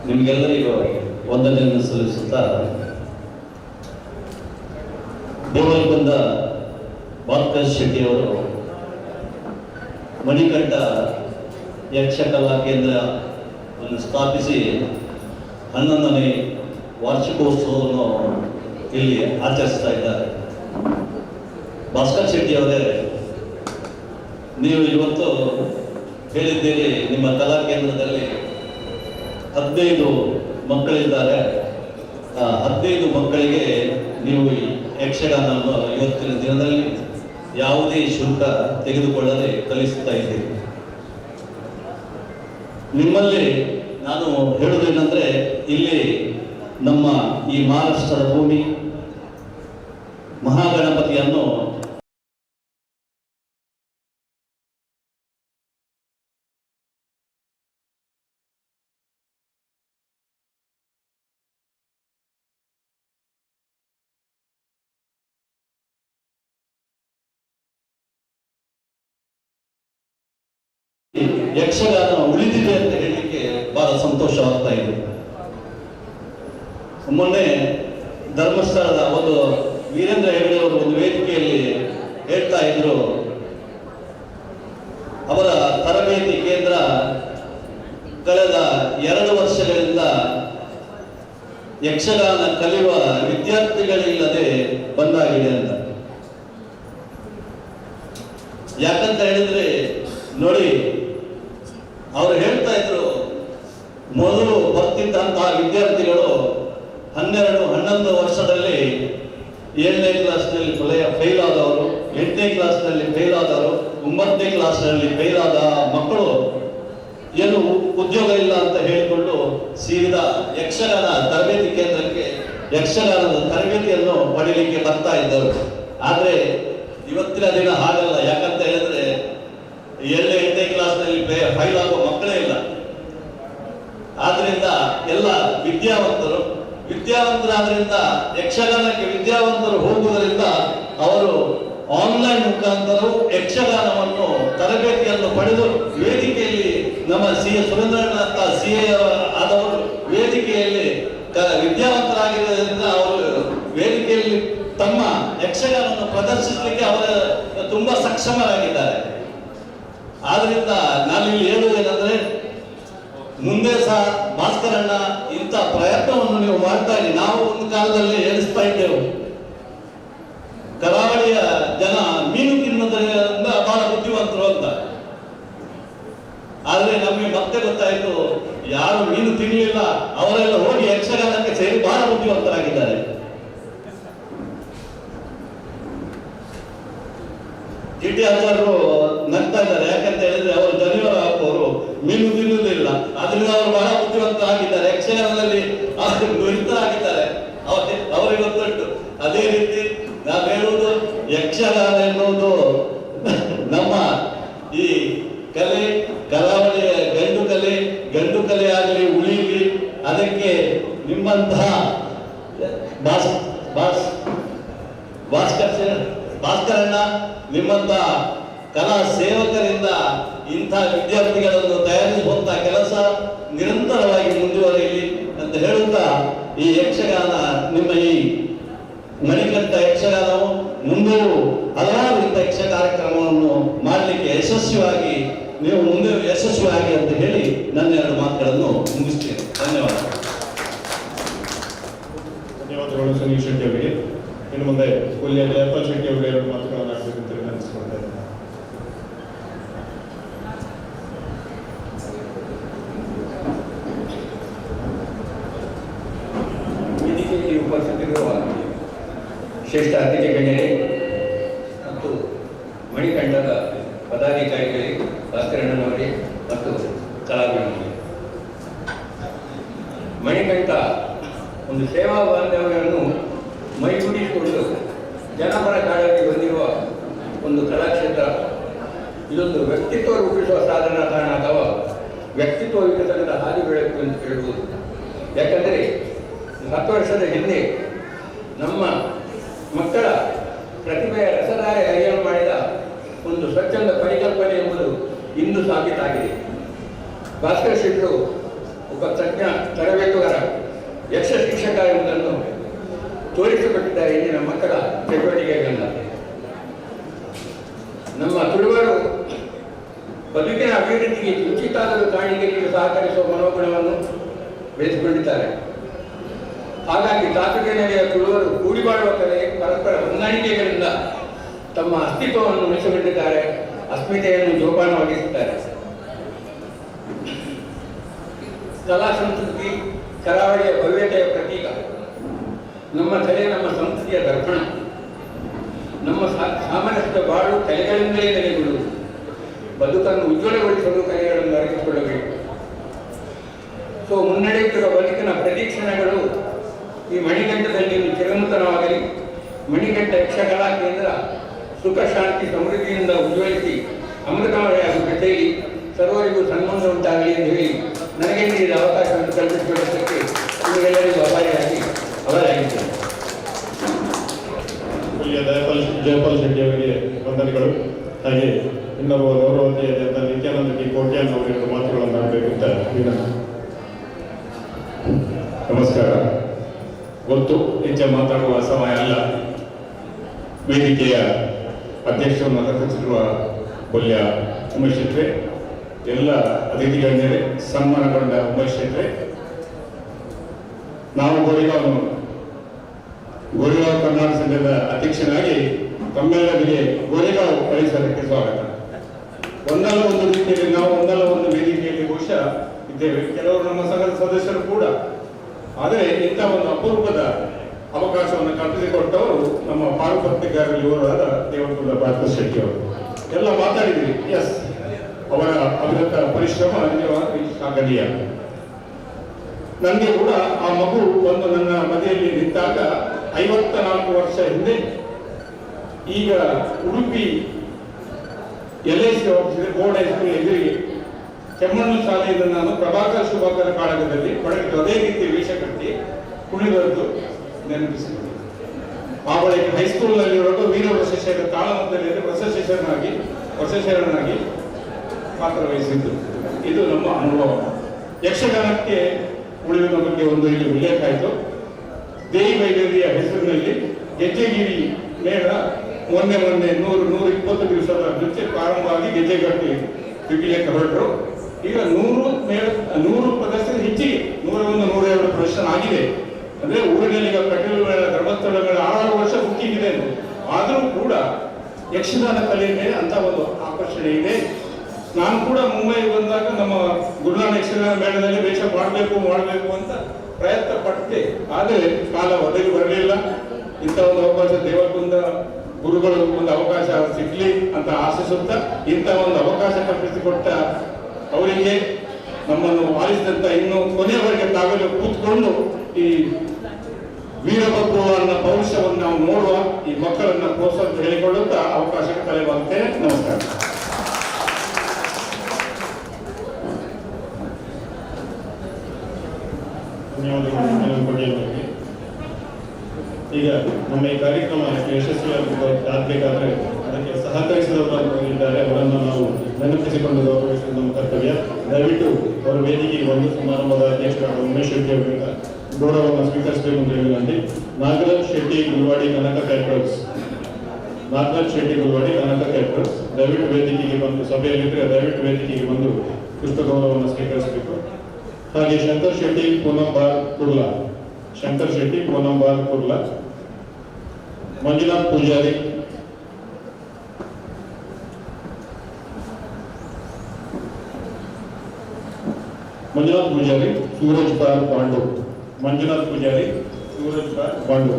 ನಿಮಗೆಲ್ಲರಿಗೂ ವಂದನೆಯನ್ನು ಸಲ್ಲಿಸುತ್ತಾ, ದೇವರಬಂದ ಭಾಸ್ಕರ್ ಶೆಟ್ಟಿ ಅವರು ಮಣಿಕಂಠ ಯಕ್ಷಕಲಾ ಕೇಂದ್ರವನ್ನು ಸ್ಥಾಪಿಸಿ 11ನೇ ವಾರ್ಷಿಕೋತ್ಸವವನ್ನು ಇಲ್ಲಿ ಆಚರಿಸ್ತಾ ಇದ್ದಾರೆ. ಭಾಸ್ಕರ್ ಶೆಟ್ಟಿ ಅವರೇ, ನೀವು ಇವತ್ತು ಹೇಳಿದ್ದೀರಿ ನಿಮ್ಮ ಕಲಾ ಕೇಂದ್ರದಲ್ಲಿ 15 ಮಕ್ಕಳಿದ್ದಾರೆ, 15 ಮಕ್ಕಳಿಗೆ ನೀವು ಯಕ್ಷಗಾನವನ್ನು ಇವತ್ತಿನ ದಿನದಲ್ಲಿ ಯಾವುದೇ ಶುಲ್ಕ ತೆಗೆದುಕೊಳ್ಳದೆ ಕಲಿಸ್ತಾ ಇದ್ದೀರಿ. ನಿಮ್ಮಲ್ಲಿ ನಾನು ಹೇಳುವುದೇನೆಂದರೆ, ಇಲ್ಲಿ ನಮ್ಮ ಈ ಮಹಾರಾಷ್ಟ್ರದ ಭೂಮಿ ಮಹಾಗಣಪತಿಯನ್ನು ಯಕ್ಷಗಾನ ಉಳಿದಿದೆ ಅಂತ ಹೇಳಲಿಕ್ಕೆ ಬಹಳ ಸಂತೋಷವಾಗ್ತಾ ಇದೆ. ಮೊನ್ನೆ ಧರ್ಮಸ್ಥಳದ ಒಂದು ವೀರೇಂದ್ರ ಹೆಗಡೆ ಅವರು ಒಂದು ವೇದಿಕೆಯಲ್ಲಿ ಹೇಳ್ತಾ ಇದ್ರು, ಅವರ ತರಬೇತಿ ಕೇಂದ್ರ ಕಳೆದ 2 ವರ್ಷಗಳಿಂದ ಯಕ್ಷಗಾನ ಕಲಿಯುವ ವಿದ್ಯಾರ್ಥಿಗಳಿಲ್ಲದೆ ಬಂದಾಗಿದೆ ಅಂತ. ಯಾಕಂತ ಹೇಳಿದ್ರೆ ನೋಡಿ, ಅವರು ಹೇಳ್ತಾ ಇದ್ರು, ಮೊದಲು ಬರ್ತಿದ್ದಂತಹ ವಿದ್ಯಾರ್ಥಿಗಳು 12-11 ವರ್ಷದಲ್ಲಿ 7ನೇ ಕ್ಲಾಸ್ನಲ್ಲಿ ಫೇಲ್ ಆದವರು, 8ನೇ ಕ್ಲಾಸ್ನಲ್ಲಿ ಫೇಲ್ ಆದವರು, 9ನೇ ಕ್ಲಾಸ್ನಲ್ಲಿ ಫೇಲ್ ಆದ ಮಕ್ಕಳು ಏನು ಉದ್ಯೋಗ ಇಲ್ಲ ಅಂತ ಹೇಳಿಕೊಂಡು ಸೀದಾ ಯಕ್ಷಗಾನ ತರಬೇತಿ ಕೇಂದ್ರಕ್ಕೆ ಯಕ್ಷಗಾನದ ತರಬೇತಿಯನ್ನು ಪಡೀಲಿಕ್ಕೆ ಬರ್ತಾ ಇದ್ದರು. ಆದರೆ ಇವತ್ತಿನ ದಿನ ಹಾಗಲ್ಲ. ಯಾಕಂತ ಹೇಳಿದ್ರೆ 7ನೇ 8ನೇ ಕ್ಲಾಸ್ನಲ್ಲಿ ಫೈಲ್ ಆಗುವ ಮಕ್ಕಳೇ ಇಲ್ಲ. ಆದ್ರಿಂದ ಎಲ್ಲ ವಿದ್ಯಾವಂತರಾದ್ರಿಂದ ಯಕ್ಷಗಾನಕ್ಕೆ ವಿದ್ಯಾವಂತರು ಹೋಗುವುದರಿಂದ ಅವರು ಆನ್ಲೈನ್ ಮುಖಾಂತರವೂ ಯಕ್ಷಗಾನವನ್ನು ತರಬೇತಿಯನ್ನು ಪಡೆದು ವೇದಿಕೆಯಲ್ಲಿ ನಮ್ಮ ಎಸ್ ಸುರೇಂದ್ರನಾಥ CA ಆದವರು ವೇದಿಕೆಯಲ್ಲಿ ವಿದ್ಯಾವಂತರಾಗಿರೋದ್ರಿಂದ ಅವರು ವೇದಿಕೆಯಲ್ಲಿ ತಮ್ಮ ಯಕ್ಷಗಾನವನ್ನು ಪ್ರದರ್ಶಿಸಲಿಕ್ಕೆ ಅವರು ತುಂಬಾ ಸಕ್ಷಮರಾಗಿದ್ದಾರೆ. ಆದ್ರಿಂದ ನಾನಿಲ್ಲಿ ಹೇಳುವುದೇನೆಂದ್ರೆ, ಮುಂದೆ ಸಹ ಭಾಸ್ಕರಣ್ಣ ಇಂಥ ಪ್ರಯತ್ನವನ್ನು ನೀವು ಮಾಡ್ತಾ ಇದ್ದೀರಿ. ನಾವು ಒಂದು ಕಾಲದಲ್ಲಿ ಹೇಳಿಸ್ತಾ ಇದ್ದೆವು, ಕರಾವಳಿಯ ಜನ ಮೀನು ತಿನ್ನೋದ್ರಿಂದ ಬಹಳ ಬುದ್ಧಿವಂತರು ಅಂತ. ಆದ್ರೆ ನಮಗೆ ಮತ್ತೆ ಗೊತ್ತಾಯಿತು, ಯಾರು ಮೀನು ತಿನ್ನಲಿಲ್ಲ ಅವರೆಲ್ಲ ಹೋಗಿ ಯಕ್ಷಗಾನಕ್ಕೆ ಸೇರಿ ಬಹಳ ಬುದ್ಧಿವಂತರಾಗಿದ್ದಾರೆ. ಟಿ ಆಚಾರ್ಯರು ನಗ್ತಾ ಇದ್ದಾರೆ. ಯಾಕಂತ ಹೇಳಿದ್ರೆ ಅವರು ಜನಿವಾರ ಹಾಕುವವರು ಮೀನು ತಿನ್ನುವುದಿಲ್ಲ, ಅದರಿಂದ ಅವರು ಬಹಳ ಬುದ್ಧಿವಂತರಾಗಿದ್ದಾರೆ, ಯಕ್ಷಗಾನದಲ್ಲಿ ನುರಿತರಾಗಿದ್ದಾರೆ, ಅವರಿಗೆ ಗೊತ್ತುಂಟು. ಅದೇ ರೀತಿ ನಾವು ಹೇಳುವುದು, ಯಕ್ಷಗಾನ ಎನ್ನುವುದು ನಮ್ಮ ಈ ಕಲೆ, ಕರಾವಳಿಯ ಗಂಡು ಕಲೆ ಆಗಲಿ ಉಳಿಲಿ, ಅದಕ್ಕೆ ನಿಮ್ಮಂತಹ ಭಾಸ್ಕರಣ್ಣ ನಿಮ್ಮಂತ ಕಲಾ ಸೇವಕರಿಂದ ಇಂಥ ವಿದ್ಯಾರ್ಥಿಗಳನ್ನು ತಯಾರಿಸುವಂತಹ ಕೆಲಸ ನಿರಂತರವಾಗಿ ಮುಂದುವರಿಯಲಿ ಅಂತ ಹೇಳುತ್ತಾ, ಈ ಯಕ್ಷಗಾನ ನಿಮ್ಮ ಈ ಮಣಿಕಂಠ ಯಕ್ಷಗಾನವು ಮುಂದೆ ಹಲವಾರು ಇಂಥ ಯಕ್ಷ ಕಾರ್ಯಕ್ರಮವನ್ನು ಮಾಡಲಿಕ್ಕೆ ಯಶಸ್ವಿಯಾಗಿ ನೀವು ಮುಂದೆ ಯಶಸ್ವಿಯಾಗಿ ಅಂತ ಹೇಳಿ ನನ್ನ 2 ಮಾತುಗಳನ್ನು ಮುಗಿಸ್ತೇನೆ. ಧನ್ಯವಾದಗಳು ಸುನೀಲ್ ಶೆಟ್ಟಿ ಅವರಿಗೆ. ಇನ್ನು ಮುಂದೆ ಕೊಲ್ಲಿಯ ಜಯಪಾಲ್ ಶೆಟ್ಟಿ ಅವರಿಗೆ 2 ಮಾತುಗಳನ್ನು ಆಡಬೇಕಂತ ನೆನೆಸ್ಕೊಳ್ತಾ ಇದ್ದೇನೆ. ವೇದಿಕೆಯಲ್ಲಿ ಉಪಸ್ಥಿತರಿರುವ ಶ್ರೇಷ್ಠ ಅತಿಥಿ ಗಣ್ಯರೇ ಮತ್ತು ಮಣಿಕಂಠದ ಪದಾಧಿಕಾರಿಗಳೇ, ಭಾಸ್ಕರಣ್ಣನವರೇ ಮತ್ತು ಕಲಾವಿದರಿಗೆ, ಮಣಿಕಂಠ ಒಂದು ಸೇವಾ ಬಾಂಧವ್ಯವನ್ನು ಮೈಗೂಡಿಸಿಕೊಂಡು ಜನಪರ ಕಾಳಕ್ಕೆ ಬಂದಿರುವ ಒಂದು ಕಲಾಕ್ಷೇತ್ರ. ಇದೊಂದು ವ್ಯಕ್ತಿತ್ವ ರೂಪಿಸುವ ಸಾಧನ ಕಾರಣ ಅಥವಾ ವ್ಯಕ್ತಿತ್ವ ವಿಕಸನದ ಹಾದಿ ಬೆಳಕು ಅಂತ ಹೇಳ್ಬೋದು. ಯಾಕಂದರೆ 10 ವರ್ಷದ ಹಿಂದೆ ನಮ್ಮ ಮಕ್ಕಳ ಪ್ರತಿಭೆಯ ರಸದಾಯ ಅರಿಯಲು ಮಾಡಿದ ಒಂದು ಸ್ವಚ್ಛಂದ ಪರಿಕಲ್ಪನೆ ಎಂಬುದು ಇಂದು ಸಾಬೀತಾಗಿದೆ. ಭಾಸ್ಕರ್ ಶೆಟ್ಟರು ಒಬ್ಬ ತಜ್ಞ ತರಬೇತುಗಾರ, ಯಕ್ಷ ಶಿಕ್ಷಕ ಎಂಬುದನ್ನು ತೋರಿಸಿಕೊಟ್ಟಿದ್ದಾರೆ ಇಂದಿನ ಮಕ್ಕಳ ಚಟುವಟಿಕೆಗಳಿಂದ. ನಮ್ಮ ತುಳುವರು ಬದುಕಿನ ಅಭಿವೃದ್ಧಿಗೆ ಕಿಂಚಿತ್ತಾದರೂ ಕಾಣಿಕೆ ನೀಡಿ ಸಹಕರಿಸುವ ಮನೋಗುಣವನ್ನು ಬೆಳೆಸಿಕೊಂಡಿದ್ದಾರೆ. ಹಾಗಾಗಿ ತಾತ್ವಿಕ ನೆಲೆಯ ತುಳುವರು ಕೂಡಿ ಬಾಳುವ ಕಲೆ, ಪರಸ್ಪರ ಹೊಂದಾಣಿಕೆಗಳಿಂದ ತಮ್ಮ ಅಸ್ತಿತ್ವವನ್ನು ಉಳಿಸಿಕೊಂಡಿದ್ದಾರೆ, ಅಸ್ಮಿತೆಯನ್ನು ಜೋಪಾನವಾಗಿಸುತ್ತಾರೆ. ಕಲಾ ಸಂಸ್ಕೃತಿ ಕರಾವಳಿಯ ಭವ್ಯತೆಯ ಪ್ರತೀಕ. ನಮ್ಮ ಕಲೆ ನಮ್ಮ ಸಂಸ್ಕೃತಿಯ ದರ್ಪಣ. ನಮ್ಮ ಸಾಮರಸ್ಯದ ಬಾಳು ಕಲೆಗಳಿಂದಲೇ ನೆಲೆಗೊಳ್ಳುವುದು. ಬದುಕನ್ನು ಉಜ್ವಲಗೊಳಿಸಲು ಕಲೆಗಳನ್ನು ಅರಿತುಕೊಳ್ಳಬೇಕು. ಸೊ ಮುನ್ನಡೆಯುತ್ತಿರುವ ಬದುಕಿನ ಪ್ರತಿಕ್ಷಣಗಳು ಈ ಮಣಿಕಂಠದಲ್ಲಿ ಚಿರಂತನವಾಗಲಿ. ಮಣಿಕಂಠ ಯಕ್ಷಕಲಾ ಕೇಂದ್ರ ಸುಖ ಶಾಂತಿ ಸಮೃದ್ಧಿಯಿಂದ ಉಜ್ವಲಿಸಿ ಅಮೃತಮಯ ಕಥೆಯಲ್ಲಿ ಸರ್ವರಿಗೂ ಸನ್ಮಾನ ಉಂಟಾಗಲಿ ಎಂದು ಹೇಳಿ ನನಗೆ ನೀಡಿದ ಅವಕಾಶವನ್ನು ಕಲ್ಪಿಸಿಕೊಳ್ಳುವುದಕ್ಕೆ ನಿಮಗೆಲ್ಲರಿಗೂ ಅಪಾಯವಾಗಿ ಅವರಾಗಿದ್ದೇನೆ. ಜಯಪಾಲ್ ಶೆಟ್ಟಿ ಅವರಿಗೆ ವಂದನೆಗಳು. ಹಾಗೆ ಇನ್ನೊಬ್ಬ ಗೌರವತೆಯಾದ ನಿತ್ಯಾನಂದ ಟಿ ಕೋಟ್ಯಾನ್ ಅವರಿಗೆ ಮಾತುಗಳನ್ನು ಆಡಬೇಕು ಅಂತ ವಿನಂತಿ. ನಮಸ್ಕಾರ. ಗೊತ್ತು ಹೆಚ್ಚು ಮಾತಾಡುವ ಸಮಯ ಅಲ್ಲ. ವೇದಿಕೆಯ ಅಧ್ಯಕ್ಷರನ್ನು ಅಲಂಕರಿಸಿರುವ ಕೊಲ್ಯ ಉಮೇಶ್ ಶೆಟ್ರೆ, ಎಲ್ಲ ಅತಿಥಿಗಣ್ಯರೇ, ಸನ್ಮಾನಗೊಂಡ ಉಮೇಶ್ ಶೆಟ್ರೆ, ನಾವು ಗೋರಿಗಾಂವ್ ಕರ್ನಾಟಕ ಸಂಘದ ಅಧ್ಯಕ್ಷನಾಗಿ ತಮ್ಮೆಲ್ಲರಿಗೆ ಗೋರಿಗಾಂವ್ ಪರಿಸರಕ್ಕೆ ಸ್ವಾಗತ. ಒಂದಲ್ಲ ಒಂದು ರೀತಿಯಲ್ಲಿ ನಾವು ಒಂದಲ್ಲ ಒಂದು ವೇದಿಕೆಯಲ್ಲಿ ಬಹುಶಃ ಇದ್ದೇವೆ, ಕೆಲವರು ನಮ್ಮ ಸಂಘದ ಸದಸ್ಯರು ಕೂಡ. ಆದರೆ ಇಂಥ ಒಂದು ಅಪರೂಪದ ಅವಕಾಶವನ್ನು ಕಲ್ಪಿಸಿಕೊಟ್ಟವರು ನಮ್ಮ ಪಾರುಪತ್ರಿಕಾರರಲ್ಲಿ ಇವರಾದ ದೇವಗುಲ ಭಾಸ್ಕರ್ ಶೆಟ್ಟಿ ಅವರು. ಎಲ್ಲ ಮಾತಾಡಿದ್ರಿ. ಎಸ್, ಅವರ ಅವಿರತ ಪರಿಶ್ರಮ ನಿಜವಾಗಿ ಶ್ಲಾಘನೀಯ. ನನಗೆ ಕೂಡ ಆ ಮಗು ಒಂದು ನನ್ನ ಮನೆಯಲ್ಲಿ ನಿಂತಾಗ 54 ವರ್ಷ ಹಿಂದೆ, ಈಗ ಉಡುಪಿ LIC ಆಫೀಸಿಗೆ ಬೋರ್ಡ್ ಹೈಸ್ಕೂಲ್ ಎದುರಿಗೆ ಕೆಮ್ಮಣ್ಣು ಶಾಲೆಯಿಂದ ನಾನು ಪ್ರಭಾಕರ್ ಶುಭಾಕರ ಕಾಳಗದಲ್ಲಿ ಪಡೆದು ಅದೇ ರೀತಿ ವೇಷ ಕಟ್ಟಿ ಕುಣಿದದ್ದು ನೆನಪಿಸಿದೆ. ಆ ಬಳಿಕ ಹೈಸ್ಕೂಲ್ನಲ್ಲಿರುವಾಗ ವೀರ ವೃಷಶೇಖರ ತಾಳಮದ್ದಲೆಯಲ್ಲಿ ವೃಷಶೇಖರನಾಗಿ ಪಾತ್ರ ವಹಿಸಿದ್ದು ಇದು ನಮ್ಮ ಅನುಭವ. ಯಕ್ಷಗಾನಕ್ಕೆ ಉಳಿಯುವ ಬಗ್ಗೆ ಒಂದು ಇಲ್ಲಿ ಉಲ್ಲೇಖ ಆಯಿತು. ದೇವಿ ವೈದ್ಯರಿಯ ಹೆಸರಿನಲ್ಲಿ ಗೆಜ್ಜೆಗಿರಿ ಮೇಳ ಮೊನ್ನೆ 120 ದಿವಸದ ನೃತ್ಯ ಪ್ರಾರಂಭವಾಗಿ ಗೆಜ್ಜೆಗಟ್ಟಿ ಬಿಗಿಲಿಕ್ಕೆ ಹೊರಟರು. ಈಗ 100 ಪ್ರದರ್ಶನ ಹೆಚ್ಚಿಗೆ 101, 102 ಪ್ರದರ್ಶನ ಆಗಿದೆ. ಅಂದ್ರೆ ಊರಿನಲ್ಲಿ ಈಗ ಕಟೀಲು ಮೇಳ, ಧರ್ಮಸ್ಥಳ 6 ವರ್ಷ ಬುಕ್ಕಿಂಗ್ ಇದೆ. ಆದರೂ ಕೂಡ ಯಕ್ಷಗಾನ ಕಲೆಯ ಮೇಲೆ ಅಂತ ಒಂದು ಆಕರ್ಷಣೆ ಇದೆ. ನಾನು ಕೂಡ ಮುಂಬೈ ಬಂದಾಗ ನಮ್ಮ ಗುರುನಾಥ ಯಕ್ಷಗಾನ ಮೇಳದಲ್ಲಿ ವೇಷ ಮಾಡಬೇಕು ಅಂತ ಪ್ರಯತ್ನ ಪಟ್ಟೆ. ಆದರೆ ಕಾಲ ಒದಗಿ ಬರಲಿಲ್ಲ. ಇಂಥ ಒಂದು ಅವಕಾಶ ದೇವಕುಂದ ಗುರುಗಳು ಒಂದು ಅವಕಾಶ ಸಿಗ್ಲಿ ಅಂತ ಆಶಿಸುತ್ತಾ ಇಂಥ ಒಂದು ಅವಕಾಶ ಕಲ್ಪಿಸಿಕೊಟ್ಟ ಅವರಿಗೆ, ನಮ್ಮನ್ನು ಆಲಿಸಿದಂತ ಇನ್ನು ಕೊನೆಯವರೆಗೆ ತಾವೆಲ್ಲ ಕೂತ್ಕೊಂಡು ಈ ವೀರಭದ್ರ ಅನ್ನೋ ಭವಿಷ್ಯವನ್ನು ನಾವು ನೋಡುವ ಈ ಮಕ್ಕಳನ್ನ ಪ್ರೋತ್ಸಾಹ ಹೇಳಿಕೊಳ್ಳುತ್ತಾ ಅವಕಾಶಕ್ಕೆ ತಲೆಬಾಗುತ್ತೇನೆ. ನಮಸ್ಕಾರ. ಧನ್ಯವಾದಗಳು. ಈಗ ನಮ್ಮ ಈ ಕಾರ್ಯಕ್ರಮ ಯಶಸ್ವಿಯಾಗಬೇಕಾದ್ರೆ ಅದಕ್ಕೆ ಸಹಕರಿಸಿದವರು ಇದ್ದಾರೆ, ಅವರನ್ನು ನಾವು ನೆನಪಿಸಿಕೊಂಡು ಗೌರವಿಸುವುದು ನಮ್ಮ ಕರ್ತವ್ಯ. ದಯವಿಟ್ಟು ಅವರ ವೇದಿಕೆಗೆ ಒಂದು ಸಮಾರಂಭದ ಅಧ್ಯಕ್ಷರಾದ ಉಮೇಶ್ ಶೆಟ್ಟಿ ಅವರಿಂದ ಗೌರವವನ್ನು ಸ್ವೀಕರಿಸಬೇಕು ಅಂತ ಹೇಳಿದಂತೆ ನಾಗರಾಜ್ ಶೆಟ್ಟಿ ಗುಲ್ವಾಡಿ ಕನಕ ಕ್ಯಾಟ್ರರ್ಸ್ ದಯವಿಟ್ಟು ವೇದಿಕೆಗೆ ಬಂದು, ಸಭೆಯಲ್ಲಿದ್ದರೆ ದಯವಿಟ್ಟು ವೇದಿಕೆಗೆ ಬಂದು ಪುಷ್ಪ ಗೌರವವನ್ನು ಸ್ವೀಕರಿಸಬೇಕು. ಹಾಗೆ Shankar Shetty Poonambar Kurla, Manjunath Poojari, Suraj Pal Pandu,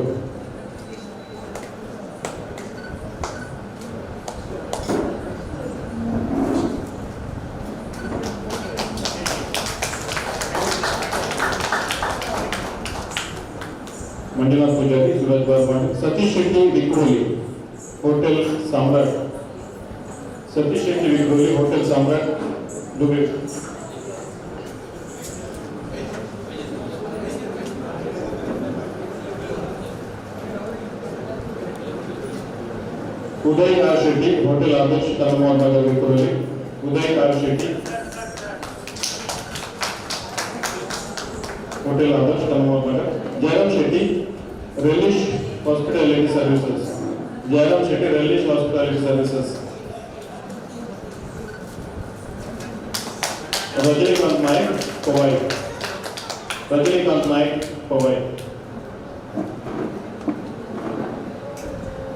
Manjunath Poojari, Suraj Barmad, Satish Shetty Vikhroli, hotel Samrat, Satish Shetty Vikhroli, hotel Samrat, Dubai. Uday R Shetty, hotel Adarsh, Talmohan Nagar Vikhroli, Uday R Shetty, hotel Adarsh, Talmohan Nagar. Jayaram Shetty, Relish hospitality services, Jayaram Shetty, Relish hospitality services. Rajinikanth Nayak, Powai, Rajinikanth Nayak, Powai.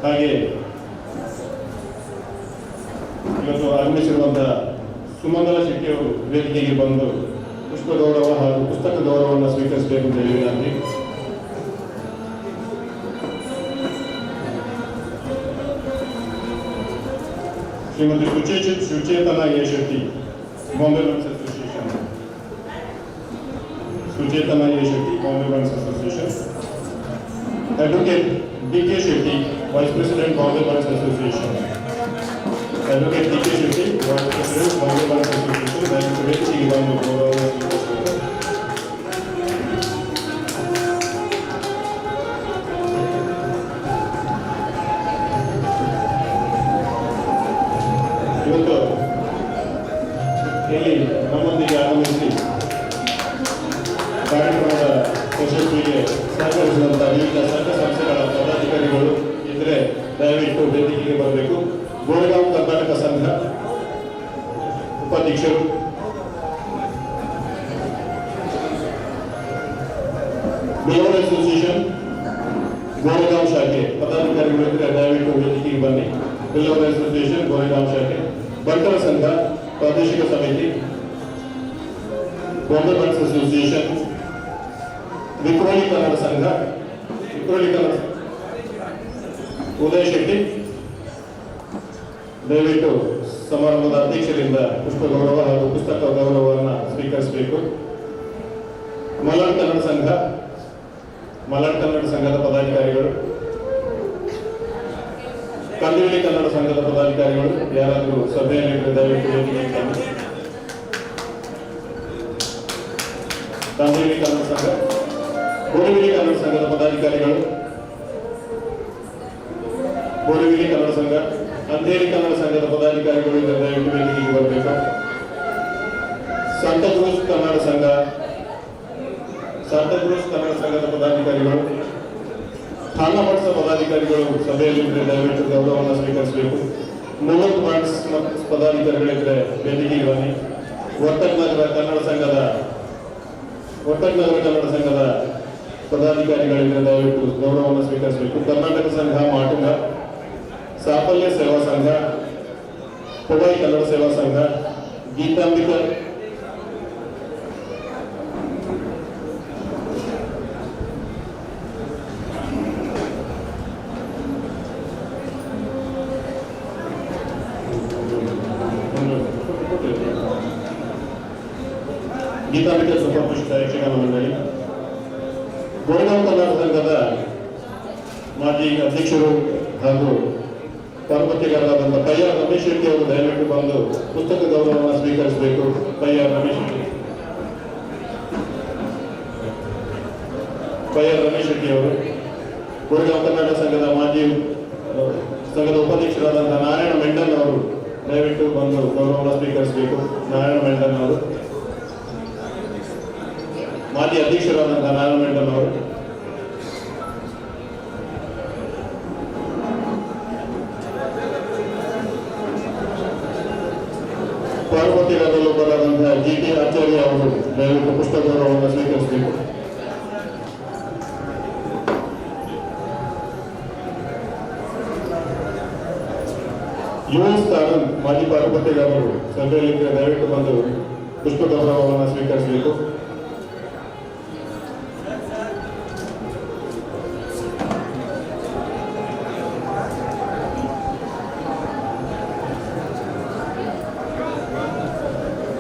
ಹಾಗೆ ಇವತ್ತು ಆಗಮಿಸಿರುವಂತಹ ಸುಮಂಗಲ ಶೆಟ್ಟಿ ಅವರು ವೇದಿಕೆಗೆ ಬಂದು ಪುಷ್ಪ ಗೌರವ ಹಾಗೂ ಪುಸ್ತಕ ಗೌರವವನ್ನು ಸ್ವೀಕರಿಸಬೇಕು ಅಂತ ಹೇಳಿದ್ದಾರೆ. Shrimati Suchetana A Shetty, Bombay Bunts association, Suchetana A Shetty, Bombay Bunts association. Advocate D K Shetty, vice president, Bombay Bunts association. Advocate D K Shetty, vice president, Bombay Bunts association. ದಯವಿಟ್ಟು ವೇದಿಕೆಗೆ ಬಂದು ಗೌರವವನ್ನು ಸ್ವೀಕರಿಸಬೇಕು. ಇವತ್ತು ಇಲ್ಲಿ ನಮ್ಮೊಂದಿಗೆ ಆಗಮಿಸಿ ಕಾರ್ಯಕ್ರಮದ ಯಶಸ್ವಿಗೆ ಸಹಕರಿಸಿದಂತಹ ವಿವಿಧ ಸಂಘ ಸಂಸ್ಥೆಗಳ ಪದಾಧಿಕಾರಿಗಳು ಇದ್ರೆ ದಯವಿಟ್ಟು ವೇದಿಕೆಗೆ ಬರಬೇಕು. ಗೋರೆಗಾಂವ್ ಕರ್ನಾಟಕ ಸಂಘ ಉಪಾಧ್ಯಕ್ಷರು, ಬಿಲವರ್ ಅಸೋಸಿಯೇಷನ್ ಗೋರೆಗಾಂವ್ ಶಾಖೆ ಪದಾಧಿಕಾರಿಗಳು ಇದ್ರೆ ದಯವಿಟ್ಟು ವೇದಿಕೆಗೆ ಬನ್ನಿ. ಬಿಲವರ್ ಅಸೋಸಿಯೇಷನ್ ಗೋರೆಗಾಂವ್ ಶಾಖೆ, ಬಂಟರ ಸಂಘ ಪ್ರಾದೇಶಿಕ ಸಮಿತಿ, ಬಾಂಬೆ ಬನ್ಸ್ ಅಸೋಸಿಯೇಷನ್, ವಿಕ್ರೋಲಿ ಕನ್ನಡ ಸಂಘ, ವಿಕ್ರೋಲಿ ಕನ್ನಡ, ಉದಯ್ ಶೆಟ್ಟಿ. ದಯವಿಟ್ಟು ಸಮಾರಂಭದ ಅಧ್ಯಕ್ಷರಿಂದ ಪುಷ್ಪ ಗೌರವ ಹಾಗೂ ಪುಸ್ತಕ ಗೌರವವನ್ನು ಸ್ವೀಕರಿಸಬೇಕು. ಮಲಾಡ್ ಕನ್ನಡ ಸಂಘ, ಮಲಾಡ್ ಕನ್ನಡ ಸಂಘದ ಪದಾಧಿಕಾರಿಗಳು, ಕಂದಿವಳಿ ಕನ್ನಡ ಸಂಘದ ಪದಾಧಿಕಾರಿಗಳು ಯಾರಾದರೂ ಸಭೆಯಲ್ಲಿ ದಯವಿಟ್ಟು ವೇದಿಕೆಗೆ ಬನ್ನಿ. ಕಂದಿವಳಿ ಕನ್ನಡ ಸಂಘ, ಬೋರಿವಿಲಿ ಕನ್ನಡ ಸಂಘದ ಪದಾಧಿಕಾರಿಗಳು, ಬೋರಿವಿಲಿ ಕನ್ನಡ ಸಂಘ, ಅಂಧೇರಿ ಕನ್ನಡ ಸಂಘದ ಪದಾಧಿಕಾರಿಗಳು ದಯವಿಟ್ಟು ವೇದಿಕೆಗೆ ಬರಬೇಕು. ಸಂತಕ್ರೂಸ್ ಕನ್ನಡ ಸಂಘ, ಸಂತಕ್ರೂಸ್ ಕನ್ನಡ ಸಂಘದ ಪದಾಧಿಕಾರಿಗಳು, ಥಾನಾ ಪದಾಧಿಕಾರಿಗಳು ಸಭೆಯಲ್ಲಿದ್ದರೆ ದಯವಿಟ್ಟು ಗೌರವವನ್ನು ಸ್ವೀಕರಿಸಬೇಕು. ಮೂಲಕ್ ಬಾಂಡ್ಸ್ ಪದಾಧಿಕಾರಿಗಳಿದ್ರೆ ವೇದಿಕೆಗೆ ಬನ್ನಿ. ಒತ್ತನಗರ ಕನ್ನಡ ಸಂಘದ ಪದಾಧಿಕಾರಿಗಳಿದ್ರೆ ದಯವಿಟ್ಟು ಗೌರವವನ್ನು ಸ್ವೀಕರಿಸಬೇಕು. ಕರ್ನಾಟಕ ಸಂಘ ಮಾಟುಂಗ, ಸಾಫಲ್ಯ ಸೇವಾ ಸಂಘ, ಪುವೈ ಕನ್ನಡ ಸೇವಾ ಸಂಘ, ಗೀತಾಂಬಿಕಾ ಗೀತಾಂಬಿಕಾ ಸುಪರ್ಪುಷ್ಟ ಯಕ್ಷಗಾನ ಮಂಡಳಿ, ಗೋರೆಗಾಂವ್ ಕನ್ನಡ ಸಂಘದ ಮಾಜಿ ಅಧ್ಯಕ್ಷರು ಹಾಗೂ ಪಾರ್ವತಿಗಾರರಾದಂಥ ಪೈಯಾರ್ ರಮೇಶ್ ಶೆಟ್ಟಿ ಅವರು ದಯವಿಟ್ಟು ಬಂದು ಪುಸ್ತಕ ಗೌರವವನ್ನು ಸ್ವೀಕರಿಸಬೇಕು. ಪೈಯಾರ್ ರಮೇಶ್ ಶೆಟ್ಟಿ ಅವರು, ಗೋರೆಗಾಂವ್ ಕನ್ನಡ ಸಂಘದ ಮಾಜಿ ಸಂಘದ ಉಪಾಧ್ಯಕ್ಷರಾದಂಥ ನಾರಾಯಣ ಮೆಂಡನ್ ಅವರು ದಯವಿಟ್ಟು ಬಂದು ಗೌರವವನ್ನು ಸ್ವೀಕರಿಸಬೇಕು. ನಾರಾಯಣ ಮೆಂಡನ್ ಅವರು, ಮಾಜಿ ಅಧ್ಯಕ್ಷರಾದಂಥ ನಾರಾಯಣ ಮೆಂಡನ್ ಅವರು, ಪಾರ್ವತಿಗಾರರೊಬ್ಬರಾದಂತಹ ಜಿ ಟಿ ಆಚಾರ್ಯ ಅವರು ದಯವಿಟ್ಟು ಪುಸ್ತಕ ಗೌರವವನ್ನು ಸ್ವೀಕರಿಸಬೇಕು. ಯುಎಸ್ ಆನಂದ್ ಮಾಜಿ ಪಾರ್ವತಿಗಾರರು ಸಭೆಯಲ್ಲಿ ದಯವಿಟ್ಟು ಬಂದು ಪುಷ್ಪ ಗೌರವವನ್ನು ಸ್ವೀಕರಿಸಬೇಕು.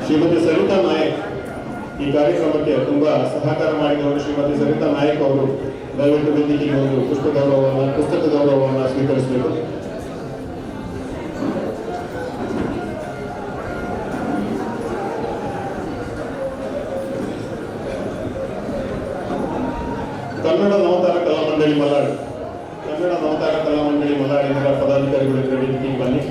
ಶ್ರೀಮತಿ ಸರಿತಾ ನಾಯಕ್ ಈ ಕಾರ್ಯಕ್ರಮಕ್ಕೆ ತುಂಬಾ ಸಹಕಾರ ಮಾಡಿದವರು ಶ್ರೀಮತಿ ಸರಿತಾ ನಾಯಕ್ ಅವರು ದಯವಿಟ್ಟು ವೇದಿಕೆಗೆ ಒಂದು ಪುಸ್ತಕ ಗೌರವವನ್ನು ಸ್ವೀಕರಿಸಬೇಕು. ಕನ್ನಡ ನವತಾರ ಕಲಾ ಮಂಡಳಿ ಮಲ್ಲಾಡಿ ಇದರ ಪದಾಧಿಕಾರಿಗಳು ಇದರ ವೇದಿಕೆಗೆ ಬನ್ನಿ.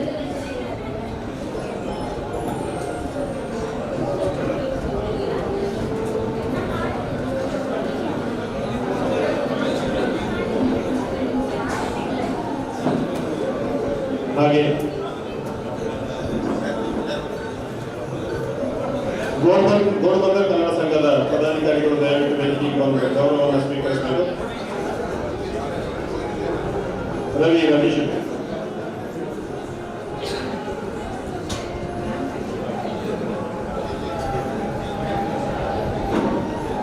ಹಾಗೆ ಗೋರ್ಬಂದರ್ ಕನ್ನಡ ಸಂಘದ ಪದಾಧಿಕಾರಿಗಳು ದಯವಿಟ್ಟು ವೇದಿಕೆಗೆ ಬಂದು ಗೌರವವನ್ನು ಸ್ವೀಕರಿಸಬೇಕು. ರವೀಶ್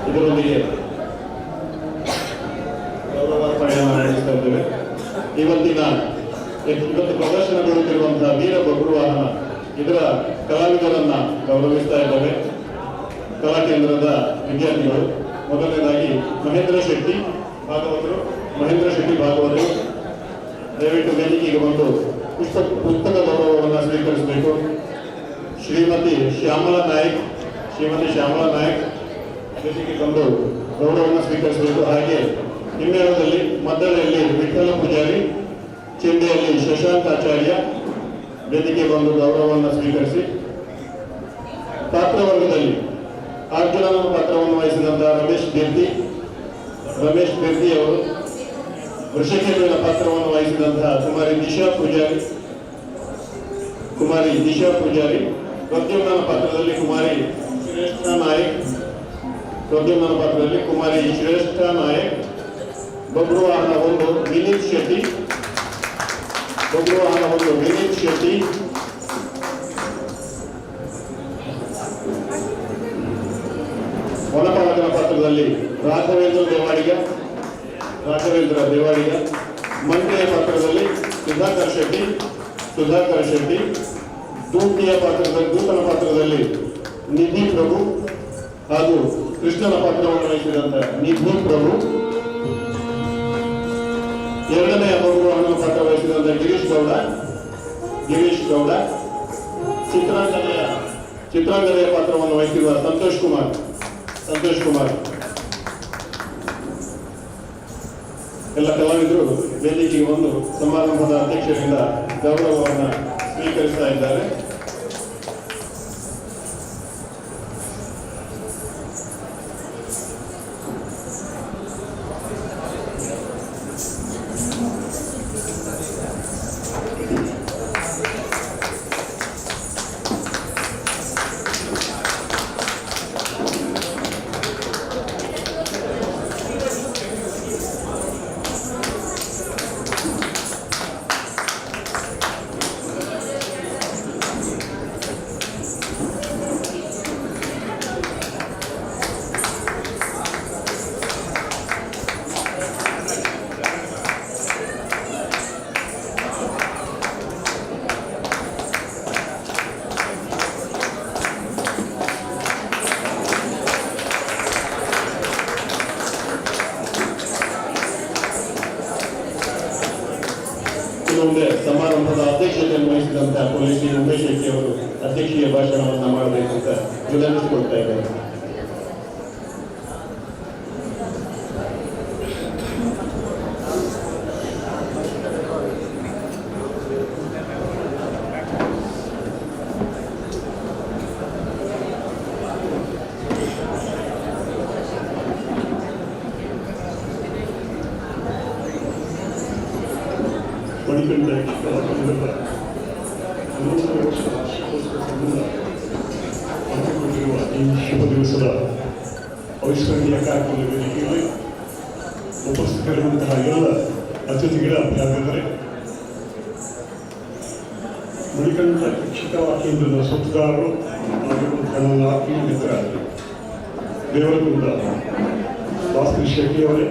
ಇದರೊಂದಿಗೆ ಗೌರವಾರ್ಪಣೆಯನ್ನು ನಡೆಸ್ತಾ ಇದ್ದೇವೆ. ಇವತ್ತು ಪ್ರದರ್ಶನಗೊಳ್ಳುತ್ತಿರುವಂತಹ ವೀರ ಬಬ್ರುವಾಹನ ಇದರ ಕಲಾವಿದರನ್ನ ಗೌರವಿಸ್ತಾ ಇದ್ದೇವೆ. ಕಲಾ ಕೇಂದ್ರದ ವಿದ್ಯಾರ್ಥಿಗಳು ಮೊದಲನೇದಾಗಿ ಮಹೇಂದ್ರ ಶೆಟ್ಟಿ ಭಾಗವತರು ದಯವಿಟ್ಟು ವೇದಿಕೆಗೆ ಬಂದು ಪುಸ್ತಕ ಗೌರವವನ್ನು ಸ್ವೀಕರಿಸಬೇಕು. ಶ್ರೀಮತಿ ಶ್ಯಾಮಲಾ ನಾಯಕ್ ವೇದಿಕೆಗೆ ಬಂದು ಗೌರವವನ್ನು ಸ್ವೀಕರಿಸಬೇಕು. ಹಾಗೆ ಹಿಮ್ಮೇಳದಲ್ಲಿ ಮದ್ದಳೆಯಲ್ಲಿ ವಿಠ್ಠಲ ಪೂಜಾರಿ, ಚೆಂಡೆಯಲ್ಲಿ ಶಶಾಂಕ್ ಆಚಾರ್ಯ ವೇದಿಕೆ ಬಂದು ಗೌರವವನ್ನು ಸ್ವೀಕರಿಸಿ, ಪಾತ್ರವರ್ಗದಲ್ಲಿ ಅರ್ಜುನನ ಪಾತ್ರವನ್ನು ವಹಿಸಿದಂತಹ ರಮೇಶ್ ಬಿರ್ದಿ ಅವರು, ವೃಷಕೇತುವಿನ ಪಾತ್ರವನ್ನು ವಹಿಸಿದಂತಹ ಕುಮಾರಿ ದಿಶಾ ಪೂಜಾರಿ, ಪ್ರದ್ಯುಮ್ನ ಪಾತ್ರದಲ್ಲಿ ಕುಮಾರಿ ಶ್ರೇಷ್ಠ ನಾಯಕ್, ಬಬ್ರುವಾಹನ ಒಂದು ವಿನೀತ್ ಶೆಟ್ಟಿ, ವನಪಾಲಕನ ಪಾತ್ರದಲ್ಲಿ ರಾಘವೇಂದ್ರ ದೇವಾಡಿಗ, ಮಂತ್ರಿಯ ಪಾತ್ರದಲ್ಲಿ ಸುಧಾಕರ್ ಶೆಟ್ಟಿ, ದೂತನ ಪಾತ್ರದಲ್ಲಿ ನಿಧಿ ಪ್ರಭು ಹಾಗೂ ಕೃಷ್ಣನ ಪಾತ್ರವನ್ನು ವಹಿಸಿದಂತ ನಿಧಿ ಪ್ರಭು, ಎರಡನೆಯ ಬಬ್ರುವಾಹನ ಪಾತ್ರ ವಹಿಸಿದಂತ ಗಿರೀಶ್ ಗೌಡ, ಚಿತ್ರಾಂಗನೆಯ ಪಾತ್ರವನ್ನು ವಹಿಸಿರುವ ಸಂತೋಷ್ ಕುಮಾರ್ ಎಲ್ಲ ಕಲಾವಿದರು ವೇದಿಕೆಗೆ ಒಂದು ಸಮಾರಂಭದ ಅಧ್ಯಕ್ಷರಿಂದ ಗೌರವವನ್ನು ಸ್ವೀಕರಿಸ್ತಾ ಇದ್ದಾರೆ. ಮುಂದೆ ಸಮಾರಂಭದ ಅಧ್ಯಕ್ಷತೆಯನ್ನು ವಹಿಸಿದಂತಹ ಪೊಲೀಸ್ ಉಮೇಶ್ ಶೆಟ್ಟಿ ಅವರು ಅಧ್ಯಕ್ಷೀಯ ಭಾಷಣವನ್ನು ಮಾಡಬೇಕು ಅಂತ ವಿನಂತಿಸಿಕೊಳ್ತಾ ಇದ್ದಾರೆ. ಈ ಶುಭ ದಿವಸದ ಅವಿಸ್ಮರಣೀಯ ಕಾರ್ಯಕ್ರಮದ ವೇದಿಕೆಯಲ್ಲಿ ಉಪಸ್ಥಿತರಿರುವಂತಹ ಎಲ್ಲ ಅತಿಥಿಗಳ ಅಭ್ಯಾಗತರೆ, ಮಣಿಕಂಠ ಶಿಕ್ಷಕ ಕೇಂದ್ರದ ಸ್ವತ್ತುದಾರರು ಆಗಿರುವಂತಹ ನನ್ನ ಆತ್ಮೀಯ ಮಿತ್ರ ದೇವರಗುಂದ ಭಾಸ್ಕರ್ ಶೆಟ್ಟಿಯವರೇ,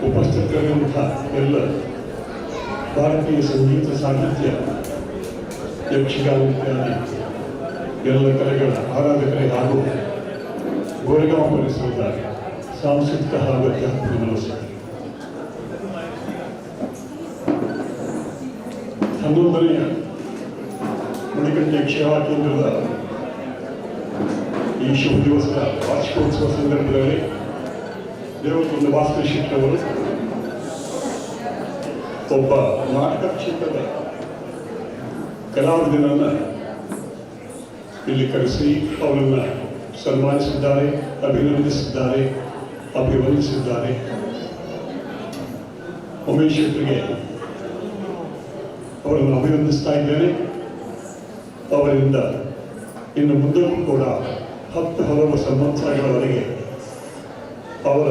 ಉಪಸ್ಥಿತರಿರುವಂತಹ ಎಲ್ಲ ಭಾರತೀಯ ಸಂಗೀತ ಸಾಹಿತ್ಯ ಯಕ್ಷಗಾನ ಇತ್ಯಾದಿ ಎಲ್ಲ ಕಲೆಗಳ ಆರಾಧಕರೇ ಹಾಗೂ ಗೋರೆಗಾಂವ್ ಪರಿಸರದ ಸಾಂಸ್ಕೃತಿಕ ಹಾಗೂ ಅಧ್ಯಾತ್ಮಿಕ ಮನಸ್ಸು 11ನೇ ಮಣಿಕಂಠೆ ಸೇವಾ ಕೇಂದ್ರದ ಈ ಶುಭ ದಿವಸದ ವಾರ್ಷಿಕೋತ್ಸವ ಸಂದರ್ಭದಲ್ಲಿ ದೇವರಕೊಂಡ ಭಾಸ್ಕರ್ ಶೆಟ್ಟಿ ಅವರು ಒಬ್ಬ ನಾಟಕ ಕ್ಷೇತ್ರದ ಕಲಾವಿದನನ್ನು ಇಲ್ಲಿ ಕರೆಸಿ ಅವರನ್ನು ಸನ್ಮಾನಿಸಿದ್ದಾರೆ, ಅಭಿನಂದಿಸಿದ್ದಾರೆ, ಅಭಿವಂದಿಸಿದ್ದಾರೆ. ಉಮೇಶ್ ಶೆಟ್ಟಿಗೆ ಅವರನ್ನು ಅಭಿನಂದಿಸ್ತಾ ಇದ್ದೇನೆ. ಅವರಿಂದ ಇನ್ನು ಮುಂದಕ್ಕೂ ಕೂಡ 10 ಹಲವು ಸಂವತ್ಸರಗಳವರೆಗೆ ಅವರ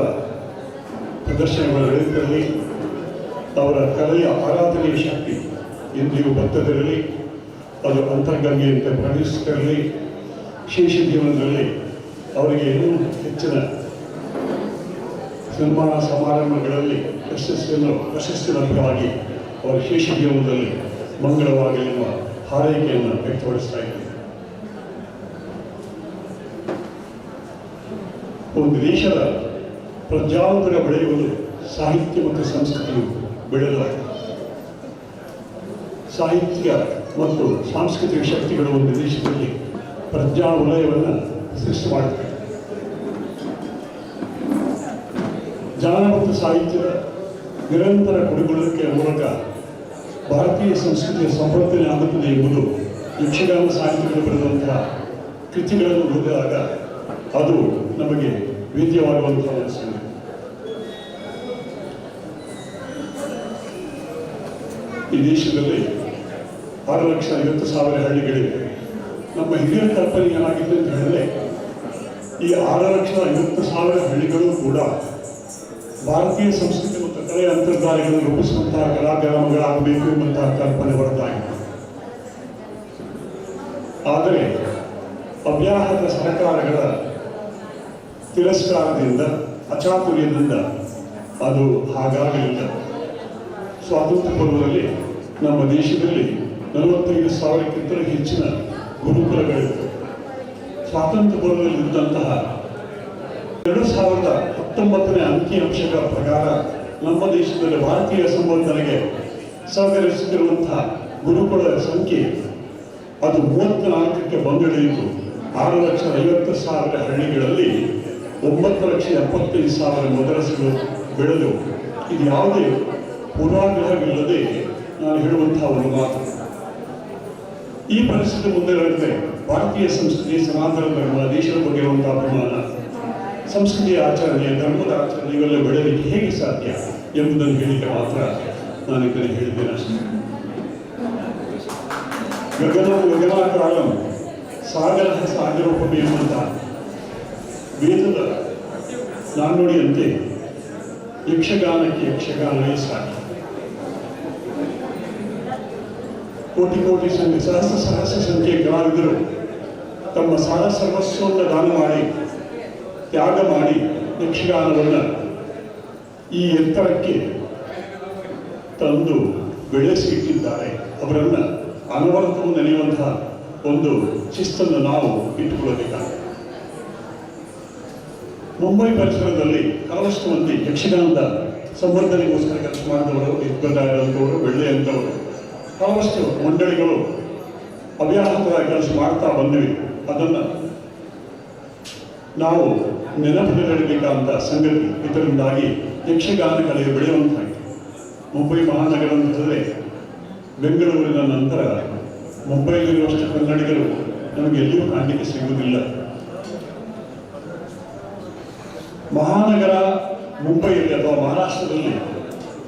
ಪ್ರದರ್ಶನಗಳು ನಡೆಯುತ್ತಿರಲಿ, ಅವರ ಕಲೆಯ ಆರಾಧನೆಯ ಶಕ್ತಿ ಎಂದಿಗೂ ಬದ್ಧವಿರಲಿ, ಅದು ಅಂತರ್ಗಂಗೆಯಂತೆ ಪ್ರವೇಶಿಸುತ್ತಿರಲಿ. ಶೇಷ ಜೀವನದಲ್ಲಿ ಅವರಿಗೆ ಇನ್ನೂ ಹೆಚ್ಚಿನ ಸನ್ಮಾನ ಸಮಾರಂಭಗಳಲ್ಲಿ ಪ್ರಶಸ್ತಿ ಲಭ್ಯವಾಗಿ ಅವರ ಶೇಷ ಜೀವನದಲ್ಲಿ ಮಂಗಳವಾಗಲಿ ಎನ್ನುವ ಹಾರೈಕೆಯನ್ನು ವ್ಯಕ್ತಪಡಿಸ್ತಾ ಇದ್ದೇನೆ. ಒಂದು ದೇಶದ ಪ್ರಜಾಂತರ ಬೆಳೆಯುವುದು ಸಾಹಿತ್ಯ ಮತ್ತು ಸಂಸ್ಕೃತಿಯು ಬೆಳೆದ ಸಾಹಿತ್ಯ ಮತ್ತು ಸಾಂಸ್ಕೃತಿಕ ಶಕ್ತಿಗಳು ಒಂದು ದೇಶದಲ್ಲಿ ಪ್ರಜ್ಞಾವಲಯವನ್ನು ಸೃಷ್ಟಿ ಮಾಡುತ್ತವೆ. ಜಾನಪದ ಸಾಹಿತ್ಯದ ನಿರಂತರ ಕೊಡುಗೊಳ್ಳುವಿಕೆಯ ಮೂಲಕ ಭಾರತೀಯ ಸಂಸ್ಕೃತಿಯ ಸಂವರ್ಧನೆ ಆಗುತ್ತದೆ ಎಂಬುದು ಯಕ್ಷಗಾನ ಸಾಹಿತ್ಯಗಳು ಬರೆದಂತಹ ಕೃತಿಗಳನ್ನು ಓದಿದಾಗ ಅದು ನಮಗೆ ವೇದ್ಯವಾಗುವಂತಹ ಅನಿಸಿದೆ. ಈ ದೇಶದಲ್ಲಿ 6,50,000 ಹಳ್ಳಿಗಳಿವೆ. ನಮ್ಮ ಹಿರಿಯರ ಕಲ್ಪನೆ ಏನಾಗಿದೆ ಅಂತ ಹೇಳಿದ್ರೆ, ಈ 6,50,000 ಹಳ್ಳಿಗಳು ಕೂಡ ಭಾರತೀಯ ಸಂಸ್ಕೃತಿ ಮತ್ತು ಕಲೆಯ ಅಂತರ್ಧಾರೆಗಳನ್ನು ರೂಪಿಸುವಂತಹ ಕಲಾಗ್ರಾಮಗಳಾಗಬೇಕು ಎಂಬಂತಹ ಕಲ್ಪನೆ ಹೊರತಾಗಿದೆ. ಆದರೆ ಅವ್ಯಾಹತ ಸರ್ಕಾರಗಳ ತಿರಸ್ಕಾರದಿಂದ, ಅಚಾತುರ್ಯದಿಂದ ಅದು ಹಾಗಾಗಲಿಲ್ಲ. ಸ್ವಾತಂತ್ರ್ಯ ಪೂರ್ವದಲ್ಲಿ ನಮ್ಮ ದೇಶದಲ್ಲಿ 45,000ಕ್ಕಿಂತಲೂ ಹೆಚ್ಚಿನ ಗುರುಕುಲಗಳಿವೆ. ಸ್ವಾತಂತ್ರ್ಯ ಪೂರ್ವದಲ್ಲಿದ್ದಂತಹ 2019ನೇ ಅಂಕಿಅಂಶಗಳ ಪ್ರಕಾರ ನಮ್ಮ ದೇಶದಲ್ಲಿ ಭಾರತೀಯ ಸಂವರ್ಧನೆಗೆ ಸಹಕರಿಸುತ್ತಿರುವಂತಹ ಗುರುಕುಲದ ಸಂಖ್ಯೆ ಅದು 34ಕ್ಕೆ ಬಂದಿಳಿಯಿತು. 6,50,000 ಹಳ್ಳಿಗಳಲ್ಲಿ 9,75,000 ಮದರಸೆಗಳು ಬೆಳೆದು, ಇದು ಯಾವುದೇ ಪೂರ್ವಾಗ್ರಹವಿಲ್ಲದೆ ನಾನು ಹೇಳುವಂತಹ ಒಂದು ಮಾತು. ಈ ಪರಿಸ್ಥಿತಿ ಮುಂದೆ ನಡೆದರೆ ಭಾರತೀಯ ಸಂಸ್ಕೃತಿ, ಸನಾತನ ಧರ್ಮ, ದೇಶದ ಬಗ್ಗೆ ಇರುವಂತಹ ಅಭಿಮಾನ, ಸಂಸ್ಕೃತಿಯ ಆಚರಣೆ, ಧರ್ಮದ ಆಚರಣೆ ಇವೆಲ್ಲ ಬೆಳೆಯಲಿಕ್ಕೆ ಹೇಗೆ ಸಾಧ್ಯ ಎಂಬುದನ್ನು ಹೇಳಿಕೆ ಮಾತ್ರ ನಾನು ಇದನ್ನು ಹೇಳಿದ್ದೇನೆ ಅಷ್ಟೇ. ಗಗನಾಕಾರಂ ಸಾಗರ ಸಾಗರೋಪಮೆ ಎಂಬಂತಹ ವೇದದ ನಾಣ್ಣುಡಿಯಂತೆ ಯಕ್ಷಗಾನಕ್ಕೆ ಯಕ್ಷಗಾನವೇ ಸಾಧ್ಯ. ಕೋಟಿ ಕೋಟಿ ಸಹಸ್ರ ಸಂಖ್ಯೆಯ ಕಲಾವಿದರು ತಮ್ಮ ಸರ್ವಸ್ವವನ್ನು ದಾನ ಮಾಡಿ, ತ್ಯಾಗ ಮಾಡಿ ಯಕ್ಷಗಾನವನ್ನು ಈ ಎತ್ತರಕ್ಕೆ ತಂದು ಬೆಳೆಸಿ ಇಟ್ಟಿದ್ದಾರೆ. ಅವರನ್ನು ಅನವರತವು ನೆನೆಯುವಂತಹ ಒಂದು ಶಿಸ್ತನ್ನು ನಾವು ಇಟ್ಟುಕೊಳ್ಳಬೇಕಾಗಿದೆ. ಮುಂಬೈ ಪರಿಸರದಲ್ಲಿ ಹಲವಷ್ಟು ಮಂದಿ ಯಕ್ಷಗಾನದ ಸಂವರ್ಧನೆಗೋಸ್ಕರ ಕೆಲಸ ಮಾಡಿದವರು, ಇಬ್ಬರು ಬೆಳ್ಳೆ ಅಂತವರು, ಹಲವಷ್ಟು ಮಂಡಳಿಗಳು ಅವ್ಯಾಹತವಾಗಿ ಕೆಲಸ ಮಾಡ್ತಾ ಬಂದಿವೆ. ಅದನ್ನು ನಾವು ನೆನಪಿನಲ್ಲಿಡಬೇಕಾದಂಥ ಸಂಗತಿ. ಇದರಿಂದಾಗಿ ಯಕ್ಷಗಾನ ಕಲೆ ಬೆಳೆಯುವಂತಾಗಿದೆ. ಮುಂಬೈ ಮಹಾನಗರ ಅಂತ ಹೇಳಿದ್ರೆ ಬೆಂಗಳೂರಿನ ನಂತರ ಮುಂಬೈಯಲ್ಲಿರುವಷ್ಟು ಕನ್ನಡಿಗರು ನಮಗೆ ಎಲ್ಲಿಯೂ ಕಾಣಲಿಕ್ಕೆ ಸಿಗುವುದಿಲ್ಲ. ಮಹಾನಗರ ಮುಂಬೈಯಲ್ಲಿ ಅಥವಾ ಮಹಾರಾಷ್ಟ್ರದಲ್ಲಿ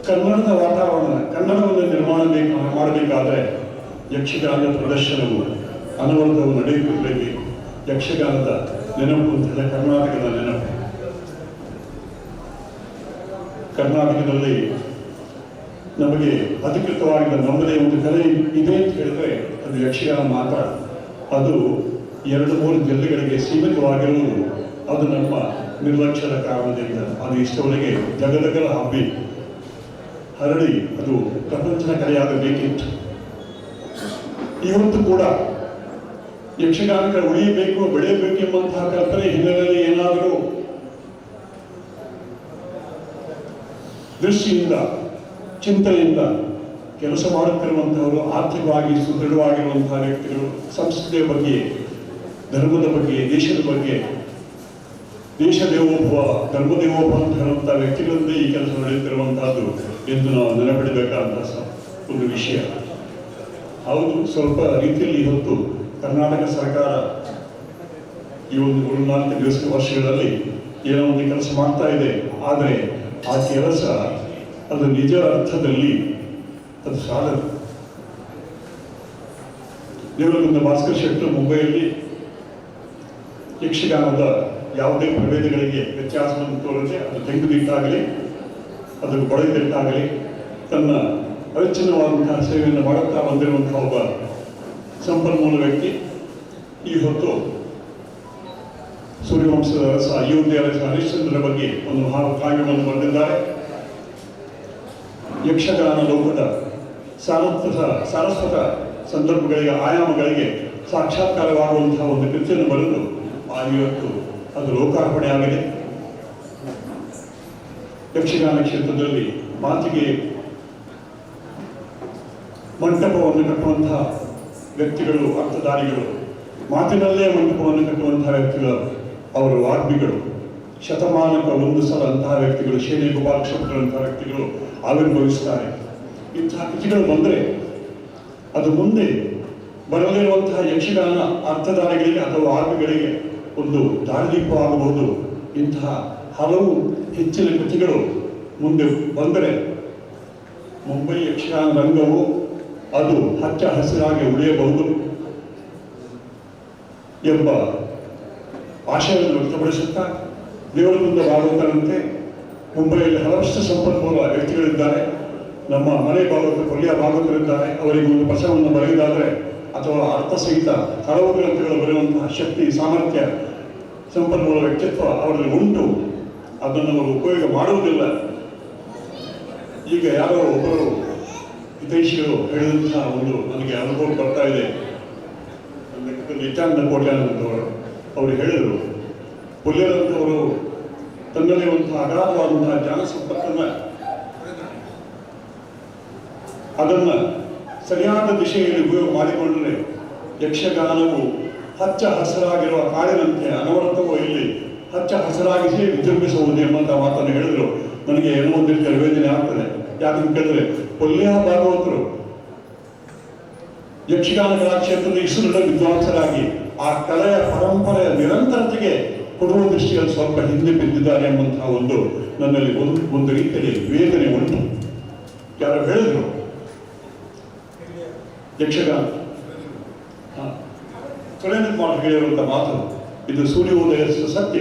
ಕನ್ನಡದ ವಾತಾವರಣ, ಕನ್ನಡವನ್ನು ಮಾಡಬೇಕಾದರೆ ಯಕ್ಷಗಾನದ ಪ್ರದರ್ಶನವು ಅನವರತವು ನಡೆಯುತ್ತಿರಬೇಕು. ಯಕ್ಷಗಾನದ ನೆನಪು ಅಂತ ಕರ್ನಾಟಕದ ನೆನಪು. ಕರ್ನಾಟಕದಲ್ಲಿ ನಮಗೆ ಅಧಿಕೃತವಾಗಿದ್ದ ನಮ್ಮದೇ ಒಂದು ಕಲೆ ಇದೆ ಅಂತ ಹೇಳಿದ್ರೆ ಅದು ಯಕ್ಷಗಾನ ಮಾತ್ರ. ಅದು 2-3 ಜಿಲ್ಲೆಗಳಿಗೆ ಸೀಮಿತವಾಗಿರುವುದು ಅದು ನಮ್ಮ ನಿರ್ಲಕ್ಷ್ಯದ ಕಾರಣದಿಂದ. ಅದು ಇಷ್ಟವರೆಗೆ ಜಗದಗಲ ಹಬ್ಬಿ ಹರಡಿ ಅದು ಪ್ರಪಂಚದ ಕಲೆಯಾಗಬೇಕಿತ್ತು. ಇವತ್ತು ಕೂಡ ಯಕ್ಷಗಾನಕ್ಕೆ ಉಳಿಯಬೇಕು, ಬೆಳೆಯಬೇಕು ಎಂಬಂತಹ ಕಲ್ಪನೆ ಹಿನ್ನೆಲೆಯಲ್ಲಿ ಏನಾದರೂ ದೃಷ್ಟಿಯಿಂದ, ಚಿಂತನೆಯಿಂದ ಕೆಲಸ ಮಾಡುತ್ತಿರುವಂತಹವರು, ಆರ್ಥಿಕವಾಗಿ ಸುದೃಢವಾಗಿರುವಂತಹ ವ್ಯಕ್ತಿಗಳು, ಸಂಸ್ಕೃತಿಯ ಬಗ್ಗೆ, ಧರ್ಮದ ಬಗ್ಗೆ, ದೇಶದ ಬಗ್ಗೆ, ದೇಶ ದೇವೋಭವ, ಧರ್ಮದೇವೋಭವ ಅಂತ ಹೇಳುವಂತಹ ವ್ಯಕ್ತಿಗಳಿಂದ ಈ ಕೆಲಸ ನಡೆಯುತ್ತಿರುವಂತಹದ್ದು ಎಂದು ನಾವು ನೆನಪಿಡಬೇಕಾದಂತಹ ಒಂದು ವಿಷಯ. ಹೌದು, ಸ್ವಲ್ಪ ರೀತಿಯಲ್ಲಿ ಇವತ್ತು ಕರ್ನಾಟಕ ಸರ್ಕಾರ ಈ ಒಂದು 3-4 ವರ್ಷಗಳಲ್ಲಿ ಏನೋ ಒಂದು ಕೆಲಸ ಮಾಡ್ತಾ ಇದೆ. ಆದರೆ ಆ ಕೆಲಸ ಅದು ನಿಜ ಅರ್ಥದಲ್ಲಿ ಅದು ಸಾಲದು. ದೇವರಗುಂದ ಭಾಸ್ಕರ್ ಶೆಟ್ಟರು ಮುಂಬೈಯಲ್ಲಿ ಯಕ್ಷಗಾನದ ಯಾವುದೇ ಪ್ರಭೇದಗಳಿಗೆ ವ್ಯತ್ಯಾಸವನ್ನು ತೋರದೆ, ಅದು ತೆಗೆದುಬಿಟ್ಟಾಗಲಿ, ಅದು ಕೊಳೆದಿಟ್ಟಾಗಲಿ ತನ್ನ ಅವಿಚ್ಛಿನ್ನವಾದಂತಹ ಸೇವೆಯನ್ನು ಮಾಡುತ್ತಾ ಬಂದಿರುವಂತಹ ಒಬ್ಬ ಸಂಪನ್ಮೂಲ ವ್ಯಕ್ತಿ. ಈ ಹೊತ್ತು ಸೂರ್ಯವಂಶದ ಅರಸ ಅಯೋಧ್ಯೆ ಅರಸ ಹರಿಶ್ಚಂದ್ರರ ಬಗ್ಗೆ ಒಂದು ಮಹಾಕಾವ್ಯವನ್ನು ಬರೆದಿದ್ದಾರೆ. ಯಕ್ಷಗಾನ ಲೋಕದ ಸಾರಸ್ವತ ಸಂದರ್ಭಗಳಿಗೆ, ಆಯಾಮಗಳಿಗೆ ಸಾಕ್ಷಾತ್ಕಾರವಾಗುವಂತಹ ಒಂದು ಕೃತಿಯನ್ನು ಬರೆದು ಇವತ್ತು ಅದು ಲೋಕಾರ್ಪಣೆ ಆಗಿದೆ. ಯಕ್ಷಗಾನ ಕ್ಷೇತ್ರದಲ್ಲಿ ಮಾತಿಗೆ ಮಂಟಪವನ್ನು ಕಟ್ಟುವಂತಹ ವ್ಯಕ್ತಿಗಳು, ಅರ್ಥಧಾರಿಗಳು, ಮಾತಿನಲ್ಲೇ ಮಂಟಪವನ್ನು ಕಟ್ಟುವಂತಹ ವ್ಯಕ್ತಿಗಳು, ಅವರು ವಾಗ್ಮಿಗಳು, ಶತಮಾನಕ ಒಂದು ಸಲ ಅಂತಹ ವ್ಯಕ್ತಿಗಳು, ಶೇಣಿ ಗೋಪಾಲಕೃಷ್ಣರಂತಹ ವ್ಯಕ್ತಿಗಳು ಆವಿರ್ಭವಿಸುತ್ತಾರೆ. ಇಂತಹ ಕೃತಿಗಳು ಬಂದರೆ ಅದು ಮುಂದೆ ಬರಲಿರುವಂತಹ ಯಕ್ಷಗಾನ ಅರ್ಥಧಾರಿಗಳಿಗೆ ಅಥವಾ ವಾಗ್ಮಿಗಳಿಗೆ ಒಂದು ದಾರಿದೀಪವಾಗಬಹುದು. ಇಂತಹ ಹಲವು ಹೆಚ್ಚಿನ ಕೃತಿಗಳು ಮುಂದೆ ಬಂದರೆ ಮುಂಬೈ ಯಕ್ಷಗಾನ ರಂಗವು ಅದು ಹಚ್ಚ ಹಸಿರಾಗಿ ಉಳಿಯಬಹುದು ಎಂಬ ಆಶಯವನ್ನು ವ್ಯಕ್ತಪಡಿಸುತ್ತಾ, ದೇವರಗುಂದ ಭಾಗವತರಂತೆ ಮುಂಬೈಯಲ್ಲಿ ಹಲವಷ್ಟು ಸಂಪನ್ಮೂಲ ವ್ಯಕ್ತಿಗಳಿದ್ದಾರೆ. ನಮ್ಮ ಮನೆ ಭಾಗವತ ಕೊಲ್ಲಿಯ ಭಾಗವತರಿದ್ದಾರೆ. ಅವರಿಗೆ ಒಂದು ಪ್ರಸಂಗವನ್ನು ಬರೆಯುವುದಾದರೆ ಅಥವಾ ಅರ್ಥಸಹಿತ ಹಲವು ಗ್ರಂಥಗಳು ಬರೆಯುವಂತಹ ಶಕ್ತಿ, ಸಾಮರ್ಥ್ಯ, ಸಂಪನ್ಮೂಲ ವ್ಯಕ್ತಿತ್ವ ಅವರಲ್ಲಿ ಉಂಟು. ಅದನ್ನು ಅವರು ಉಪಯೋಗ ಮಾಡುವುದಿಲ್ಲ. ಈಗ ಯಾರೋ ಒಬ್ಬರು ಹಿತೈಷಿಗಳು ಹೇಳಿದಂತಹ ಒಂದು ನನಗೆ ಅನುಭವ ಬರ್ತಾ ಇದೆ. ನಿತ್ಯಾನಂದ ಕೋಟ್ಯಾನಂದವರು ಅವರು ಹೇಳಿದರು, ಪುಲ್ಯರಂಥವರು ತನ್ನಲ್ಲಿರುವಂತಹ ಅಗಾಧವಾದಂತಹ ಜ್ಞಾನ ಸಂಪತ್ತನ್ನು ಅದನ್ನು ಸರಿಯಾದ ದಿಶೆಯಲ್ಲಿ ಉಪಯೋಗ ಮಾಡಿಕೊಂಡರೆ ಯಕ್ಷಗಾನವು ಹಚ್ಚ ಹಸಿರಾಗಿರುವ ಕಾಡಿನಂತೆ ಅನವರತವೂ ಇಲ್ಲಿ ಹಚ್ಚ ಹಸಿರಾಗಿಸಿ ವಿಜೃಂಭಿಸುವುದು ಎಂಬಂಥ ಮಾತನ್ನು ಹೇಳಿದರು. ನನಗೆ ಏನೋ ಒಂದು ರೀತಿಯ ನಿವೇದನೆ ಆಗ್ತದೆ. ಯಾಕಂತ ಕೇಳಿದ್ರೆ ಪೊಲ್ಯ ಭಾಗವತರು ಯಕ್ಷಗಾನ ಕಲಾಕ್ಷೇತ್ರದ ಇಸುರುಳ ವಿದ್ವಾಂಸರಾಗಿ ಆ ಕಲೆಯ ಪರಂಪರೆಯ ನಿರಂತರತೆಗೆ ಕೊಡುವ ದೃಷ್ಟಿಯಲ್ಲಿ ಸ್ವಲ್ಪ ಹಿಂದೆ ಬಿದ್ದಿದ್ದಾರೆ ಎಂಬಂತಹ ಒಂದು ನನ್ನಲ್ಲಿ ಒಂದು ರೀತಿಯಲ್ಲಿ ವೇದನೆ ಉಂಟು. ಯಾರು ಹೇಳಿದ್ರು ಯಕ್ಷಗಾನ ಸುರೇಂದ್ರ ಕುಮಾರ್ ಹೇಳಿರುವಂಥ ಮಾತು ಇದು ಸೂರ್ಯೋದಯದ ಸತ್ಯ.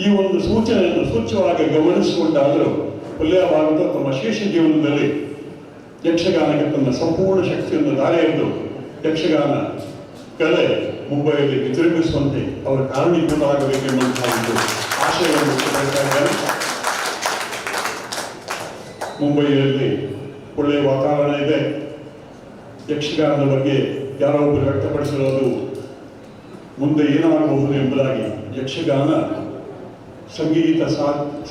ಈ ಒಂದು ಸೂಚನೆಯನ್ನು ಸೂಚ್ಯವಾಗಿ ಗಮನಿಸಿಕೊಂಡಾದರೂ ಪುಲ್ಯ ಭಾಗವತ ತಮ್ಮ ಶೇಷ ಜೀವನದಲ್ಲಿ ಯಕ್ಷಗಾನಕ್ಕೆ ತನ್ನ ಸಂಪೂರ್ಣ ಶಕ್ತಿಯನ್ನು ದಾರಿ ಎರೆದು ಯಕ್ಷಗಾನ ಕಲೆ ಮುಂಬೈಯಲ್ಲಿ ವಿಜೃಂಭಿಸುವಂತೆ ಅವರ ಕಾರಣೀಭೂತರಾಗಬೇಕೆಂಬಂತಹ ಒಂದು ಆಶಯವನ್ನು ವ್ಯಕ್ತಪಡಿಸ್ತಾ ಇದ್ದಾರೆ. ಮುಂಬೈಯಲ್ಲಿ ಒಳ್ಳೆಯ ವಾತಾವರಣ ಇದೆ. ಯಕ್ಷಗಾನದ ಬಗ್ಗೆ ಯಾರೋ ಒಬ್ಬರು ವ್ಯಕ್ತಪಡಿಸಿರೋದು ಮುಂದೆ ಏನಾಗಬಹುದು ಎಂಬುದಾಗಿ. ಯಕ್ಷಗಾನ ಸಂಗೀತ,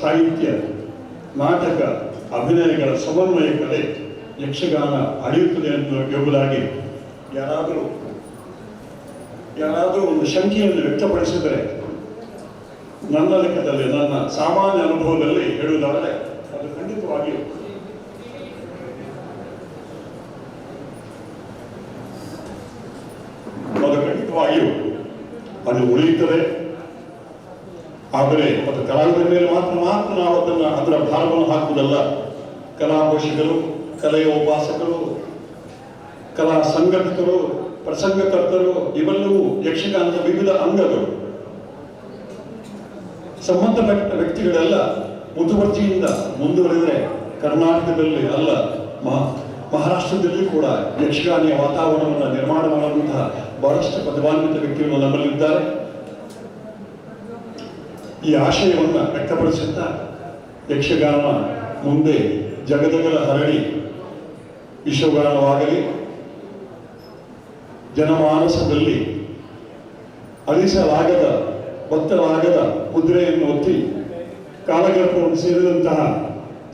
ಸಾಹಿತ್ಯ, ನಾಟಕ, ಅಭಿನಯಗಳ ಸಮನ್ವಯ ಕಲೆ ಯಕ್ಷಗಾನ ಅಳೆಯುತ್ತದೆ ಎಂಬುದಾಗಿ ಯಾರಾದರೂ ಒಂದು ಶಂಕೆಯನ್ನು ವ್ಯಕ್ತಪಡಿಸಿದರೆ ನನ್ನ ಲೆಕ್ಕದಲ್ಲಿ, ನನ್ನ ಸಾಮಾನ್ಯ ಅನುಭವದಲ್ಲಿ ಹೇಳುವುದಾದರೆ ಅದು ಖಂಡಿತವಾಗಿಯೂ ಅದು ಉಳಿಯುತ್ತದೆ. ಆದರೆ ಅದು ಕಲಾವಿದರ ಮೇಲೆ ಮಾತ್ರ ನಾವು ಅದರ ಭಾರವನ್ನು ಹಾಕುವುದಲ್ಲ. ಕಲಾ ಪೋಷಕರು, ಕಲೆಯ ಉಪಾಸಕರು, ಕಲಾ ಸಂಘಟಕರು, ಪ್ರಸಂಗಕರ್ತರು ಇವೆಲ್ಲವೂ ಯಕ್ಷಗಾನದ ವಿವಿಧ ಅಂಗಗಳು. ಸಂಬಂಧಪಟ್ಟ ವ್ಯಕ್ತಿಗಳೆಲ್ಲ ಮುತುವರ್ಜಿಯಿಂದ ಮುಂದುವರೆದರೆ ಕರ್ನಾಟಕದಲ್ಲಿ ಅಲ್ಲ, ಮಹಾರಾಷ್ಟ್ರದಲ್ಲಿ ಕೂಡ ಯಕ್ಷಗಾನಿಯ ವಾತಾವರಣವನ್ನು ನಿರ್ಮಾಣ ಮಾಡುವಂತಹ ಬಹಳಷ್ಟು ಪ್ರತಿಭಾನ್ವಿತ ವ್ಯಕ್ತಿಗಳು ನಮ್ಮಲ್ಲಿದ್ದಾರೆ. ಈ ಆಶಯವನ್ನು ವ್ಯಕ್ತಪಡಿಸುತ್ತಾ ಯಕ್ಷಗಾನ ಮುಂದೆ ಜಗದಗಲ ಹರಡಿ ವಿಶ್ವಗಾನವಾಗಲಿ, ಜನಮಾನಸದಲ್ಲಿ ಅಳಿಸಲಾಗದ ಒತ್ತಲಾಗದ ಮುದ್ರೆಯನ್ನು ಒತ್ತಿ ಕಾಲಗರ್ಭವನ್ನು ಸೇರಿದಂತಹ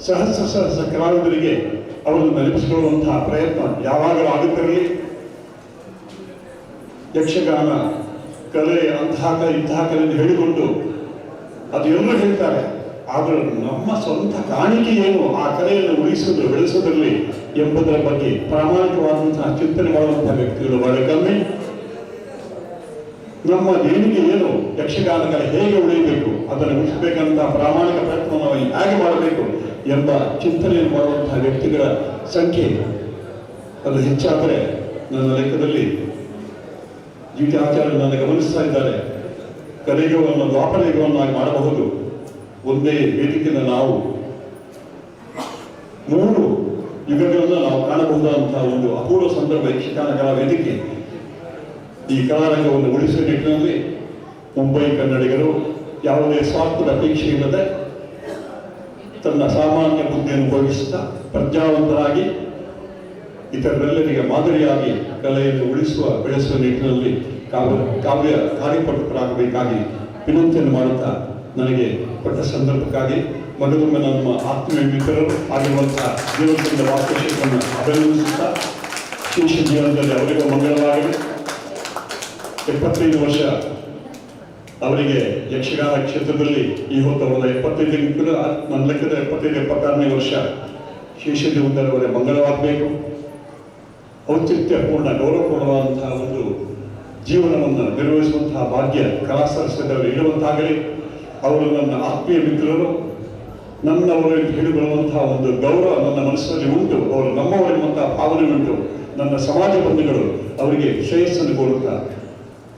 ಸಹಸ್ರ ಸಹಸ್ರ ಕಲಾವಿದರಿಗೆ ಅವರನ್ನು ನೆನಪಿಸಿಕೊಳ್ಳುವಂತಹ ಪ್ರಯತ್ನ ಯಾವಾಗಲೂ ಆಗುತ್ತಿರಲಿ. ಯಕ್ಷಗಾನ ಕಲೆ ಅಂತಹ ಕಲೆ ಇಂತಹ ಕಲೆಯನ್ನು ಹೇಳಿಕೊಂಡು ಅದು ಎಲ್ಲರೂ ಹೇಳ್ತಾರೆ, ಆದರೆ ನಮ್ಮ ಸ್ವಂತ ಕಾಣಿಕೆ ಏನು ಆ ಕಲೆಯನ್ನು ಉಳಿಸುವುದು ಬೆಳೆಸುವುದರಲ್ಲಿ ಎಂಬುದರ ಬಗ್ಗೆ ಪ್ರಾಮಾಣಿಕವಾದಂತಹ ಚಿಂತನೆ ಮಾಡುವಂತಹ ವ್ಯಕ್ತಿಗಳು ಬಹಳ ಕಮ್ಮಿ. ನಮ್ಮ ದೇಣಿಗೆ ಏನು, ಯಕ್ಷಗಾನ ಕಲೆ ಹೇಗೆ ಉಳಿಯಬೇಕು, ಅದನ್ನು ಉಳಿಸಬೇಕಂತಹ ಪ್ರಾಮಾಣಿಕ ಪ್ರಯತ್ನವನ್ನು ನಾವು ಹೇಗೆ ಮಾಡಬೇಕು ಎಂಬ ಚಿಂತನೆಯನ್ನು ಮಾಡುವಂತಹ ವ್ಯಕ್ತಿಗಳ ಸಂಖ್ಯೆ ಅದು ಹೆಚ್ಚಾದರೆ ನನ್ನ ಲೆಕ್ಕದಲ್ಲಿ ಜಿ ಟಿ ಆಚಾರ್ಯರು ನನ್ನ ಗಮನಿಸ್ತಾ ಇದ್ದಾರೆ. ಕಲಿಯುಗವನ್ನು ದ್ವಾಪರ ಯುಗವನ್ನಾಗಿ ಮಾಡಬಹುದು. ಒಂದೇ ವೇದಿಕೆಯನ್ನು ನಾವು 3 ಯುಗಗಳನ್ನು ನಾವು ಕಾಣಬಹುದಾದಂತಹ ಒಂದು ಅಪೂರ್ವ ಸಂದರ್ಭ ಯಕ್ಷಗಾನ ಕಲಾ ವೇದಿಕೆ. ಈ ಕಲಾರಂಗವನ್ನು ಉಳಿಸುವ ನಿಟ್ಟಿನಲ್ಲಿ ಮುಂಬೈ ಕನ್ನಡಿಗರು ಯಾವುದೇ ಸ್ವಾರ್ಥದ ಅಪೇಕ್ಷೆ ಇಲ್ಲದೆ ತನ್ನ ಸಾಮಾನ್ಯ ಬುದ್ಧಿಯನ್ನು ಉಪಯೋಗಿಸುತ್ತಾ ಪ್ರಜ್ಞಾವಂತರಾಗಿ ಇತರರೆಲ್ಲರಿಗೆ ಮಾದರಿಯಾಗಿ ಕಲೆಯನ್ನು ಉಳಿಸುವ ಬೆಳೆಸುವ ನಿಟ್ಟಿನಲ್ಲಿ ಕಾವ್ಯ ಕಾರ್ಯಪಟುಗಳಾಗಬೇಕಾಗಿ ವಿನಂತಿಯನ್ನು ಮಾಡುತ್ತಾ ನನಗೆ ಕೊಟ್ಟ ಸಂದರ್ಭಕ್ಕಾಗಿ ಮನದೊಮ್ಮೆ ನಮ್ಮ ಆತ್ಮೀಯ ಮಿತ್ರರು ಆಗಿರುವಂತಹ ಜೀವನದಿಂದ ವಾಸ್ತುಶಿಲ್ಪವನ್ನು ಅಭಿನಂದಿಸುತ್ತಾ ಶೇಷ ಜೀವನದಲ್ಲಿ ಅವರಿಗೂ ಮಂಗಳವಾಗಲಿ. 75 ವರ್ಷ ಅವರಿಗೆ ಯಕ್ಷಗಾನ ಕ್ಷೇತ್ರದಲ್ಲಿ ಈ ಹೊತ್ತು ಅವರ 75 ನನ್ನ ಲೆಕ್ಕದ 75-76ನೇ ವರ್ಷ ಶೇಷ ಜೀವನದಲ್ಲಿ ಅವರಿಗೆ ಮಂಗಳವಾಗಬೇಕು. ಔಚಿತ್ಯಪೂರ್ಣ ಗೌರವಪೂರ್ಣವಾದಂತಹ ಒಂದು ಜೀವನವನ್ನು ನಿರ್ವಹಿಸುವಂತಹ ಭಾಗ್ಯ ಕಲಾ ಸರಸ್ವತಿಯವರು ಇರುವಂತಾಗಲಿ. ಅವರು ನನ್ನ ಆತ್ಮೀಯ ಮಿತ್ರರು, ನನ್ನವರು ಹೇಳಿಕೊಳ್ಳುವಂತಹ ಒಂದು ಗೌರವ ನನ್ನ ಮನಸ್ಸಿನಲ್ಲಿ ಉಂಟು. ಅವರು ನಮ್ಮವರೆನ್ನುವಂತಹ ಭಾವನೆ ಉಂಟು. ನನ್ನ ಸಮಾಜ ಬಂಧುಗಳು ಅವರಿಗೆ ಶ್ರೇಯಸ್ಸನ್ನು ಕೋರುತ್ತಾ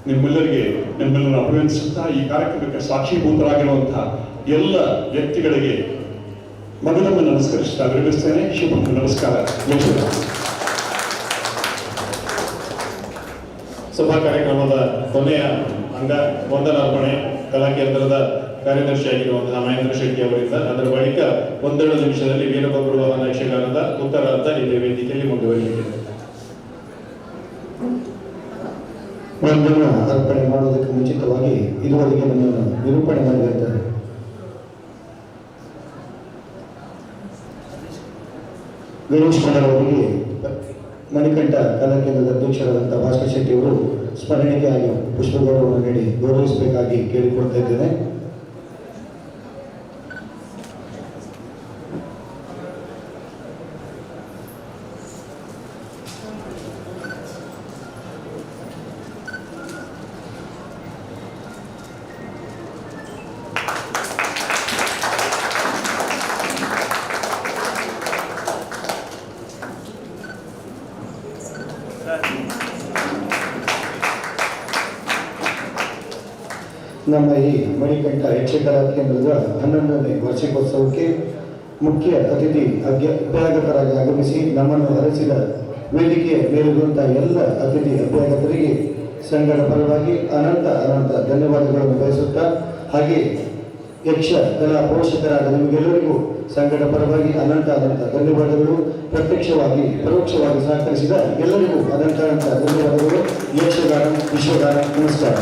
ನಿಮ್ಮೆಲ್ಲರನ್ನು ಅಭಿನಂದಿಸುತ್ತಾ ಈ ಕಾರ್ಯಕ್ರಮಕ್ಕೆ ಸಾಕ್ಷೀಭೂತರಾಗಿರುವಂತಹ ಎಲ್ಲ ವ್ಯಕ್ತಿಗಳಿಗೆ ಮಗನನ್ನು ನಮಸ್ಕರಿಸುತ್ತಾ ವಿರಮಿಸ್ತೇನೆ. ಶುಭ ನಮಸ್ಕಾರ. ಸಭಾ ಕಾರ್ಯಕ್ರಮದ ಕೊನೆಯ ಅಂಗ ವಂದನಾರ್ಪಣೆ ಕಲಾಕೇಂದ್ರದ ಕಾರ್ಯದರ್ಶಿಯಾಗಿರುವಂತಹ ಮಹೇಂದ್ರ ಶೆಟ್ಟಿ ಅವರಿಂದ, ಅದರ ಬಳಿಕ 1-2 ನಿಮಿಷದಲ್ಲಿ ವೀರಪ್ಪ ಗುರುವಾಹನ ಯಕ್ಷಗಾನದ ಉತ್ತರಾರ್ಧ ಇದೇ ವೇದಿಕೆಯಲ್ಲಿ ಮುಂದುವರಿಯಲಿದೆ. ವಂದನ ಅರ್ಪಣೆ ಮಾಡುವುದಕ್ಕೆ ಮುಂಚಿತವಾಗಿ ಇದುವರೆಗೆ ನಮ್ಮನ್ನು ನಿರೂಪಣೆ ಮಾಡಿದ್ದಾರೆ ಗಣೇಶ್ ಕುಮಾರ್ ಅವರಿಗೆ ಮಣಿಕಂಠ ಕಲಾಕೇಂದ್ರದ ಅಧ್ಯಕ್ಷರಾದಂತಹ ಭಾಸ್ಕರ್ ಶೆಟ್ಟಿ ಅವರು ಸ್ಮರಣೆಗಾಗಿ ಪುಷ್ಪಗೌರವವನ್ನು ನೀಡಿ ಗೌರವಿಸಬೇಕಾಗಿ ಕೇಳಿಕೊಳ್ತಾ ಇದ್ದೇನೆ. ನಮ್ಮ ಈ ಮಣಿಕಂಠ ಯಕ್ಷಕಲಾ ಕೇಂದ್ರದ 11ನೇ ವಾರ್ಷಿಕೋತ್ಸವಕ್ಕೆ ಮುಖ್ಯ ಅತಿಥಿ ಅಭ್ಯಾಗತರಾಗಿ ಆಗಮಿಸಿ ನಮ್ಮನ್ನು ಹರಸಿದ ವೇದಿಕೆಯ ಮೇಲಿರುವಂತಹ ಎಲ್ಲ ಅತಿಥಿ ಅಭ್ಯಾಗತರಿಗೆ ಸಂಘದ ಪರವಾಗಿ ಅನಂತ ಧನ್ಯವಾದಗಳನ್ನು ಬಯಸುತ್ತಾ, ಹಾಗೆ ಯಕ್ಷ ಕಲಾ ಪೋಷಕರಾದ ನಿಮಗೆಲ್ಲರಿಗೂ ಸಂಘದ ಪರವಾಗಿ ಅನಂತ ಧನ್ಯವಾದಗಳು. ಪ್ರತ್ಯಕ್ಷವಾಗಿ ಪರೋಕ್ಷವಾಗಿ ಸಹಕರಿಸಿದ ಎಲ್ಲರಿಗೂ ಅನಂತ ಧನ್ಯವಾದಗಳು. ಯಕ್ಷಗಾನ ವಿಶ್ವಗಾನ ನಮಸ್ಕಾರ.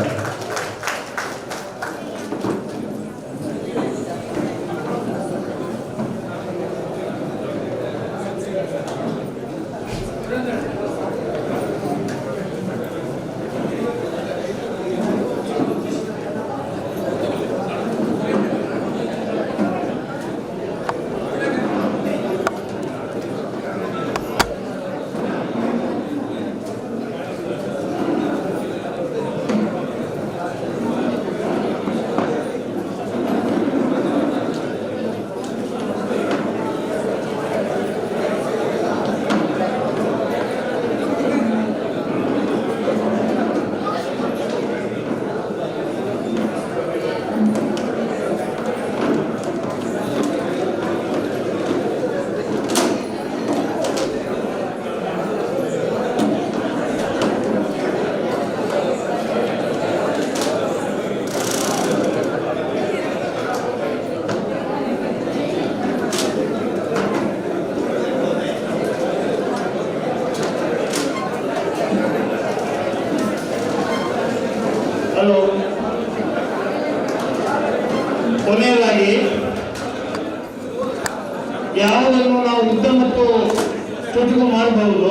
ಯಾವುದನ್ನು ನಾವು ಯುದ್ಧ ಮತ್ತು ಚುಟುಕು ಮಾಡಬಹುದು.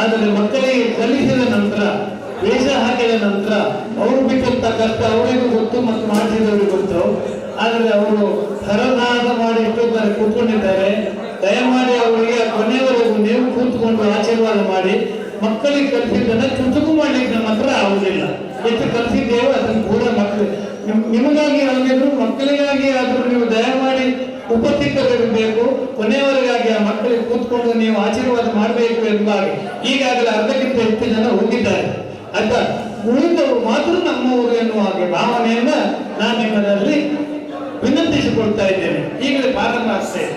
ಆದರೆ ಮಕ್ಕಳಿಗೆ ಕಲಿಸಿದ ನಂತರ, ವೇಷ ಹಾಕಿದ ನಂತರ ಅವರು ಬಿಟ್ಟಂತ ಕಷ್ಟ ಅವರಿಗೂ ಗೊತ್ತು ಮತ್ತು ಮಾಡಿಸಿದವರಿಗೂ ಗೊತ್ತು. ಆದರೆ ಅವರು ಹರನಾದ ಮಾಡಿ ಎಷ್ಟೊತ್ತಾರೆ ಕೂತ್ಕೊಂಡಿದ್ದಾರೆ. ದಯಮಾಡಿ ಅವರಿಗೆ ಕೊನೆಯವರೆಗೂ ನೀವು ಕೂತ್ಕೊಂಡು ಆಶೀರ್ವಾದ ಮಾಡಿ. ಮಕ್ಕಳಿಗೆ ಕಲಿಸಿದ್ದನ್ನ ಚುಟುಕು ಮಾಡ್ಲಿಕ್ಕೆ ನಮ್ಮ ಹತ್ರ ಆಗುದಿಲ್ಲ. ಎಷ್ಟು ಕಲಿಸಿದ್ದೇವೆ ಅದನ್ನು ಕೂಡ ಮಕ್ಕಳು ನಿಮಗಾಗಿ ಆಗಿದ್ರು ಮಕ್ಕಳಿಗಾಗಿ ಆದರೂ ನೀವು ದಯಮಾಡಿ ಉಪಸ್ಥಿತರಿರಬೇಕು. ಕೊನೆಯವರೆಗಾಗಿ ಆ ಮಕ್ಕಳಿಗೆ ಕೂತ್ಕೊಂಡು ನೀವು ಆಶೀರ್ವಾದ ಮಾಡಬೇಕು ಎಂಬಾಗಿ ಈಗಾಗಲೇ ಅರ್ಧಕ್ಕಿಂತ ಹೆಚ್ಚು ಜನ ಹೋಗಿದ್ದಾರೆ. ಅದ ಉಳಿದವರು ಮಾತ್ರ ನಮ್ಮವರು ಎನ್ನುವ ಹಾಗೆ ಭಾವನೆಯನ್ನ ನಾನು ನಿಮ್ಮಲ್ಲಿ ವಿನಂತಿಸಿಕೊಳ್ತಾ ಇದ್ದೇನೆ. ಈಗಲೇ ಪ್ರಾರಂಭ ಆಗ್ತದೆ.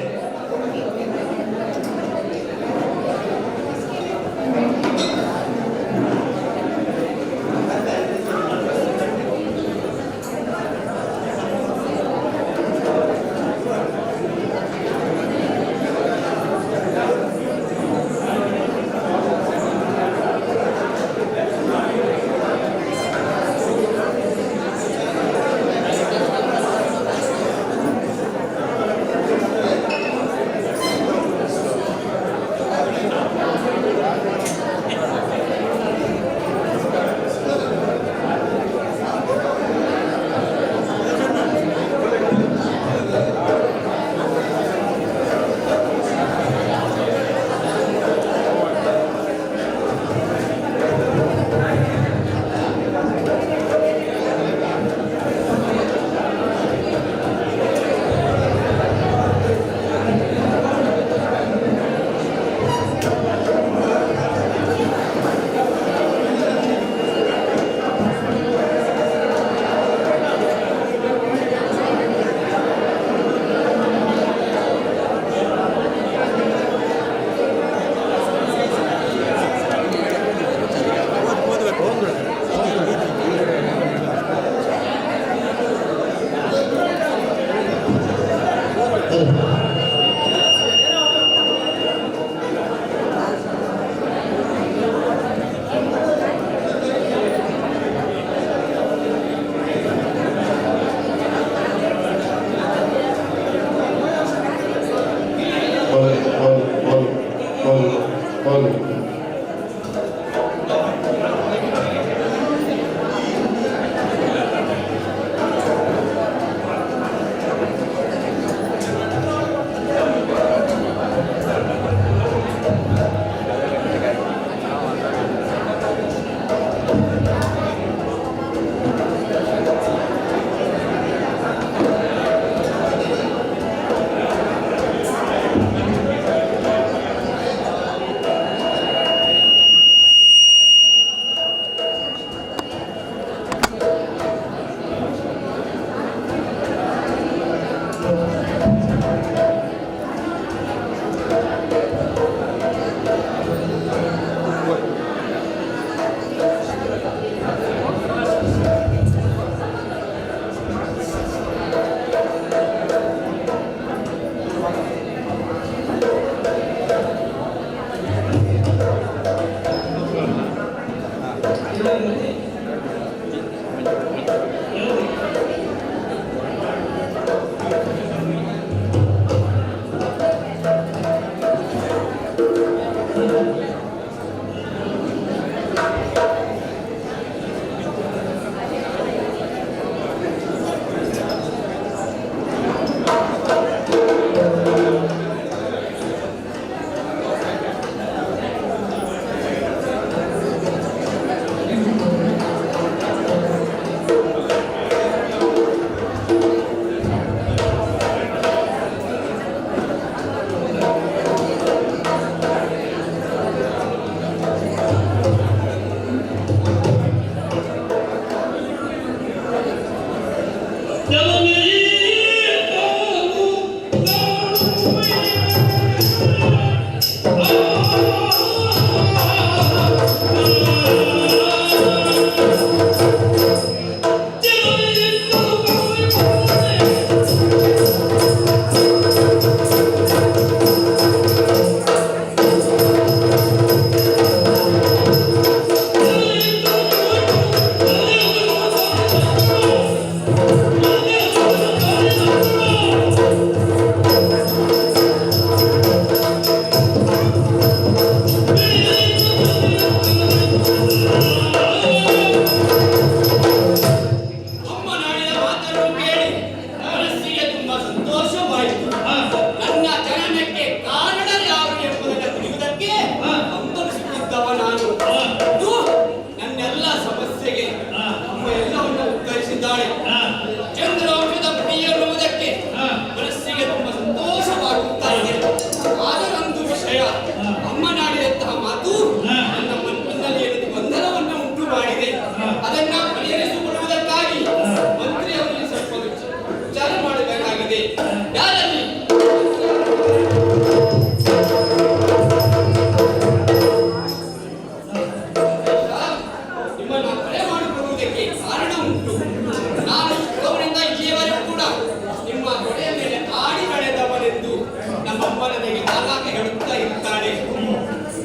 ಅವರಿಗೆ ಆಗಾಗ ಹೇಳುತ್ತಾ ಇರ್ತಾಳೆ,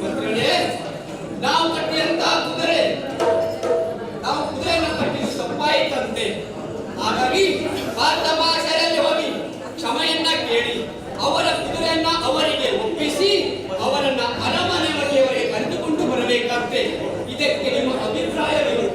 ಮಂತ್ರಿಗಳೇ, ನಾವು ಕಟ್ಟಿದಂತ ಕುದುರೆ, ನಾವು ಕುದುರೆಯನ್ನು ಕಟ್ಟಿದ್ದು ತಪ್ಪಾಯಿತಂತೆ. ಹಾಗಾಗಿ ಭಾರತ ಭಾಷೆಯಲ್ಲಿ ಹೋಗಿ ಕ್ಷಮೆಯನ್ನ ಕೇಳಿ ಅವರ ಕುದುರೆಯನ್ನ ಅವರಿಗೆ ಒಪ್ಪಿಸಿ ಅವರನ್ನ ಅರಮನೆಯವರೆಗೆ ಕರೆದುಕೊಂಡು ಬರಬೇಕಂತೆ. ಇದಕ್ಕೆ ನಿಮ್ಮ ಅಭಿಪ್ರಾಯವೇನು?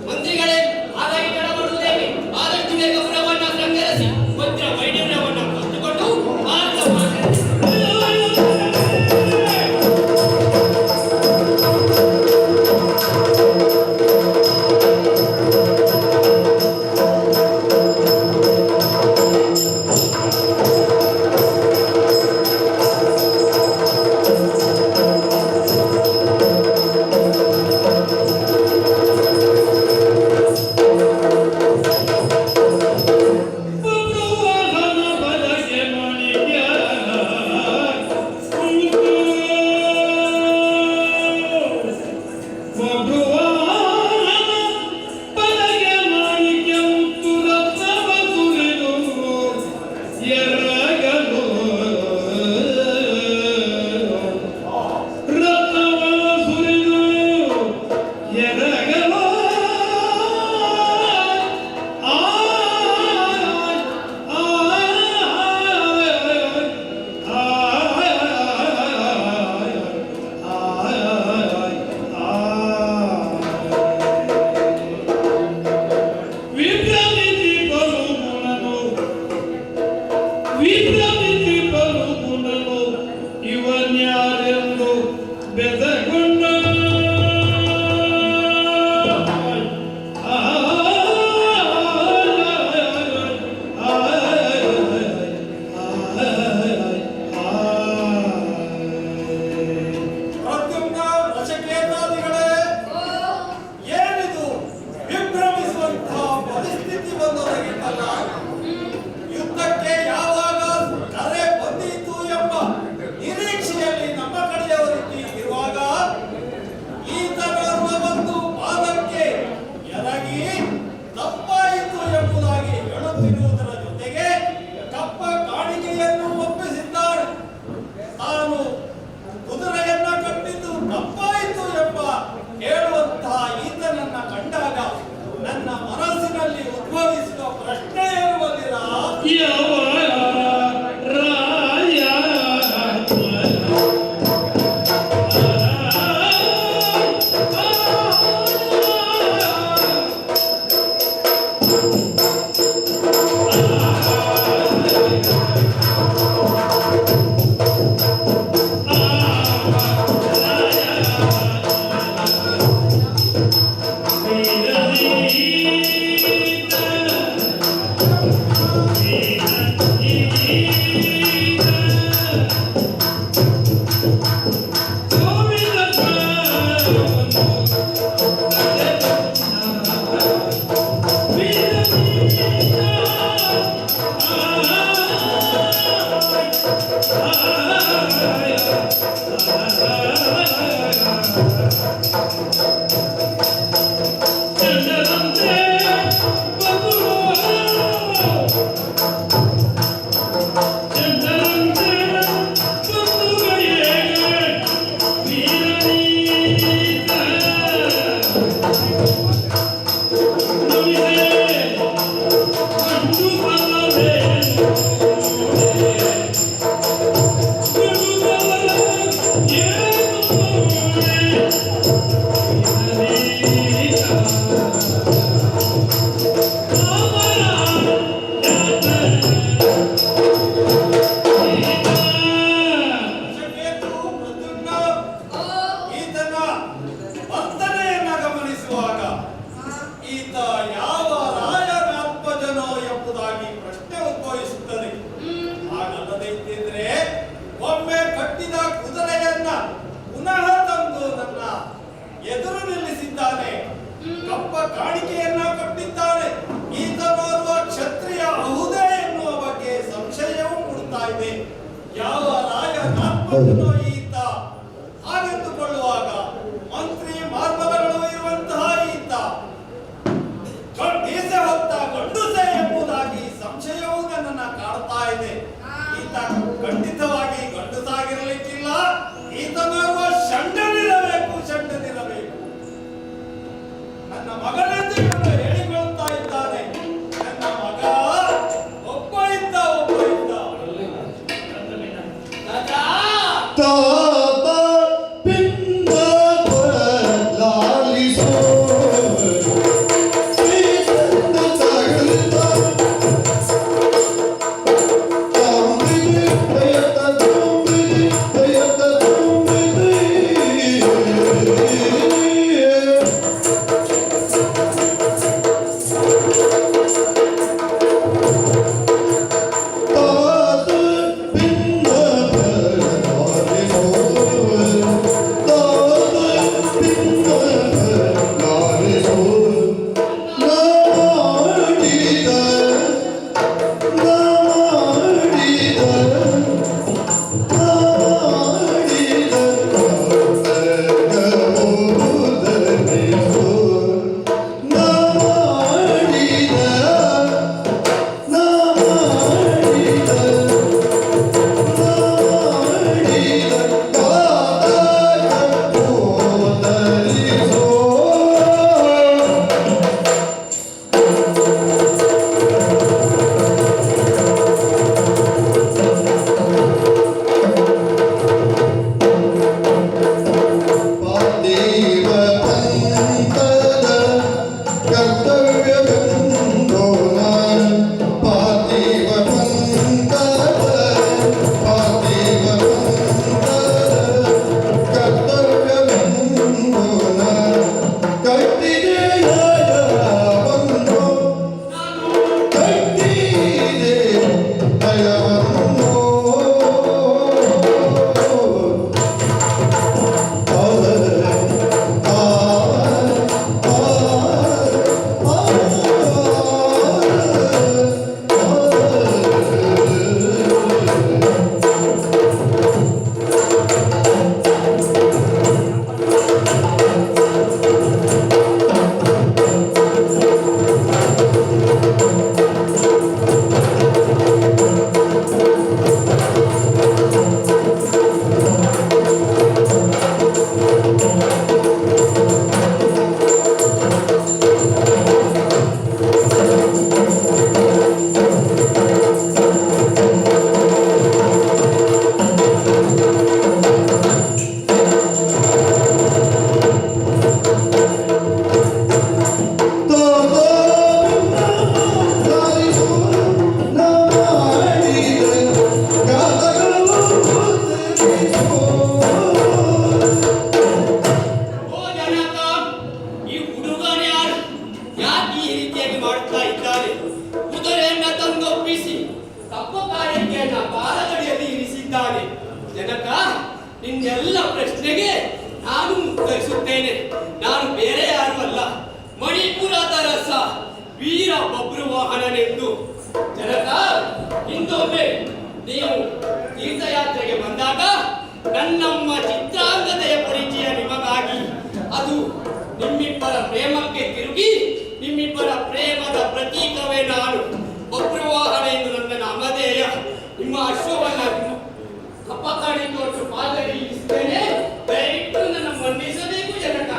ಮಂತ್ರಿಗಳೇ, ಹಾಗಾಗಿ ತಡ ಮಾಡುವುದೇಕೆ? ಆದಷ್ಟು ಬೇಗ ಪುರವನ್ನು ಸಂಗ್ರಹಿಸಿ ವಜ್ರ ವೈಢೂರ್ಯವನ್ನು ಹೊತ್ತುಕೊಂಡು ಭಾರತ ಯುದ್ಧಕ್ಕೆ ಯಾವಾಗ ಹಾಗೆಂದುಕೊಳ್ಳುವಾಗ ಮಂತ್ರಿ ಮಾರ್ಬಲಗಳು ಇರುವಂತಹ ಈತ ಮೀಸೆ ಹೊತ್ತ ಗಂಡುಸೆ ಎಂಬುದಾಗಿ ಸಂಶಯವು ನನ್ನನ್ನ ಕಾಡ್ತಾ ಇದೆ. ಈತ ಖಂಡಿತವಾಗಿ ಗಂಡುಸಾಗಿರಲಿಕ್ಕಿಲ್ಲ. ಈತನೋರ್ವ ಷಂಡನಿರಬೇಕು. ನನ್ನ ಮಗನೆಂದು ಇವನು ಹೇಳಿಕೊಳ್ಳುತ್ತಾ ಇದ್ದಾನೆ. ನನ್ನ ಮಗ ಒಬ್ಬ ಇದ್ದ. ರಾಜಾ ಕಪ್ಪು ಕಾಣಿಕೆಯನ್ನ ಬಾಲಗಡಿಯಲ್ಲಿ ಇರಿಸಿದ್ದಾನೆ. ಜನಕ, ನಿನ್ನೆಲ್ಲ ಪ್ರಶ್ನೆಗೆ ನಾನು ಉತ್ತರಿಸುತ್ತೇನೆ. ನಾನು ಬೇರೆ ಯಾರು ಅಲ್ಲ, ಮಣಿಪುರದ ರಸ ವೀರ ಬಬ್ರುವಾಹನನೆಂದು. ಜನಕ, ಹಿಂದೊಮ್ಮೆ ನೀವು ತೀರ್ಥಯಾತ್ರೆಗೆ ಬಂದಾಗ ನನ್ನಮ್ಮ ಚಿತ್ರಾಂಗದೆಯ ಪರಿಚಯ ನಿಮಗಾಗಿ. ಅದು ನಿಮ್ಮಿಬ್ಬರ ಪ್ರೇಮಕ್ಕೆ ತಿರುಗಿ ನಿಮ್ಮಿಬ್ಬರ ಪ್ರೇಮದ ಪ್ರತೀಕವೇ ನಾನು. ಬಬ್ರುವಾಹನ ಎಂದು ನನ್ನ ನಾಮಧೇಯ. ನಿಮ್ಮ ಅಶ್ವವನ್ನ ಕಪ್ಪ ಕಾಣಿಕೊಂಡು ಪಾದಡಿ ಇರಿಸುತ್ತೇನೆ. ದಯವಿಟ್ಟು ನನ್ನ ಮನ್ನಿಸಬೇಕು ಜನಕ.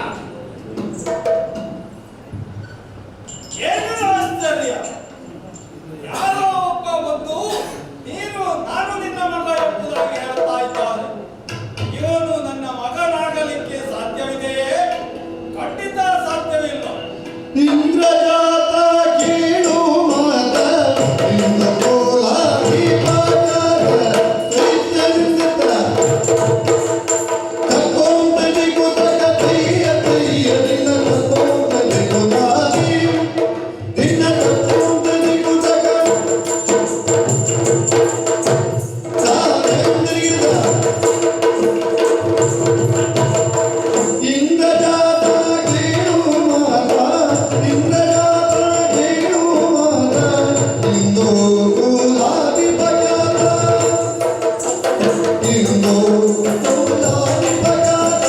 ಏನು ಆಶ್ಚರ್ಯ! ಯಾರೋ ಒಬ್ಬ ಬಂದು ನೀನು ನಾನು ನಿನ್ನ ಮಗ ಎಂಬುದಾಗಿ ಹೇಳ್ತಾ ಇದ್ದಾನೆ. ಇವನು ನನ್ನ ಮಗನಾಗಲಿಕ್ಕೆ ಸಾಧ್ಯವಿದೆಯೇ? ಖಂಡಿತ ಸಾಧ್ಯವಿಲ್ಲ. ಇಂದ್ರಜಾತ ಕೇಳು ಮಾತ ಇಂದ ಕೋಲಾರಿ ಪಾಜಾರ ಸೈತ್ಯನಿಂದ ತಕ್ಕೊಂಡಲಿ ಕುತಕ ತೈಯ ತೈಯ ನಿನ್ನ ತಕ್ಕೊಂಡಲಿ ಕುತಾರಿ ನಿನ್ನ ತಕ್ಕೊಂಡಲಿ ಕುತಕ ಸಾರೇಂದ್ರಿದ ಇಂದ್ರಜಾತ ಕೇಳು ಮಾತ ಇಂದ್ರಜಾತ ಕೇಳು ಮಾತ ಇಂದೋ ಕೋಲಾರಿ ಪಾಜಾರ ಇಂದೋ ಕೋಲಾರಿ ಪಾಜಾರ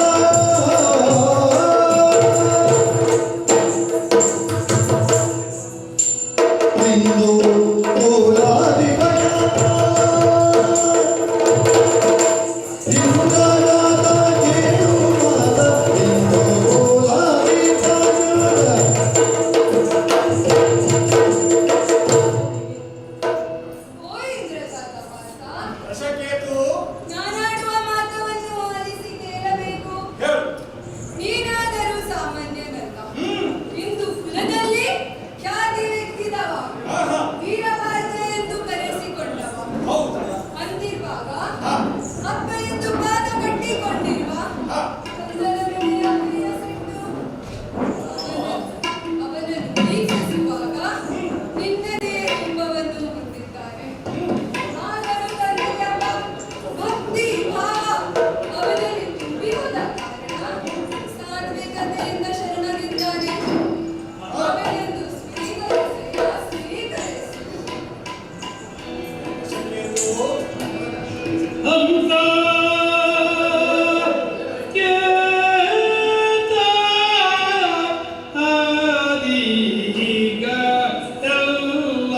ಇಂದೋ ಕೋಲಾರಿ ಪಾಜಾರ ಇಂದ್ರಜಾತ ಕೇಳು ಮಾತ ಇಂದೋ ಕೋಲಾರಿ ಪಾಜಾರ ಓ ಇಂದ್ರಜಾತ ಮಾತ, ದಶಕೇತು, ನಾನಾಡುವ ಮಾತವನ್ನು ಆಲಿಸಿ ಕೇಳಬೇಕು. ಹೇಳು. ನೀನಾದರೂ ಸಾಮಾನ್ಯನಲ್ಲ. ಇಂದು ಕುಲದಲ್ಲಿ ಖ್ಯಾತಿವೆತ್ತಿದವ, ಆಹಾ. ವೀರಭಾರತ ಎಂದು ಕರೆಸಿಕೊಂಡವ. ಹೌದಾ? ಅಂತಿರುವಾಗ ಹಾ. ಅಪ್ಪ ಎಂದು ಪಾದ ಕಟ್ಟಿಕೊಂಡಿರುವ ಹಾ. ಚಂದನ ಬೆಳೆಯ ಪ್ರಿಯ ಸಿಟ್ಟು. ಅವನನ್ನು ವೀಕ್ಷಿಸುವಾಗ ನಿನ್ನದೇ ಬಿಂಬವನ್ನು ಹೊಂದಿದ್ದಾನೆ. ಆದರೂ ತನ್ನೆಯೆಂಬ ಭಕ್ತಿ ಭಾವ ಅವನಲ್ಲಿ ತುಂಬಿರುವುದ ಕಾರಣ ಸಾತ್ವಿಕತೆಯಿಂದ ಶರಣರಿದ್ದಾನೆ. ಅವನೆಂದು ಸ್ವೀಕರಿಸೆಯ ಸ್ವೀಕರಿಸು. ದಶಕೇತು, ಹಂಸ ಆದಿಗ ಎಲ್ಲ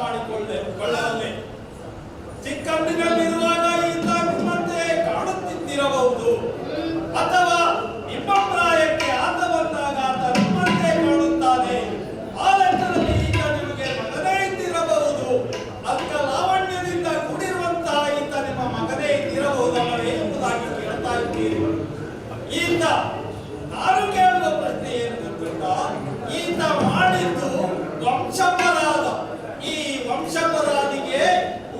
ಮಾಡಿಕೊಳ್ಳಬಲ್ಲೆ. ಚಿಕ್ಕಂದಿನಲ್ಲಿರುವಾಗ ಈತ ನಿಮ್ಮಂತೆ ಕಾಣುತ್ತಿದ್ದಿರಬಹುದು, ಅಥವಾ ನಿಮ್ಮ ಪ್ರಾಯಕ್ಕೆ ಆತ ಬಂದಾಗ ಆತ ನಿಮ್ಮಂತೆ ಕಾಣುತ್ತಾನೆ. ಆ ಲೆಕ್ಕದಲ್ಲಿ ಈತ ನಿಮಗೆ ಮಗನೇ ಇದ್ದಿರಬಹುದು. ಅಕ್ಕ ಲಾವಣ್ಯದಿಂದ ಕೂಡಿರುವಂತಹ ಈತ ನಿಮ್ಮ ಮಗನೇ ಇದ್ದಿರಬಹುದಲ್ಲವೇ ಎಂಬುದಾಗಿ ಕೇಳ್ತಾ ಇದ್ದೀರಿ. ಈತ ನಾನು ಕೇಳುವ ಪ್ರಶ್ನೆ ಏನು ಗೊತ್ತುಂಟಾ? ಈತ ಮಾಡಿದ್ದು ವಂಶಪರಾಧ. ಈ ವಂಶಪರಾಧಿಗೆ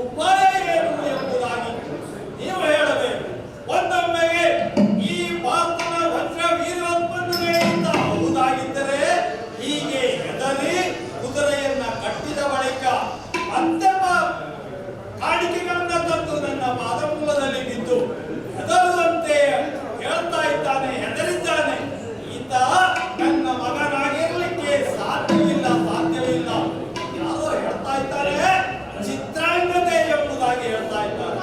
ಉಪಾಯ ಏನು ಎಂಬುದಾಗಿ ನೀವು ಹೇಳಬೇಕು. ಒಂದೊಮ್ಮೆಗೆ ಈ ಭಾರತದ ವಜ್ರ ವೀರೋತ್ಪನ್ನವೇ ಈತ ಹೌದಾಗಿದ್ದರೆ ಹೀಗೆ ಹೆದರಿ ಕುದುರೆಯನ್ನ ಕಟ್ಟಿದ ಬಳಿಕ ಮತ್ತೆ ಕಾಣಿಕೆಗಳನ್ನ ತಂದು ನನ್ನ ಪಾದಮೂಲದಲ್ಲಿ ಬಿದ್ದು ಹೆದರುವಂತೆ ಹೇಳ್ತಾ ಇದ್ದಾನೆ, ಹೆದರಿದ್ದಾನೆ. ಈತ ನನ್ನ ಮಗನಾಗಿರ್ಲಿಕ್ಕೆ ಸಾಧ್ಯವಿಲ್ಲ. ಯಾರೋ ಹೇಳ್ತಾ ಇದ್ದಾರೆ ಚಿತ್ರಾಂಗದೆ ಎಂಬುದಾಗಿ ಹೇಳ್ತಾ ಇದ್ದಾರೆ.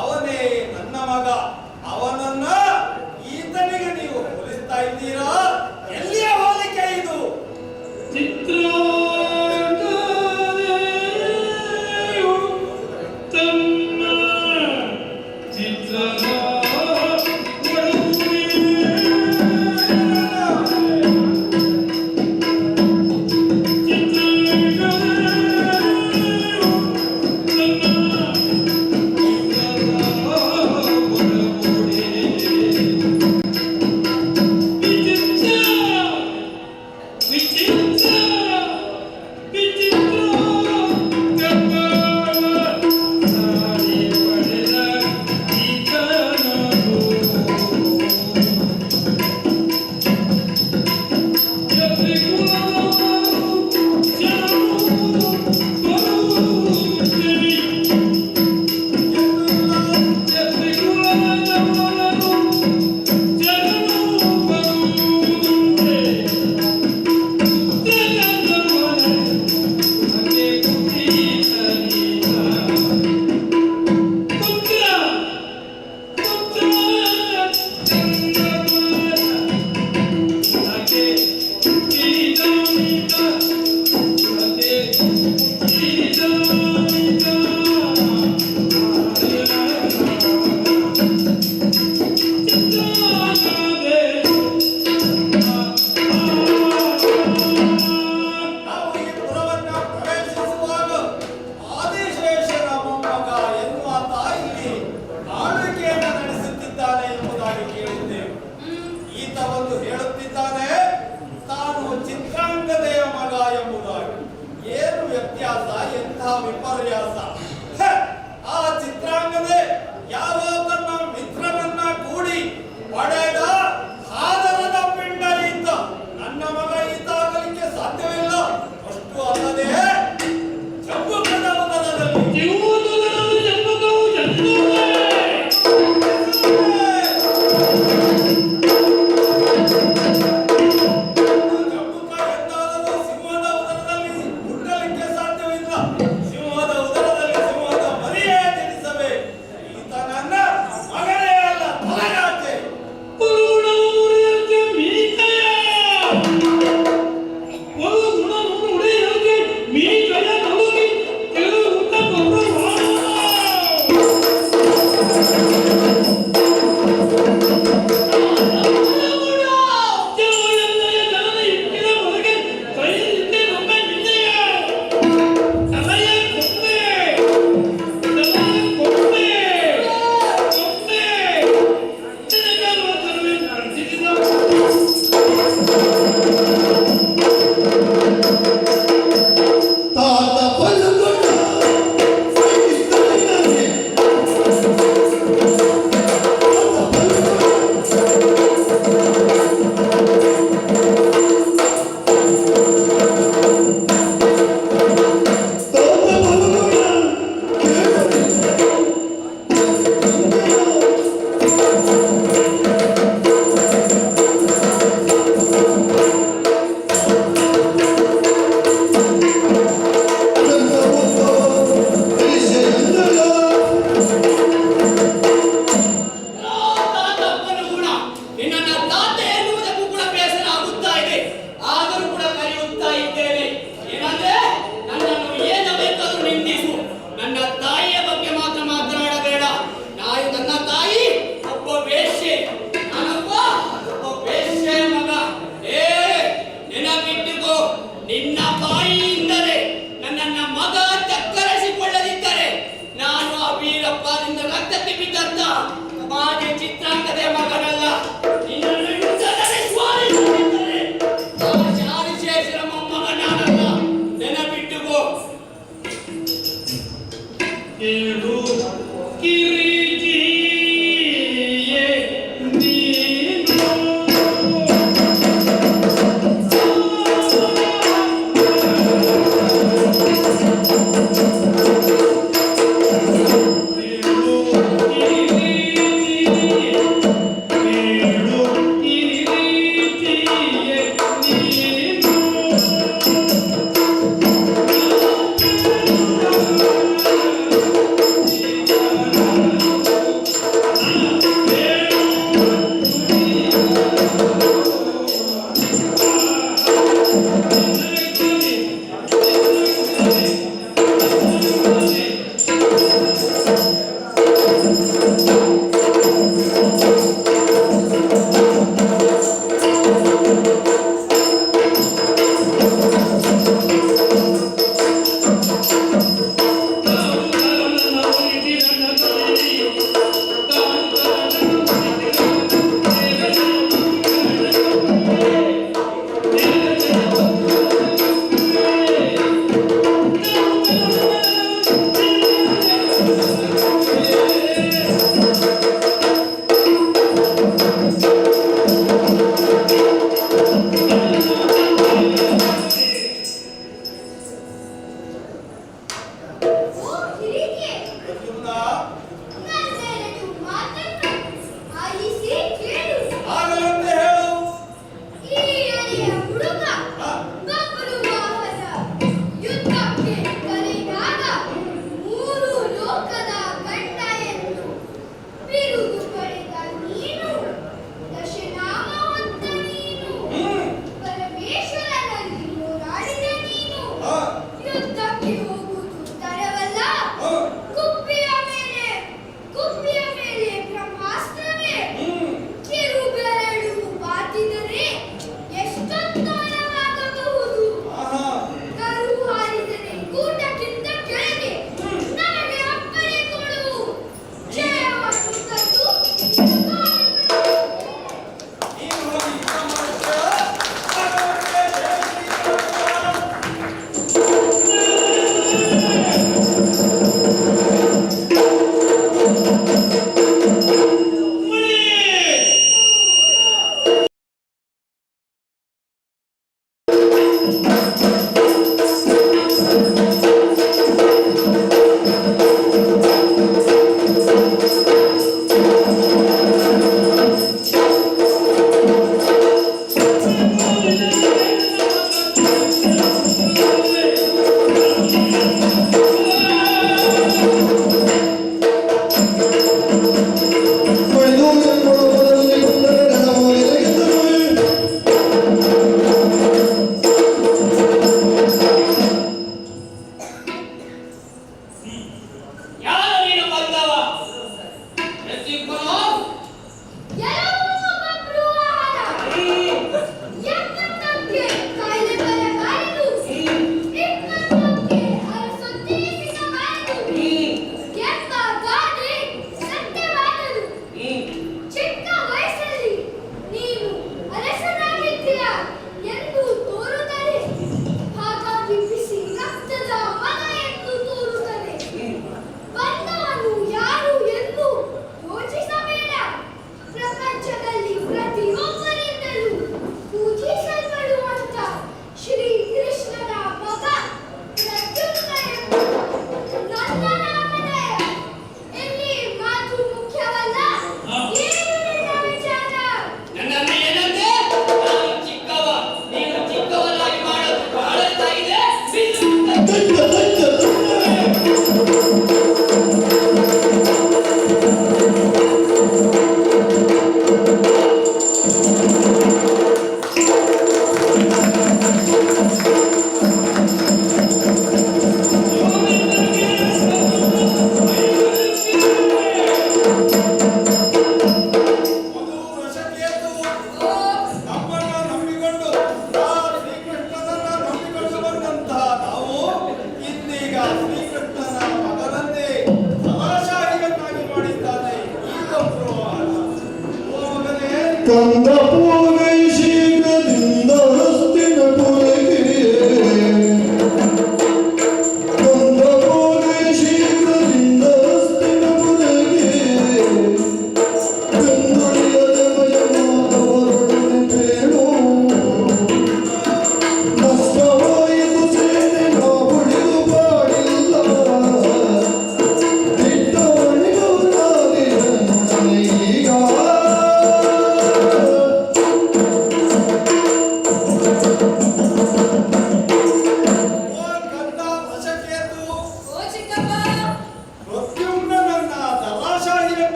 ಅವನೇ ನನ್ನ ಮಗ. ಅವನನ್ನ ಈತನಿಗೆ ನೀವು ಹೋಲಿಸ್ತಾ ಇದ್ದೀರಾ? ಎಲ್ಲಿಯ ಹೋಲಿಕೆ ಇದು? It's ಚಿತ್ರಾಂಗದ ಮಗನಲ್ಲ. ನಿನ್ನನ್ನು ಯುದ್ಧದಲ್ಲಿ ಸ್ವಾಲಿಸದಿದ್ದರೆ ಆಚಾರ್ಯಶೇಷರ ಮೊಮ್ಮಗ ನಾನಲ್ಲ. ನೆನಪಿಟ್ಟುಕೋ. ಇದು ಕಿರೀಟಿಯೇ ನೀನು.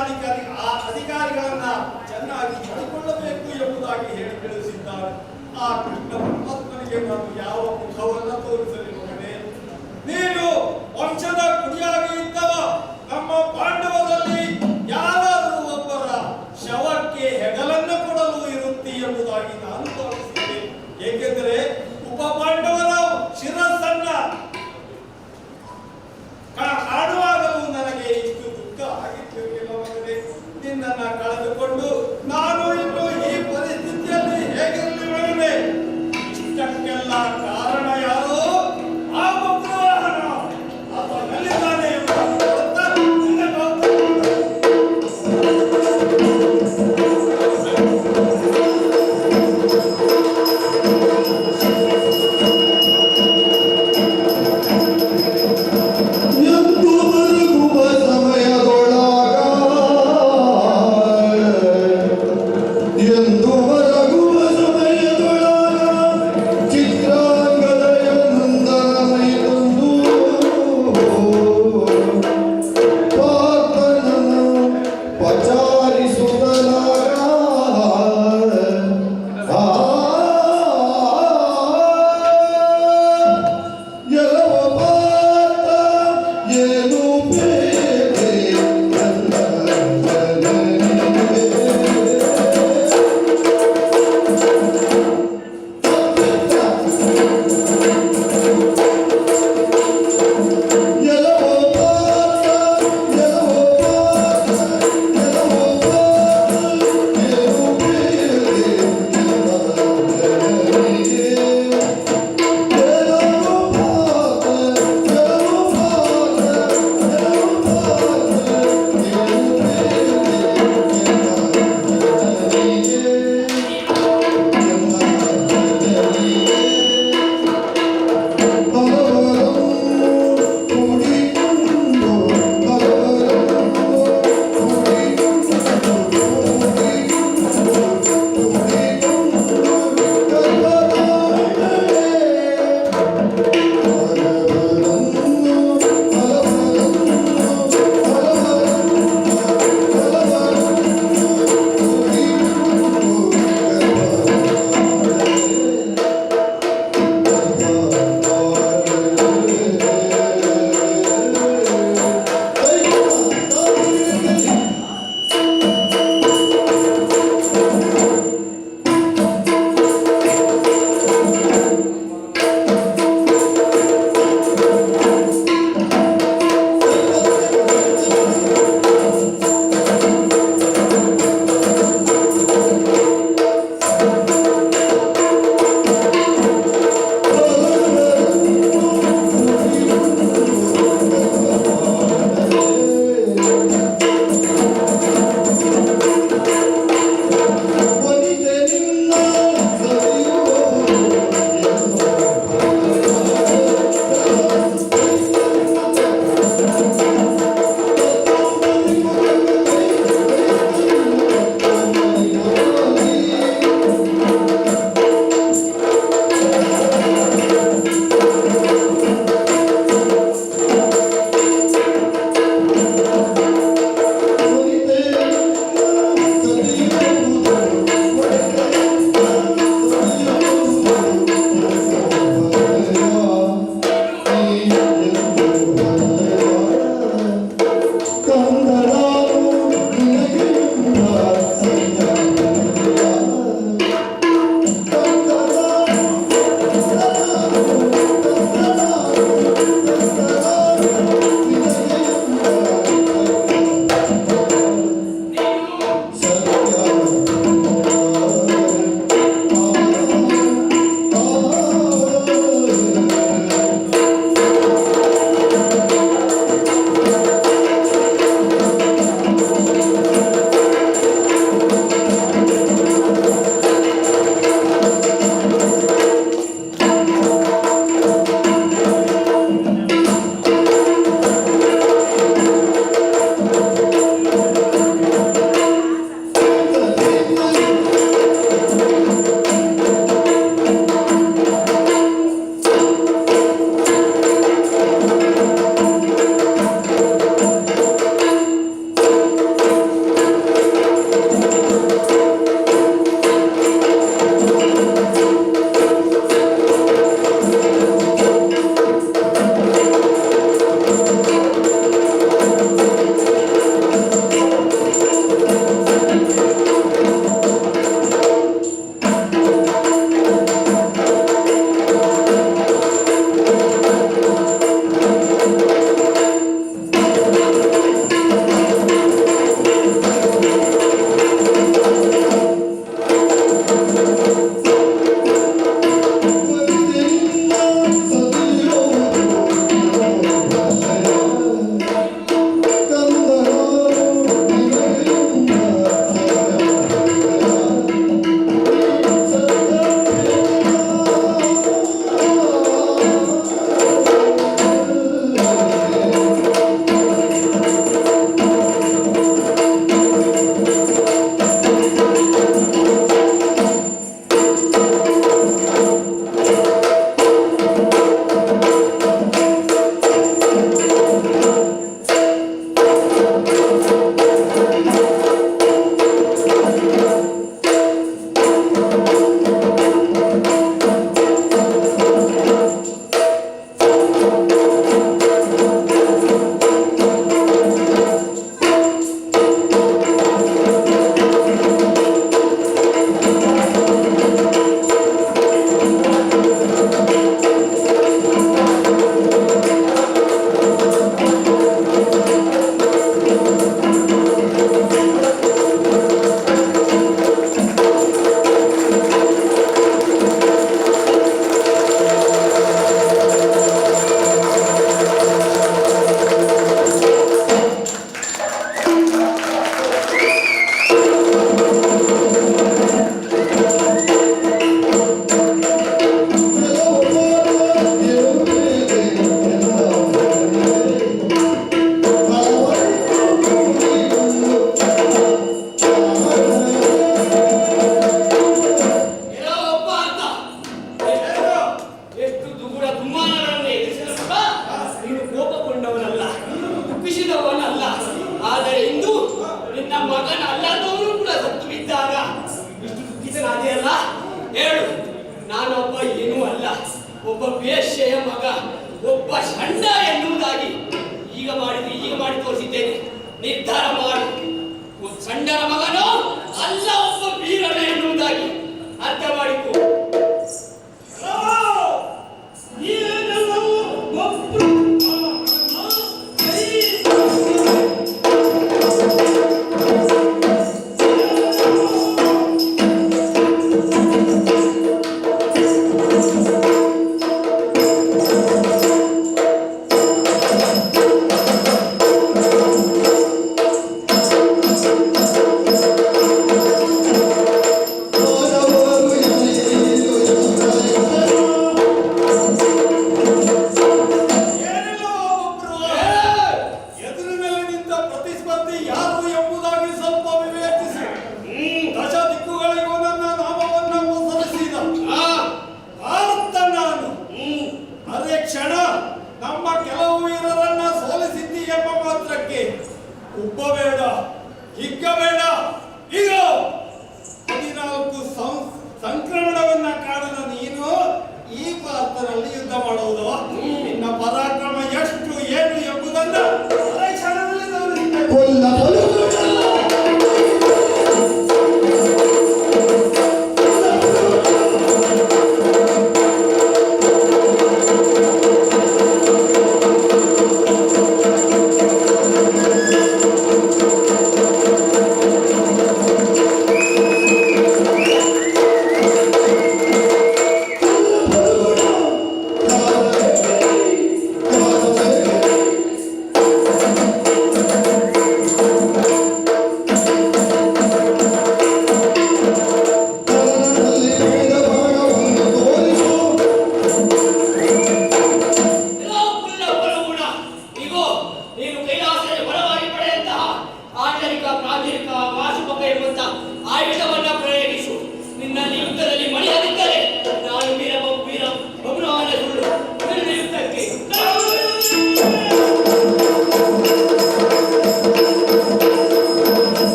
ಅಧಿಕಾರಿಗಳನ್ನ ಚೆನ್ನಾಗಿ ಮಾಡಿಕೊಳ್ಳಬೇಕು ಎಂಬುದಾಗಿ ಹೇಳಿ ತಿಳಿಸಿದ್ದಾರೆ. ಆ ಕೃಷ್ಣ ಪರಮಾತ್ಮನಿಗೆ ನಾನು ಯಾವ ಮುಖವನ್ನ ತೋರಿಸಲಿ ಮಗನೇ? ನೀನು ವಂಶದ ಕುಡಿಯಾಗಿ ಇದ್ದವ. ನಮ್ಮ ಪಾಂಡವರಲ್ಲಿ ಯಾರಾದರೂ ಒಬ್ಬರ ಶವಕ್ಕೆ ಹೆಗಲನ್ನು ಕೊಡಲು ಇರುತ್ತಿ ಎಂಬುದಾಗಿ ನಾನು ತೋರಿಸಿದೆ. ಏಕೆಂದರೆ ಉಪ ಪಾಂಡವರ ಶಿರಸ್ಸನ್ನ ಕಾಣುವಾಗಲೂ ನನಗೆ ಇಷ್ಟು ದುಃಖ ಆಗಿರಲಿಲ್ಲ ಮಗನೇ. ನಿನ್ನನ್ನ ಕಳೆದುಕೊಂಡು ನಾನು ಇನ್ನು ಈ ಪರಿಸ್ಥಿತಿಯಲ್ಲಿ ಹೇಗಿರಲಿ ಮಗನೇ? ಇಷ್ಟಕ್ಕೆಲ್ಲ ಕಾರಣ ಯಾರು? ಆ ಒಬ್ಬ ಆತನಲ್ಲಿದ್ದಾನೆ ಎಂಬುದನ್ನು ನಿನ್ನ ಒಬ್ಬ ವೇಶ್ಯೆಯ ಮಗ, ಒಬ್ಬ ಷಂಡ ಎನ್ನುವುದಾಗಿ ಈಗ ಮಾಡಿ ತೋರಿಸಿದ್ದೇನೆ. ನಿರ್ಧಾರ ಮಾಡು. ಷಂಡನ ಮಗನೋ ಅಲ್ಲ, ಒಬ್ಬ ವೀರನ ಎನ್ನುವುದಾಗಿ ಅರ್ಥ ಮಾಡಿಕೊ. ಉಬ್ಬಬೇಡ, ಹಿಗ್ಗಬೇಡ. ಈಗ 14 ಸಂಕ್ರಮಣವನ್ನ ಕಾಣದ ನೀನು ಈ ಪಾತ್ರದಲ್ಲಿ ಯುದ್ಧ ಮಾಡುವುದು. ನಿನ್ನ ಪರಾಕ್ರಮ ಎಷ್ಟು ಏನು ಎಂಬುದನ್ನು ಕ್ಷಣದಲ್ಲಿ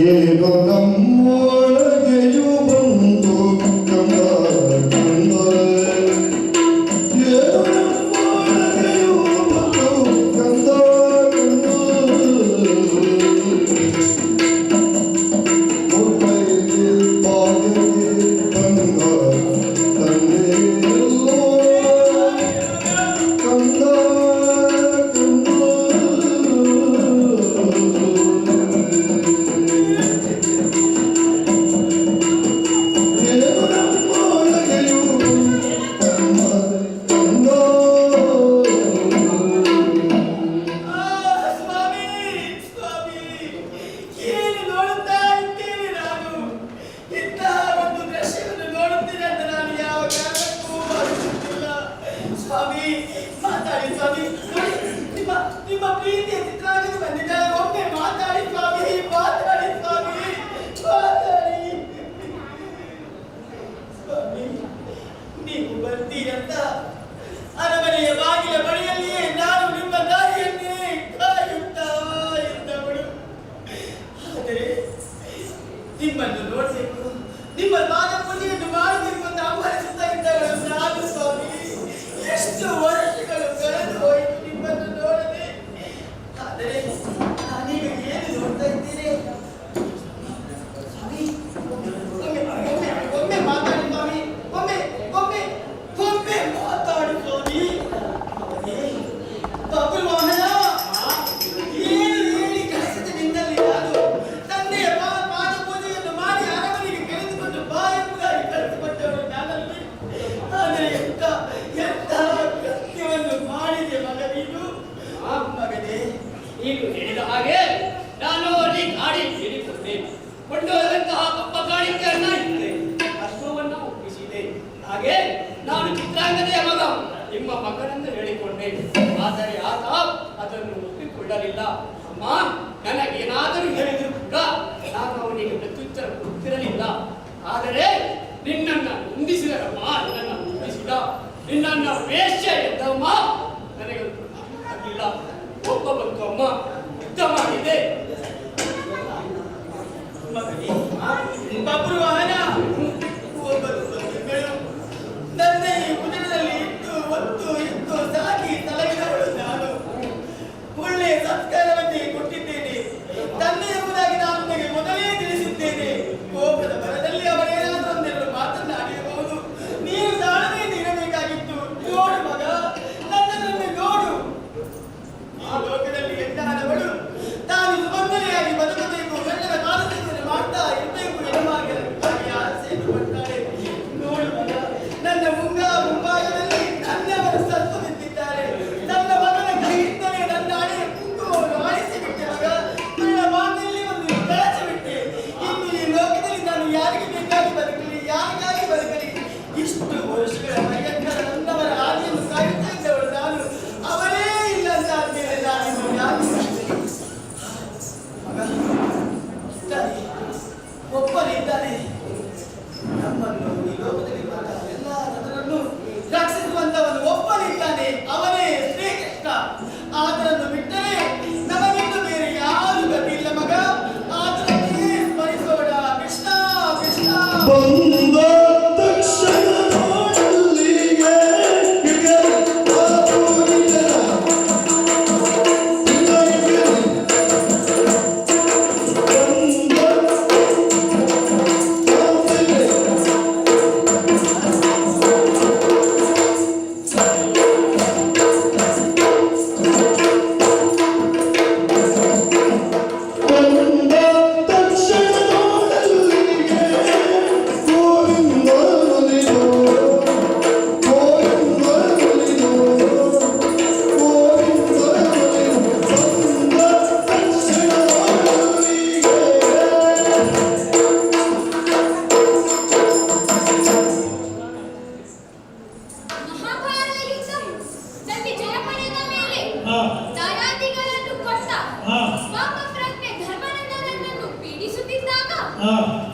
ಏನೋ ನಮ್ಮೊಳಗೆಯೂ ಬಂತು ಕಂದ ಕಂದ, ಏನೋ ನಮ್ಮೊಳಗೆಯೂ ಬಂತು ಕಂದ ಕಂದ, ಮುತ್ತೈದೆ ಬಾಗಿಲಿಗೆ ಬಂದ ತಂದೆಯಲ್ಲೋ ಕಂದ ಕಂದ. ನಿಮ್ಮ ಪ್ರೀತಿಯ ಚಿತ್ರಾಂಗದ ಬಂದಿದ್ದಾರೆ. ಒಮ್ಮೆ ಮಾತಾಡಿ ಸ್ವಾಮಿ, ಮಾತಾಡಿ ಸ್ವಾಮಿ, ಮಾತಾಡಿ ಸ್ವಾಮಿ. ನೀವು ಬರ್ತೀರಂತ ಅರಮನೆಯ ಬಾಗಿಲ ಬಳಿಯಲ್ಲಿಯೇ ನಾನು ನಿಮ್ಮ ದಾರಿಯನ್ನೇ ಕಾಯುತ್ತಾ ಇದ್ದವಳು. ಆದರೆ ನಿಮ್ಮನ್ನು ನೋಡಬೇಕು, ನಿಮ್ಮ ಪಾದ ಪೂಜೆಯನ್ನು ಮಾಡಬೇಕೆಂದು ಅಮ್ಮರಿಸುತ್ತಾ ಇದ್ದವಳು ನಾನು ಸ್ವಾಮಿ. ಎಷ್ಟು ವರ್ಷಗಳು ಕಳೆದು ಹೋಯಿತು ನಿಮ್ಮನ್ನು ನೋಡದೆ. ಆದರೆ ನಾನೀಗ ಏನು ನೋಡ್ತಾ ಇದ್ದೇನೆ ಸ್ವಾಮಿ? ಒಮ್ಮೆ ಮಾತಾಡಿ ಸ್ವಾಮಿ, ಒಮ್ಮೆ ಒಮ್ಮೆ ಒಮ್ಮೆ ಮಾಡಿದೆ. ಆದರೆ ಆತ ಅದನ್ನು ಒಪ್ಪಿಕೊಳ್ಳಲಿಲ್ಲ. ಅಮ್ಮ, ನನಗೇನಾದರೂ ಹೇಳಿದರೂ ಕೂಡ ನಾನು ಅವನಿಗೆ ಪ್ರತ್ಯುತ್ತರ ಕೊಡುತ್ತಿರಲಿಲ್ಲ. ಆದರೆ ನಿನ್ನನ್ನು ನಿಂದಿಸಿದರಮ್ಮ, ನಿನ್ನನ್ನು ನಿಂದಿಸಿದ, ನಿನ್ನನ್ನು ವೇಶ್ಯ ಎಂದಮ್ಮ ನನಗಂತೂ ಆಗಲಿಲ್ಲ. ಒಬ್ಬ ಬಂತು ಅಮ್ಮ, ಯುದ್ಧ ಮಾಡಿದೆ. ಒಬ್ಬರು ವಾಹನ, ಒಬ್ಬರು ತಿಂಗಳು ನನ್ನ ಈ ಉದರದಲ್ಲಿ ಇಟ್ಟು ಒತ್ತು ಇತ್ತು ಸಾಕಿ ತಲಗಿದವಳು ನಾನು. ಒಳ್ಳೆಯ ಸಂಸ್ಕಾರವನ್ನೇ ಕೊಟ್ಟಿದ್ದೇನೆ. ತಂದೆ ಎಂಬುದಾಗಿ ನಾನು ನನಗೆ ಮೊದಲೇ ತಿಳಿಸಿದ್ದೇನೆ. ಕೋಪದ ಬರದಲ್ಲಿ ಅವರೇನಾದರೂ ಒಂದೆರಡು ಮಾತನ್ನಾಡಿರಬಹುದು. ನೀನು ತಾಳ್ಮೆಯಿಂದ ಇರಬೇಕಾಗಿತ್ತು. ನೋಡು ಮಗ, ನನ್ನನ್ನು ನೋಡು. ಈ ಲೋಕದಲ್ಲಿ ಹೆಣ್ಣಾದವಳು ತಾನು ಸುಮಂಗಲಿಯಾಗಿ ಬದುಕಬೇಕು, ಗಂಡನ ಕಾಲದಲ್ಲಿ ಮಾಡ್ತಾ ಇರಬೇಕು ಎನ್ನುವಾಗಿ ಆಸೆಯನ್ನು ಪಡ್ತಾಳೆ. ನೋಡು ಮಗ, ನನ್ನ ಮುಂಭಾಗದಲ್ಲಿ ನನ್ನವರು ಸತ್ತು ನಿಂತಿದ್ದಾರೆ. ನನ್ನ ಮಗನ ಕೈಯಿಂದಲೇ ನನ್ನ ಹಣೆಯ ಕುಂಕುಮವನ್ನು ಆಡಿಸಿ ಬಿಟ್ಟೆ ಮಗ. ನನ್ನ ಮಾತಿನಲ್ಲಿ ಒಂದು ಕಳಚಿ ಬಿಟ್ಟೆ. ಇನ್ನು ಈ ಲೋಕದಲ್ಲಿ ನಾನು ಯಾರಿಗೆ ಬೇಕಾಗಿ ಬದುಕಲಿ, ಯಾರಿಗಾಗಿ ಬದುಕಲಿ? ಇಷ್ಟು ವರ್ಷಗಳ ಭಯಂಕರ ನನ್ನವರ ಆದಿಯನ್ನು ಕಾಯುತ್ತಾ ಇದ್ದವಳು ನಾನು. ಅವರೇ ಇಲ್ಲ ಅಂತ ಆದ್ಮೇಲೆ ನಾನು ಯಾರು ಮಗ ಇದ್ದಾನೆ, ಒಬ್ಬನಿದ್ದಾನೆ. ನಮ್ಮನ್ನು ಈ ಲೋಕದಲ್ಲಿರುವಾಗ ಎಲ್ಲ ಜನರನ್ನು ರಕ್ಷಿಸುವಂತವನು ಒಬ್ಬನಿದ್ದಾನೆ. ಅವನೇ ಶ್ರೀಕೃಷ್ಣ. ಆತನನ್ನು ಬಿಟ್ಟರೆ ನಮಗಿಂದು ಬೇರೆ ಯಾರು ಗತಿ ಇಲ್ಲ ಮಗ. ಆತನನ್ನೇ ಸ್ಮರಿಸೋಣ. ಕೃಷ್ಣ ಕೃಷ್ಣ.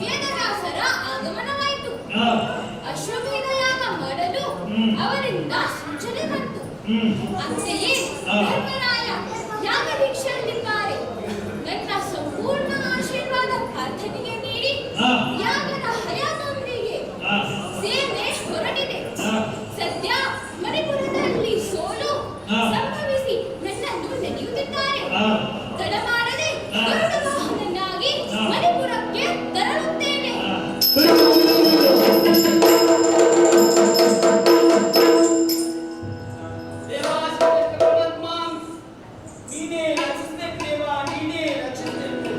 ವೇದವ್ಯಾಸರ ಆಗಮನವಾಯಿತು. ಅಶ್ವಮೇಧ ಯಾಗ ಮಾಡಲು ಅವರಿಂದ ಸೂಚನೆ ಬಂತು. ಅಂತೆಯೇ ಧರ್ಮರಾಯ ಯಾಗ ದೀಕ್ಷೆಯಲ್ಲಿದ್ದಾರೆ. ನನ್ನ ಸಂಪೂರ್ಣ ಆಶೀರ್ವಾದ ಪ್ರಾರ್ಥನೆಗೆ ನೀಡಿ ಯಾಗದ ಹಯಾತೊಂದಿಗೆ ಸೇವೆ ಹೊರಟಿದೆ. ಸದ್ಯ ಮಣಿಪುರದಲ್ಲಿ ಸೋಲು ಸಂಭವಿಸಿ ನನ್ನನ್ನು ನೆನೆಯುತ್ತಿದ್ದಾರೆ. ತಡ ಮಾಡದೆ ಗರುಡ ವಾಹನನಾಗಿ ಮಣಿಪುರಕ್ಕೆ ತೆರಳುತ್ತೇನೆ. ನೀನೇ ರಕ್ಷಿಸಬೇಕು ದೇವ, ನೀನೇ ರಕ್ಷಿಸಬೇಕು.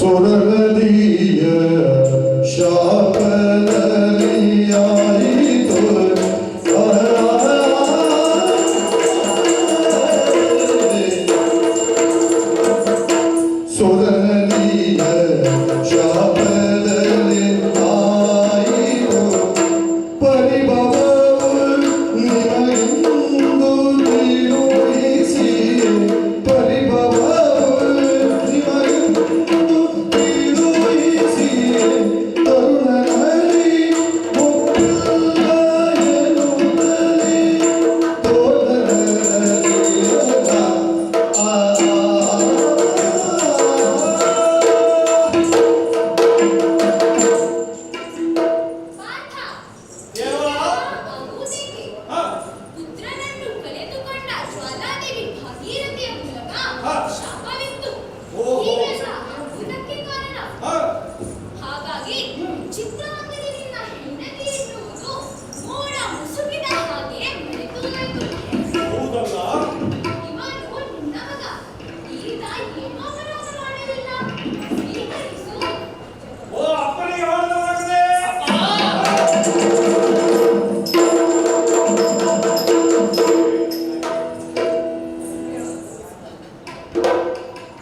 ಸುರನದಿಯ ಶಾಪದಲಿಯಾಯಿತು ಸುರನದಿಯ ಶಾಪದಲ್ಲಿ ಆಯಿತು ಪರಿಭವವು ನಿಮಗೆಂದು ತಿಳುಹಿಸಿ ಪರಿಭವವು ನಿಮಗೆಂದು ತಿಳುಹಿಸಿ ತರುಣನಲ್ಲಿ ಮುಕ್ತಿಲ್ಲ ಎನ್ನುತ್ತಲೇ ಪುತ್ರನನ್ನು ಕಳೆದುಕೊಂಡ ಜ್ವಾಲಾದೇವಿ ಭಾಗೀರಥಿಯ ಮೂಲಕ ಶಾಪವಿತ್ತು. ಹೀಗೆಲ್ಲ ಆಗುವುದಕ್ಕೆ ಕಾರಣ. ಹಾಗಾಗಿ ಚಿತ್ರಮಂದಿರದಿಂದ ಹೆಂಡತಿ ಎನ್ನುವುದು ಮೋಡ ಮುಸುಕಿದ ಹಾಗೆ ಮರೆತು ಹೋಯಿತು. ಇವನು ನಿನ್ನ ಮಗ. ಈತ ಏನೋ ಅಪರಾಧ ಮಾಡಲಿಲ್ಲ. ಸ್ವೀಕರಿಸು. ಓ ಅಪ್ಪನಿಗೆ ಹೊಡೆದ ಮಗನೇ.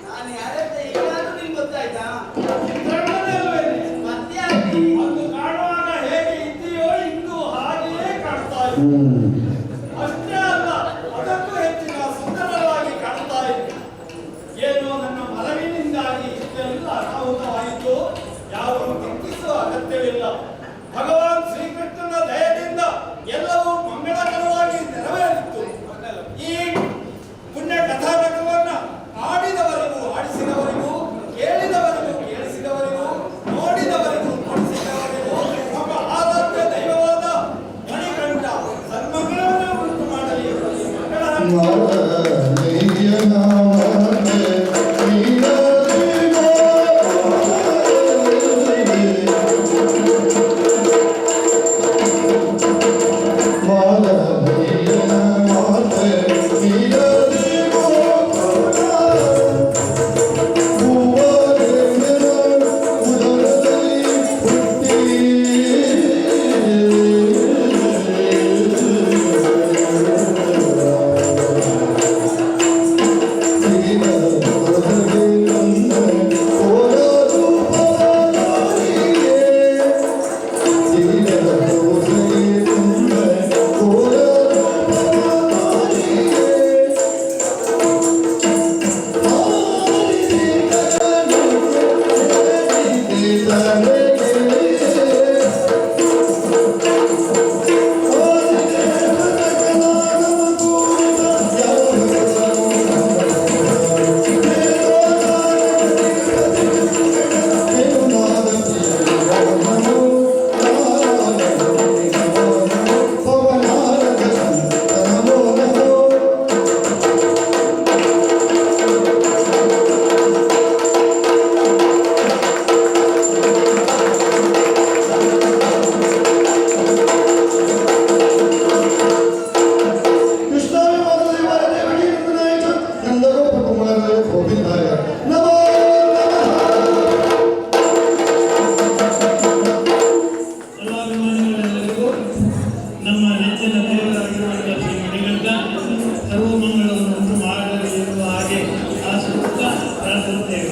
ನಾನು ಯಾರಂತ ಈಗಾದ್ರೂ ನಿಮ್ಗೆ ಗೊತ್ತಾಯ್ತಾ? ಚಿತ್ರಣ್ಣನೇ ಅಲ್ವೇನೆ? ಮತ್ಯಾಕೆ? ಅಂದು ಕಾಣುವಾಗ ಹೇಗೆ ಇದ್ದೀಯೋ ಇಂದು ಹಾಗೆಯೇ ಕಾಣ್ತಾ ಇದ್ದೀಯ. ಅಷ್ಟೇ ಅಲ್ಲ, ಅದಕ್ಕೂ ಹೆಚ್ಚಿನ ಸುಂದರವಾಗಿ ಕಾಣ್ತಾ ಇದ್ದೀಯ. ಏನೋ ನನ್ನ ಮನವಿನಿಂದಾಗಿ ಇಷ್ಟೆಲ್ಲ ಅನಾಹುತವಾಯಿತು. ಯಾರೂ ಚಿಂತಿಸುವ ಅಗತ್ಯವಿಲ್ಲ. ಭಗವಾನ್ ಶ್ರೀಕೃಷ್ಣನ ದಯದಿಂದ ಎಲ್ಲವೂ ಮಂಗಳಕರವಾಗಿ ನೆರವೇರಿತ್ತು. ಈ ಪುಣ್ಯ ಕಥಾನಕವನ್ನ ಆಡಿದವರಿಗೂ ಆಡಿಸಿದವರಿಗೂ, ಕೇಳಿದವರಿಗೂ ಕೇಳಿಸಿದವರಿಗೂ, ನೋಡಿದವರಿಗೂ ನೋಡಿಸಿದವರಿಗೂ ನಮ್ಮ ಆರಾಧ್ಯ ದೈವವಾದ ಮಣಿಕಂಠ ಸನ್ಮಂಗಳವನ್ನು ಉಂಟು ಮಾಡಲಿ. ಕಲಾಭಿಮಾನಿಗಳೆಲ್ಲರಿಗೂ ನಮ್ಮ ನೆಚ್ಚಿನ ದೇವರಾಗಿರುವಂತಹ ಶ್ರೀ ಮಣಿಕಂಠ ಸರ್ವಮಂಗಳವನ್ನು ಉಂಟು ಮಾಡಲು ಇರುವ ಹಾಗೆ ಆಶಿಸುತ್ತಾ ಪ್ರಾರ್ಥಿಸುತ್ತೇವೆ.